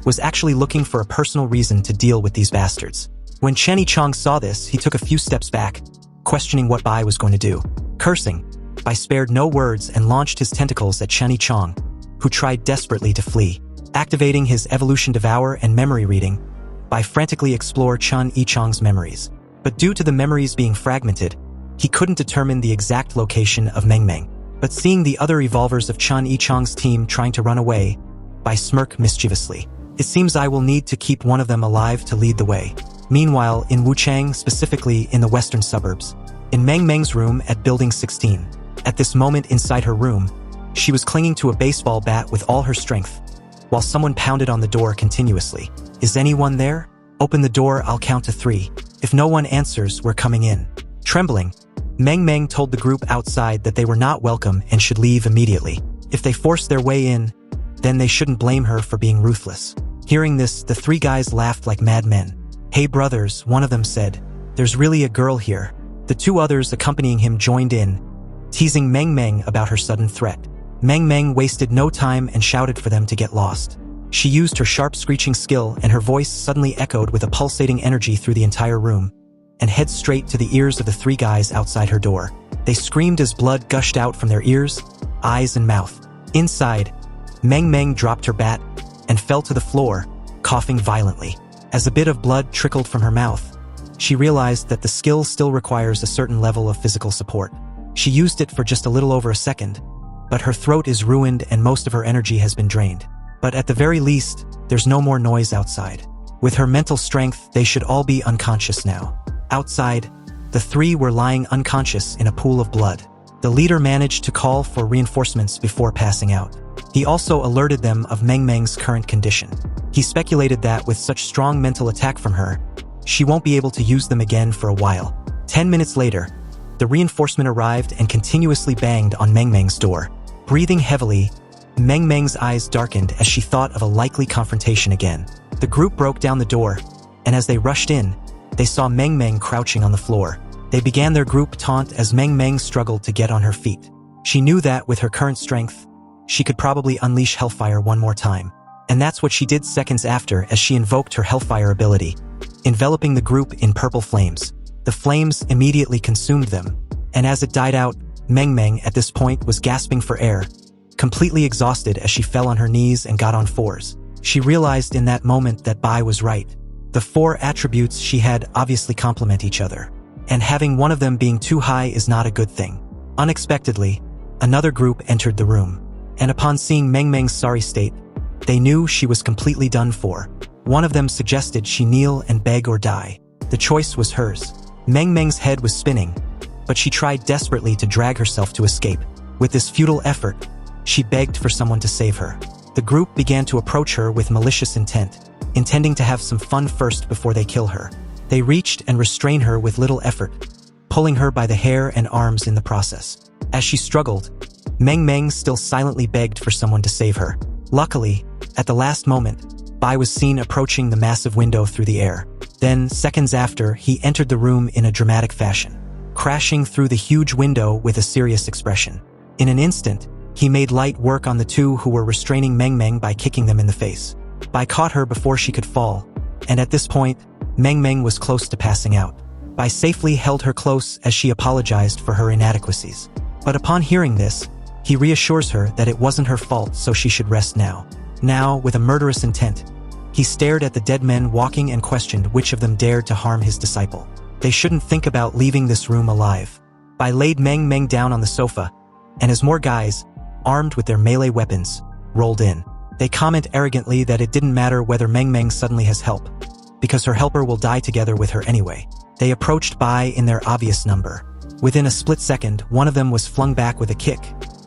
was actually looking for a personal reason to deal with these bastards. When Chen Chang saw this, he took a few steps back, questioning what Bai was going to do. Cursing, Bai spared no words and launched his tentacles at Chen Chang, who tried desperately to flee. Activating his evolution devour and memory reading, Bai frantically explored Chen Chang's memories. But due to the memories being fragmented, he couldn't determine the exact location of Meng Meng. But seeing the other evolvers of Chen Chang's team trying to run away, Bai smirked mischievously. "It seems I will need to keep one of them alive to lead the way." Meanwhile, in Wuchang, specifically in the western suburbs, in Meng Meng's room at Building 16, at this moment inside her room, she was clinging to a baseball bat with all her strength, while someone pounded on the door continuously. "Is anyone there? Open the door, I'll count to 3. If no one answers, we're coming in." Trembling, Meng Meng told the group outside that they were not welcome and should leave immediately. If they forced their way in, then they shouldn't blame her for being ruthless. Hearing this, the 3 guys laughed like madmen. "Hey brothers," one of them said, "there's really a girl here." The 2 others accompanying him joined in, teasing Meng Meng about her sudden threat. Meng Meng wasted no time and shouted for them to get lost. She used her sharp screeching skill and her voice suddenly echoed with a pulsating energy through the entire room, and head straight to the ears of the three guys outside her door. They screamed as blood gushed out from their ears, eyes, and mouth. Inside, Meng Meng dropped her bat and fell to the floor, coughing violently. As a bit of blood trickled from her mouth, she realized that the skill still requires a certain level of physical support. She used it for just a little over a second, but her throat is ruined and most of her energy has been drained. But at the very least, there's no more noise outside. With her mental strength, they should all be unconscious now. Outside, the three were lying unconscious in a pool of blood. The leader managed to call for reinforcements before passing out. He also alerted them of Meng Meng's current condition. He speculated that with such strong mental attack from her, she won't be able to use them again for a while. 10 minutes later, the reinforcement arrived and continuously banged on Meng Meng's door. Breathing heavily, Meng Meng's eyes darkened as she thought of a likely confrontation again. The group broke down the door, and as they rushed in, they saw Meng Meng crouching on the floor. They began their group taunt as Meng Meng struggled to get on her feet. She knew that with her current strength, she could probably unleash Hellfire one more time. And that's what she did seconds after as she invoked her Hellfire ability, enveloping the group in purple flames. The flames immediately consumed them, and as it died out, Meng Meng at this point was gasping for air, completely exhausted as she fell on her knees and got on fours. She realized in that moment that Bai was right. The four attributes she had obviously complement each other, and having one of them being too high is not a good thing. Unexpectedly, another group entered the room, and upon seeing Meng Meng's sorry state, they knew she was completely done for. One of them suggested she kneel and beg or die. The choice was hers. Meng Meng's head was spinning, but she tried desperately to drag herself to escape. With this futile effort, she begged for someone to save her. The group began to approach her with malicious intent, intending to have some fun first before they kill her. They reached and restrained her with little effort, pulling her by the hair and arms in the process. As she struggled, Meng Meng still silently begged for someone to save her. Luckily, at the last moment, Bai was seen approaching the massive window through the air. Then, seconds after, he entered the room in a dramatic fashion, crashing through the huge window with a serious expression. In an instant, he made light work on the two who were restraining Meng Meng by kicking them in the face. Bai caught her before she could fall, and at this point, Meng Meng was close to passing out. Bai safely held her close as she apologized for her inadequacies. But upon hearing this, he reassures her that it wasn't her fault, so she should rest now. Now, with a murderous intent, he stared at the dead men walking and questioned which of them dared to harm his disciple. They shouldn't think about leaving this room alive. Bai laid Meng Meng down on the sofa, and as more guys, armed with their melee weapons, rolled in. They comment arrogantly that it didn't matter whether Meng Meng suddenly has help, because her helper will die together with her anyway. They approached Bai in their obvious number. Within a split second, one of them was flung back with a kick,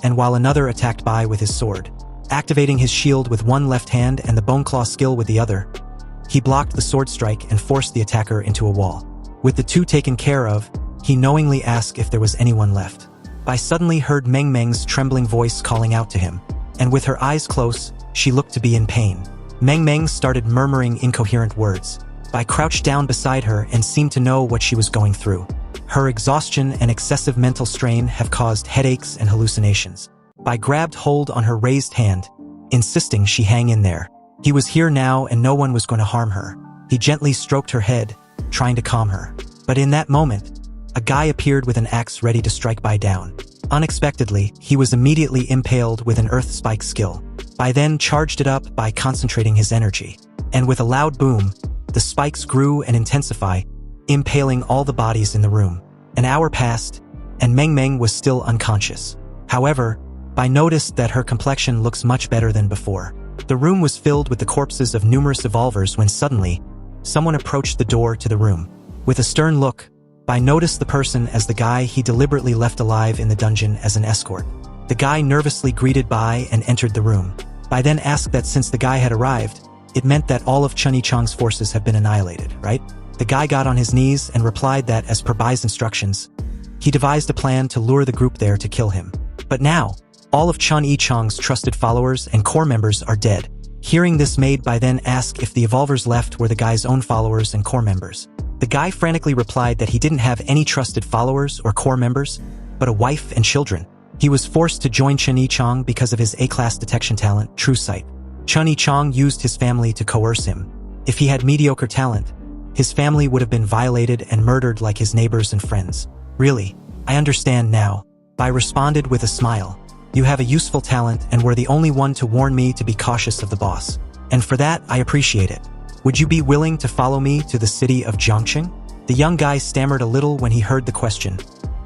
and while another attacked Bai with his sword. Activating his shield with one left hand and the bone claw skill with the other, he blocked the sword strike and forced the attacker into a wall. With the two taken care of, he knowingly asked if there was anyone left. Bai suddenly heard Meng Meng's trembling voice calling out to him, and with her eyes close, she looked to be in pain. Meng Meng started murmuring incoherent words. Bai crouched down beside her and seemed to know what she was going through. Her exhaustion and excessive mental strain have caused headaches and hallucinations. Bai grabbed hold on her raised hand, insisting she hang in there. He was here now and no one was going to harm her. He gently stroked her head, trying to calm her. But in that moment, a guy appeared with an axe ready to strike Bai down. Unexpectedly, he was immediately impaled with an earth spike skill. Bai then charged it up by concentrating his energy. And with a loud boom, the spikes grew and intensified, impaling all the bodies in the room. An hour passed, and Meng Meng was still unconscious. However, Bai noticed that her complexion looks much better than before. The room was filled with the corpses of numerous evolvers when suddenly, someone approached the door to the room. With a stern look, Bai noticed the person as the guy he deliberately left alive in the dungeon as an escort. The guy nervously greeted Bai and entered the room. Bai then asked that since the guy had arrived, it meant that all of Chen Yichang's forces have been annihilated, right? The guy got on his knees and replied that as per Bai's instructions, he devised a plan to lure the group there to kill him. But now, all of Chen Yichang's trusted followers and core members are dead. Hearing this made Bai then ask if the evolvers left were the guy's own followers and core members. The guy frantically replied that he didn't have any trusted followers or core members, but a wife and children. He was forced to join Chen Yichang because of his A-class detection talent, True Sight. Chen Yichang used his family to coerce him. If he had mediocre talent, his family would have been violated and murdered like his neighbors and friends. Really, I understand now. Bai responded with a smile. You have a useful talent and were the only one to warn me to be cautious of the boss. And for that, I appreciate it. Would you be willing to follow me to the city of Jiangqing? The young guy stammered a little when he heard the question,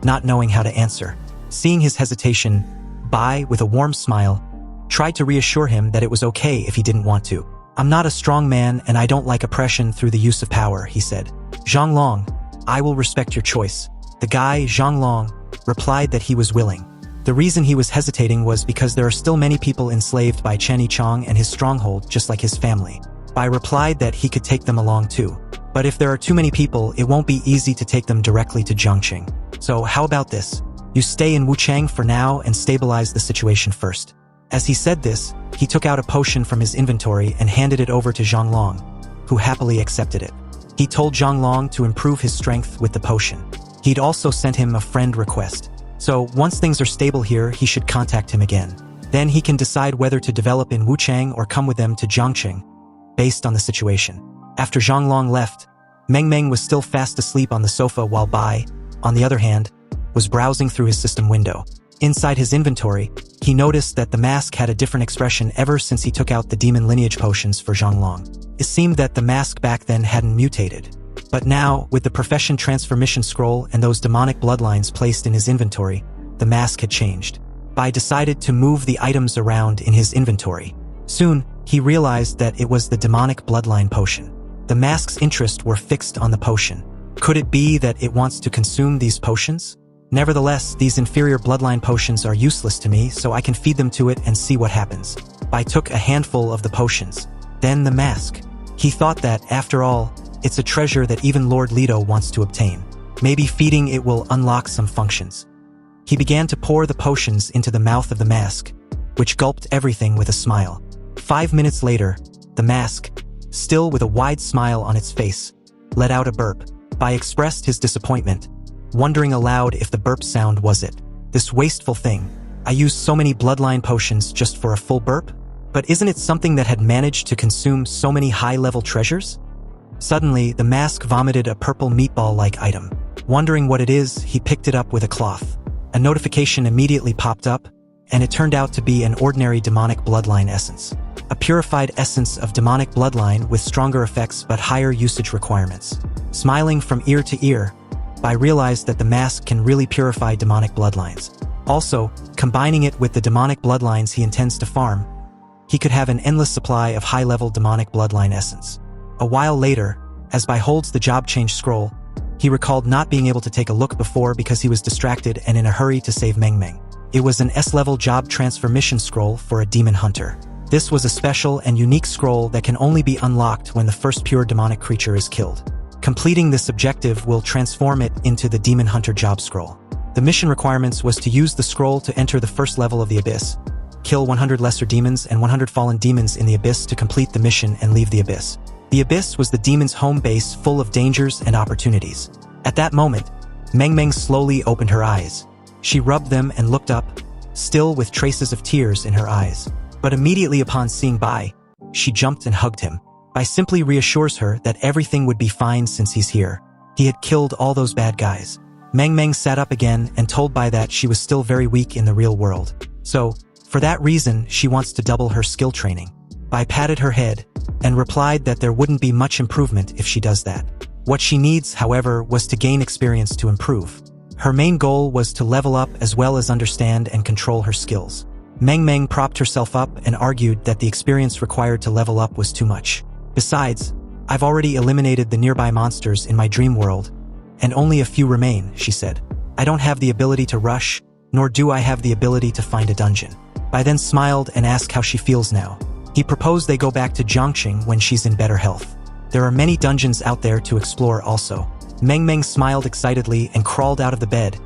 not knowing how to answer. Seeing his hesitation, Bai, with a warm smile, tried to reassure him that it was okay if he didn't want to. I'm not a strong man and I don't like oppression through the use of power, he said. Zhang Long, I will respect your choice. The guy, Zhang Long, replied that he was willing. The reason he was hesitating was because there are still many people enslaved by Chen Yichang and his stronghold, just like his family. Bai replied that he could take them along too. But if there are too many people, it won't be easy to take them directly to Jiangqing. So how about this? You stay in Wuchang for now and stabilize the situation first. As he said this, he took out a potion from his inventory and handed it over to Zhang Long, who happily accepted it. He told Zhang Long to improve his strength with the potion. He'd also sent him a friend request. So once things are stable here, he should contact him again. Then he can decide whether to develop in Wuchang or come with them to Jiangqing, based on the situation. After Zhang Long left, Meng Meng was still fast asleep on the sofa while Bai, on the other hand, was browsing through his system window. Inside his inventory, he noticed that the mask had a different expression ever since he took out the demon lineage potions for Zhang Long. It seemed that the mask back then hadn't mutated. But now, with the profession transformation scroll and those demonic bloodlines placed in his inventory, the mask had changed. Bai decided to move the items around in his inventory. Soon, he realized that it was the demonic bloodline potion. The mask's interests were fixed on the potion. Could it be that it wants to consume these potions? Nevertheless, these inferior bloodline potions are useless to me, so I can feed them to it and see what happens. Bai took a handful of the potions. Then the mask. He thought that, after all, it's a treasure that even Lord Leto wants to obtain. Maybe feeding it will unlock some functions. He began to pour the potions into the mouth of the mask, which gulped everything with a smile. 5 minutes later, the mask, still with a wide smile on its face, let out a burp. Bai expressed his disappointment, wondering aloud if the burp sound was it. This wasteful thing. I used so many bloodline potions just for a full burp? But isn't it something that had managed to consume so many high-level treasures? Suddenly, the mask vomited a purple meatball-like item. Wondering what it is, he picked it up with a cloth. A notification immediately popped up, and it turned out to be an ordinary demonic bloodline essence. A purified essence of demonic bloodline with stronger effects but higher usage requirements. Smiling from ear to ear, Bai realized that the mask can really purify demonic bloodlines. Also, combining it with the demonic bloodlines he intends to farm, he could have an endless supply of high-level demonic bloodline essence. A while later, as Bai holds the job change scroll, he recalled not being able to take a look before because he was distracted and in a hurry to save Meng Meng. It was an S-level job transfer mission scroll for a demon hunter. This was a special and unique scroll that can only be unlocked when the first pure demonic creature is killed. Completing this objective will transform it into the Demon Hunter job scroll. The mission requirements was to use the scroll to enter the first level of the Abyss, kill 100 lesser demons and 100 fallen demons in the Abyss to complete the mission and leave the Abyss. The Abyss was the demon's home base full of dangers and opportunities. At that moment, Meng Meng slowly opened her eyes. She rubbed them and looked up, still with traces of tears in her eyes. But immediately upon seeing Bai, she jumped and hugged him. Bai simply reassures her that everything would be fine since he's here. He had killed all those bad guys. Meng Meng sat up again and told Bai that she was still very weak in the real world. So, for that reason, she wants to double her skill training. Bai patted her head and replied that there wouldn't be much improvement if she does that. What she needs, however, was to gain experience to improve. Her main goal was to level up as well as understand and control her skills. Meng Meng propped herself up and argued that the experience required to level up was too much. Besides, I've already eliminated the nearby monsters in my dream world, and only a few remain, she said. I don't have the ability to rush, nor do I have the ability to find a dungeon. Bai then smiled and asked how she feels now. He proposed they go back to Jiangqing when she's in better health. There are many dungeons out there to explore also. Meng Meng smiled excitedly and crawled out of the bed,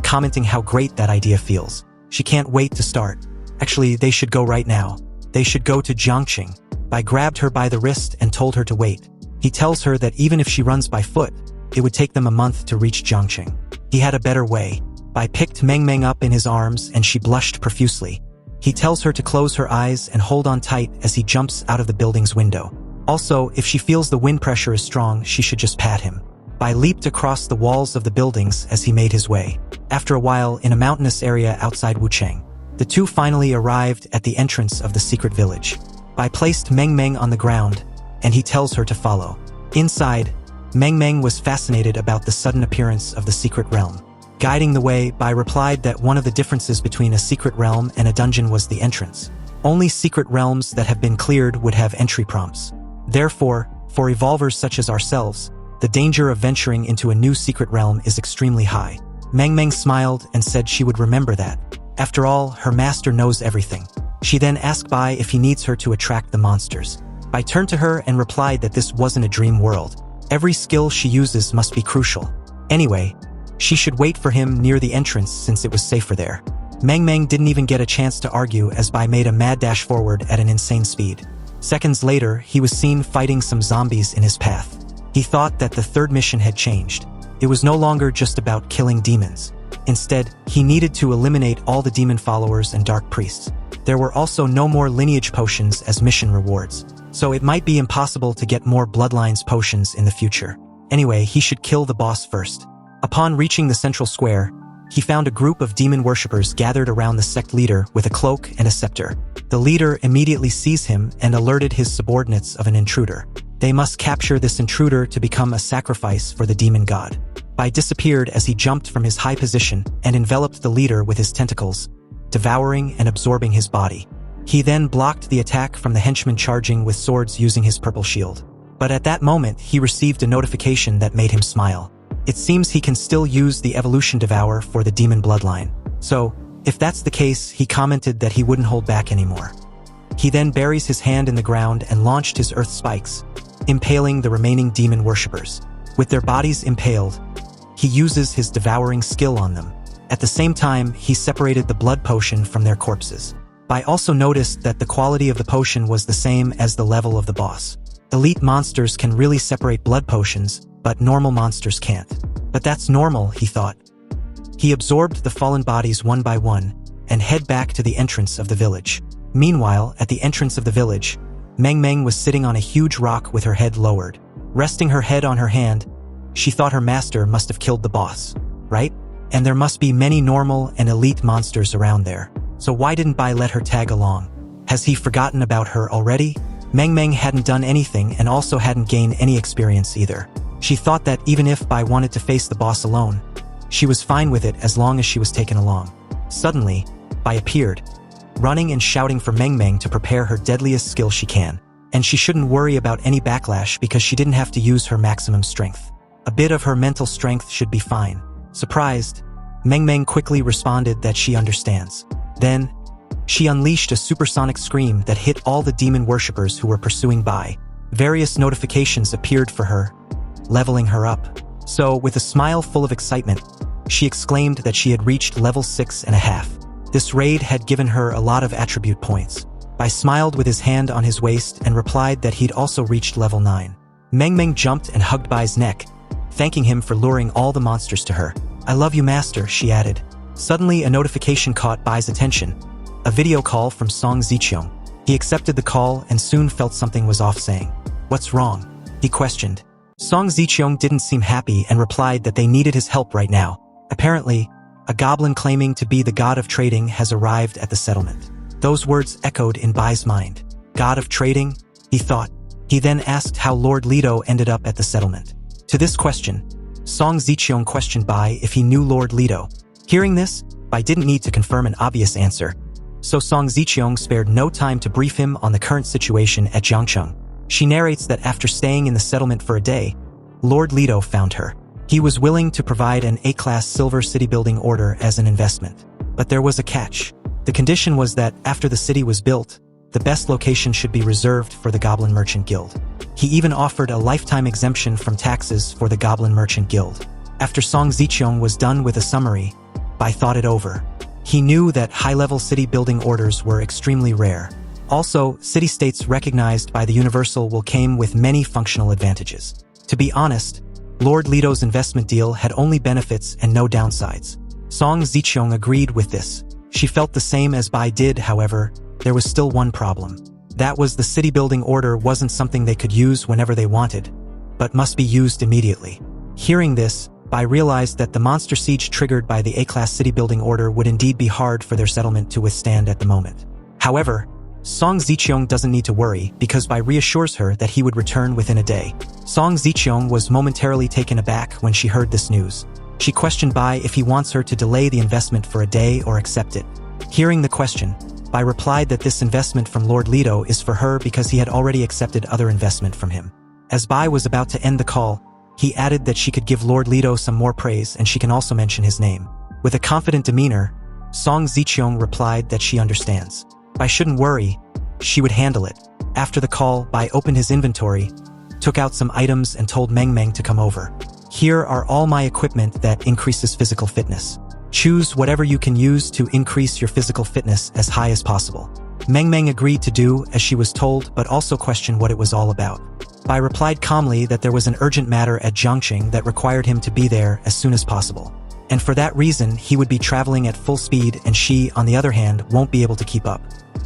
commenting how great that idea feels. She can't wait to start. Actually, they should go right now. They should go to Jiangqing. Bai grabbed her by the wrist and told her to wait. He tells her that even if she runs by foot, it would take them a month to reach Jiangqing. He had a better way. Bai picked Meng Meng up in his arms and she blushed profusely. He tells her to close her eyes and hold on tight as he jumps out of the building's window. Also, if she feels the wind pressure is strong, she should just pat him. Bai leaped across the walls of the buildings as he made his way. After a while, in a mountainous area outside Wuchang, the two finally arrived at the entrance of the secret village. Bai placed Meng Meng on the ground, and he tells her to follow. Inside, Meng Meng was fascinated about the sudden appearance of the secret realm. Guiding the way, Bai replied that one of the differences between a secret realm and a dungeon was the entrance. Only secret realms that have been cleared would have entry prompts. Therefore, for evolvers such as ourselves, the danger of venturing into a new secret realm is extremely high. Meng Meng smiled and said she would remember that. After all, her master knows everything. She then asked Bai if he needs her to attract the monsters. Bai turned to her and replied that this wasn't a dream world. Every skill she uses must be crucial. Anyway, she should wait for him near the entrance since it was safer there. Meng Meng didn't even get a chance to argue as Bai made a mad dash forward at an insane speed. Seconds later, he was seen fighting some zombies in his path. He thought that the third mission had changed. It was no longer just about killing demons. Instead, he needed to eliminate all the demon followers and dark priests. There were also no more lineage potions as mission rewards, so it might be impossible to get more bloodlines potions in the future. Anyway, he should kill the boss first. Upon reaching the central square, he found a group of demon worshippers gathered around the sect leader with a cloak and a scepter. The leader immediately sees him and alerted his subordinates of an intruder. They must capture this intruder to become a sacrifice for the demon god. Bai disappeared as he jumped from his high position and enveloped the leader with his tentacles, devouring and absorbing his body. He then blocked the attack from the henchmen charging with swords using his purple shield. But at that moment, he received a notification that made him smile. It seems he can still use the evolution devour for the demon bloodline. So, if that's the case, he commented that he wouldn't hold back anymore. He then buries his hand in the ground and launched his earth spikes, impaling the remaining demon worshippers. With their bodies impaled, he uses his devouring skill on them. At the same time, he separated the blood potion from their corpses. Bai also noticed that the quality of the potion was the same as the level of the boss. Elite monsters can really separate blood potions, but normal monsters can't. But that's normal, he thought. He absorbed the fallen bodies one by one and head back to the entrance of the village. Meanwhile, at the entrance of the village, Meng Meng was sitting on a huge rock with her head lowered. Resting her head on her hand, she thought her master must have killed the boss, right? And there must be many normal and elite monsters around there. So why didn't Bai let her tag along? Has he forgotten about her already? Meng Meng hadn't done anything and also hadn't gained any experience either. She thought that even if Bai wanted to face the boss alone, she was fine with it as long as she was taken along. Suddenly, Bai appeared, running and shouting for Meng Meng to prepare her deadliest skill she can. And she shouldn't worry about any backlash because she didn't have to use her maximum strength. A bit of her mental strength should be fine. Surprised, Meng Meng quickly responded that she understands. Then, she unleashed a supersonic scream that hit all the demon worshippers who were pursuing Bai. Various notifications appeared for her, leveling her up. So, with a smile full of excitement, she exclaimed that she had reached level 6.5. This raid had given her a lot of attribute points. Bai smiled with his hand on his waist and replied that he'd also reached level 9. Meng Meng jumped and hugged Bai's neck, thanking him for luring all the monsters to her. "I love you, master," she added. Suddenly, a notification caught Bai's attention. A video call from Song Ziqiong. He accepted the call and soon felt something was off, saying, "What's wrong?" he questioned. Song Ziqiong didn't seem happy and replied that they needed his help right now. Apparently, a goblin claiming to be the god of trading has arrived at the settlement. Those words echoed in Bai's mind. God of trading? He thought. He then asked how Lord Lido ended up at the settlement. To this question, Song Ziqiong questioned Bai if he knew Lord Lido. Hearing this, Bai didn't need to confirm an obvious answer, so Song Ziqiong spared no time to brief him on the current situation at Jiangcheng. She narrates that after staying in the settlement for a day, Lord Lido found her. He was willing to provide an A-class silver city building order as an investment. But there was a catch. The condition was that after the city was built, the best location should be reserved for the Goblin Merchant Guild. He even offered a lifetime exemption from taxes for the Goblin Merchant Guild. After Song Ziqiong was done with a summary, Bai thought it over. He knew that high-level city building orders were extremely rare. Also, city-states recognized by the Universal will came with many functional advantages. To be honest, Lord Lido's investment deal had only benefits and no downsides. Song Ziqiong agreed with this. She felt the same as Bai did, however, there was still one problem. That was the city building order wasn't something they could use whenever they wanted, but must be used immediately. Hearing this, Bai realized that the monster siege triggered by the A-class city building order would indeed be hard for their settlement to withstand at the moment. However, Song Ziqiong doesn't need to worry because Bai reassures her that he would return within a day. Song Ziqiong was momentarily taken aback when she heard this news. She questioned Bai if he wants her to delay the investment for a day or accept it. Hearing the question, Bai replied that this investment from Lord Lido is for her because he had already accepted other investment from him. As Bai was about to end the call, he added that she could give Lord Lido some more praise and she can also mention his name. With a confident demeanor, Song Ziqiong replied that she understands. Bai shouldn't worry, she would handle it. After the call, Bai opened his inventory, took out some items and told Meng Meng to come over. Here are all my equipment that increases physical fitness. Choose whatever you can use to increase your physical fitness as high as possible. Meng Meng agreed to do as she was told but also questioned what it was all about. Bai replied calmly that there was an urgent matter at Zhangqing that required him to be there as soon as possible. And for that reason, he would be traveling at full speed and she, on the other hand, won't be able to keep up.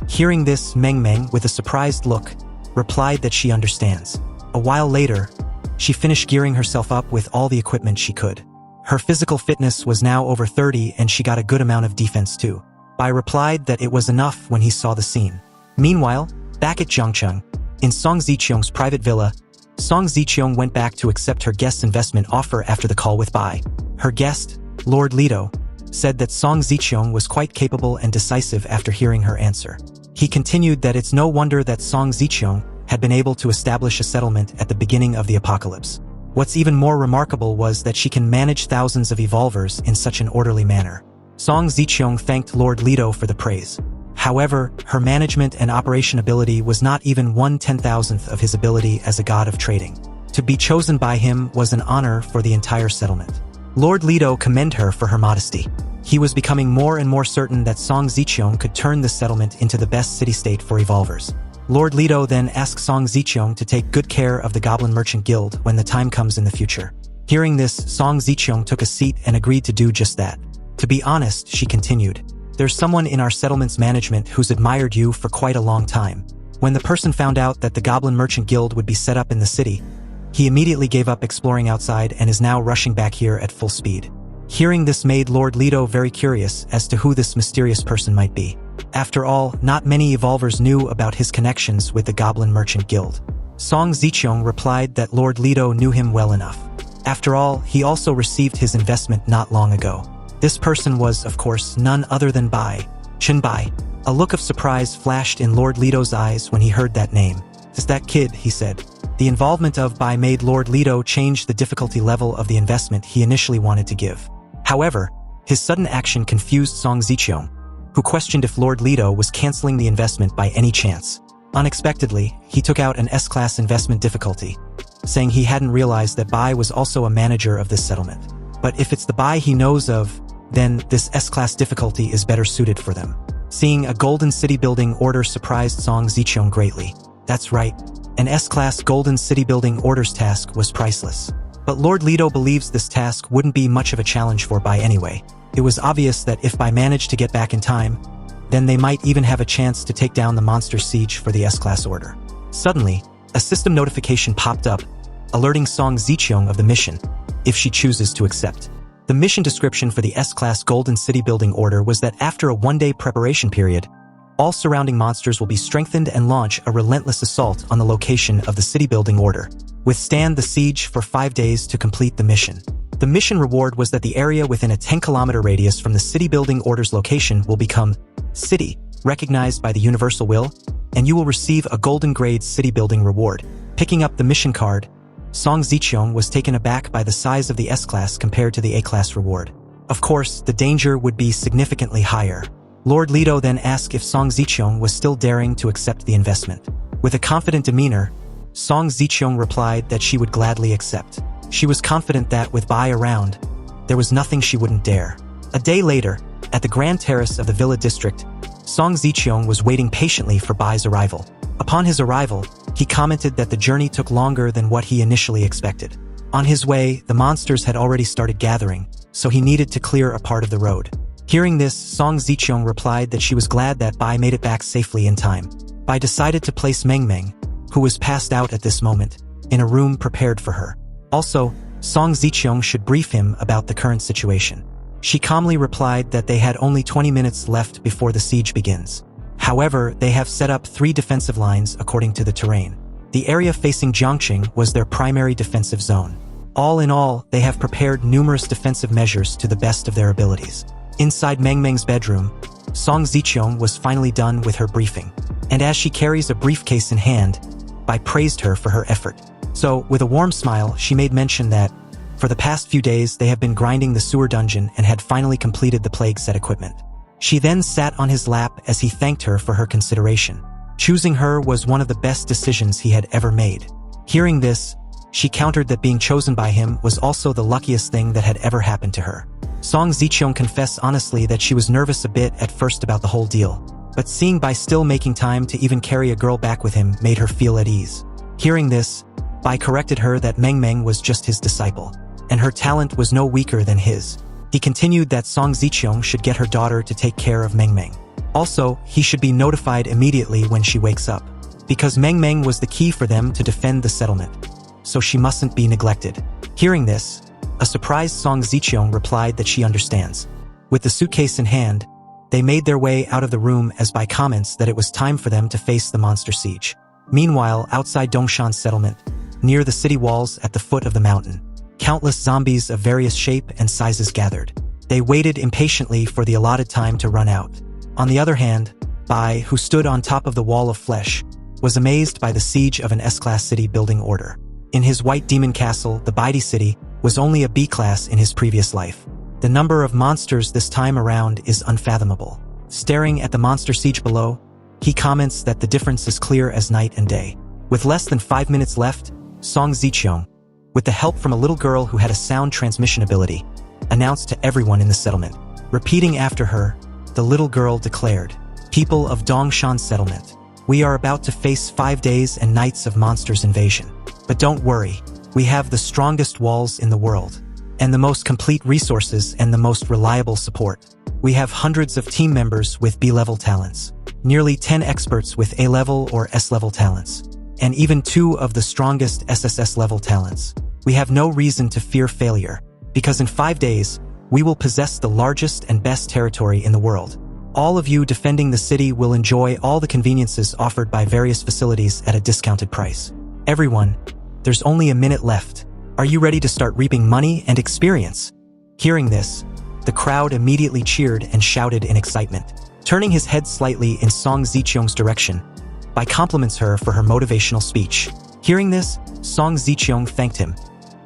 Hearing this, Meng Meng, with a surprised look, replied that she understands. A while later, she finished gearing herself up with all the equipment she could. Her physical fitness was now over 30 and she got a good amount of defense too. Bai replied that it was enough when he saw the scene. Meanwhile, back at Zhangcheng, in Song Ziqiong's private villa, Song Ziqiong went back to accept her guest's investment offer after the call with Bai. Her guest, Lord Lido, said that Song Ziqiong was quite capable and decisive after hearing her answer. He continued that it's no wonder that Song Ziqiong had been able to establish a settlement at the beginning of the apocalypse. What's even more remarkable was that she can manage thousands of evolvers in such an orderly manner. Song Ziqiong thanked Lord Lido for the praise. However, her management and operation ability was not even 1/10,000th of his ability as a god of trading. To be chosen by him was an honor for the entire settlement. Lord Lido commended her for her modesty. He was becoming more and more certain that Song Ziqiong could turn this settlement into the best city-state for evolvers. Lord Lido then asked Song Ziqiong to take good care of the Goblin Merchant Guild when the time comes in the future. Hearing this, Song Ziqiong took a seat and agreed to do just that. To be honest, she continued, there's someone in our settlement's management who's admired you for quite a long time. When the person found out that the Goblin Merchant Guild would be set up in the city, he immediately gave up exploring outside and is now rushing back here at full speed. Hearing this made Lord Lido very curious as to who this mysterious person might be. After all, not many evolvers knew about his connections with the Goblin Merchant Guild. Song Ziqiong replied that Lord Lido knew him well enough. After all, he also received his investment not long ago. This person was, of course, none other than Chen Bai. A look of surprise flashed in Lord Lido's eyes when he heard that name. It's that kid, he said. The involvement of Bai made Lord Lido change the difficulty level of the investment he initially wanted to give. However, his sudden action confused Song Ziqiong, who questioned if Lord Lido was canceling the investment by any chance. Unexpectedly, he took out an S-class investment difficulty, saying he hadn't realized that Bai was also a manager of this settlement. But if it's the Bai he knows of, then this S-class difficulty is better suited for them. Seeing a golden city building order surprised Song Ziqiong greatly. That's right, an S-class golden city building orders task was priceless. But Lord Lido believes this task wouldn't be much of a challenge for Bai anyway. It was obvious that if Bai managed to get back in time, then they might even have a chance to take down the monster siege for the S-class order. Suddenly, a system notification popped up, alerting Song Ziqiong of the mission, if she chooses to accept. The mission description for the S-class Golden City Building Order was that after a one-day preparation period, all surrounding monsters will be strengthened and launch a relentless assault on the location of the City Building Order. Withstand the siege for 5 days to complete the mission. The mission reward was that the area within a 10-kilometer radius from the City Building Order's location will become City, recognized by the Universal Will, and you will receive a Golden Grade City Building reward. Picking up the mission card, Song Ziqiong was taken aback by the size of the S-class compared to the A-class reward. Of course, the danger would be significantly higher. Lord Lido then asked if Song Ziqiong was still daring to accept the investment. With a confident demeanor, Song Ziqiong replied that she would gladly accept. She was confident that, with Bai around, there was nothing she wouldn't dare. A day later, at the Grand Terrace of the Villa District, Song Ziqiong was waiting patiently for Bai's arrival. Upon his arrival, he commented that the journey took longer than what he initially expected. On his way, the monsters had already started gathering, so he needed to clear a part of the road. Hearing this, Song Ziqiong replied that she was glad that Bai made it back safely in time. Bai decided to place Meng Meng, who was passed out at this moment, in a room prepared for her. Also, Song Ziqiong should brief him about the current situation. She calmly replied that they had only 20 minutes left before the siege begins. However, they have set up 3 defensive lines according to the terrain. The area facing Jiangqing was their primary defensive zone. All in all, they have prepared numerous defensive measures to the best of their abilities. Inside Meng Meng's bedroom, Song Ziqiong was finally done with her briefing. And as she carries a briefcase in hand, Bai praised her for her effort. So, with a warm smile, she made mention that, for the past few days they have been grinding the sewer dungeon and had finally completed the plague set equipment. She then sat on his lap as he thanked her for her consideration. Choosing her was one of the best decisions he had ever made. Hearing this, she countered that being chosen by him was also the luckiest thing that had ever happened to her. Song Ziqiong confessed honestly that she was nervous a bit at first about the whole deal, but seeing Bai still making time to even carry a girl back with him made her feel at ease. Hearing this, Bai corrected her that Meng Meng was just his disciple, and her talent was no weaker than his. He continued that Song Ziqiong should get her daughter to take care of Meng Meng. Also, he should be notified immediately when she wakes up, because Meng Meng was the key for them to defend the settlement, so she mustn't be neglected. Hearing this, a surprised Song Ziqiong replied that she understands. With the suitcase in hand, they made their way out of the room as Bai comments that it was time for them to face the monster siege. Meanwhile, outside Dongshan's settlement, near the city walls at the foot of the mountain, countless zombies of various shape and sizes gathered. They waited impatiently for the allotted time to run out. On the other hand, Bai, who stood on top of the wall of flesh, was amazed by the siege of an S-class city building order. In his white demon castle, the Baidi city was only a B-class in his previous life. The number of monsters this time around is unfathomable. Staring at the monster siege below, he comments that the difference is clear as night and day. With less than 5 minutes left, Song Ziqiong, with the help from a little girl who had a sound transmission ability, announced to everyone in the settlement. Repeating after her, the little girl declared, "People of Dongshan settlement, we are about to face 5 days and nights of monsters invasion. But don't worry, we have the strongest walls in the world, and the most complete resources and the most reliable support. We have hundreds of team members with B-level talents, nearly 10 experts with A-level or S-level talents, and even 2 of the strongest SSS-level talents. We have no reason to fear failure, because in 5 days, we will possess the largest and best territory in the world. All of you defending the city will enjoy all the conveniences offered by various facilities at a discounted price. Everyone, there's only a minute left. Are you ready to start reaping money and experience?" Hearing this, the crowd immediately cheered and shouted in excitement. Turning his head slightly in Song Ziqiong's direction, Bai compliments her for her motivational speech. Hearing this, Song Ziqiong thanked him,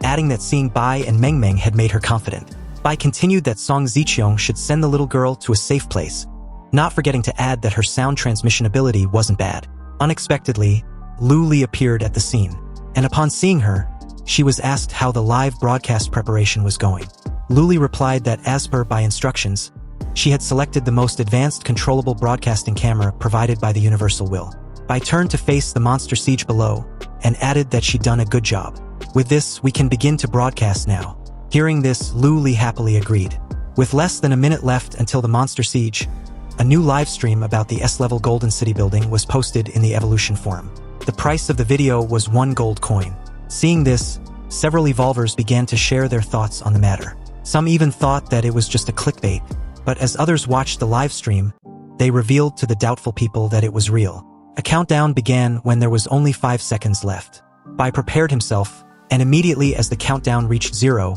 adding that seeing Bai and Meng Meng had made her confident. Bai continued that Song Ziqiong should send the little girl to a safe place, not forgetting to add that her sound transmission ability wasn't bad. Unexpectedly, Lu Li appeared at the scene, and upon seeing her, she was asked how the live broadcast preparation was going. Lu Li replied that as per Bai instructions, she had selected the most advanced controllable broadcasting camera provided by the Universal Will. Bai turned to face the monster siege below, and added that she'd done a good job. "With this, we can begin to broadcast now." Hearing this, Lu Li happily agreed. With less than a minute left until the monster siege, a new live stream about the S-level Golden City building was posted in the Evolution forum. The price of the video was 1 gold coin. Seeing this, several evolvers began to share their thoughts on the matter. Some even thought that it was just a clickbait, but as others watched the live stream, they revealed to the doubtful people that it was real. A countdown began when there was only 5 seconds left. Bai prepared himself, and immediately as the countdown reached 0,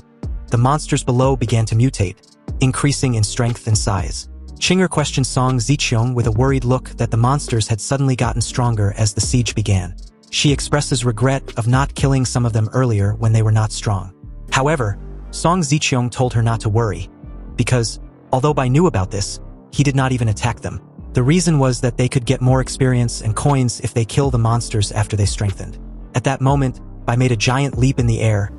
the monsters below began to mutate, increasing in strength and size. Chinger questioned Song Ziqiong with a worried look that the monsters had suddenly gotten stronger as the siege began. She expresses regret of not killing some of them earlier when they were not strong. However, Song Ziqiong told her not to worry, because, although Bai knew about this, he did not even attack them. The reason was that they could get more experience and coins if they kill the monsters after they strengthened. At that moment, Bai made a giant leap in the air,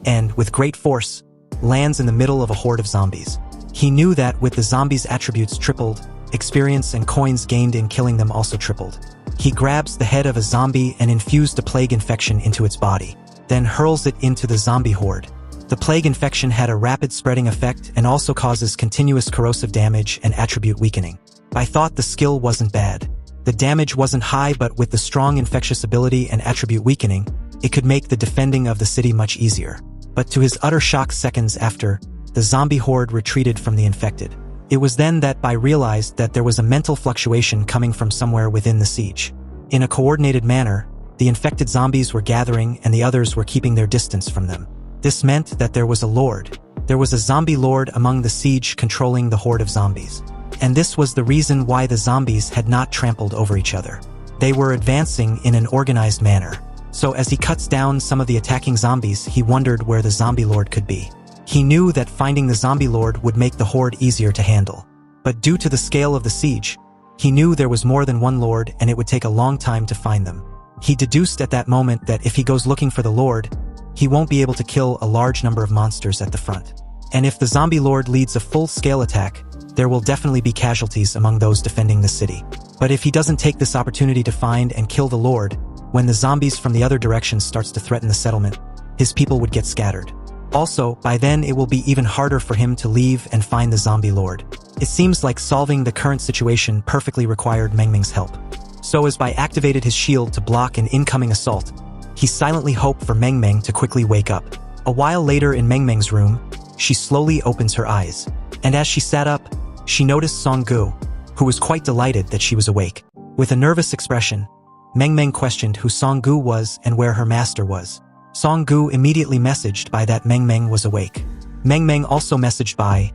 and, with great force, lands in the middle of a horde of zombies. He knew that with the zombies' attributes tripled, experience and coins gained in killing them also tripled. He grabs the head of a zombie and infused a plague infection into its body, then hurls it into the zombie horde. The plague infection had a rapid spreading effect and also causes continuous corrosive damage and attribute weakening. I thought the skill wasn't bad, The damage wasn't high, but with the strong infectious ability and attribute weakening, it could make the defending of the city much easier. But to his utter shock, seconds after, the zombie horde retreated from the infected. It was then that Bai realized that there was a mental fluctuation coming from somewhere within the siege. In a coordinated manner, the infected zombies were gathering and the others were keeping their distance from them. This meant that there was a lord. There was a zombie lord among the siege controlling the horde of zombies. And this was the reason why the zombies had not trampled over each other. They were advancing in an organized manner. So as he cuts down some of the attacking zombies, he wondered where the zombie lord could be. He knew that finding the zombie lord would make the horde easier to handle. But due to the scale of the siege, he knew there was more than one lord and it would take a long time to find them. He deduced at that moment that if he goes looking for the lord, he won't be able to kill a large number of monsters at the front. And if the zombie lord leads a full-scale attack, there will definitely be casualties among those defending the city. But if he doesn't take this opportunity to find and kill the lord, when the zombies from the other direction starts to threaten the settlement, his people would get scattered. Also, by then it will be even harder for him to leave and find the zombie lord. It seems like solving the current situation perfectly required Meng Meng's help. So as Bai activated his shield to block an incoming assault, he silently hoped for Meng Meng to quickly wake up. A while later in Meng Meng's room, she slowly opens her eyes. And as she sat up, she noticed Song Gu, who was quite delighted that she was awake. With a nervous expression, Meng Meng questioned who Song Gu was and where her master was. Song Gu immediately messaged Bai that Meng Meng was awake. Meng Meng also messaged Bai,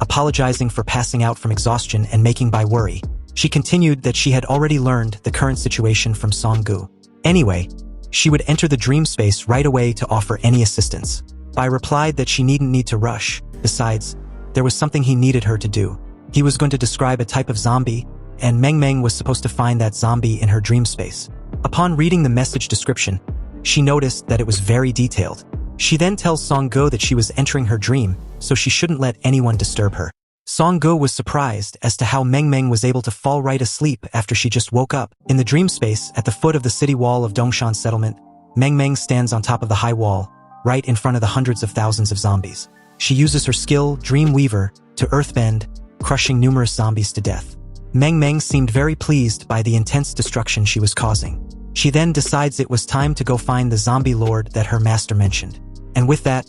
apologizing for passing out from exhaustion and making Bai worry. She continued that she had already learned the current situation from Song Gu. Anyway, she would enter the dream space right away to offer any assistance. Bai replied that she needn't need to rush. Besides, there was something he needed her to do. He was going to describe a type of zombie, and Meng Meng was supposed to find that zombie in her dream space. Upon reading the message description, she noticed that it was very detailed. She then tells Song Gu that she was entering her dream, so she shouldn't let anyone disturb her. Song Gu was surprised as to how Meng Meng was able to fall right asleep after she just woke up. In the dream space, at the foot of the city wall of Dongshan settlement, Meng Meng stands on top of the high wall, right in front of the hundreds of thousands of zombies. She uses her skill, Dream Weaver, to earthbend, crushing numerous zombies to death. Meng Meng seemed very pleased by the intense destruction she was causing. She then decides it was time to go find the zombie lord that her master mentioned. And with that,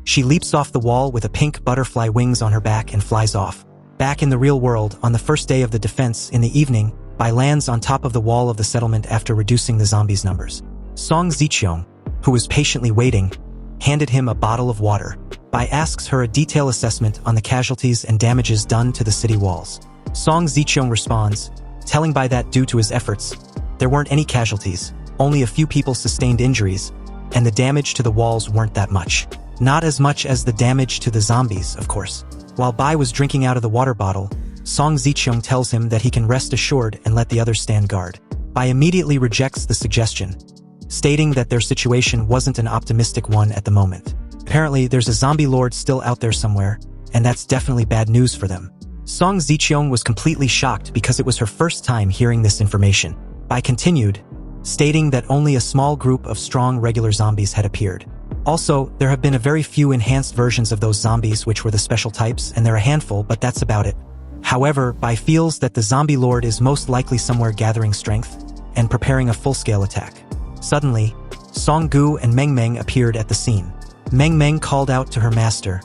she leaps off the wall with a pink butterfly wings on her back and flies off. Back in the real world, on the first day of the defense in the evening, Bai lands on top of the wall of the settlement after reducing the zombies' numbers. Song Ziqiong, who was patiently waiting, handed him a bottle of water. Bai asks her a detailed assessment on the casualties and damages done to the city walls. Song Ziqiong responds, telling Bai that due to his efforts, there weren't any casualties, only a few people sustained injuries, and the damage to the walls weren't that much. Not as much as the damage to the zombies, of course. While Bai was drinking out of the water bottle, Song Ziqiong tells him that he can rest assured and let the others stand guard. Bai immediately rejects the suggestion, stating that their situation wasn't an optimistic one at the moment. Apparently, there's a zombie lord still out there somewhere, and that's definitely bad news for them. Song Ziqiong was completely shocked because it was her first time hearing this information. Bai continued, stating that only a small group of strong regular zombies had appeared. Also, there have been a very few enhanced versions of those zombies which were the special types, and they're a handful, but that's about it. However, Bai feels that the zombie lord is most likely somewhere gathering strength and preparing a full-scale attack. Suddenly, Song Gu and Meng Meng appeared at the scene. Meng Meng called out to her master,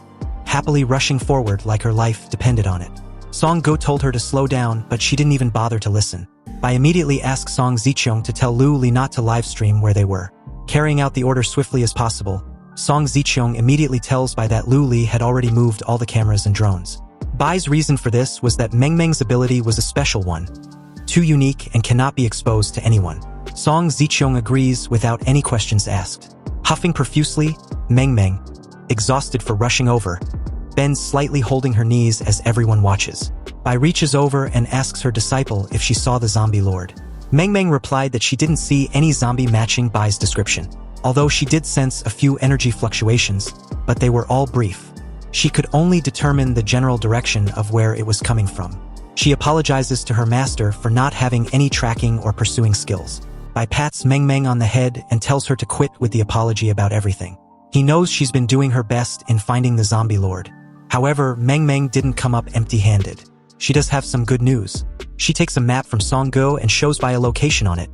happily rushing forward like her life depended on it. Song Gu told her to slow down, but she didn't even bother to listen. Bai immediately asked Song Ziqiong to tell Lu Li not to livestream where they were. Carrying out the order swiftly as possible, Song Ziqiong immediately tells Bai that Lu Li had already moved all the cameras and drones. Bai's reason for this was that Meng Meng's ability was a special one, too unique and cannot be exposed to anyone. Song Ziqiong agrees without any questions asked. Huffing profusely, Meng Meng, exhausted for rushing over, bends slightly holding her knees as everyone watches. Bai reaches over and asks her disciple if she saw the zombie lord. Meng Meng replied that she didn't see any zombie matching Bai's description, although she did sense a few energy fluctuations, but they were all brief. She could only determine the general direction of where it was coming from. She apologizes to her master for not having any tracking or pursuing skills. Bai pats Meng Meng on the head and tells her to quit with the apology about everything. He knows she's been doing her best in finding the zombie lord. However, Meng Meng didn't come up empty-handed. She does have some good news. She takes a map from Songgo and shows Bai a location on it,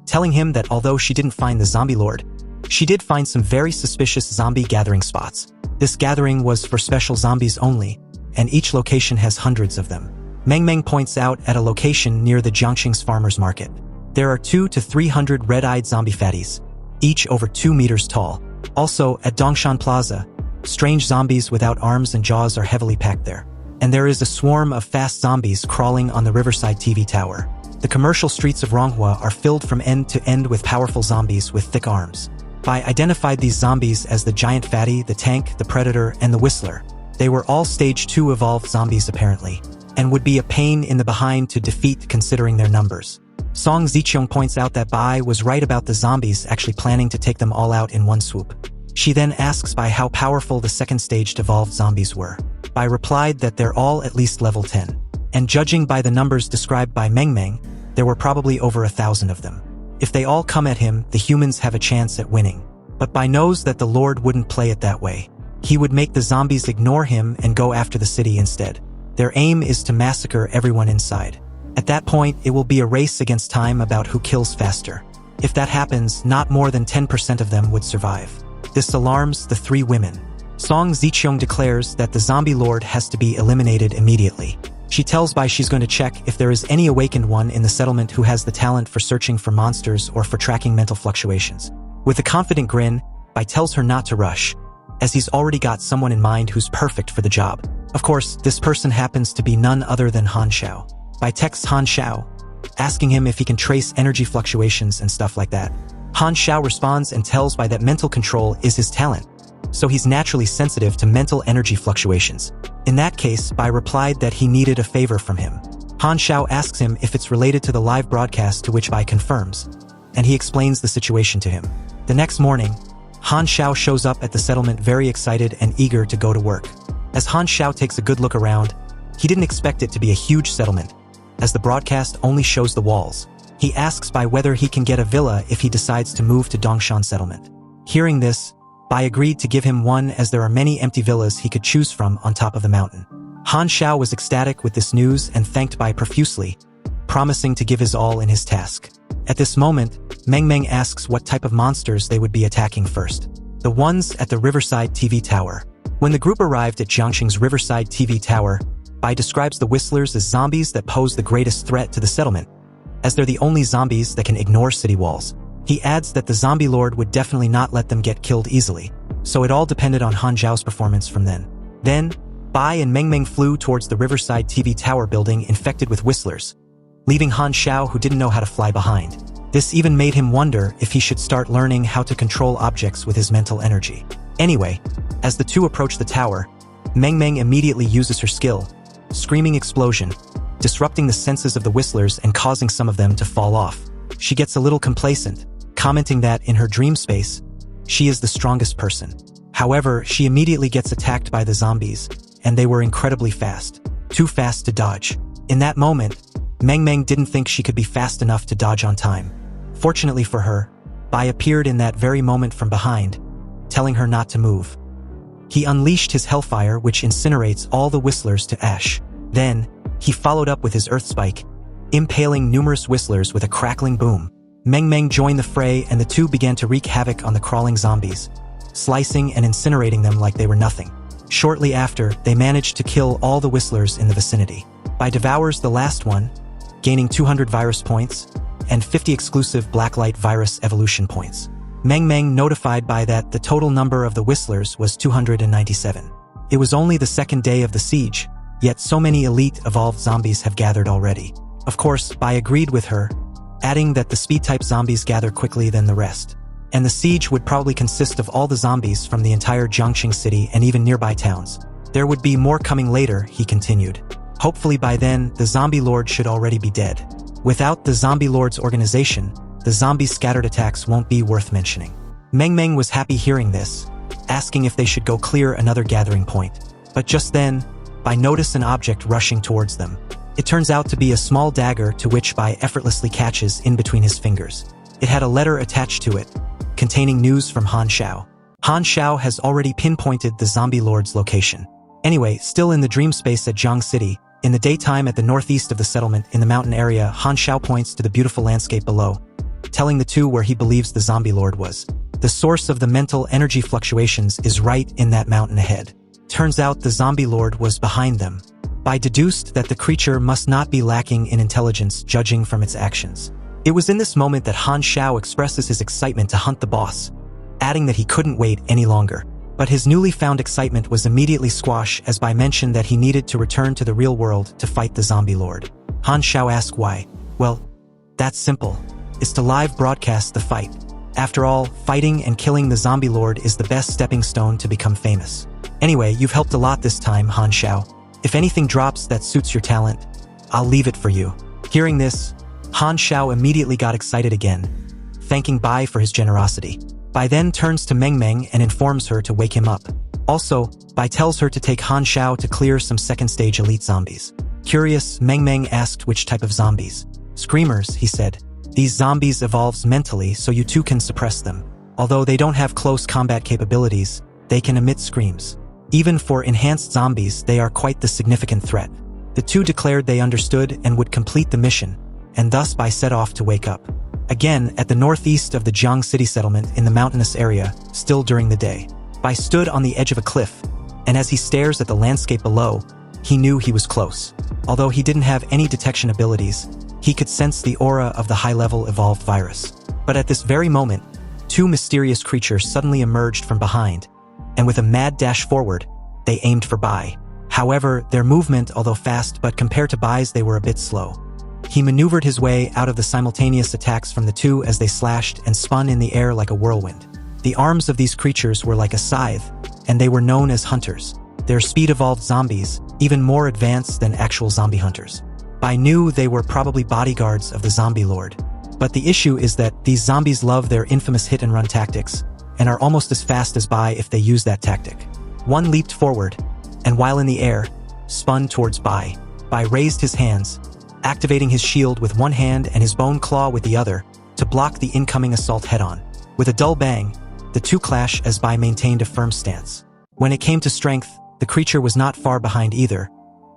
telling him that although she didn't find the zombie lord, she did find some very suspicious zombie gathering spots. This gathering was for special zombies only, and each location has hundreds of them. Meng Meng points out at a location near the Jiangxing's farmer's market. There are 200 to 300 red-eyed zombie fatties, each over 2 meters tall. Also, at Dongshan Plaza, strange zombies without arms and jaws are heavily packed there. And there is a swarm of fast zombies crawling on the Riverside TV tower. The commercial streets of Ronghua are filled from end to end with powerful zombies with thick arms. Bai identified these zombies as the giant fatty, the tank, the predator, and the whistler. They were all stage 2 evolved zombies apparently, and would be a pain in the behind to defeat considering their numbers. Song Ziqiong points out that Bai was right about the zombies actually planning to take them all out in one swoop. She then asks Bai how powerful the second staged evolved zombies were. Bai replied that they're all at least level 10. And judging by the numbers described by Meng Meng, there were probably over 1,000 of them. If they all come at him, the humans have a chance at winning. But Bai knows that the Lord wouldn't play it that way. He would make the zombies ignore him and go after the city instead. Their aim is to massacre everyone inside. At that point, it will be a race against time about who kills faster. If that happens, not more than 10% of them would survive. This alarms the 3 women. Song Ziqiong declares that the zombie lord has to be eliminated immediately. She tells Bai she's going to check if there is any awakened one in the settlement who has the talent for searching for monsters or for tracking mental fluctuations. With a confident grin, Bai tells her not to rush, as he's already got someone in mind who's perfect for the job. Of course, this person happens to be none other than Han Xiao. Bai texts Han Xiao, asking him if he can trace energy fluctuations and stuff like that. Han Xiao responds and tells Bai that mental control is his talent, so he's naturally sensitive to mental energy fluctuations. In that case, Bai replied that he needed a favor from him. Han Xiao asks him if it's related to the live broadcast, to which Bai confirms, and he explains the situation to him. The next morning, Han Xiao shows up at the settlement very excited and eager to go to work. As Han Xiao takes a good look around, he didn't expect it to be a huge settlement, as the broadcast only shows the walls. He asks Bai whether he can get a villa if he decides to move to Dongshan settlement. Hearing this, Bai agreed to give him one, as there are many empty villas he could choose from on top of the mountain. Han Xiao was ecstatic with this news and thanked Bai profusely, promising to give his all in his task. At this moment, Meng Meng asks what type of monsters they would be attacking first. The ones at the Riverside TV tower. When the group arrived at Jiangxing's Riverside TV tower, Bai describes the whistlers as zombies that pose the greatest threat to the settlement, as they're the only zombies that can ignore city walls. He adds that the zombie lord would definitely not let them get killed easily, so it all depended on Han Xiao's performance from then. Then, Bai and Meng Meng flew towards the Riverside TV tower building infected with whistlers, leaving Han Xiao, who didn't know how to fly, behind. This even made him wonder if he should start learning how to control objects with his mental energy. Anyway, as the two approach the tower, Meng Meng immediately uses her skill, screaming explosion, disrupting the senses of the whistlers and causing some of them to fall off. She gets a little complacent, commenting that in her dream space, she is the strongest person. However, she immediately gets attacked by the zombies, and they were incredibly fast. Too fast to dodge. In that moment, Meng Meng didn't think she could be fast enough to dodge on time. Fortunately for her, Bai appeared in that very moment from behind, telling her not to move. He unleashed his hellfire, which incinerates all the whistlers to ash. Then, he followed up with his earth spike, impaling numerous whistlers with a crackling boom. Meng Meng joined the fray, and the two began to wreak havoc on the crawling zombies, slicing and incinerating them like they were nothing. Shortly after, they managed to kill all the whistlers in the vicinity. Bai devours the last one, gaining 200 virus points and 50 exclusive blacklight virus evolution points. Meng Meng notified Bai that the total number of the whistlers was 297. It was only the second day of the siege, yet so many elite evolved zombies have gathered already. Of course, Bai agreed with her, adding that the speed-type zombies gather quickly than the rest. And the siege would probably consist of all the zombies from the entire Jiangxing city and even nearby towns. There would be more coming later, he continued. Hopefully by then, the zombie lord should already be dead. Without the zombie lord's organization, the zombie scattered attacks won't be worth mentioning. Meng Meng was happy hearing this, asking if they should go clear another gathering point. But just then, Bai noticed an object rushing towards them. It turns out to be a small dagger, to which Bai effortlessly catches in between his fingers. It had a letter attached to it, containing news from Han Xiao. Han Xiao has already pinpointed the zombie lord's location. Anyway, still in the dream space at Jiang City, In the daytime at the northeast of the settlement in the mountain area, Han Xiao points to the beautiful landscape below, telling the two where he believes the zombie lord was. The source of the mental energy fluctuations is right in that mountain ahead. Turns out the zombie lord was behind them. Bai deduced that the creature must not be lacking in intelligence judging from its actions. It was in this moment that Han Xiao expresses his excitement to hunt the boss, adding that he couldn't wait any longer. But his newly found excitement was immediately squashed as Bai mentioned that he needed to return to the real world to fight the zombie lord. Han Xiao asked why. Well, that's simple. It's to live broadcast the fight. After all, fighting and killing the zombie lord is the best stepping stone to become famous. Anyway, you've helped a lot this time, Han Xiao. If anything drops that suits your talent, I'll leave it for you. Hearing this, Han Xiao immediately got excited again, thanking Bai for his generosity. Bai then turns to Meng Meng and informs her to wake him up. Also, Bai tells her to take Han Xiao to clear some second-stage elite zombies. Curious, Meng Meng asked which type of zombies. Screamers, he said. These zombies evolves mentally so you too can suppress them. Although they don't have close combat capabilities, they can emit screams. Even for enhanced zombies, they are quite the significant threat. The two declared they understood and would complete the mission, and thus Bai set off to wake up. Again, at the northeast of the Jiang city settlement in the mountainous area, still during the day. Bai stood on the edge of a cliff, and as he stares at the landscape below, he knew he was close. Although he didn't have any detection abilities, he could sense the aura of the high-level evolved virus. But at this very moment, two mysterious creatures suddenly emerged from behind, and with a mad dash forward, they aimed for Bai. However, their movement, although fast but compared to Bai's, they were a bit slow. He maneuvered his way out of the simultaneous attacks from the two as they slashed and spun in the air like a whirlwind. The arms of these creatures were like a scythe, and they were known as hunters. Their speed-evolved zombies, even more advanced than actual zombie hunters. Bai knew they were probably bodyguards of the zombie lord. But the issue is that these zombies love their infamous hit-and-run tactics, and are almost as fast as Bai if they use that tactic. One leaped forward, and while in the air, spun towards Bai. Bai raised his hands, activating his shield with one hand and his bone claw with the other, to block the incoming assault head-on. With a dull bang, the two clash as Bai maintained a firm stance. When it came to strength, the creature was not far behind either.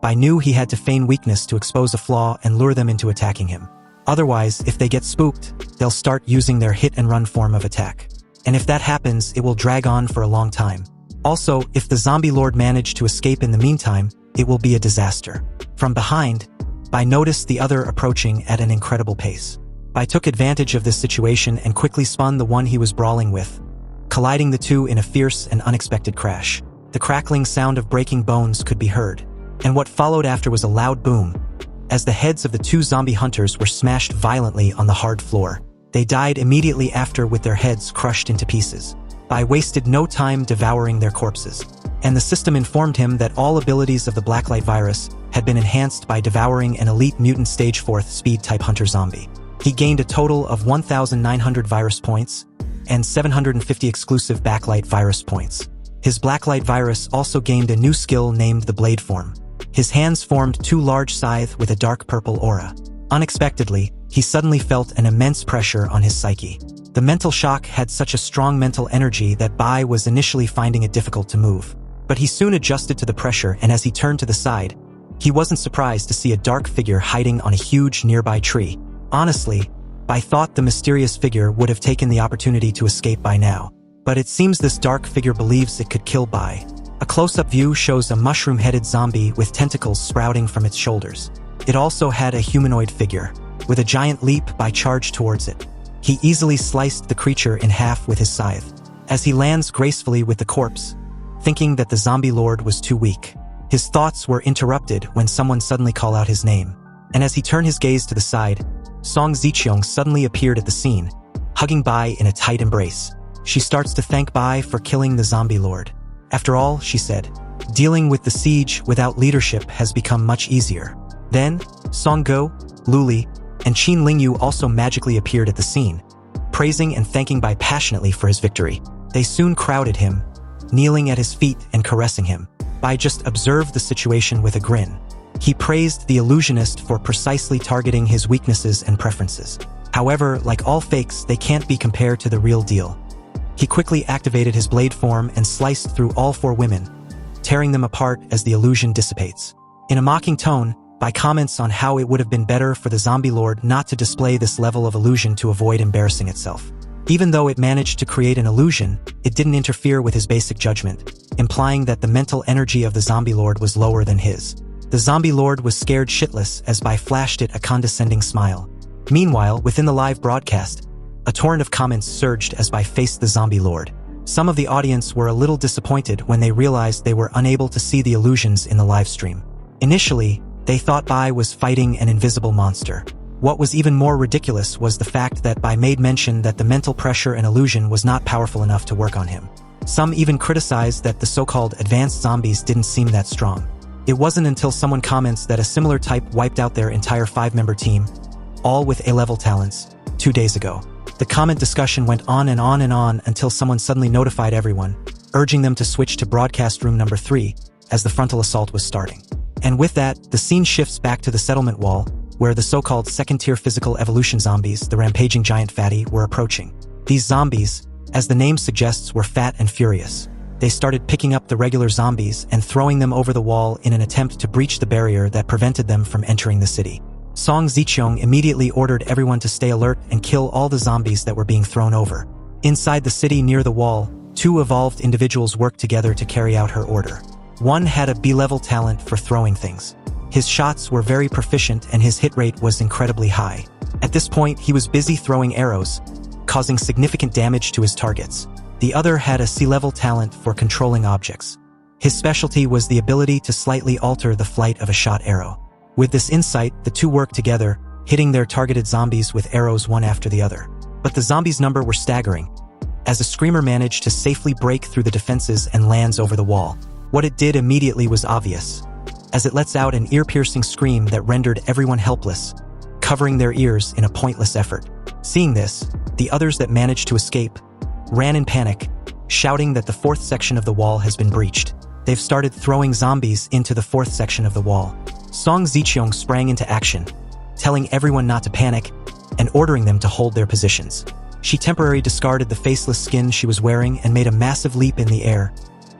Bai knew he had to feign weakness to expose a flaw and lure them into attacking him. Otherwise, if they get spooked, they'll start using their hit-and-run form of attack. And if that happens, it will drag on for a long time. Also, if the zombie lord managed to escape in the meantime, it will be a disaster. From behind, Bai noticed the other approaching at an incredible pace. Bai took advantage of this situation and quickly spun the one he was brawling with, colliding the two in a fierce and unexpected crash. The crackling sound of breaking bones could be heard, and what followed after was a loud boom, as the heads of the two zombie hunters were smashed violently on the hard floor. They died immediately after with their heads crushed into pieces. Bai wasted no time devouring their corpses, and the system informed him that all abilities of the Blacklight virus had been enhanced by devouring an elite mutant stage 4th speed-type hunter zombie. He gained a total of 1,900 virus points and 750 exclusive Backlight virus points. His Blacklight virus also gained a new skill named the Blade Form. His hands formed two large scythes with a dark purple aura. Unexpectedly, he suddenly felt an immense pressure on his psyche. The mental shock had such a strong mental energy that Bai was initially finding it difficult to move. But he soon adjusted to the pressure, and as he turned to the side, he wasn't surprised to see a dark figure hiding on a huge nearby tree. Honestly, Bai thought the mysterious figure would have taken the opportunity to escape by now. But it seems this dark figure believes it could kill Bai. A close-up view shows a mushroom-headed zombie with tentacles sprouting from its shoulders. It also had a humanoid figure. With a giant leap, Bai charged towards it. He easily sliced the creature in half with his scythe, as he lands gracefully with the corpse, thinking that the zombie lord was too weak. His thoughts were interrupted when someone suddenly called out his name, and as he turned his gaze to the side, Song Ziqiong suddenly appeared at the scene, hugging Bai in a tight embrace. She starts to thank Bai for killing the zombie lord. After all, she said, dealing with the siege without leadership has become much easier. Then, Song Go, Luli, and Qin Lingyu also magically appeared at the scene, praising and thanking Bai passionately for his victory. They soon crowded him, kneeling at his feet and caressing him. Bai just observed the situation with a grin. He praised the illusionist for precisely targeting his weaknesses and preferences. However, like all fakes, they can't be compared to the real deal. He quickly activated his blade form and sliced through all four women, tearing them apart as the illusion dissipates. In a mocking tone, Bai comments on how it would have been better for the zombie lord not to display this level of illusion to avoid embarrassing itself. Even though it managed to create an illusion, it didn't interfere with his basic judgment, implying that the mental energy of the zombie lord was lower than his. The zombie lord was scared shitless as Bai flashed it a condescending smile. Meanwhile, within the live broadcast, a torrent of comments surged as Bai faced the zombie lord. Some of the audience were a little disappointed when they realized they were unable to see the illusions in the live stream. Initially, they thought Bai was fighting an invisible monster. What was even more ridiculous was the fact that Bai made mention that the mental pressure and illusion was not powerful enough to work on him. Some even criticized that the so-called advanced zombies didn't seem that strong. It wasn't until someone comments that a similar type wiped out their entire 5-member team, all with A-level talents, 2 days ago. The comment discussion went on and on and on until someone suddenly notified everyone, urging them to switch to broadcast room number 3 as the frontal assault was starting. And with that, the scene shifts back to the settlement wall, where the so-called second-tier physical evolution zombies, the rampaging giant fatty, were approaching. These zombies, as the name suggests, were fat and furious. They started picking up the regular zombies and throwing them over the wall in an attempt to breach the barrier that prevented them from entering the city. Song Ziqiong immediately ordered everyone to stay alert and kill all the zombies that were being thrown over. Inside the city near the wall, 2 evolved individuals worked together to carry out her order. One had a B-level talent for throwing things. His shots were very proficient and his hit rate was incredibly high. At this point, he was busy throwing arrows, causing significant damage to his targets. The other had a C-level talent for controlling objects. His specialty was the ability to slightly alter the flight of a shot arrow. With this insight, the 2 worked together, hitting their targeted zombies with arrows one after the other. But the zombies' number were staggering, as a screamer managed to safely break through the defenses and lands over the wall. What it did immediately was obvious, as it lets out an ear-piercing scream that rendered everyone helpless, covering their ears in a pointless effort. Seeing this, the others that managed to escape ran in panic, shouting that the 4th section of the wall has been breached. They've started throwing zombies into the 4th section of the wall. Song Ziqiong sprang into action, telling everyone not to panic and ordering them to hold their positions. She temporarily discarded the faceless skin she was wearing and made a massive leap in the air,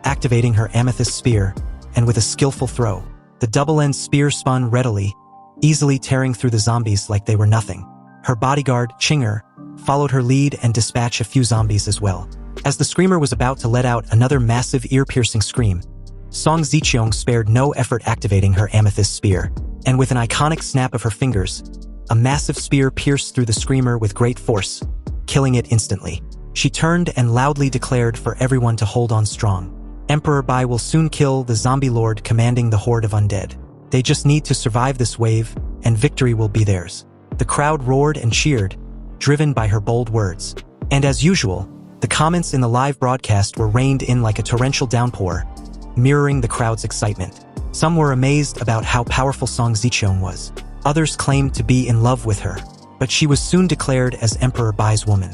activating her amethyst spear, and with a skillful throw, the double-end spear spun readily, easily tearing through the zombies like they were nothing. Her bodyguard, Chinger, followed her lead and dispatched a few zombies as well. As the screamer was about to let out another massive ear-piercing scream, Song Ziqiong spared no effort activating her amethyst spear, and with an iconic snap of her fingers, a massive spear pierced through the screamer with great force, killing it instantly. She turned and loudly declared for everyone to hold on strong. Emperor Bai will soon kill the zombie lord commanding the horde of undead. They just need to survive this wave, and victory will be theirs. The crowd roared and cheered, driven by her bold words. And as usual, the comments in the live broadcast were rained in like a torrential downpour, mirroring the crowd's excitement. Some were amazed about how powerful Song Ziqiong was. Others claimed to be in love with her, but she was soon declared as Emperor Bai's woman.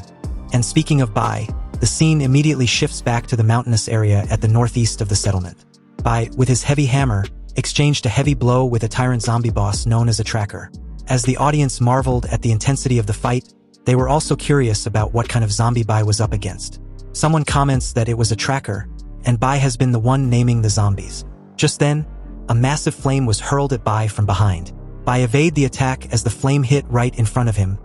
And speaking of Bai, the scene immediately shifts back to the mountainous area at the northeast of the settlement. Bai, with his heavy hammer, exchanged a heavy blow with a tyrant zombie boss known as a tracker. As the audience marveled at the intensity of the fight, they were also curious about what kind of zombie Bai was up against. Someone comments that it was a tracker, and Bai has been the one naming the zombies. Just then, a massive flame was hurled at Bai from behind. Bai evaded the attack as the flame hit right in front of him,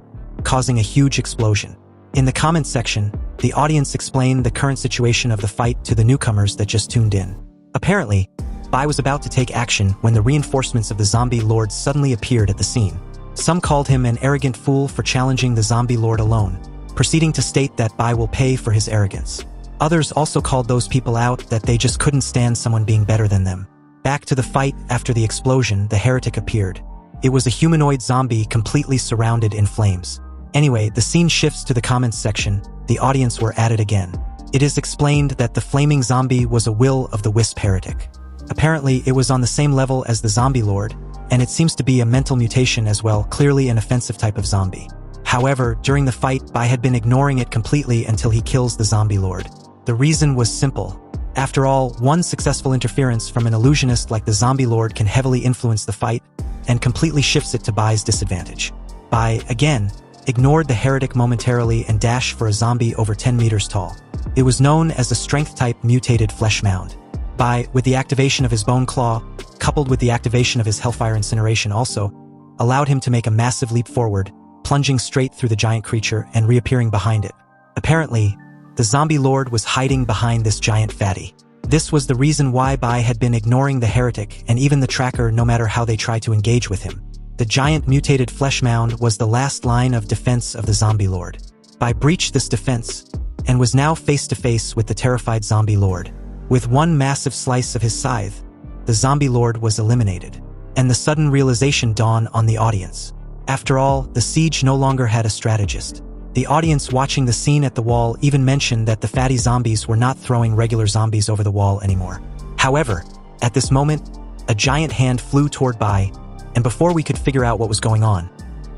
causing a huge explosion. In the comments section, the audience explained the current situation of the fight to the newcomers that just tuned in. Apparently, Bai was about to take action when the reinforcements of the zombie lord suddenly appeared at the scene. Some called him an arrogant fool for challenging the zombie lord alone, proceeding to state that Bai will pay for his arrogance. Others also called those people out that they just couldn't stand someone being better than them. Back to the fight, after the explosion, the heretic appeared. It was a humanoid zombie completely surrounded in flames. Anyway, the scene shifts to the comments section. The audience were at it again. It is explained that the flaming zombie was a will of the wisp heretic. Apparently, it was on the same level as the zombie lord, and it seems to be a mental mutation as well, clearly an offensive type of zombie. However, during the fight, Bai had been ignoring it completely until he kills the zombie lord. The reason was simple. After all, one successful interference from an illusionist like the zombie lord can heavily influence the fight, and completely shifts it to Bai's disadvantage. Bai, again, ignored the heretic momentarily and dashed for a zombie over 10 meters tall. It was known as a strength-type mutated flesh mound. Bai, with the activation of his Bone Claw, coupled with the activation of his Hellfire Incineration also, allowed him to make a massive leap forward, plunging straight through the giant creature and reappearing behind it. Apparently, the zombie lord was hiding behind this giant fatty. This was the reason why Bai had been ignoring the heretic and even the tracker no matter how they tried to engage with him. The giant mutated flesh mound was the last line of defense of the zombie lord. Bai breached this defense and was now face to face with the terrified zombie lord. With one massive slice of his scythe, the zombie lord was eliminated, and the sudden realization dawned on the audience. After all, the siege no longer had a strategist. The audience watching the scene at the wall even mentioned that the fatty zombies were not throwing regular zombies over the wall anymore. However, at this moment, a giant hand flew toward Bai, and before we could figure out what was going on,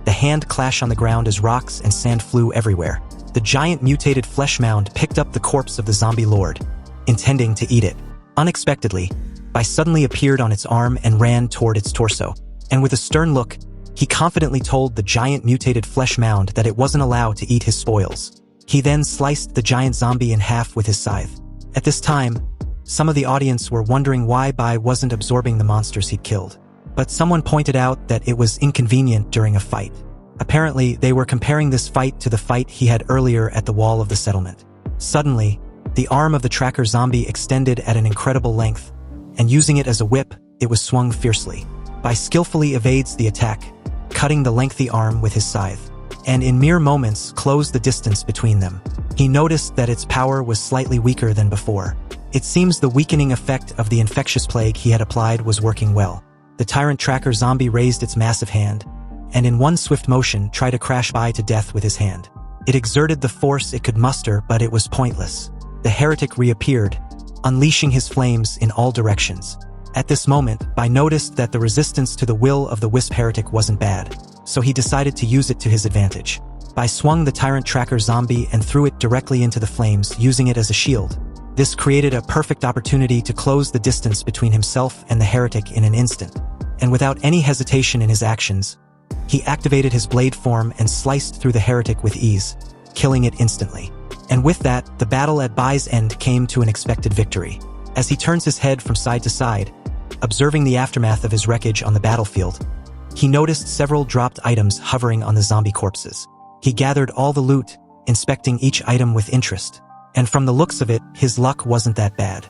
the hand clashed on the ground as rocks and sand flew everywhere. The giant mutated flesh mound picked up the corpse of the zombie lord, intending to eat it. Unexpectedly, Bai suddenly appeared on its arm and ran toward its torso, and with a stern look, he confidently told the giant mutated flesh mound that it wasn't allowed to eat his spoils. He then sliced the giant zombie in half with his scythe. At this time, some of the audience were wondering why Bai wasn't absorbing the monsters he'd killed. But someone pointed out that it was inconvenient during a fight. Apparently, they were comparing this fight to the fight he had earlier at the wall of the settlement. Suddenly, the arm of the tracker zombie extended at an incredible length, and using it as a whip, it was swung fiercely. Bai skillfully evades the attack, cutting the lengthy arm with his scythe, and in mere moments closed the distance between them. He noticed that its power was slightly weaker than before. It seems the weakening effect of the infectious plague he had applied was working well. The tyrant tracker zombie raised its massive hand, and in one swift motion tried to crash Bai to death with his hand. It exerted the force it could muster, but it was pointless. The heretic reappeared, unleashing his flames in all directions. At this moment, Bai noticed that the resistance to the will of the wisp heretic wasn't bad, so he decided to use it to his advantage. Bai swung the tyrant tracker zombie and threw it directly into the flames, using it as a shield. This created a perfect opportunity to close the distance between himself and the heretic in an instant. And without any hesitation in his actions, he activated his blade form and sliced through the heretic with ease, killing it instantly. And with that, the battle at Bai's end came to an expected victory. As he turns his head from side to side, observing the aftermath of his wreckage on the battlefield, he noticed several dropped items hovering on the zombie corpses. He gathered all the loot, inspecting each item with interest. And from the looks of it, his luck wasn't that bad.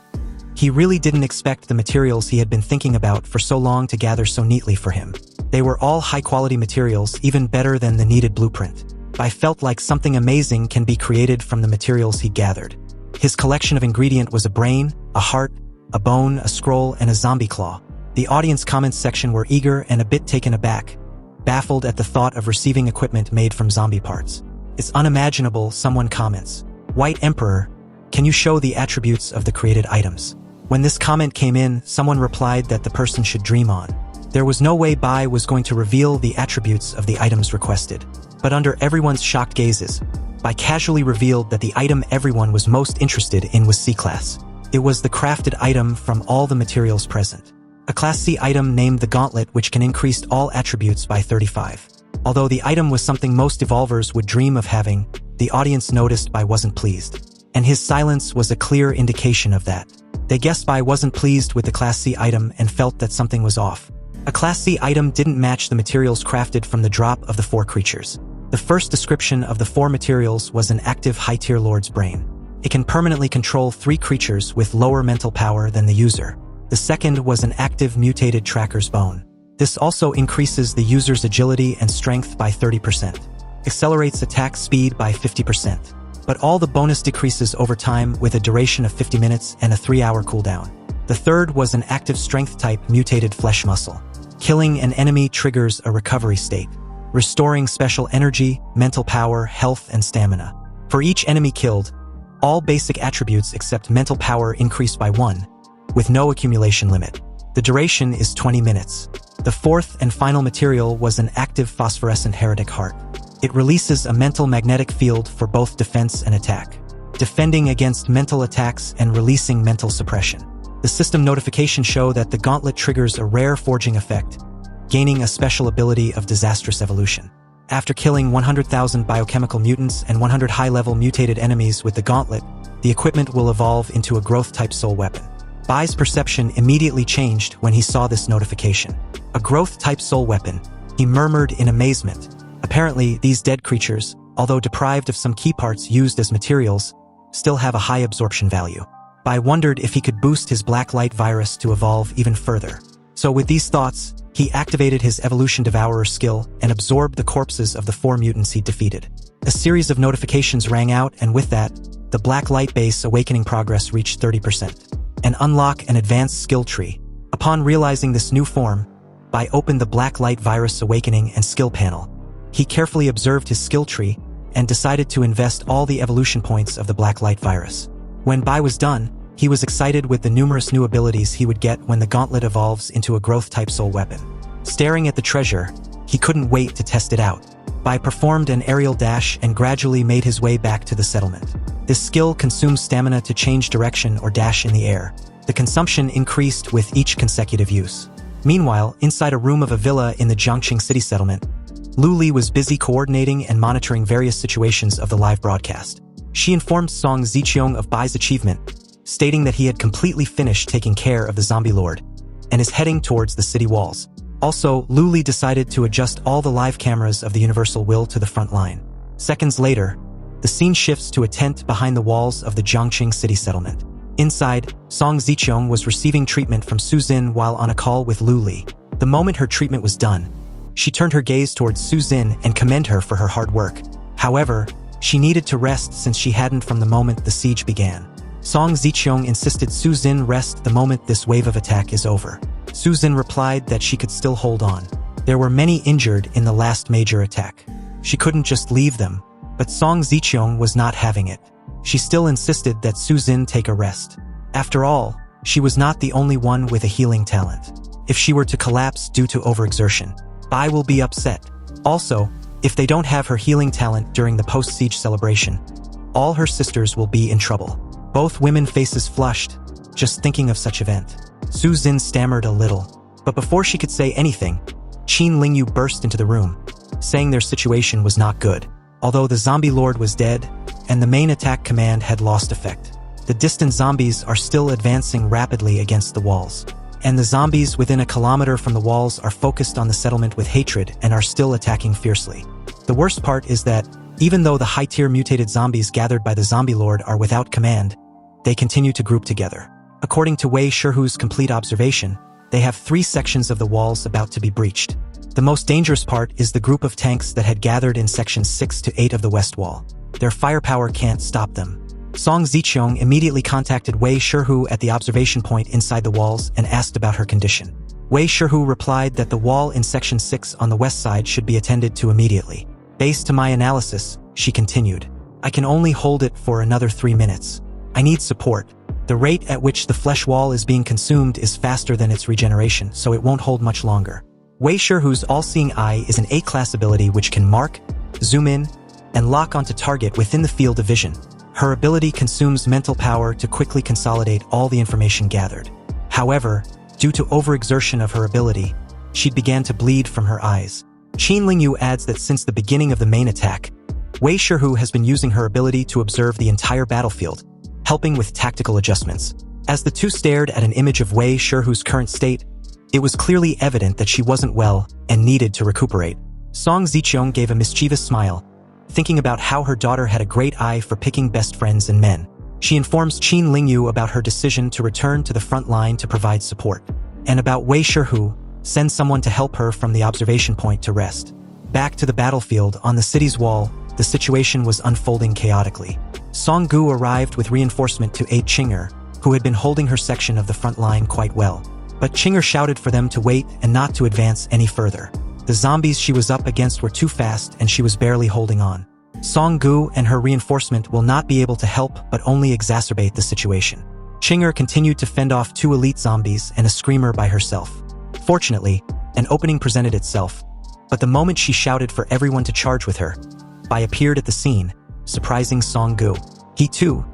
He really didn't expect the materials he had been thinking about for so long to gather so neatly for him. They were all high-quality materials, even better than the needed blueprint. Bai felt like something amazing can be created from the materials he gathered. His collection of ingredient was a brain, a heart, a bone, a scroll, and a zombie claw. The audience comments section were eager and a bit taken aback, baffled at the thought of receiving equipment made from zombie parts. It's unimaginable, someone comments. White Emperor, can you show the attributes of the created items? When this comment came in, someone replied that the person should dream on. There was no way Bai was going to reveal the attributes of the items requested. But under everyone's shocked gazes, Bai casually revealed that the item everyone was most interested in was C-Class. It was the crafted item from all the materials present. A Class C item named the Gauntlet, which can increase all attributes by 35. Although the item was something most evolvers would dream of having, the audience noticed Bai wasn't pleased. And his silence was a clear indication of that. They guessed Bai wasn't pleased with the Class C item and felt that something was off. A Class C item didn't match the materials crafted from the drop of the 4 creatures. The first description of the 4 materials was an active high-tier lord's brain. It can permanently control 3 creatures with lower mental power than the user. The second was an active mutated tracker's bone. This also increases the user's agility and strength by 30%. Accelerates attack speed by 50%. But all the bonus decreases over time with a duration of 50 minutes and a 3-hour cooldown. The third was an active strength type mutated flesh muscle. Killing an enemy triggers a recovery state, restoring special energy, mental power, health, and stamina. For each enemy killed, all basic attributes except mental power increase by 1, with no accumulation limit. The duration is 20 minutes. The fourth and final material was an active phosphorescent heretic heart. It releases a mental magnetic field for both defense and attack, defending against mental attacks and releasing mental suppression. The system notification show that the gauntlet triggers a rare forging effect, gaining a special ability of disastrous evolution. After killing 100,000 biochemical mutants and 100 high-level mutated enemies with the gauntlet, the equipment will evolve into a growth-type soul weapon. Bai's perception immediately changed when he saw this notification. A growth-type soul weapon, he murmured in amazement. Apparently, these dead creatures, although deprived of some key parts used as materials, still have a high absorption value. Bai wondered if he could boost his black light virus to evolve even further. So with these thoughts, he activated his Evolution Devourer skill and absorbed the corpses of the 4 mutants he defeated. A series of notifications rang out, and with that, the black light base awakening progress reached 30%. And unlock an advanced skill tree. Upon realizing this new form, Bai opened the black light virus awakening and skill panel. He carefully observed his skill tree and decided to invest all the evolution points of the black light virus. When Bai was done, he was excited with the numerous new abilities he would get when the gauntlet evolves into a growth-type soul weapon. Staring at the treasure, he couldn't wait to test it out. Bai performed an aerial dash and gradually made his way back to the settlement. This skill consumes stamina to change direction or dash in the air. The consumption increased with each consecutive use. Meanwhile, inside a room of a villa in the Jiangqing city settlement, Lu Li was busy coordinating and monitoring various situations of the live broadcast. She informed Song Ziqiong of Bai's achievement, stating that he had completely finished taking care of the zombie lord and is heading towards the city walls. Also, Lu Li decided to adjust all the live cameras of the Universal Will to the front line. Seconds later, the scene shifts to a tent behind the walls of the Jiangqing city settlement. Inside, Song Ziqiong was receiving treatment from Su Xin while on a call with Lu Li. The moment her treatment was done, she turned her gaze towards Su Xin and commended her for her hard work. However, she needed to rest since she hadn't from the moment the siege began. Song Ziqiong insisted Su Xin rest the moment this wave of attack is over. Su Xin replied that she could still hold on. There were many injured in the last major attack. She couldn't just leave them, but Song Ziqiong was not having it. She still insisted that Su Xin take a rest. After all, she was not the only one with a healing talent. If she were to collapse due to overexertion, Bai will be upset. Also, if they don't have her healing talent during the post-siege celebration, all her sisters will be in trouble. Both women faces flushed, just thinking of such event. Su Xin stammered a little, but before she could say anything, Qin Lingyu burst into the room, saying their situation was not good. Although the zombie lord was dead, and the main attack command had lost effect, the distant zombies are still advancing rapidly against the walls. And the zombies within a kilometer from the walls are focused on the settlement with hatred and are still attacking fiercely. The worst part is that, even though the high-tier mutated zombies gathered by the zombie lord are without command, they continue to group together. According to Wei Shihu's complete observation, they have 3 sections of the walls about to be breached. The most dangerous part is the group of tanks that had gathered in sections 6 to 8 of the west wall. Their firepower can't stop them. Song Ziqiong immediately contacted Wei Shihu at the observation point inside the walls and asked about her condition. Wei Shihu replied that the wall in section 6 on the west side should be attended to immediately. Based to my analysis, she continued, I can only hold it for another 3 minutes. I need support. The rate at which the flesh wall is being consumed is faster than its regeneration, so it won't hold much longer. Wei Shihu's all-seeing eye is an A-class ability which can mark, zoom in, and lock onto target within the field of vision. Her ability consumes mental power to quickly consolidate all the information gathered. However, due to overexertion of her ability, she began to bleed from her eyes. Qin Lingyu adds that since the beginning of the main attack, Wei Shihu has been using her ability to observe the entire battlefield, helping with tactical adjustments. As the two stared at an image of Wei Shihu's current state, it was clearly evident that she wasn't well and needed to recuperate. Song Ziqiong gave a mischievous smile, thinking about how her daughter had a great eye for picking best friends and men. She informs Qin Lingyu about her decision to return to the front line to provide support, and about Wei Shihu, send someone to help her from the observation point to rest. Back to the battlefield, on the city's wall, the situation was unfolding chaotically. Song Gu arrived with reinforcement to aid Qinger, who had been holding her section of the front line quite well. But Qinger shouted for them to wait and not to advance any further. The zombies she was up against were too fast and she was barely holding on. Song Gu and her reinforcement will not be able to help but only exacerbate the situation. Qinger continued to fend off 2 elite zombies and a screamer by herself. Fortunately, an opening presented itself, but the moment she shouted for everyone to charge with her, Bai appeared at the scene, surprising Song Gu. He too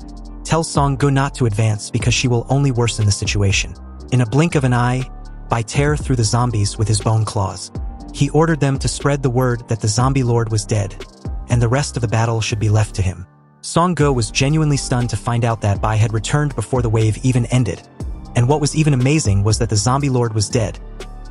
tells Song Gu not to advance because she will only worsen the situation. In a blink of an eye, Bai tear through the zombies with his bone claws. He ordered them to spread the word that the zombie lord was dead, and the rest of the battle should be left to him. Song Gu was genuinely stunned to find out that Bai had returned before the wave even ended, And what was even amazing was that the zombie lord was dead,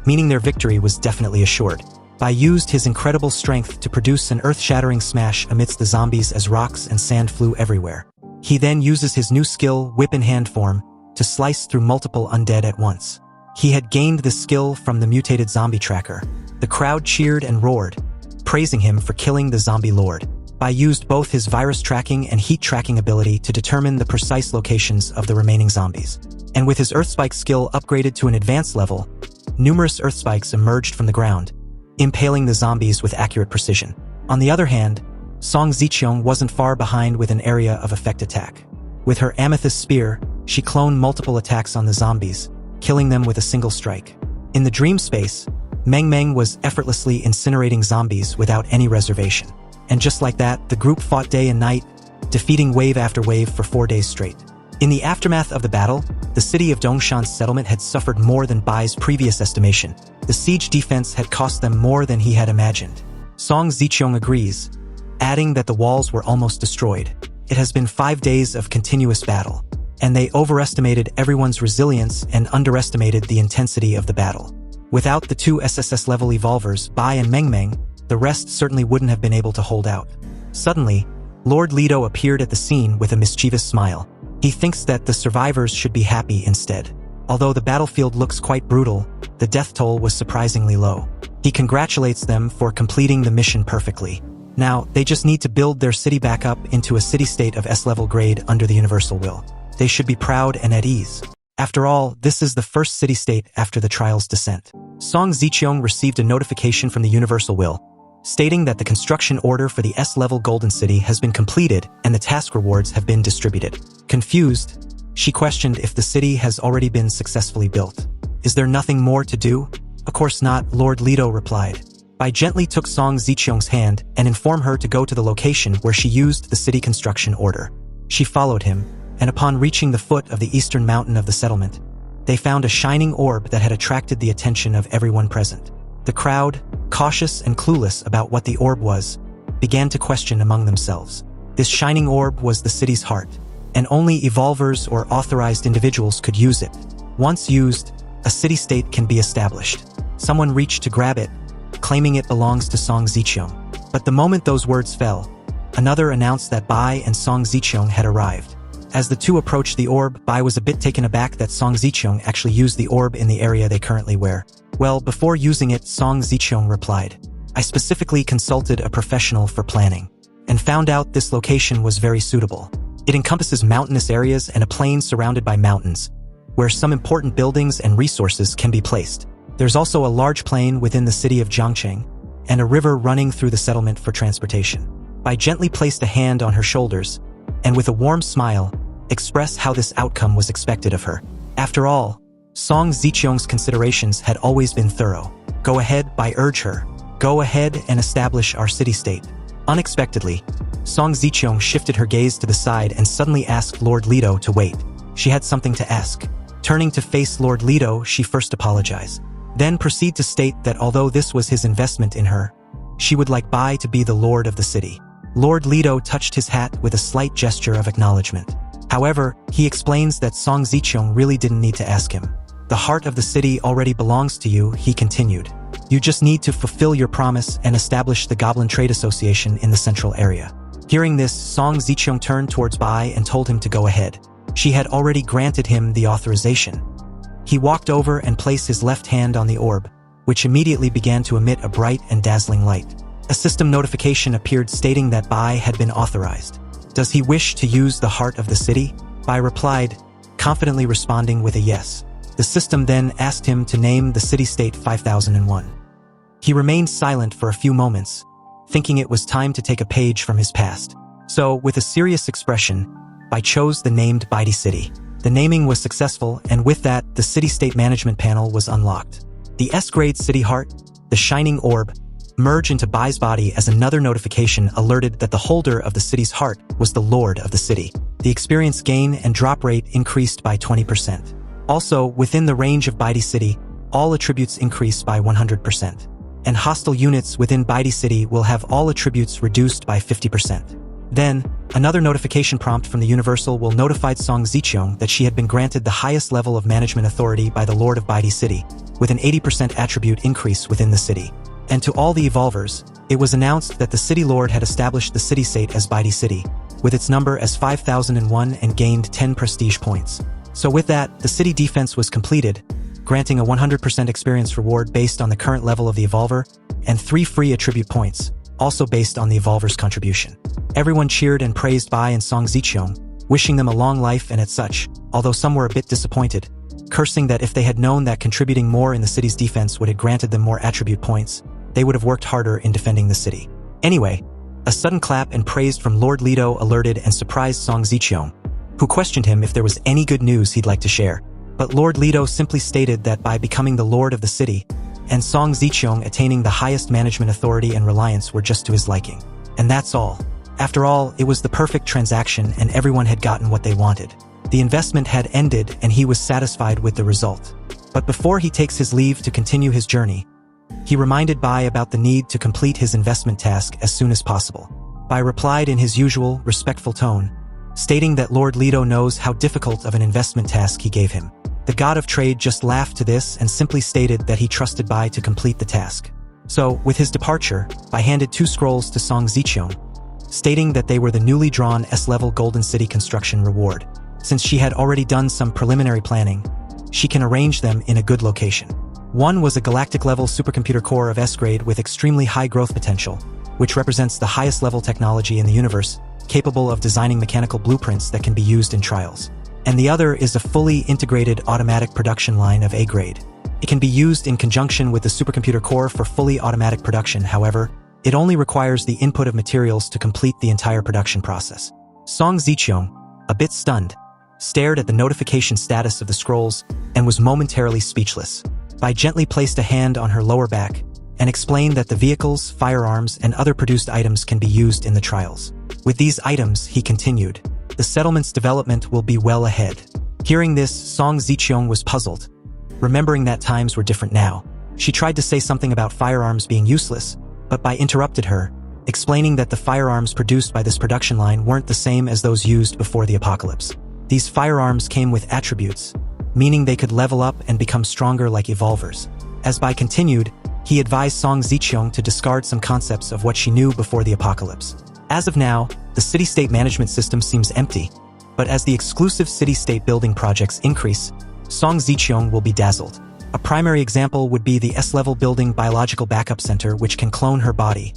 meaning their victory was definitely assured. Bai used his incredible strength to produce an earth-shattering smash amidst the zombies as rocks and sand flew everywhere. He then uses his new skill, whip in hand form, to slice through multiple undead at once. He had gained this skill from the mutated zombie tracker. The crowd cheered and roared, praising him for killing the zombie lord. Bai used both his virus tracking and heat tracking ability to determine the precise locations of the remaining zombies. And with his earth spike skill upgraded to an advanced level, numerous earth spikes emerged from the ground, impaling the zombies with accurate precision. On the other hand, Song Ziqiang wasn't far behind with an area of effect attack. With her amethyst spear, she cloned multiple attacks on the zombies, killing them with a single strike. In the dream space, Meng Meng was effortlessly incinerating zombies without any reservation. And just like that, the group fought day and night, defeating wave after wave for 4 days straight. In the aftermath of the battle, the city of Dongshan's settlement had suffered more than Bai's previous estimation. The siege defense had cost them more than he had imagined. Song Ziqiang agrees, adding that the walls were almost destroyed. It has been 5 days of continuous battle, and they overestimated everyone's resilience and underestimated the intensity of the battle. Without the 2 SSS-level evolvers, Bai and Meng Meng, the rest certainly wouldn't have been able to hold out. Suddenly, Lord Lido appeared at the scene with a mischievous smile. He thinks that the survivors should be happy instead. Although the battlefield looks quite brutal, the death toll was surprisingly low. He congratulates them for completing the mission perfectly. Now, they just need to build their city back up into a city-state of S-level grade under the universal will. They should be proud and at ease. After all, this is the first city-state after the trial's descent. Song Ziqiang received a notification from the universal will, stating that the construction order for the S-level Golden City has been completed and the task rewards have been distributed. Confused, she questioned if the city has already been successfully built. Is there nothing more to do? Of course not, Lord Lido replied. Bai gently took Song Ziqiang's hand and informed her to go to the location where she used the city construction order. She followed him, and upon reaching the foot of the eastern mountain of the settlement, they found a shining orb that had attracted the attention of everyone present. The crowd, cautious and clueless about what the orb was, began to question among themselves. This shining orb was the city's heart, and only evolvers or authorized individuals could use it. Once used, a city-state can be established. Someone reached to grab it, claiming it belongs to Song Ziqiang. But the moment those words fell, another announced that Bai and Song Ziqiang had arrived. As the two approached the orb, Bai was a bit taken aback that Song Ziqiang actually used the orb in the area they currently wear. Well, before using it, Song Ziqiang replied, I specifically consulted a professional for planning, and found out this location was very suitable. It encompasses mountainous areas and a plain surrounded by mountains, where some important buildings and resources can be placed. There's also a large plain within the city of Jiangcheng, and a river running through the settlement for transportation. Bai gently placed a hand on her shoulders, and with a warm smile, expressed how this outcome was expected of her. After all, Song Ziqiang's considerations had always been thorough. Go ahead, Bai urged her. Go ahead and establish our city-state. Unexpectedly, Song Ziqiang shifted her gaze to the side and suddenly asked Lord Lido to wait. She had something to ask. Turning to face Lord Lido, she first apologized, then proceeded to state that although this was his investment in her, she would like Bai to be the lord of the city. Lord Lido touched his hat with a slight gesture of acknowledgement. However, he explains that Song Ziqiang really didn't need to ask him. The heart of the city already belongs to you, he continued. You just need to fulfill your promise and establish the Goblin Trade Association in the central area. Hearing this, Song Ziqiang turned towards Bai and told him to go ahead. She had already granted him the authorization. He walked over and placed his left hand on the orb, which immediately began to emit a bright and dazzling light. A system notification appeared stating that Bai had been authorized. Does he wish to use the heart of the city? Bai replied, confidently responding with a yes. The system then asked him to name the city-state 5001. He remained silent for a few moments, thinking it was time to take a page from his past. So, with a serious expression, Bai chose the named Baidi City. The naming was successful, and with that, the city-state management panel was unlocked. The S-grade city heart, the shining orb, merged into Bai's body as another notification alerted that the holder of the city's heart was the lord of the city. The experience gain and drop rate increased by 20%. Also, within the range of Baidi City, all attributes increase by 100%. And hostile units within Baidi City will have all attributes reduced by 50%. Then, Another notification prompt from the Universal will notified Song Zicheong that she had been granted the highest level of management authority by the Lord of Baidi City, with an 80% attribute increase within the city. And to all the evolvers, it was announced that the city lord had established the city-state as Baidi City, with its number as 5001 and gained 10 prestige points. So with that, the city defense was completed, granting a 100% experience reward based on the current level of the evolver, and 3 free attribute points, also based on the evolver's contribution. Everyone cheered and praised Bai and Song Zicheong, wishing them a long life and as such, although some were a bit disappointed, cursing that if they had known that contributing more in the city's defense would have granted them more attribute points, they would have worked harder in defending the city. Anyway, a sudden clap and praise from Lord Lido alerted and surprised Song Zicheong, who questioned him if there was any good news he'd like to share. But Lord Lido simply stated that by becoming the lord of the city, and Song Zicheong attaining the highest management authority and reliance were just to his liking. And that's all. After all, it was the perfect transaction and everyone had gotten what they wanted. The investment had ended and he was satisfied with the result. But before he takes his leave to continue his journey, he reminded Bai about the need to complete his investment task as soon as possible. Bai replied in his usual, respectful tone, stating that Lord Lido knows how difficult of an investment task he gave him. The god of trade just laughed to this and simply stated that he trusted Bai to complete the task. So, with his departure, Bai handed 2 scrolls to Song Zicheong, stating that they were the newly drawn S-level Golden City construction reward. Since she had already done some preliminary planning, she can arrange them in a good location. One was a galactic-level supercomputer core of S-grade with extremely high growth potential, which represents the highest level technology in the universe, capable of designing mechanical blueprints that can be used in trials. And the other is a fully integrated automatic production line of A-grade. It can be used in conjunction with the supercomputer core for fully automatic production, however, it only requires the input of materials to complete the entire production process. Song Zicheong, a bit stunned, stared at the notification status of the scrolls and was momentarily speechless. Bai gently placed a hand on her lower back and explained that the vehicles, firearms, and other produced items can be used in the trials. With these items, he continued, the settlement's development will be well ahead. Hearing this, Song Zicheong was puzzled, remembering that times were different now. She tried to say something about firearms being useless, but Bai interrupted her, explaining that the firearms produced by this production line weren't the same as those used before the apocalypse. These firearms came with attributes, meaning they could level up and become stronger like evolvers. As Bai continued, he advised Song Zicheong to discard some concepts of what she knew before the apocalypse. As of now, the city-state management system seems empty, but as the exclusive city-state building projects increase, Song Zicheong will be dazzled. A primary example would be the S-level building biological backup center, which can clone her body,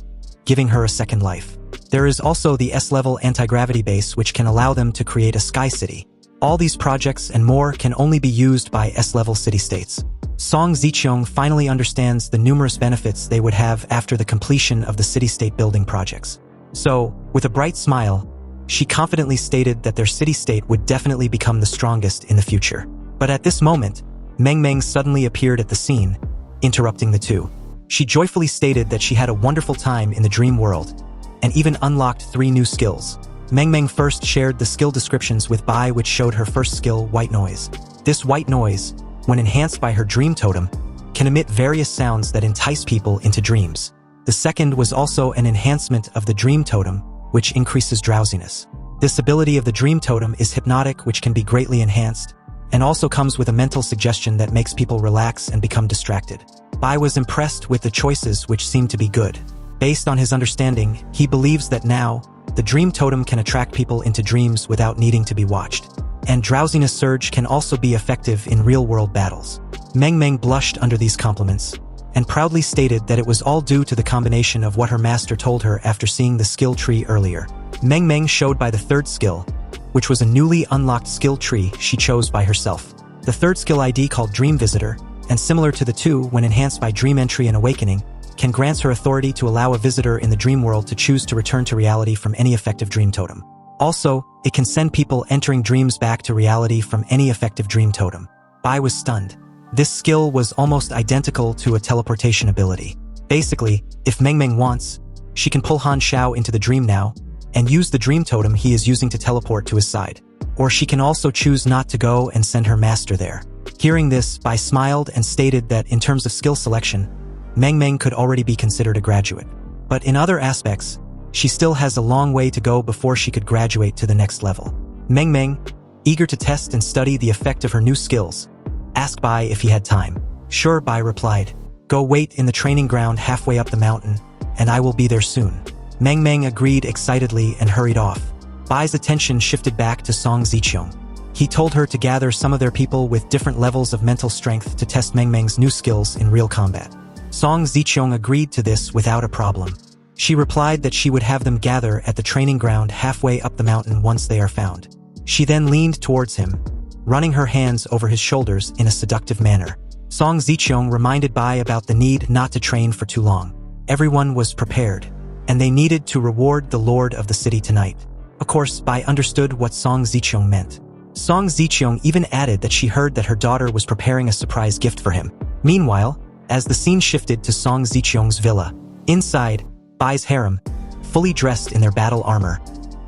giving her a second life. There is also the S-level anti-gravity base, which can allow them to create a sky city. All these projects and more can only be used by S-level city-states. Song Zicheong finally understands the numerous benefits they would have after the completion of the city-state building projects. So, with a bright smile, she confidently stated that their city-state would definitely become the strongest in the future. But at this moment, Meng Meng suddenly appeared at the scene, interrupting the two. She joyfully stated that she had a wonderful time in the dream world, and even unlocked 3 new skills. Meng Meng first shared the skill descriptions with Bai, which showed her first skill, white noise. This white noise, when enhanced by her dream totem, can emit various sounds that entice people into dreams. The second was also an enhancement of the dream totem, which increases drowsiness. This ability of the dream totem is hypnotic, which can be greatly enhanced, and also comes with a mental suggestion that makes people relax and become distracted. Bai was impressed with the choices, which seemed to be good. Based on his understanding, he believes that now, the dream totem can attract people into dreams without needing to be watched. And drowsiness surge can also be effective in real-world battles. Meng Meng blushed under these compliments, and proudly stated that it was all due to the combination of what her master told her after seeing the skill tree earlier. Meng Meng showed by the third skill, which was a newly unlocked skill tree she chose by herself. The third skill ID, called Dream Visitor, and similar to the two when enhanced by Dream Entry and Awakening, can grant her authority to allow a visitor in the dream world to choose to return to reality from any effective dream totem. Also, it can send people entering dreams back to reality from any effective dream totem. Bai was stunned. This skill was almost identical to a teleportation ability. Basically, if Meng Meng wants, she can pull Han Xiao into the dream now, and use the dream totem he is using to teleport to his side. Or she can also choose not to go and send her master there. Hearing this, Bai smiled and stated that in terms of skill selection, Meng Meng could already be considered a graduate. But in other aspects, She still has a long way to go before she could graduate to the next level. Meng, eager to test and study the effect of her new skills, asked Bai if he had time. Sure, Bai replied. Go wait in the training ground halfway up the mountain, and I will be there soon. Meng agreed excitedly and hurried off. Bai's attention shifted back to Song Ziqiong. He told her to gather some of their people with different levels of mental strength to test Meng's new skills in real combat. Song Ziqiong agreed to this without a problem. She replied that she would have them gather at the training ground halfway up the mountain once they are found. She then leaned towards him, running her hands over his shoulders in a seductive manner. Song Ziqiong reminded Bai about the need not to train for too long. Everyone was prepared, and they needed to reward the lord of the city tonight. Of course, Bai understood what Song Ziqiong meant. Song Ziqiong even added that she heard that her daughter was preparing a surprise gift for him. Meanwhile, as the scene shifted to Song Ziqiong's villa, inside, Bai's harem, fully dressed in their battle armor,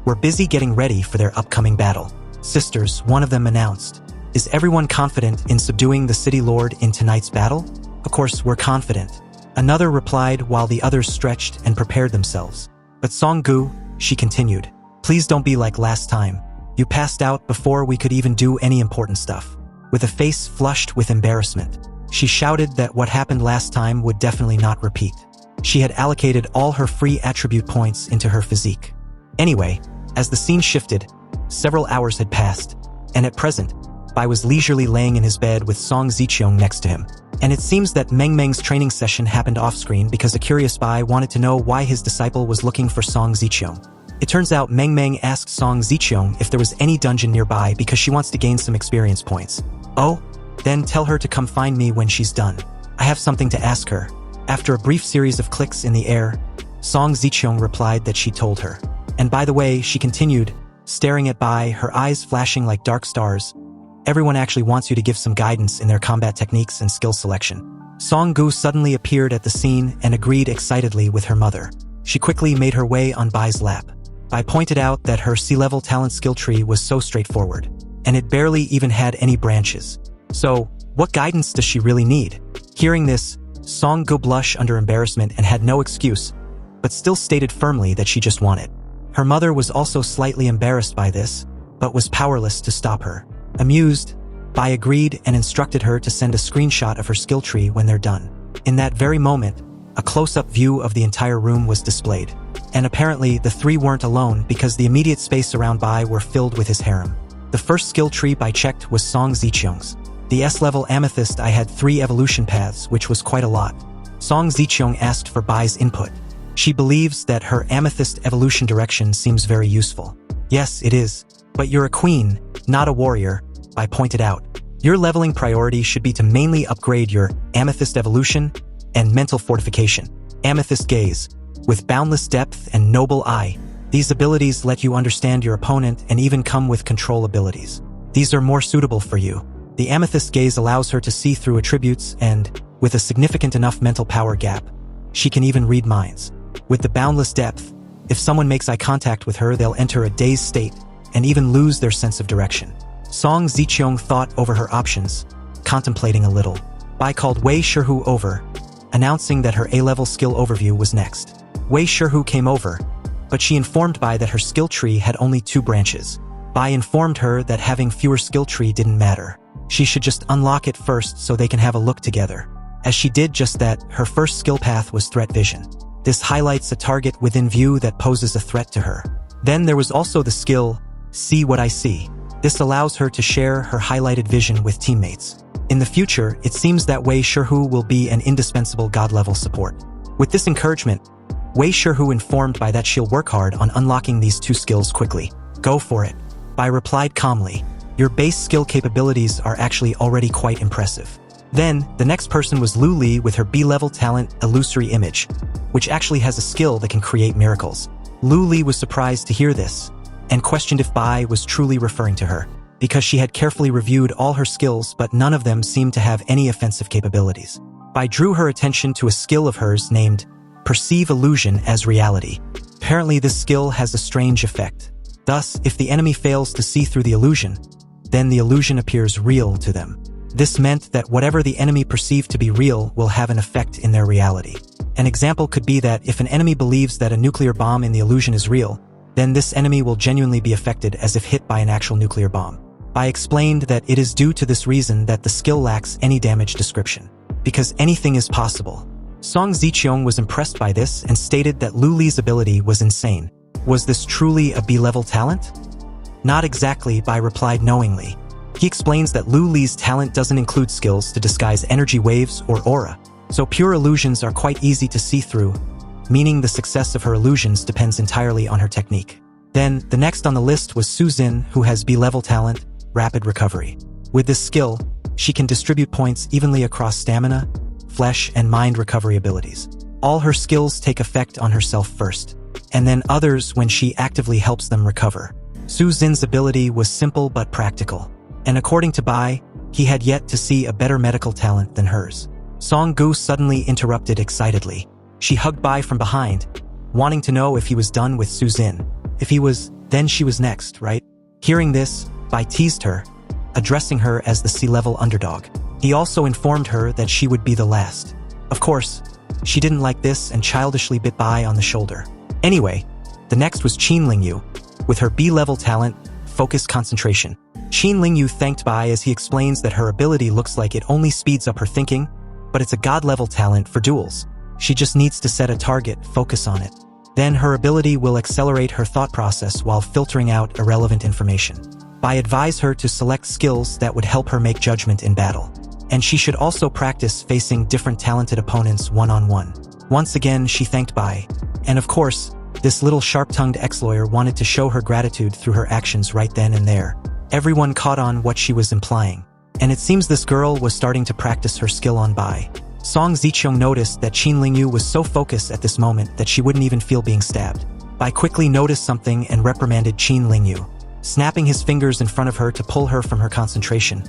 were busy getting ready for their upcoming battle. Sisters, one of them announced. Is everyone confident in subduing the city lord in tonight's battle? Of course, we're confident. Another replied while the others stretched and prepared themselves. But Song-gu, she continued, please don't be like last time. You passed out before we could even do any important stuff. With a face flushed with embarrassment, she shouted that what happened last time would definitely not repeat. She had allocated all her free attribute points into her physique. Anyway, as the scene shifted, several hours had passed, and at present, Bai was leisurely laying in his bed with Song Ziqiong next to him. And it seems that Meng's training session happened off-screen because a curious Bai wanted to know why his disciple was looking for Song Ziqiong. It turns out Meng asked Song Ziqiong if there was any dungeon nearby because she wants to gain some experience points. Oh? Then tell her to come find me when she's done. I have something to ask her. After a brief series of clicks in the air, Song Ziqiong replied that she told her. And by the way, she continued, staring at Bai, her eyes flashing like dark stars. Everyone actually wants you to give some guidance in their combat techniques and skill selection. Song-gu suddenly appeared at the scene and agreed excitedly with her mother. She quickly made her way on Bai's lap. Bai pointed out that her C-level talent skill tree was so straightforward, and it barely even had any branches. So, what guidance does she really need? Hearing this, Song-gu blushed under embarrassment and had no excuse, but still stated firmly that she just wanted. Her mother was also slightly embarrassed by this, but was powerless to stop her. Amused, Bai agreed and instructed her to send a screenshot of her skill tree when they're done. In that very moment, a close-up view of the entire room was displayed. And apparently, the three weren't alone because the immediate space around Bai were filled with his harem. The first skill tree Bai checked was Song Ziqiong's. The S-level amethyst I had 3 evolution paths, which was quite a lot. Song Ziqiong asked for Bai's input. She believes that her amethyst evolution direction seems very useful. Yes, it is. But you're a queen, not a warrior, Bai pointed out. Your leveling priority should be to mainly upgrade your amethyst evolution and mental fortification. Amethyst gaze, with boundless depth and noble eye. These abilities let you understand your opponent and even come with control abilities. These are more suitable for you. The amethyst gaze allows her to see through attributes and, with a significant enough mental power gap, she can even read minds. With the boundless depth, if someone makes eye contact with her, they'll enter a dazed state and even lose their sense of direction. Song Ziqiong thought over her options, contemplating a little. Bai called Wei Shihu over, announcing that her A-level skill overview was next. Wei Shihu came over, but she informed Bai that her skill tree had only 2 branches. Bai informed her that having fewer skill tree didn't matter. She should just unlock it first so they can have a look together. As she did just that, her first skill path was threat vision. This highlights a target within view that poses a threat to her. Then there was also the skill, See What I See. This allows her to share her highlighted vision with teammates. In the future, it seems that Wei Shihu will be an indispensable god-level support. With this encouragement, Wei Shihu informed Bai that she'll work hard on unlocking these 2 skills quickly. Go for it. Bai replied calmly. Your base skill capabilities are actually already quite impressive. Then, the next person was Lu Li with her B-level talent, Illusory Image, which actually has a skill that can create miracles. Lu Li was surprised to hear this, and questioned if Bai was truly referring to her, because she had carefully reviewed all her skills but none of them seemed to have any offensive capabilities. Bai drew her attention to a skill of hers named Perceive Illusion as Reality. Apparently this skill has a strange effect. Thus, if the enemy fails to see through the illusion, then the illusion appears real to them. This meant that whatever the enemy perceived to be real will have an effect in their reality. An example could be that if an enemy believes that a nuclear bomb in the illusion is real, then this enemy will genuinely be affected as if hit by an actual nuclear bomb. Bai explained that it is due to this reason that the skill lacks any damage description. Because anything is possible. Song Ziqiong was impressed by this and stated that Lu Li's ability was insane. Was this truly a B-level talent? Not exactly, Bai replied knowingly. He explains that Lu Li's talent doesn't include skills to disguise energy waves or aura, so pure illusions are quite easy to see through, meaning the success of her illusions depends entirely on her technique. Then, the next on the list was Su Xin, who has B-level talent, Rapid Recovery. With this skill, she can distribute points evenly across stamina, flesh, and mind recovery abilities. All her skills take effect on herself first, and then others when she actively helps them recover. Su Xin's ability was simple but practical, and according to Bai, he had yet to see a better medical talent than hers. Song Gu suddenly interrupted excitedly. She hugged Bai from behind, wanting to know if he was done with Su Xin. If he was, then she was next, right? Hearing this, Bai teased her, addressing her as the C-level underdog. He also informed her that she would be the last. Of course, she didn't like this and childishly bit Bai on the shoulder. Anyway, the next was Qin Lingyu, with her B-level talent, Focus Concentration. Qin Lingyu thanked Bai as he explains that her ability looks like it only speeds up her thinking, but it's a god-level talent for duels. She just needs to set a target, focus on it. Then her ability will accelerate her thought process while filtering out irrelevant information. Bai advised her to select skills that would help her make judgment in battle. And she should also practice facing different talented opponents one-on-one. Once again, she thanked Bai. And of course, this little sharp-tongued ex-lawyer wanted to show her gratitude through her actions right then and there. Everyone caught on what she was implying. And it seems this girl was starting to practice her skill on Bai. Song Ziqiong noticed that Qin Lingyu was so focused at this moment that she wouldn't even feel being stabbed. Bai quickly noticed something and reprimanded Qin Lingyu, snapping his fingers in front of her to pull her from her concentration.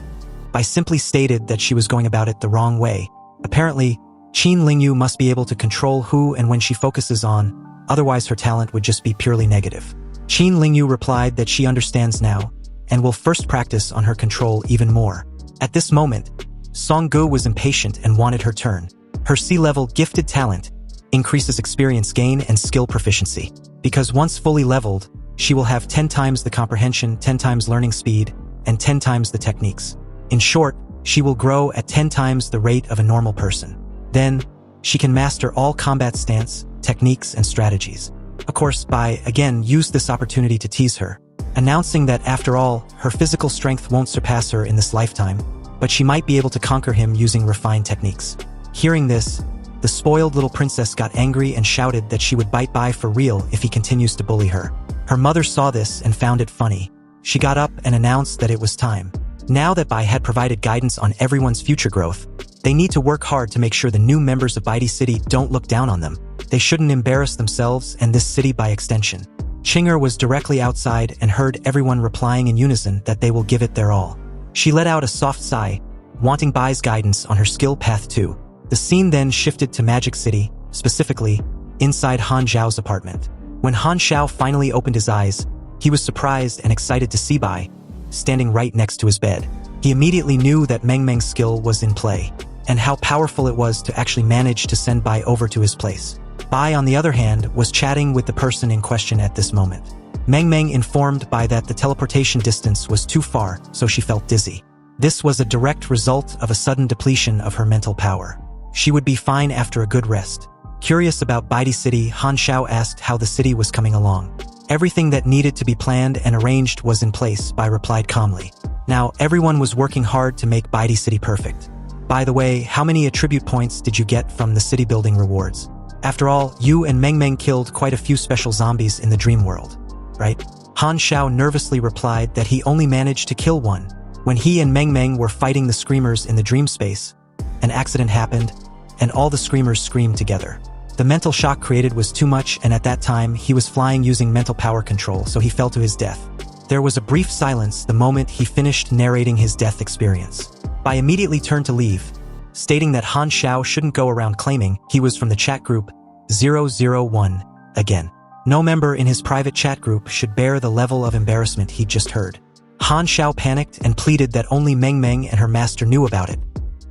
Bai simply stated that she was going about it the wrong way. Apparently, Qin Lingyu must be able to control who and when she focuses on, otherwise her talent would just be purely negative. Qin Lingyu replied that she understands now, and will first practice on her control even more. At this moment, Song Gu was impatient and wanted her turn. Her C-level gifted talent increases experience gain and skill proficiency, because once fully leveled, she will have 10 times the comprehension, 10 times learning speed, and 10 times the techniques. In short, she will grow at 10 times the rate of a normal person. Then, she can master all combat stance, techniques, and strategies. Of course, Bai again used this opportunity to tease her, announcing that after all, her physical strength won't surpass her in this lifetime, but she might be able to conquer him using refined techniques. Hearing this, the spoiled little princess got angry and shouted that she would bite Bai for real if he continues to bully her. Her mother saw this and found it funny. She got up and announced that it was time. Now that Bai had provided guidance on everyone's future growth, they need to work hard to make sure the new members of Baidi City don't look down on them. They shouldn't embarrass themselves and this city by extension. Chinger was directly outside and heard everyone replying in unison that they will give it their all. She let out a soft sigh, wanting Bai's guidance on her skill path too. The scene then shifted to Magic City, specifically, inside Han Zhao's apartment. When Han Zhao finally opened his eyes, he was surprised and excited to see Bai, standing right next to his bed. He immediately knew that Meng Meng's skill was in play, and how powerful it was to actually manage to send Bai over to his place. Bai, on the other hand, was chatting with the person in question at this moment. Meng Meng informed Bai that the teleportation distance was too far, so she felt dizzy. This was a direct result of a sudden depletion of her mental power. She would be fine after a good rest. Curious about Baidi City, Han Xiao asked how the city was coming along. Everything that needed to be planned and arranged was in place, Bai replied calmly. Now, everyone was working hard to make Baidi City perfect. By the way, how many attribute points did you get from the city building rewards? After all, you and Meng Meng killed quite a few special zombies in the dream world, right? Han Xiao nervously replied that he only managed to kill one. When he and Meng Meng were fighting the screamers in the dream space, an accident happened, and all the screamers screamed together. The mental shock created was too much, and at that time, he was flying using mental power control, so he fell to his death. There was a brief silence the moment he finished narrating his death experience. Bai immediately turned to leave, stating that Han Xiao shouldn't go around claiming he was from the chat group 001 again. No member in his private chat group should bear the level of embarrassment he'd just heard. Han Xiao panicked and pleaded that only Meng Meng and her master knew about it,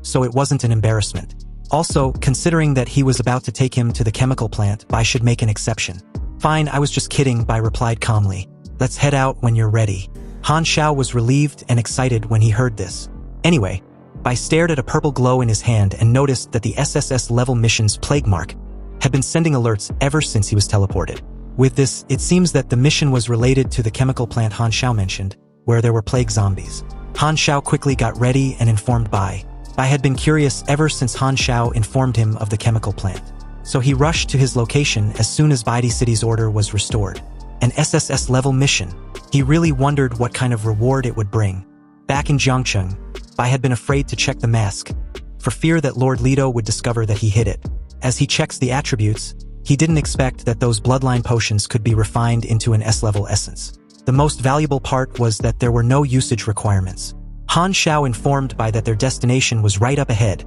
so it wasn't an embarrassment. Also, considering that he was about to take him to the chemical plant, Bai should make an exception. Fine, I was just kidding, Bai replied calmly. Let's head out when you're ready. Han Xiao was relieved and excited when he heard this. Anyway, Bai stared at a purple glow in his hand and noticed that the SSS-level mission's plague mark had been sending alerts ever since he was teleported. With this, it seems that the mission was related to the chemical plant Han Xiao mentioned, where there were plague zombies. Han Xiao quickly got ready and informed Bai. Bai had been curious ever since Han Xiao informed him of the chemical plant. So he rushed to his location as soon as Baidi City's order was restored. An SSS-level mission. He really wondered what kind of reward it would bring. Back in Jiangcheng, Bai had been afraid to check the mask, for fear that Lord Lido would discover that he hid it. As he checks the attributes, he didn't expect that those bloodline potions could be refined into an S-level essence. The most valuable part was that there were no usage requirements. Han Xiao informed Bai that their destination was right up ahead,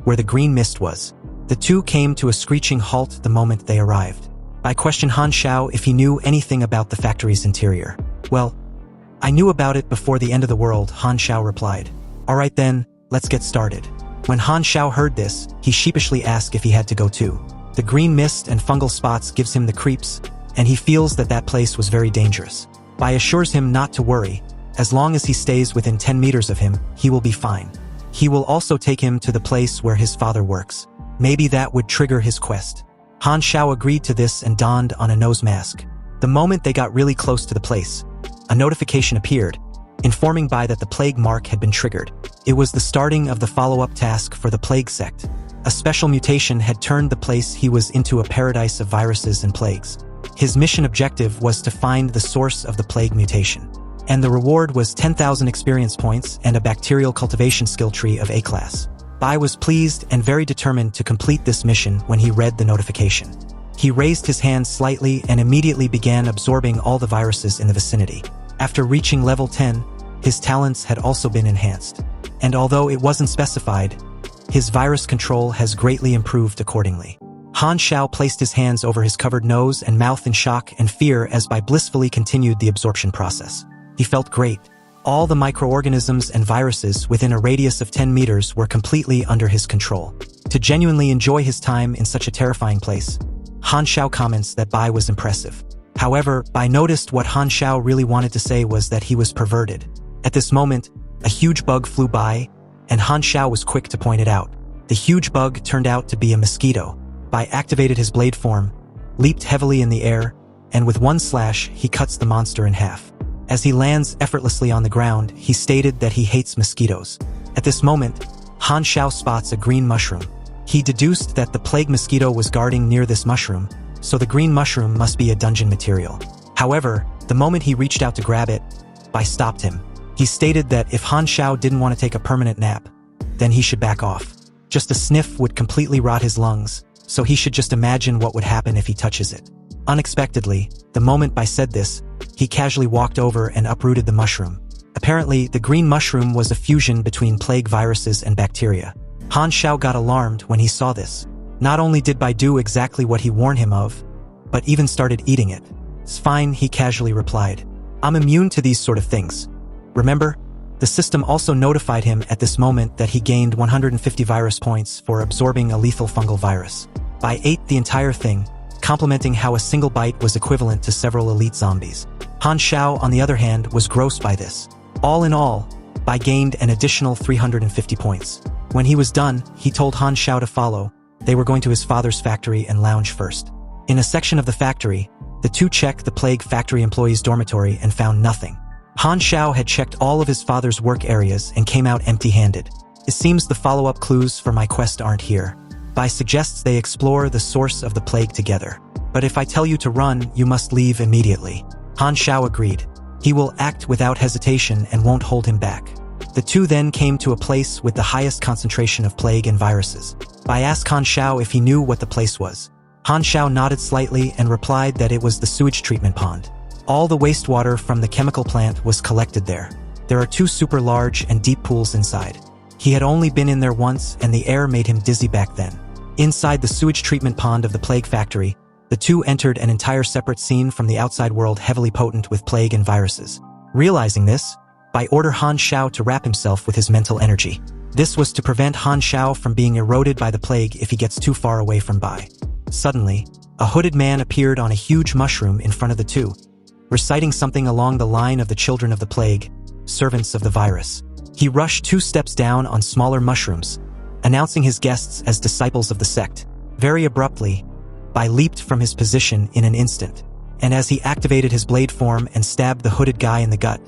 where the green mist was. The two came to a screeching halt the moment they arrived. Bai questioned Han Xiao if he knew anything about the factory's interior. Well, I knew about it before the end of the world, Han Xiao replied. Alright then, let's get started. When Han Xiao heard this, he sheepishly asked if he had to go too. The green mist and fungal spots gives him the creeps, and he feels that that place was very dangerous. Bai assures him not to worry. As long as he stays within 10 meters of him, he will be fine. He will also take him to the place where his father works. Maybe that would trigger his quest. Han Xiao agreed to this and donned on a nose mask. The moment they got really close to the place, a notification appeared, informing Bai that the plague mark had been triggered. It was the starting of the follow-up task for the plague sect. A special mutation had turned the place he was into a paradise of viruses and plagues. His mission objective was to find the source of the plague mutation. And the reward was 10,000 experience points and a bacterial cultivation skill tree of A-class. Bai was pleased and very determined to complete this mission when he read the notification. He raised his hand slightly and immediately began absorbing all the viruses in the vicinity. After reaching level 10, his talents had also been enhanced. And although it wasn't specified, his virus control has greatly improved accordingly. Han Xiao placed his hands over his covered nose and mouth in shock and fear as Bai blissfully continued the absorption process. He felt great. All the microorganisms and viruses within a radius of 10 meters were completely under his control. To genuinely enjoy his time in such a terrifying place, Han Xiao comments that Bai was impressive. However, Bai noticed what Han Xiao really wanted to say was that he was perverted. At this moment, a huge bug flew by, and Han Xiao was quick to point it out. The huge bug turned out to be a mosquito. Bai activated his blade form, leaped heavily in the air, and with one slash, he cuts the monster in half. As he lands effortlessly on the ground, he stated that he hates mosquitoes. At this moment, Han Xiao spots a green mushroom. He deduced that the plague mosquito was guarding near this mushroom, so the green mushroom must be a dungeon material. However, the moment he reached out to grab it, Bai stopped him. He stated that if Han Xiao didn't want to take a permanent nap, then he should back off. Just a sniff would completely rot his lungs, so he should just imagine what would happen if he touches it. Unexpectedly, the moment Bai said this, he casually walked over and uprooted the mushroom. Apparently, the green mushroom was a fusion between plague viruses and bacteria. Han Xiao got alarmed when he saw this. Not only did Bai do exactly what he warned him of, but even started eating it. It's fine, he casually replied. I'm immune to these sort of things. Remember? The system also notified him at this moment that he gained 150 virus points for absorbing a lethal fungal virus. Bai ate the entire thing, complimenting how a single bite was equivalent to several elite zombies. Han Xiao, on the other hand, was grossed by this. All in all, Bai gained an additional 350 points. When he was done, he told Han Xiao to follow. They were going to his father's factory and lounge first. In a section of the factory, the two checked the plague factory employees' dormitory and found nothing. Han Xiao had checked all of his father's work areas and came out empty-handed. It seems the follow-up clues for my quest aren't here. Bai suggests they explore the source of the plague together. But if I tell you to run, you must leave immediately. Han Xiao agreed. He will act without hesitation and won't hold him back. The two then came to a place with the highest concentration of plague and viruses. Bai asked Han Xiao if he knew what the place was. Han Xiao nodded slightly and replied that it was the sewage treatment pond. All the wastewater from the chemical plant was collected there. There are two super large and deep pools inside. He had only been in there once and the air made him dizzy back then. Inside the sewage treatment pond of the plague factory, the two entered an entire separate scene from the outside world heavily potent with plague and viruses. Realizing this, Bai ordered Han Xiao to wrap himself with his mental energy. This was to prevent Han Xiao from being eroded by the plague if he gets too far away from Bai. Suddenly, a hooded man appeared on a huge mushroom in front of the two, reciting something along the line of the children of the plague, servants of the virus. He rushed 2 steps down on smaller mushrooms, announcing his guests as disciples of the sect. Very abruptly, Bai leaped from his position in an instant, and as he activated his blade form and stabbed the hooded guy in the gut,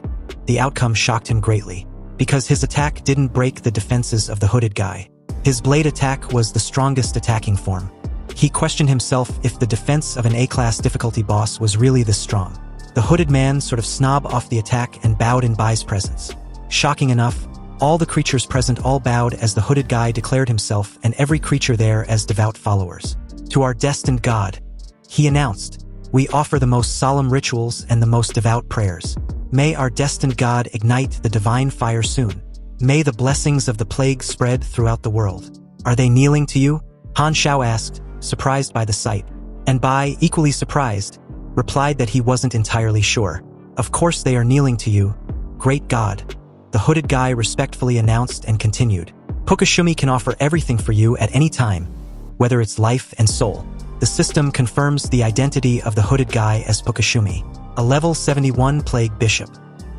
the outcome shocked him greatly, because his attack didn't break the defenses of the hooded guy. His blade attack was the strongest attacking form. He questioned himself if the defense of an A-class difficulty boss was really this strong. The hooded man sort of snobbed off the attack and bowed in Bai's presence. Shocking enough, all the creatures present all bowed as the hooded guy declared himself and every creature there as devout followers. To our destined god, he announced, we offer the most solemn rituals and the most devout prayers. May our destined god ignite the divine fire soon. May the blessings of the plague spread throughout the world. Are they kneeling to you? Han Xiao asked, surprised by the sight. And Bai, equally surprised, replied that he wasn't entirely sure. Of course they are kneeling to you, great god. The hooded guy respectfully announced and continued. Pukashumi can offer everything for you at any time, whether it's life and soul. The system confirms the identity of the hooded guy as Pukashumi, a level 71 plague bishop.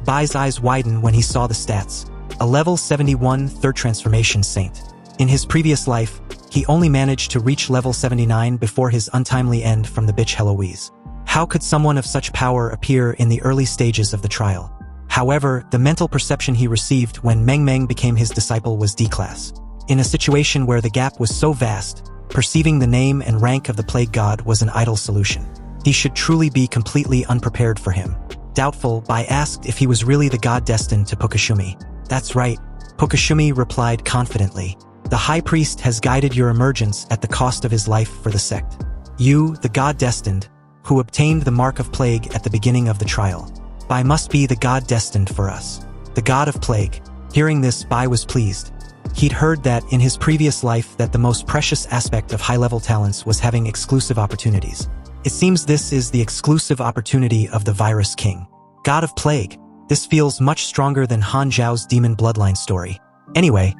Bai's eyes widened when he saw the stats. A level 71 third transformation saint. In his previous life, he only managed to reach level 79 before his untimely end from the bitch Heloise. How could someone of such power appear in the early stages of the trial? However, the mental perception he received when Meng Meng became his disciple was D-class. In a situation where the gap was so vast, perceiving the name and rank of the plague god was an idle solution. He should truly be completely unprepared for him. Doubtful, Bai asked if he was really the god destined to Pukashumi. That's right, Pukashumi replied confidently. The high priest has guided your emergence at the cost of his life for the sect. You, the god destined, who obtained the mark of plague at the beginning of the trial. Bai must be the god destined for us. The god of plague. Hearing this, Bai was pleased. He'd heard that in his previous life that the most precious aspect of high-level talents was having exclusive opportunities. It seems this is the exclusive opportunity of the Virus King. God of Plague. This feels much stronger than Han Zhao's demon bloodline story. Anyway,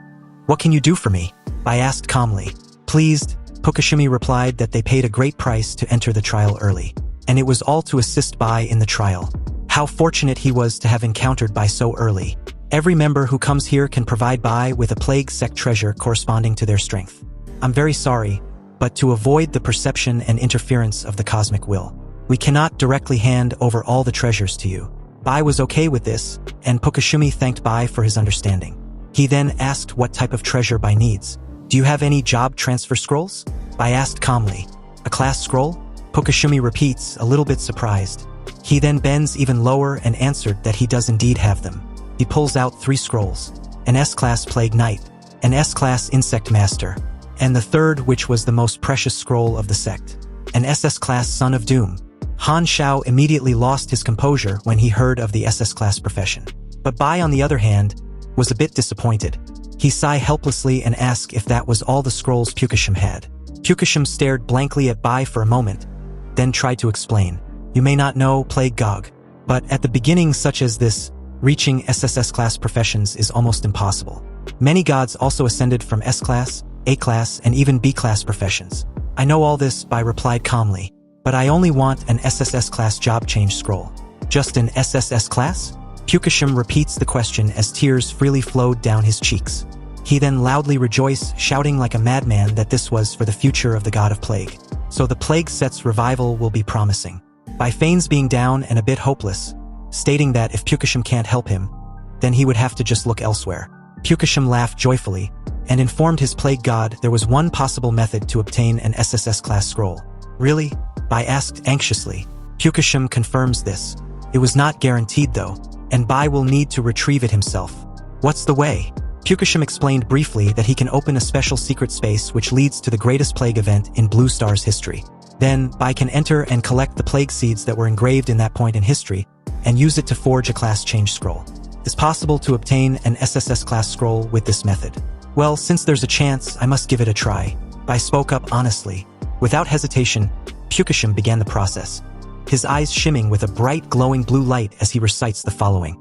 what can you do for me? Bai asked calmly. Pleased, Pukashumi replied that they paid a great price to enter the trial early, and it was all to assist Bai in the trial. How fortunate he was to have encountered Bai so early. Every member who comes here can provide Bai with a plague sect treasure corresponding to their strength. I'm very sorry, but to avoid the perception and interference of the cosmic will, we cannot directly hand over all the treasures to you. Bai was okay with this, and Pukashumi thanked Bai for his understanding. He then asked what type of treasure Bai needs. Do you have any job transfer scrolls? Bai asked calmly. A class scroll? Pukashumi repeats, a little bit surprised. He then bends even lower and answered that he does indeed have them. He pulls out 3 scrolls. An S-class Plague Knight, an S-class Insect Master, and the third, which was the most precious scroll of the sect, an SS-class Son of Doom. Han Xiao immediately lost his composure when he heard of the SS-class profession. But Bai, on the other hand, was a bit disappointed. He sighed helplessly and asked if that was all the scrolls Pukashim had. Pukashim stared blankly at Bai for a moment, then tried to explain. You may not know Plague Gog, but at the beginning such as this, reaching SSS-class professions is almost impossible. Many gods also ascended from S-class, A-class, and even B-class professions. I know all this, Bai replied calmly, but I only want an SSS-class job change scroll. Just an SSS class? Pukashim repeats the question as tears freely flowed down his cheeks. He then loudly rejoiced, shouting like a madman that this was for the future of the god of plague. So the plague set's revival will be promising. Bai feigns being down and a bit hopeless, stating that if Pukashim can't help him, then he would have to just look elsewhere. Pukashim laughed joyfully and informed his plague god there was one possible method to obtain an SSS-class scroll. Really? Bai asked anxiously. Pukashim confirms this. It was not guaranteed though, and Bai will need to retrieve it himself. What's the way? Pukashim explained briefly that he can open a special secret space which leads to the greatest plague event in Blue Star's history. Then, Bai can enter and collect the plague seeds that were engraved in that point in history, and use it to forge a class change scroll. It's possible to obtain an SSS class scroll with this method. Well, since there's a chance, I must give it a try. Bai spoke up honestly. Without hesitation, Pukashim began the process, his eyes shimming with a bright glowing blue light as he recites the following.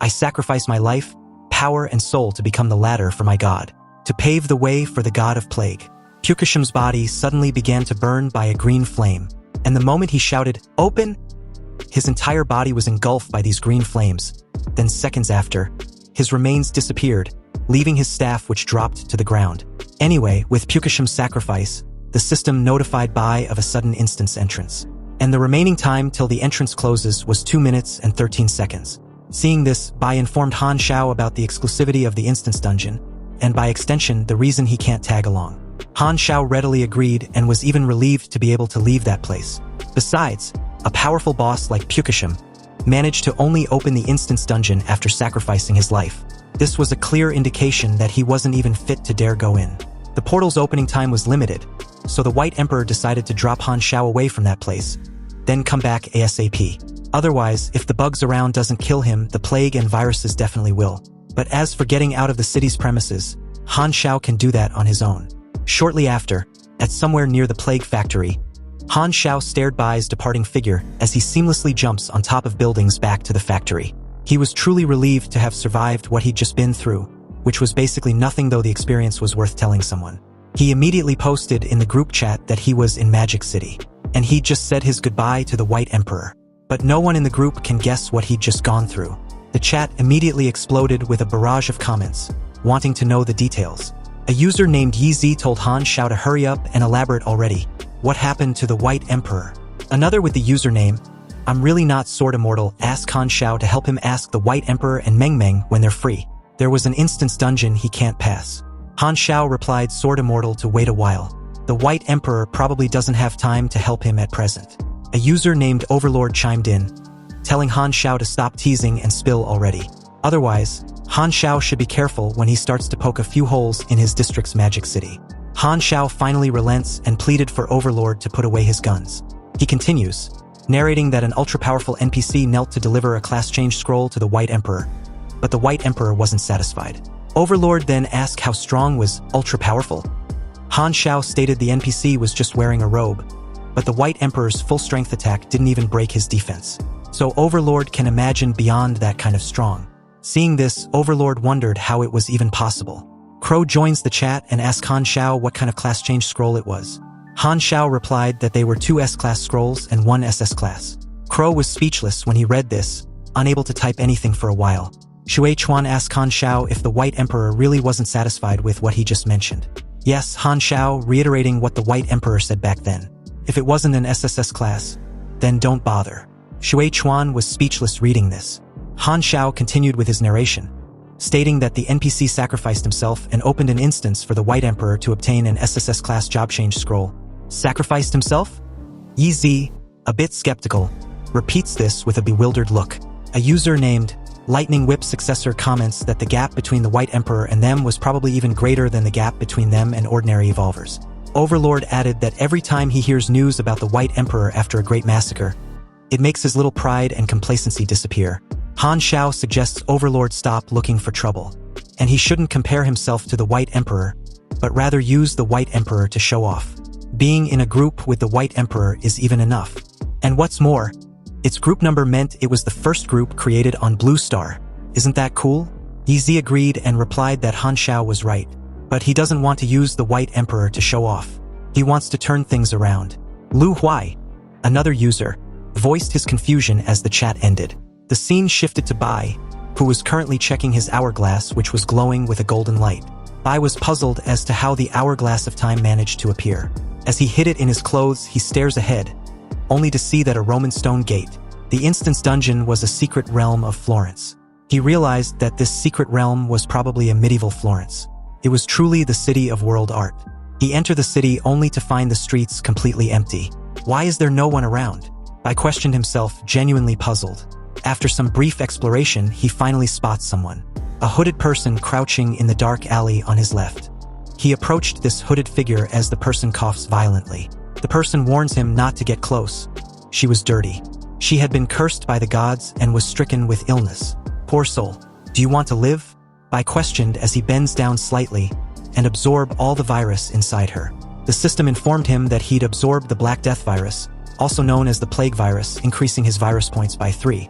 I sacrifice my life, power and soul to become the ladder for my god, to pave the way for the god of plague. Pukasham's body suddenly began to burn by a green flame, and the moment he shouted, "Open!" his entire body was engulfed by these green flames. Then seconds after, his remains disappeared, leaving his staff which dropped to the ground. Anyway, with Pukasham's sacrifice, the system notified Bai of a sudden instance entrance, and the remaining time till the entrance closes was 2 minutes and 13 seconds. Seeing this, Bai informed Han Shao about the exclusivity of the instance dungeon, and by extension, the reason he can't tag along. Han Shao readily agreed and was even relieved to be able to leave that place. Besides, a powerful boss like Pukasham managed to only open the instance dungeon after sacrificing his life. This was a clear indication that he wasn't even fit to dare go in. The portal's opening time was limited, so the White Emperor decided to drop Han Shao away from that place, then come back ASAP. Otherwise, if the bugs around doesn't kill him, the plague and viruses definitely will. But as for getting out of the city's premises, Han Shao can do that on his own. Shortly after, at somewhere near the plague factory, Han Shao stared Bai's departing figure as he seamlessly jumps on top of buildings back to the factory. He was truly relieved to have survived what he'd just been through, which was basically nothing, though the experience was worth telling someone. He immediately posted in the group chat that he was in Magic City, and he'd just said his goodbye to the White Emperor. But no one in the group can guess what he'd just gone through. The chat immediately exploded with a barrage of comments, wanting to know the details. A user named YZ told Han Shao to hurry up and elaborate already. What happened to the White Emperor? Another with the username, "I'm really not Sword Immortal," asked Han Shao to help him ask the White Emperor and Meng Meng when they're free. There was an instance dungeon he can't pass. Han Shao replied Sword Immortal to wait a while. The White Emperor probably doesn't have time to help him at present. A user named Overlord chimed in, telling Han Shao to stop teasing and spill already. Otherwise, Han Shao should be careful when he starts to poke a few holes in his district's Magic City. Han Shao finally relents and pleaded for Overlord to put away his guns. He continues, narrating that an ultra-powerful NPC knelt to deliver a class change scroll to the White Emperor, but the White Emperor wasn't satisfied. Overlord then asked how strong was ultra-powerful. Han Shao stated the NPC was just wearing a robe, but the White Emperor's full-strength attack didn't even break his defense. So Overlord can imagine beyond that kind of strong. Seeing this, Overlord wondered how it was even possible. Crow joins the chat and asks Han Shao what kind of class change scroll it was. Han Shao replied that they were 2 S-class scrolls and 1 SS class. Crow was speechless when he read this, unable to type anything for a while. Shui Chuan asked Han Shao if the White Emperor really wasn't satisfied with what he just mentioned. Yes, Han Shao, reiterating what the White Emperor said back then. If it wasn't an SSS class, then don't bother. Shui Chuan was speechless reading this. Han Shao continued with his narration, stating that the NPC sacrificed himself and opened an instance for the White Emperor to obtain an SSS class job change scroll. Sacrificed himself? YZ, a bit skeptical, repeats this with a bewildered look. A user named Lightning Whip Successor comments that the gap between the White Emperor and them was probably even greater than the gap between them and ordinary evolvers. Overlord added that every time he hears news about the White Emperor after a great massacre, it makes his little pride and complacency disappear. Han Shao suggests Overlord stop looking for trouble, and he shouldn't compare himself to the White Emperor, but rather use the White Emperor to show off. Being in a group with the White Emperor is even enough. And what's more, its group number meant it was the first group created on Blue Star. Isn't that cool? YZ agreed and replied that Han Shao was right, but he doesn't want to use the White Emperor to show off. He wants to turn things around. Lu Huai, another user, voiced his confusion as the chat ended. The scene shifted to Bai, who was currently checking his hourglass, which was glowing with a golden light. Bai was puzzled as to how the hourglass of time managed to appear. As he hid it in his clothes, he stares ahead, only to see that a Roman stone gate, the instance dungeon, was a secret realm of Florence. He realized that this secret realm was probably a medieval Florence. It was truly the city of world art. He entered the city only to find the streets completely empty. Why is there no one around? Bai questioned himself, genuinely puzzled. After some brief exploration, he finally spots someone. A hooded person crouching in the dark alley on his left. He approached this hooded figure as the person coughs violently. The person warns him not to get close. She was dirty. She had been cursed by the gods and was stricken with illness. Poor soul. Do you want to live? Bai questioned as he bends down slightly and absorb all the virus inside her. The system informed him that he'd absorbed the Black Death virus, also known as the Plague virus, increasing his virus points by 3.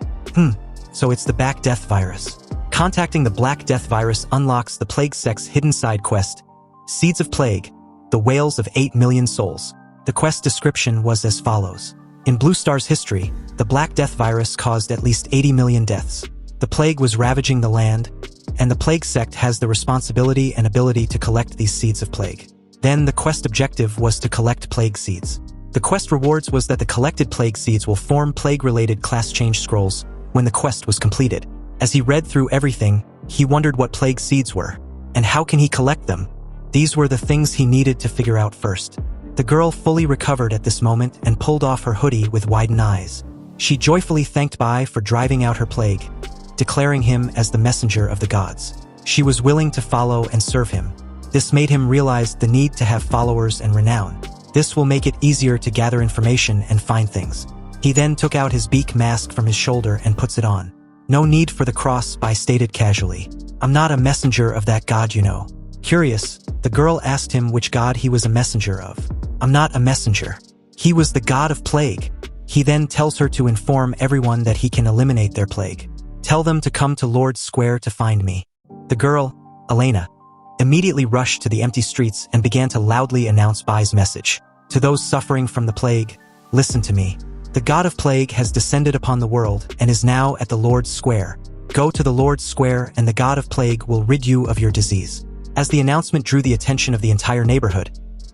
So it's the Black Death virus. Contacting the Black Death virus unlocks the Plague Sect's hidden side quest, Seeds of Plague, the Whales of 8 Million Souls. The quest description was as follows. In Blue Star's history, the Black Death virus caused at least 80 million deaths. The plague was ravaging the land, and the Plague Sect has the responsibility and ability to collect these seeds of plague. Then the quest objective was to collect plague seeds. The quest rewards was that the collected plague seeds will form plague-related class change scrolls when the quest was completed. As he read through everything, he wondered what plague seeds were, and how can he collect them? These were the things he needed to figure out first. The girl fully recovered at this moment and pulled off her hoodie with widened eyes. She joyfully thanked Bai for driving out her plague, declaring him as the messenger of the gods. She was willing to follow and serve him. This made him realize the need to have followers and renown. This will make it easier to gather information and find things. He then took out his beak mask from his shoulder and puts it on. No need for the cross, Bai stated casually. I'm not a messenger of that god, you know. Curious, the girl asked him which god he was a messenger of. I'm not a messenger. He was the god of plague. He then tells her to inform everyone that he can eliminate their plague. Tell them to come to Lord's Square to find me. The girl, Elena, immediately rushed to the empty streets and began to loudly announce Bai's message. To those suffering from the plague, listen to me. The god of plague has descended upon the world and is now at the Lord's Square. Go to the Lord's Square and the god of plague will rid you of your disease. As the announcement drew the attention of the entire neighborhood,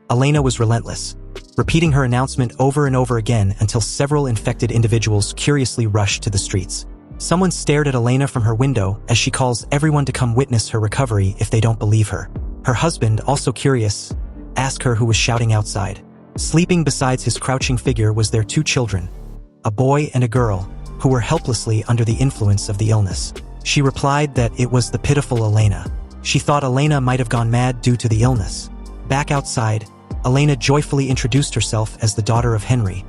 Elena was relentless, repeating her announcement over and over again until several infected individuals curiously rushed to the streets. Someone stared at Elena from her window as she calls everyone to come witness her recovery if they don't believe her. Her husband, also curious, asked her who was shouting outside. Sleeping beside his crouching figure was their 2 children, a boy and a girl, who were helplessly under the influence of the illness. She replied that it was the pitiful Elena. She thought Elena might have gone mad due to the illness. Back outside, Elena joyfully introduced herself as the daughter of Henry,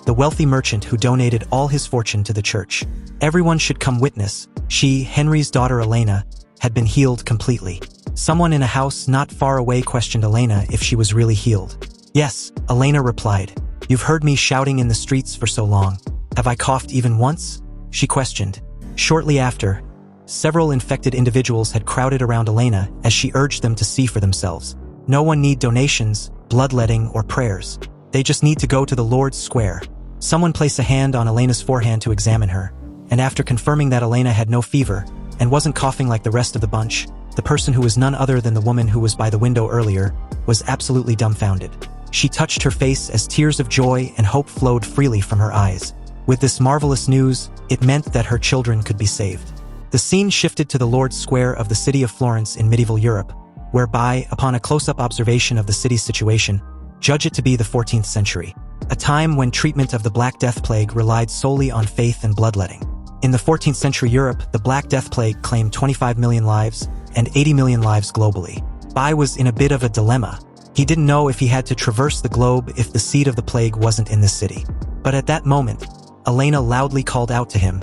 the wealthy merchant who donated all his fortune to the church. Everyone should come witness. She, Henry's daughter Elena, had been healed completely. Someone in a house not far away questioned Elena if she was really healed. Yes, Elena replied. You've heard me shouting in the streets for so long. Have I coughed even once? She questioned. Shortly after, several infected individuals had crowded around Elena as she urged them to see for themselves. No one need donations, bloodletting, or prayers. They just need to go to the Lord's Square. Someone placed a hand on Elena's forehead to examine her, and after confirming that Elena had no fever and wasn't coughing like the rest of the bunch, the person who was none other than the woman who was by the window earlier was absolutely dumbfounded. She touched her face as tears of joy and hope flowed freely from her eyes. With this marvelous news, it meant that her children could be saved. The scene shifted to the Lord's Square of the city of Florence in medieval Europe, whereby, upon a close-up observation of the city's situation, judge it to be the 14th century, a time when treatment of the Black Death Plague relied solely on faith and bloodletting. In the 14th century Europe, the Black Death Plague claimed 25 million lives and 80 million lives globally. Bai was in a bit of a dilemma. He didn't know if he had to traverse the globe if the seed of the plague wasn't in the city. But at that moment, Elena loudly called out to him,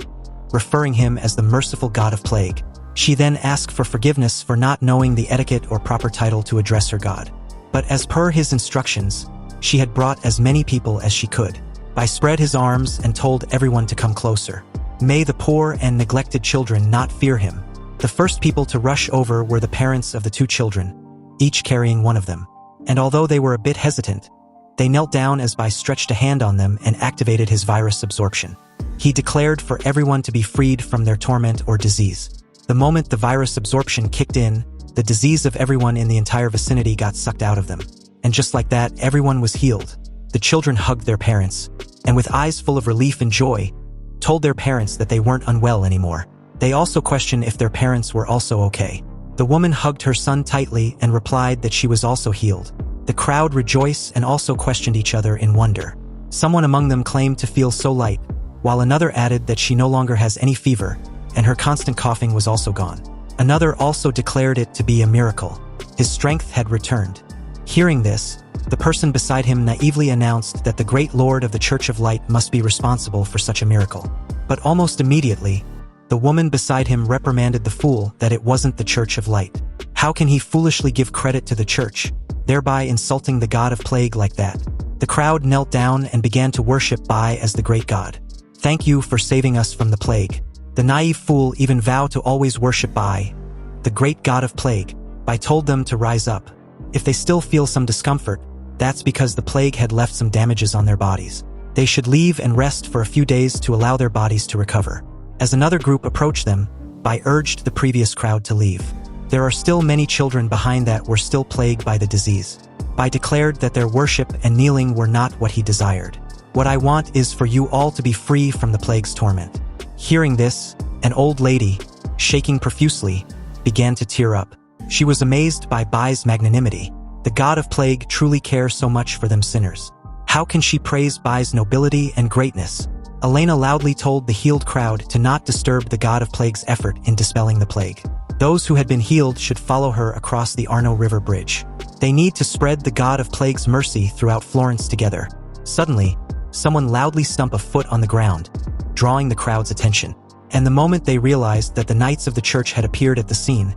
referring him as the merciful god of plague. She then asked for forgiveness for not knowing the etiquette or proper title to address her god. But as per his instructions, she had brought as many people as she could. Bai spread his arms and told everyone to come closer. May the poor and neglected children not fear him. The first people to rush over were the parents of the 2 children, each carrying one of them. And although they were a bit hesitant, they knelt down as Bai stretched a hand on them and activated his virus absorption. He declared for everyone to be freed from their torment or disease. The moment the virus absorption kicked in, the disease of everyone in the entire vicinity got sucked out of them. And just like that, everyone was healed. The children hugged their parents, and with eyes full of relief and joy, told their parents that they weren't unwell anymore. They also questioned if their parents were also okay. The woman hugged her son tightly and replied that she was also healed. The crowd rejoiced and also questioned each other in wonder. Someone among them claimed to feel so light, while another added that she no longer has any fever, and her constant coughing was also gone. Another also declared it to be a miracle. His strength had returned. Hearing this, the person beside him naively announced that the great Lord of the Church of Light must be responsible for such a miracle. But almost immediately, the woman beside him reprimanded the fool that it wasn't the Church of Light. How can he foolishly give credit to the church, thereby insulting the god of plague like that? The crowd knelt down and began to worship Bai as the great god. Thank you for saving us from the plague. The naive fool even vowed to always worship Bai, the great god of plague. Bai told them to rise up. If they still feel some discomfort, that's because the plague had left some damages on their bodies. They should leave and rest for a few days to allow their bodies to recover. As another group approached them, Bai urged the previous crowd to leave. There are still many children behind that were still plagued by the disease. Bai declared that their worship and kneeling were not what he desired. What I want is for you all to be free from the plague's torment. Hearing this, an old lady, shaking profusely, began to tear up. She was amazed by Bai's magnanimity. The god of plague truly cares so much for them sinners. How can she praise Bai's nobility and greatness? Elena loudly told the healed crowd to not disturb the god of plague's effort in dispelling the plague. Those who had been healed should follow her across the Arno River Bridge. They need to spread the god of plague's mercy throughout Florence together. Suddenly, someone loudly stumped a foot on the ground, drawing the crowd's attention. And the moment they realized that the knights of the church had appeared at the scene,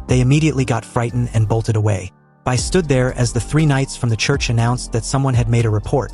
they immediately got frightened and bolted away. Bai stood there as the three knights from the church announced that someone had made a report,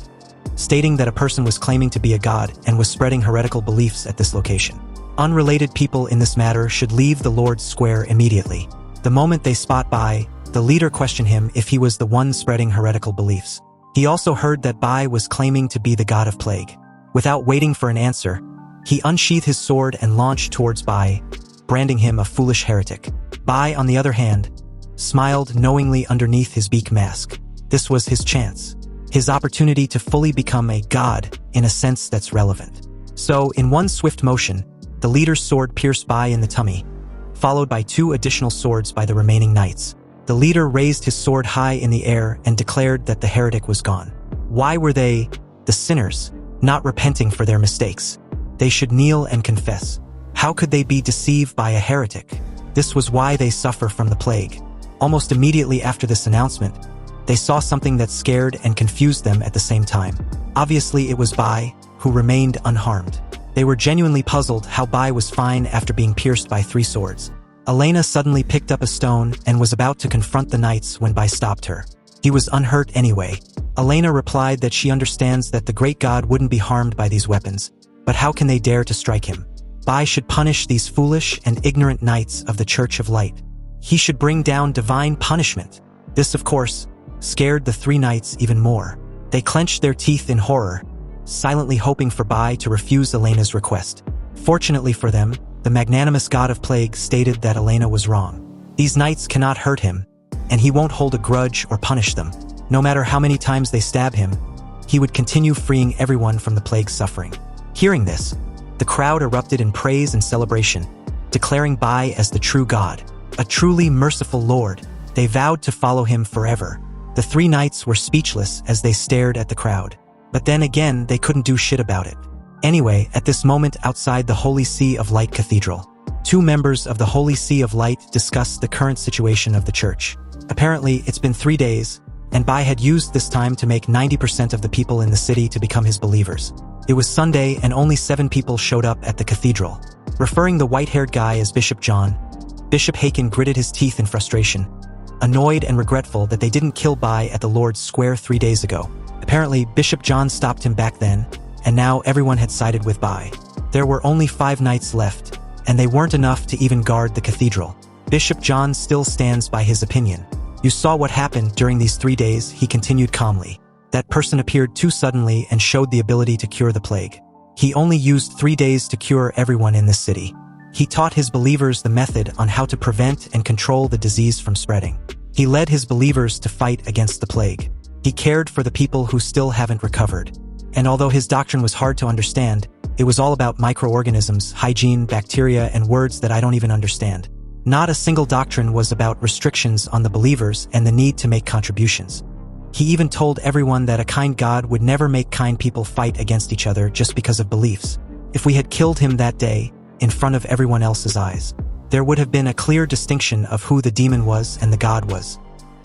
stating that a person was claiming to be a god and was spreading heretical beliefs at this location. Unrelated people in this matter should leave the Lord's Square immediately. The moment they spot Bai, the leader questioned him if he was the one spreading heretical beliefs. He also heard that Bai was claiming to be the god of plague. Without waiting for an answer, he unsheathed his sword and launched towards Bai, branding him a foolish heretic. Bai, on the other hand, smiled knowingly underneath his beak mask. This was his chance. His opportunity to fully become a god in a sense that's relevant. So, in one swift motion, the leader's sword pierced Bai in the tummy, followed by 2 additional swords by the remaining knights. The leader raised his sword high in the air and declared that the heretic was gone. Why were they, the sinners, not repenting for their mistakes? They should kneel and confess. How could they be deceived by a heretic? This was why they suffer from the plague. Almost immediately after this announcement, they saw something that scared and confused them at the same time. Obviously, it was Bai, who remained unharmed. They were genuinely puzzled how Bai was fine after being pierced by 3 swords. Elena suddenly picked up a stone and was about to confront the knights when Bai stopped her. He was unhurt anyway. Elena replied that she understands that the great god wouldn't be harmed by these weapons, but how can they dare to strike him? Bai should punish these foolish and ignorant knights of the Church of Light. He should bring down divine punishment. This, of course, scared the 3 knights even more. They clenched their teeth in horror, silently hoping for Bai to refuse Elena's request. Fortunately for them, the magnanimous god of plague stated that Elena was wrong. These knights cannot hurt him, and he won't hold a grudge or punish them. No matter how many times they stab him, he would continue freeing everyone from the plague's suffering. Hearing this, the crowd erupted in praise and celebration, declaring Bai as the true god, a truly merciful lord. They vowed to follow him forever. The 3 knights were speechless as they stared at the crowd. But then again, they couldn't do shit about it. Anyway, at this moment outside the Holy See of Light Cathedral, 2 members of the Holy See of Light discussed the current situation of the church. Apparently, it's been 3 days, and Bai had used this time to make 90% of the people in the city to become his believers. It was Sunday and only 7 people showed up at the cathedral. Referring the white-haired guy as Bishop John, Bishop Haken gritted his teeth in frustration, annoyed and regretful that they didn't kill Bai at the Lord's Square 3 days ago. Apparently, Bishop John stopped him back then, and now everyone had sided with Bai. There were only 5 knights left, and they weren't enough to even guard the cathedral. Bishop John still stands by his opinion. You saw what happened during these 3 days, he continued calmly. That person appeared too suddenly and showed the ability to cure the plague. He only used 3 days to cure everyone in this city. He taught his believers the method on how to prevent and control the disease from spreading. He led his believers to fight against the plague. He cared for the people who still haven't recovered. And although his doctrine was hard to understand, it was all about microorganisms, hygiene, bacteria, and words that I don't even understand. Not a single doctrine was about restrictions on the believers and the need to make contributions. He even told everyone that a kind God would never make kind people fight against each other just because of beliefs. If we had killed him that day, in front of everyone else's eyes, there would have been a clear distinction of who the demon was and the God was.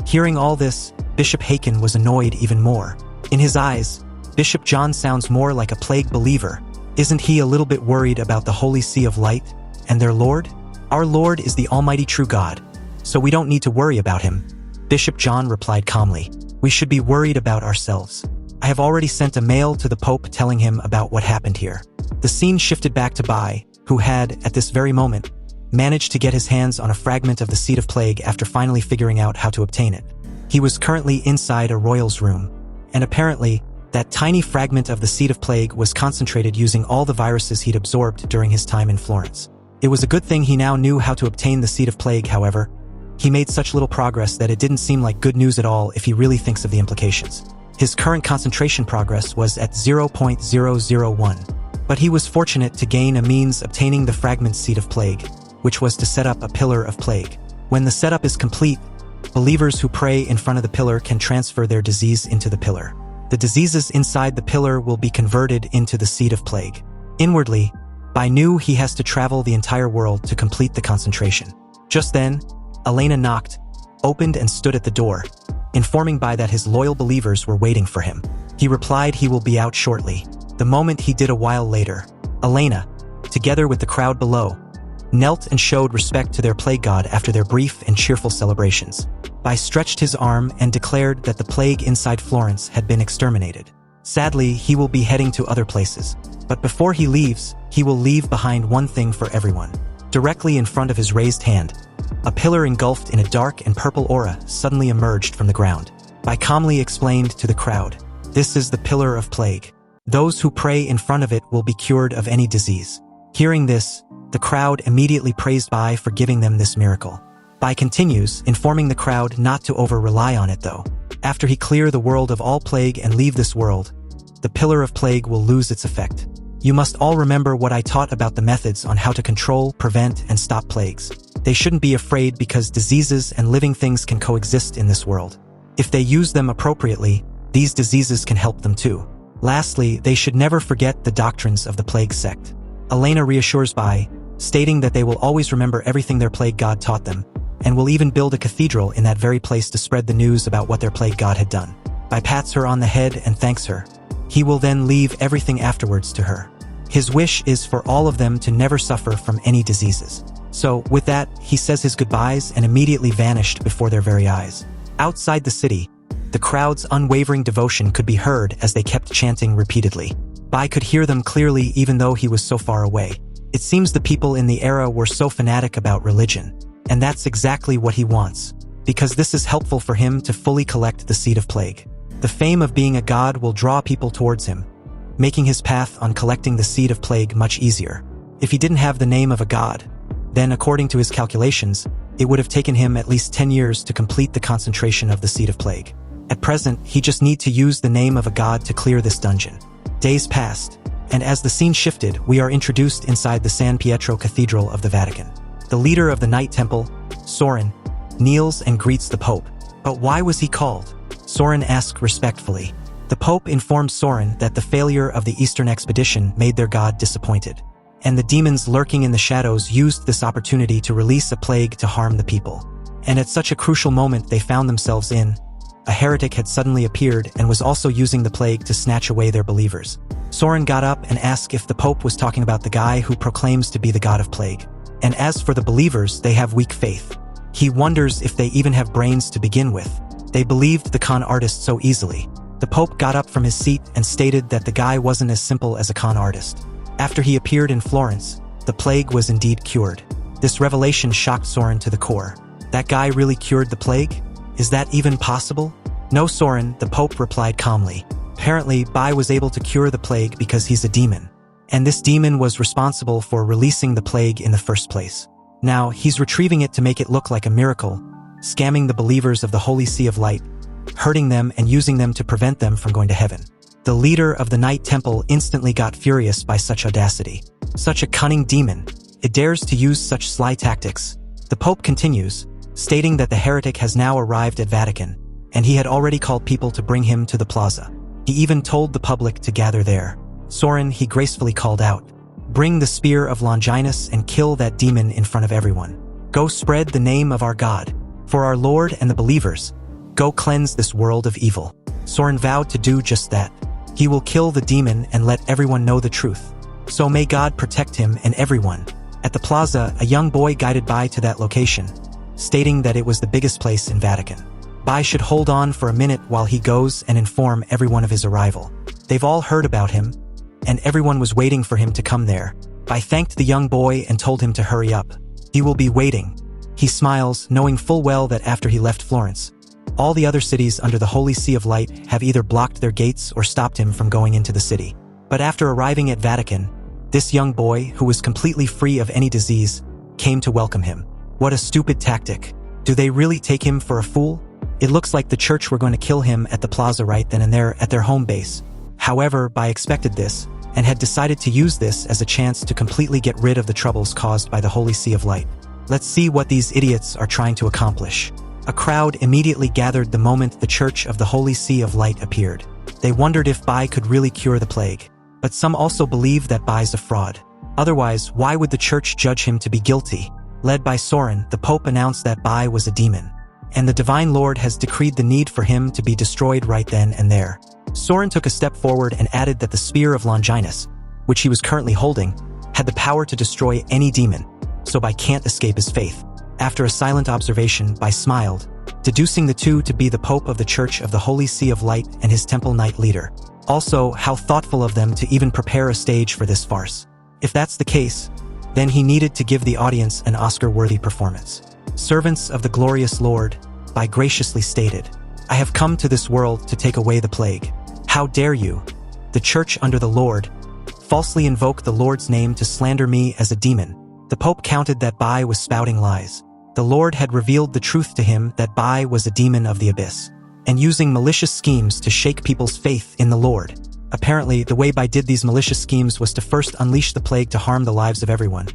Hearing all this, Bishop Haken was annoyed even more. In his eyes, Bishop John sounds more like a plague believer. Isn't he a little bit worried about the Holy See of Light and their Lord? Our Lord is the Almighty True God, so we don't need to worry about him. Bishop John replied calmly. We should be worried about ourselves. I have already sent a mail to the Pope telling him about what happened here. The scene shifted back to Bai, who had, at this very moment, managed to get his hands on a fragment of the Seed of Plague after finally figuring out how to obtain it. He was currently inside a royal's room, and apparently, that tiny fragment of the Seed of Plague was concentrated using all the viruses he'd absorbed during his time in Florence. It was a good thing he now knew how to obtain the Seed of Plague, however. He made such little progress that it didn't seem like good news at all if he really thinks of the implications. His current concentration progress was at 0.001, but he was fortunate to gain a means obtaining the fragment Seed of Plague, which was to set up a pillar of plague. When the setup is complete, believers who pray in front of the pillar can transfer their disease into the pillar. The diseases inside the pillar will be converted into the Seed of Plague. Inwardly, Bai knew he has to travel the entire world to complete the concentration. Just then, Elena knocked, opened and stood at the door, informing Bai that his loyal believers were waiting for him. He replied he will be out shortly. The moment he did a while later, Elena, together with the crowd below, knelt and showed respect to their plague god after their brief and cheerful celebrations. Bai stretched his arm and declared that the plague inside Florence had been exterminated. Sadly, he will be heading to other places, but before he leaves, he will leave behind one thing for everyone. Directly in front of his raised hand, a pillar engulfed in a dark and purple aura suddenly emerged from the ground. Bai calmly explained to the crowd, "This is the pillar of plague. Those who pray in front of it will be cured of any disease." Hearing this, the crowd immediately praised Bai for giving them this miracle. Bai continues, informing the crowd not to over-rely on it though. After he clear the world of all plague and leave this world, the pillar of plague will lose its effect. You must all remember what I taught about the methods on how to control, prevent, and stop plagues. They shouldn't be afraid because diseases and living things can coexist in this world. If they use them appropriately, these diseases can help them too. Lastly, they should never forget the doctrines of the plague sect. Elena reassures Bai, stating that they will always remember everything their plague god taught them, and will even build a cathedral in that very place to spread the news about what their plague god had done. Bai pats her on the head and thanks her. He will then leave everything afterwards to her. His wish is for all of them to never suffer from any diseases. So, with that, he says his goodbyes and immediately vanished before their very eyes. Outside the city, the crowd's unwavering devotion could be heard as they kept chanting repeatedly. Bai could hear them clearly even though he was so far away. It seems the people in the era were so fanatic about religion. And that's exactly what he wants, because this is helpful for him to fully collect the Seed of Plague. The fame of being a god will draw people towards him, making his path on collecting the Seed of Plague much easier. If he didn't have the name of a god, then according to his calculations, it would have taken him at least 10 years to complete the concentration of the Seed of Plague. At present, he just needs to use the name of a god to clear this dungeon. Days passed, and as the scene shifted, we are introduced inside the San Pietro Cathedral of the Vatican. The leader of the Knight Temple, Soren, kneels and greets the Pope. But why was he called? Soren asked respectfully. The Pope informed Soren that the failure of the Eastern expedition made their god disappointed, and the demons lurking in the shadows used this opportunity to release a plague to harm the people. And at such a crucial moment they found themselves in, a heretic had suddenly appeared and was also using the plague to snatch away their believers. Soren got up and asked if the Pope was talking about the guy who proclaims to be the god of plague. And as for the believers, they have weak faith. He wonders if they even have brains to begin with. They believed the con artist so easily. The Pope got up from his seat and stated that the guy wasn't as simple as a con artist. After he appeared in Florence, the plague was indeed cured. This revelation shocked Soren to the core. That guy really cured the plague? Is that even possible? No, Soren, the Pope replied calmly. Apparently, Bai was able to cure the plague because he's a demon. And this demon was responsible for releasing the plague in the first place. Now, he's retrieving it to make it look like a miracle, scamming the believers of the Holy Sea of Light, hurting them and using them to prevent them from going to heaven. The leader of the Knight Temple instantly got furious by such audacity. Such a cunning demon. It dares to use such sly tactics. The Pope continues, stating that the heretic has now arrived at Vatican, and he had already called people to bring him to the plaza. He even told the public to gather there. Soren, he gracefully called out, "Bring the spear of Longinus and kill that demon in front of everyone. Go spread the name of our God. For our Lord and the believers, go cleanse this world of evil." Soren vowed to do just that. He will kill the demon and let everyone know the truth. So may God protect him and everyone. At the plaza, a young boy guided Bai to that location, stating that it was the biggest place in Vatican. Bai should hold on for a minute while he goes and inform everyone of his arrival. They've all heard about him, and everyone was waiting for him to come there. Bai thanked the young boy and told him to hurry up. He will be waiting. He smiles, knowing full well that after he left Florence, all the other cities under the Holy See of Light have either blocked their gates or stopped him from going into the city. But after arriving at Vatican, this young boy, who was completely free of any disease, came to welcome him. What a stupid tactic. Do they really take him for a fool? It looks like the church were going to kill him at the plaza right then and there at their home base. However, Bai expected this, and had decided to use this as a chance to completely get rid of the troubles caused by the Holy See of Light. Let's see what these idiots are trying to accomplish. A crowd immediately gathered the moment the Church of the Holy See of Light appeared. They wondered if Bai could really cure the plague. But some also believed that Bai's a fraud. Otherwise, why would the church judge him to be guilty? Led by Soren, the Pope announced that Bai was a demon, and the Divine Lord has decreed the need for him to be destroyed right then and there. Soren took a step forward and added that the Spear of Longinus, which he was currently holding, had the power to destroy any demon, so Bai can't escape his faith. After a silent observation, Bai smiled, deducing the two to be the Pope of the Church of the Holy See of Light and his Temple Knight leader. Also, how thoughtful of them to even prepare a stage for this farce. If that's the case, then he needed to give the audience an Oscar-worthy performance. Servants of the glorious Lord, Bai graciously stated, I have come to this world to take away the plague. How dare you, the church under the Lord, falsely invoke the Lord's name to slander me as a demon? The Pope counted that Bai was spouting lies. The Lord had revealed the truth to him that Bai was a demon of the abyss, and using malicious schemes to shake people's faith in the Lord. Apparently, the way Bai did these malicious schemes was to first unleash the plague to harm the lives of everyone,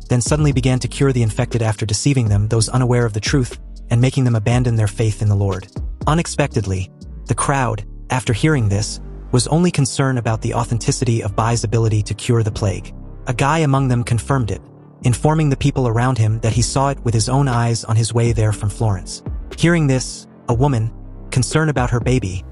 then suddenly began to cure the infected after deceiving them, those unaware of the truth, and making them abandon their faith in the Lord. Unexpectedly, the crowd, after hearing this, was only concerned about the authenticity of Bai's ability to cure the plague. A guy among them confirmed it, informing the people around him that he saw it with his own eyes on his way there from Florence. Hearing this, a woman, concerned about her baby,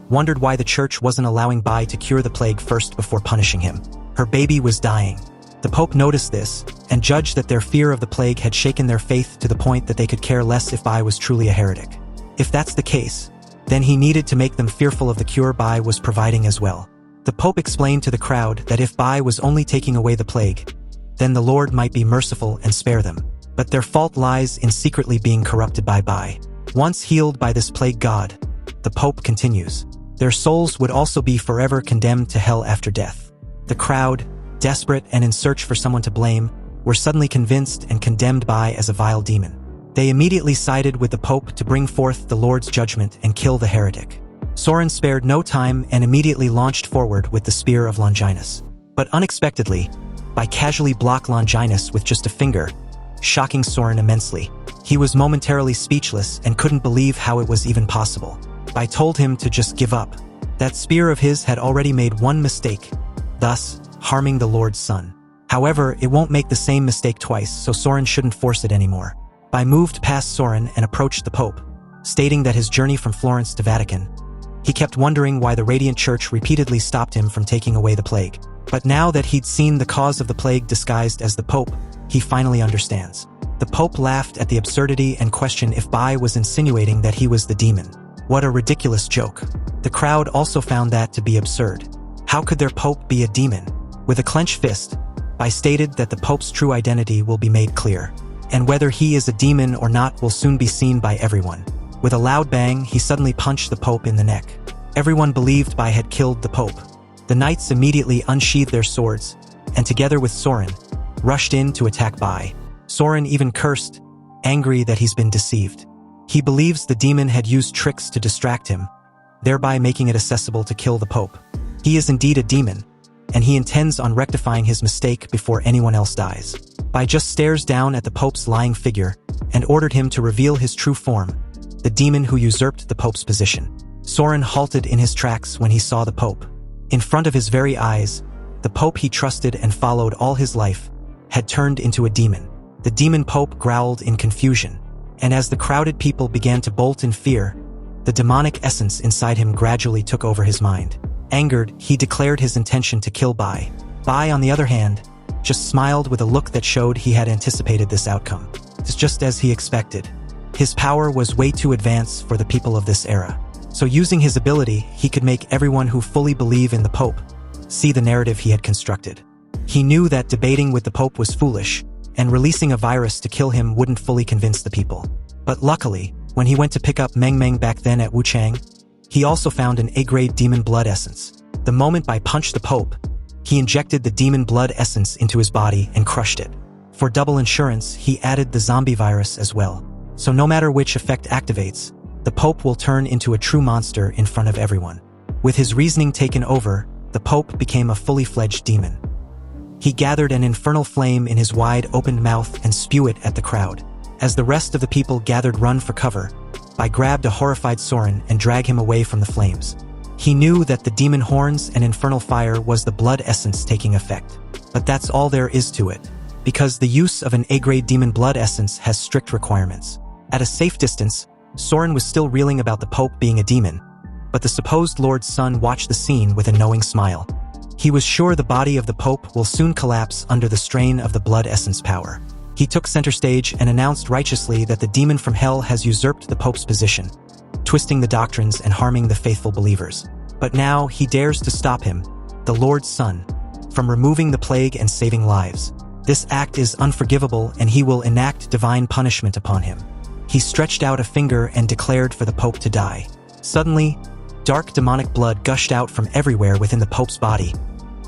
wondered why the church wasn't allowing Bai to cure the plague first before punishing him. Her baby was dying. The Pope noticed this, and judged that their fear of the plague had shaken their faith to the point that they could care less if Bai was truly a heretic. If that's the case, then he needed to make them fearful of the cure Bai was providing as well. The Pope explained to the crowd that if Bai was only taking away the plague, then the Lord might be merciful and spare them. But their fault lies in secretly being corrupted by Bai. Once healed by this plague god, the Pope continues, their souls would also be forever condemned to hell after death. The crowd, desperate and in search for someone to blame, were suddenly convinced and condemned Bai as a vile demon. They immediately sided with the Pope to bring forth the Lord's judgment and kill the heretic. Soren spared no time and immediately launched forward with the Spear of Longinus. But unexpectedly, Bai casually blocked Longinus with just a finger, shocking Soren immensely. He was momentarily speechless and couldn't believe how it was even possible. Bai told him to just give up. That spear of his had already made one mistake, thus harming the Lord's son. However, it won't make the same mistake twice, so Soren shouldn't force it anymore. Bai moved past Soren and approached the Pope, stating that his journey from Florence to Vatican, he kept wondering why the Radiant Church repeatedly stopped him from taking away the plague. But now that he'd seen the cause of the plague disguised as the Pope, he finally understands. The Pope laughed at the absurdity and questioned if Bai was insinuating that he was the demon. What a ridiculous joke. The crowd also found that to be absurd. How could their Pope be a demon? With a clenched fist, Bai stated that the Pope's true identity will be made clear, and whether he is a demon or not will soon be seen by everyone. With a loud bang, he suddenly punched the Pope in the neck. Everyone believed Bai had killed the Pope. The knights immediately unsheathed their swords, and together with Soren, rushed in to attack Bai. Soren even cursed, angry that he's been deceived. He believes the demon had used tricks to distract him, thereby making it accessible to kill the Pope. He is indeed a demon, and he intends on rectifying his mistake before anyone else dies. Bai just stares down at the Pope's lying figure and ordered him to reveal his true form, the demon who usurped the Pope's position. Soren halted in his tracks when he saw the Pope. In front of his very eyes, the Pope he trusted and followed all his life had turned into a demon. The demon Pope growled in confusion, and as the crowded people began to bolt in fear, the demonic essence inside him gradually took over his mind. Angered, he declared his intention to kill Bai. Bai, on the other hand, just smiled with a look that showed he had anticipated this outcome. It's just as he expected. His power was way too advanced for the people of this era. So using his ability, he could make everyone who fully believe in the Pope see the narrative he had constructed. He knew that debating with the Pope was foolish, and releasing a virus to kill him wouldn't fully convince the people. But luckily, when he went to pick up Meng Meng back then at Wuchang, he also found an A-grade demon blood essence. The moment Bai punched the Pope, he injected the demon blood essence into his body and crushed it. For double insurance, he added the zombie virus as well. So no matter which effect activates, the Pope will turn into a true monster in front of everyone. With his reasoning taken over, the Pope became a fully fledged demon. He gathered an infernal flame in his wide-opened mouth and spewed it at the crowd. As the rest of the people gathered run for cover, Bai grabbed a horrified Soren and dragged him away from the flames. He knew that the demon horns and infernal fire was the blood essence taking effect. But that's all there is to it, because the use of an A-grade demon blood essence has strict requirements. At a safe distance, Soren was still reeling about the Pope being a demon, but the supposed Lord's son watched the scene with a knowing smile. He was sure the body of the Pope will soon collapse under the strain of the blood essence power. He took center stage and announced righteously that the demon from hell has usurped the Pope's position, twisting the doctrines and harming the faithful believers. But now he dares to stop him, the Lord's son, from removing the plague and saving lives. This act is unforgivable, and he will enact divine punishment upon him. He stretched out a finger and declared for the Pope to die. Suddenly, dark demonic blood gushed out from everywhere within the Pope's body,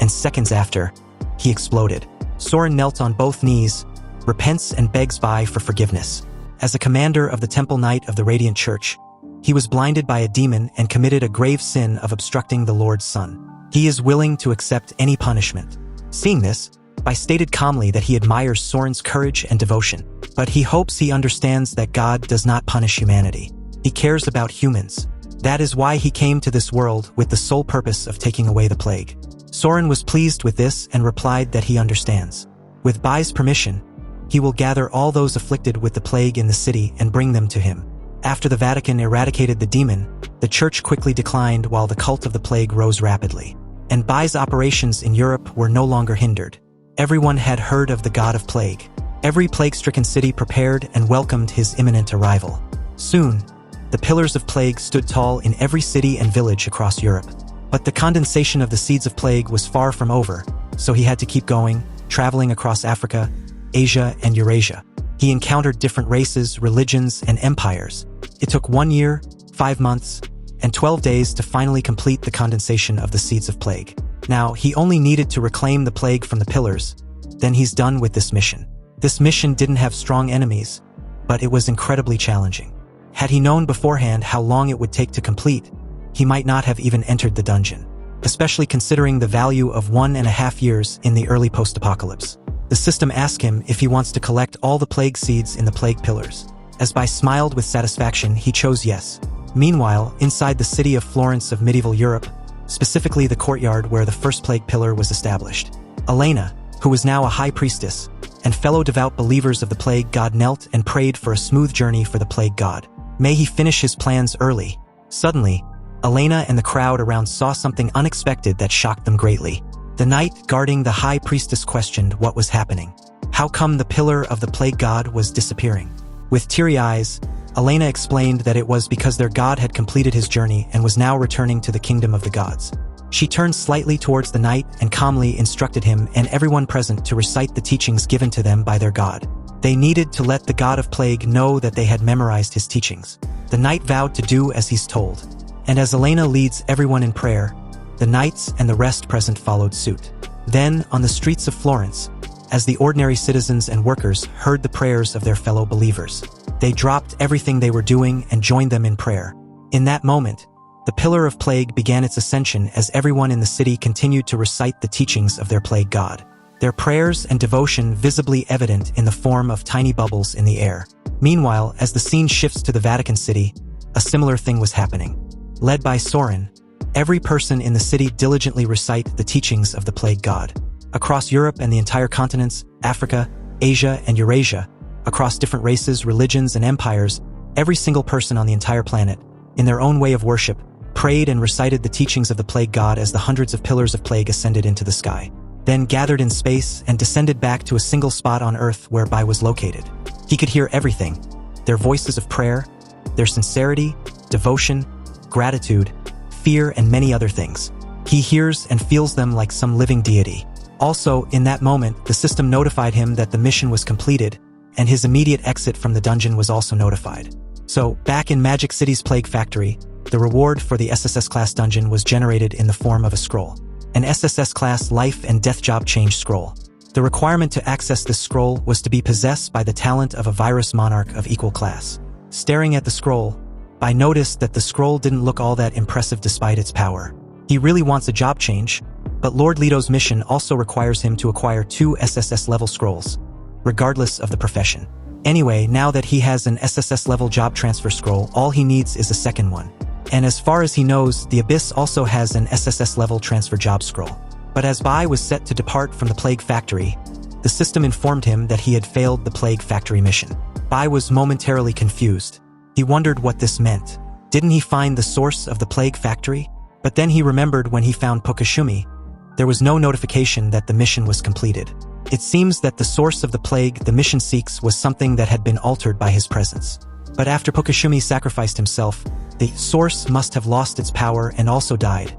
and seconds after, he exploded. Soren knelt on both knees, repents and begs Bai for forgiveness. As a commander of the Temple Knight of the Radiant Church, he was blinded by a demon and committed a grave sin of obstructing the Lord's Son. He is willing to accept any punishment. Seeing this, Bai stated calmly that he admires Soren's courage and devotion, but he hopes he understands that God does not punish humanity. He cares about humans. That is why he came to this world with the sole purpose of taking away the plague. Soren was pleased with this and replied that he understands. With Bai's permission, he will gather all those afflicted with the plague in the city and bring them to him. After the Vatican eradicated the demon, the church quickly declined while the cult of the plague rose rapidly. And Bai's operations in Europe were no longer hindered. Everyone had heard of the god of plague. Every plague-stricken city prepared and welcomed his imminent arrival. Soon, the pillars of plague stood tall in every city and village across Europe. But the condensation of the seeds of plague was far from over, so he had to keep going, traveling across Africa, Asia, and Eurasia. He encountered different races, religions, and empires. It took 1 year, 5 months, and 12 days to finally complete the condensation of the seeds of plague. Now, he only needed to reclaim the plague from the pillars. Then he's done with this mission. This mission didn't have strong enemies, but it was incredibly challenging. Had he known beforehand how long it would take to complete, he might not have even entered the dungeon, especially considering the value of 1.5 years in the early post-apocalypse. The system asked him if he wants to collect all the plague seeds in the plague pillars. As Bai smiled with satisfaction, he chose yes. Meanwhile, inside the city of Florence of medieval Europe, specifically the courtyard where the first plague pillar was established, Elena, who was now a high priestess, and fellow devout believers of the plague god knelt and prayed for a smooth journey for the plague god. May he finish his plans early. Suddenly, Elena and the crowd around saw something unexpected that shocked them greatly. The knight guarding the high priestess questioned what was happening. How come the pillar of the plague god was disappearing? With teary eyes, Elena explained that it was because their god had completed his journey and was now returning to the kingdom of the gods. She turned slightly towards the knight and calmly instructed him and everyone present to recite the teachings given to them by their god. They needed to let the god of plague know that they had memorized his teachings. The knight vowed to do as he's told. And as Elena leads everyone in prayer, the knights and the rest present followed suit. Then, on the streets of Florence, as the ordinary citizens and workers heard the prayers of their fellow believers, they dropped everything they were doing and joined them in prayer. In that moment, the pillar of plague began its ascension as everyone in the city continued to recite the teachings of their plague god. Their prayers and devotion visibly evident in the form of tiny bubbles in the air. Meanwhile, as the scene shifts to the Vatican City, a similar thing was happening. Led by Soren, every person in the city diligently recite the teachings of the plague god. Across Europe and the entire continents, Africa, Asia, and Eurasia, across different races, religions, and empires, every single person on the entire planet, in their own way of worship, prayed and recited the teachings of the plague god as the hundreds of pillars of plague ascended into the sky, then gathered in space and descended back to a single spot on Earth where Bai was located. He could hear everything, their voices of prayer, their sincerity, devotion, gratitude, fear, and many other things. He hears and feels them like some living deity. Also, in that moment, the system notified him that the mission was completed, and his immediate exit from the dungeon was also notified. So, back in Magic City's Plague Factory, the reward for the SSS class dungeon was generated in the form of a scroll. An SSS class life and death job change scroll. The requirement to access this scroll was to be possessed by the talent of a Virus Monarch of equal class. Staring at the scroll, Bai noticed that the scroll didn't look all that impressive despite its power. He really wants a job change, but Lord Leto's mission also requires him to acquire 2 SSS-level scrolls, regardless of the profession. Anyway, now that he has an SSS-level job transfer scroll, all he needs is a second one. And as far as he knows, the Abyss also has an SSS-level transfer job scroll. But as Bai was set to depart from the Plague Factory, the system informed him that he had failed the Plague Factory mission. Bai was momentarily confused. He wondered what this meant. Didn't he find the source of the Plague Factory? But then he remembered when he found Pokashumi, there was no notification that the mission was completed. It seems that the source of the plague the mission seeks was something that had been altered by his presence. But after Pokashumi sacrificed himself, the source must have lost its power and also died,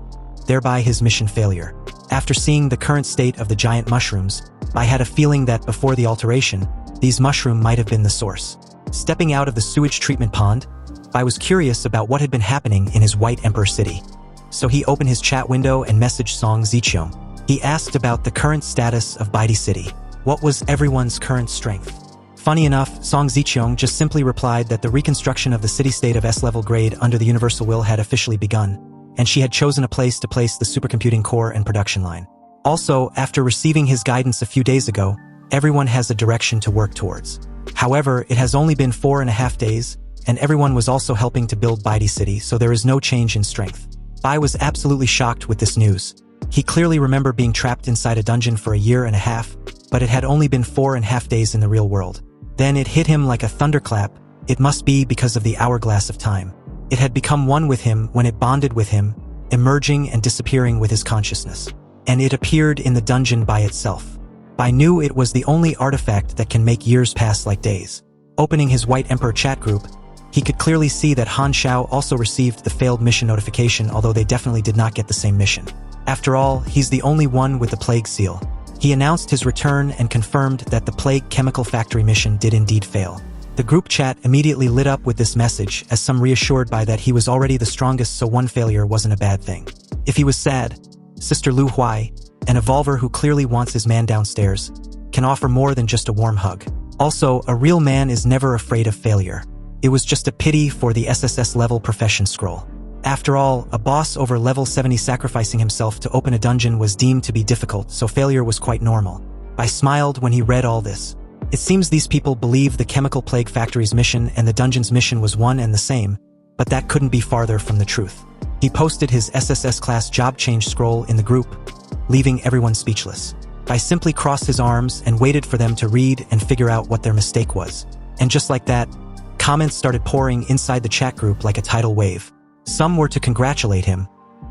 thereby his mission failure. After seeing the current state of the giant mushrooms, Bai had a feeling that before the alteration, these mushrooms might have been the source. Stepping out of the sewage treatment pond, Bai was curious about what had been happening in his White Emperor city. So he opened his chat window and messaged Song Zicheong. He asked about the current status of Baidi City. What was everyone's current strength? Funny enough, Song Zicheong just simply replied that the reconstruction of the city-state of S-level grade under the Universal Will had officially begun, and she had chosen a place to place the supercomputing core and production line. Also, after receiving his guidance a few days ago, everyone has a direction to work towards. However, it has only been 4.5 days, and everyone was also helping to build Baidi City, so there is no change in strength. Bai was absolutely shocked with this news. He clearly remembered being trapped inside a dungeon for a year and a half, but it had only been 4.5 days in the real world. Then it hit him like a thunderclap. It must be because of the hourglass of time. It had become one with him when it bonded with him, emerging and disappearing with his consciousness. And it appeared in the dungeon by itself. Bai knew it was the only artifact that can make years pass like days. Opening his White Emperor chat group, he could clearly see that Han Xiao also received the failed mission notification, although they definitely did not get the same mission. After all, he's the only one with the Plague Seal. He announced his return and confirmed that the Plague Chemical Factory mission did indeed fail. The group chat immediately lit up with this message, as some reassured by that he was already the strongest, so one failure wasn't a bad thing. If he was sad, Sister Lu Huai, an evolver who clearly wants his man downstairs, can offer more than just a warm hug. Also, a real man is never afraid of failure. It was just a pity for the SSS-level profession scroll. After all, a boss over level 70 sacrificing himself to open a dungeon was deemed to be difficult, so failure was quite normal. I smiled when he read all this. It seems these people believe the Chemical Plague Factory's mission and the dungeon's mission was one and the same, but that couldn't be farther from the truth. He posted his SSS class job change scroll in the group, leaving everyone speechless. Bai simply crossed his arms and waited for them to read and figure out what their mistake was. And just like that, comments started pouring inside the chat group like a tidal wave. Some were to congratulate him,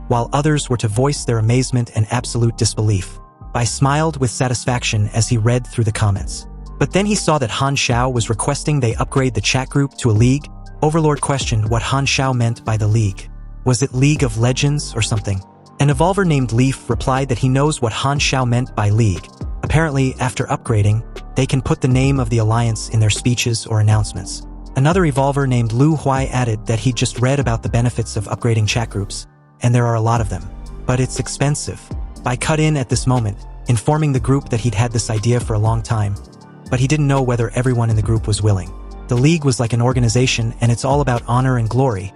while others were to voice their amazement and absolute disbelief. Bai smiled with satisfaction as he read through the comments. But then he saw that Han Xiao was requesting they upgrade the chat group to a league. Overlord questioned what Han Xiao meant by the league. Was it League of Legends or something? An evolver named Leaf replied that he knows what Han Xiao meant by league. Apparently, after upgrading, they can put the name of the alliance in their speeches or announcements. Another evolver named Lu Huai added that he'd just read about the benefits of upgrading chat groups, and there are a lot of them. But it's expensive. Bai cut in at this moment, informing the group that he'd had this idea for a long time, but he didn't know whether everyone in the group was willing. The league was like an organization and it's all about honor and glory,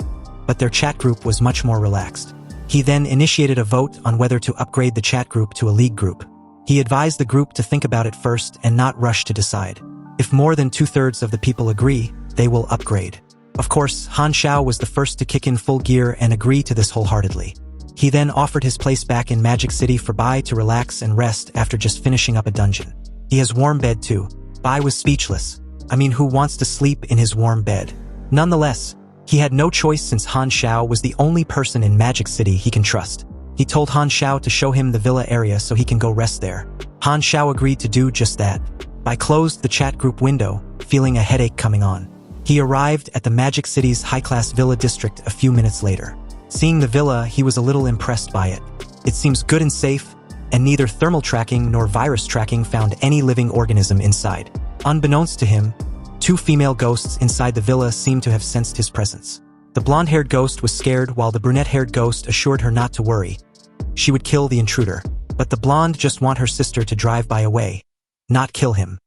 but their chat group was much more relaxed. He then initiated a vote on whether to upgrade the chat group to a league group. He advised the group to think about it first and not rush to decide. If more than 2/3 of the people agree, they will upgrade. Of course, Han Xiao was the first to kick in full gear and agree to this wholeheartedly. He then offered his place back in Magic City for Bai to relax and rest after just finishing up a dungeon. He has warm bed too. Bai was speechless. I mean, who wants to sleep in his warm bed? Nonetheless, he had no choice since Han Xiao was the only person in Magic City he can trust. He told Han Xiao to show him the villa area so he can go rest there. Han Xiao agreed to do just that. Bai closed the chat group window, feeling a headache coming on. He arrived at the Magic City's high-class villa district a few minutes later. Seeing the villa, he was a little impressed by it. It seems good and safe, and neither thermal tracking nor virus tracking found any living organism inside. Unbeknownst to him, 2 female ghosts inside the villa seemed to have sensed his presence. The blonde-haired ghost was scared while the brunette-haired ghost assured her not to worry. She would kill the intruder, but the blonde just want her sister to drive by away, not kill him.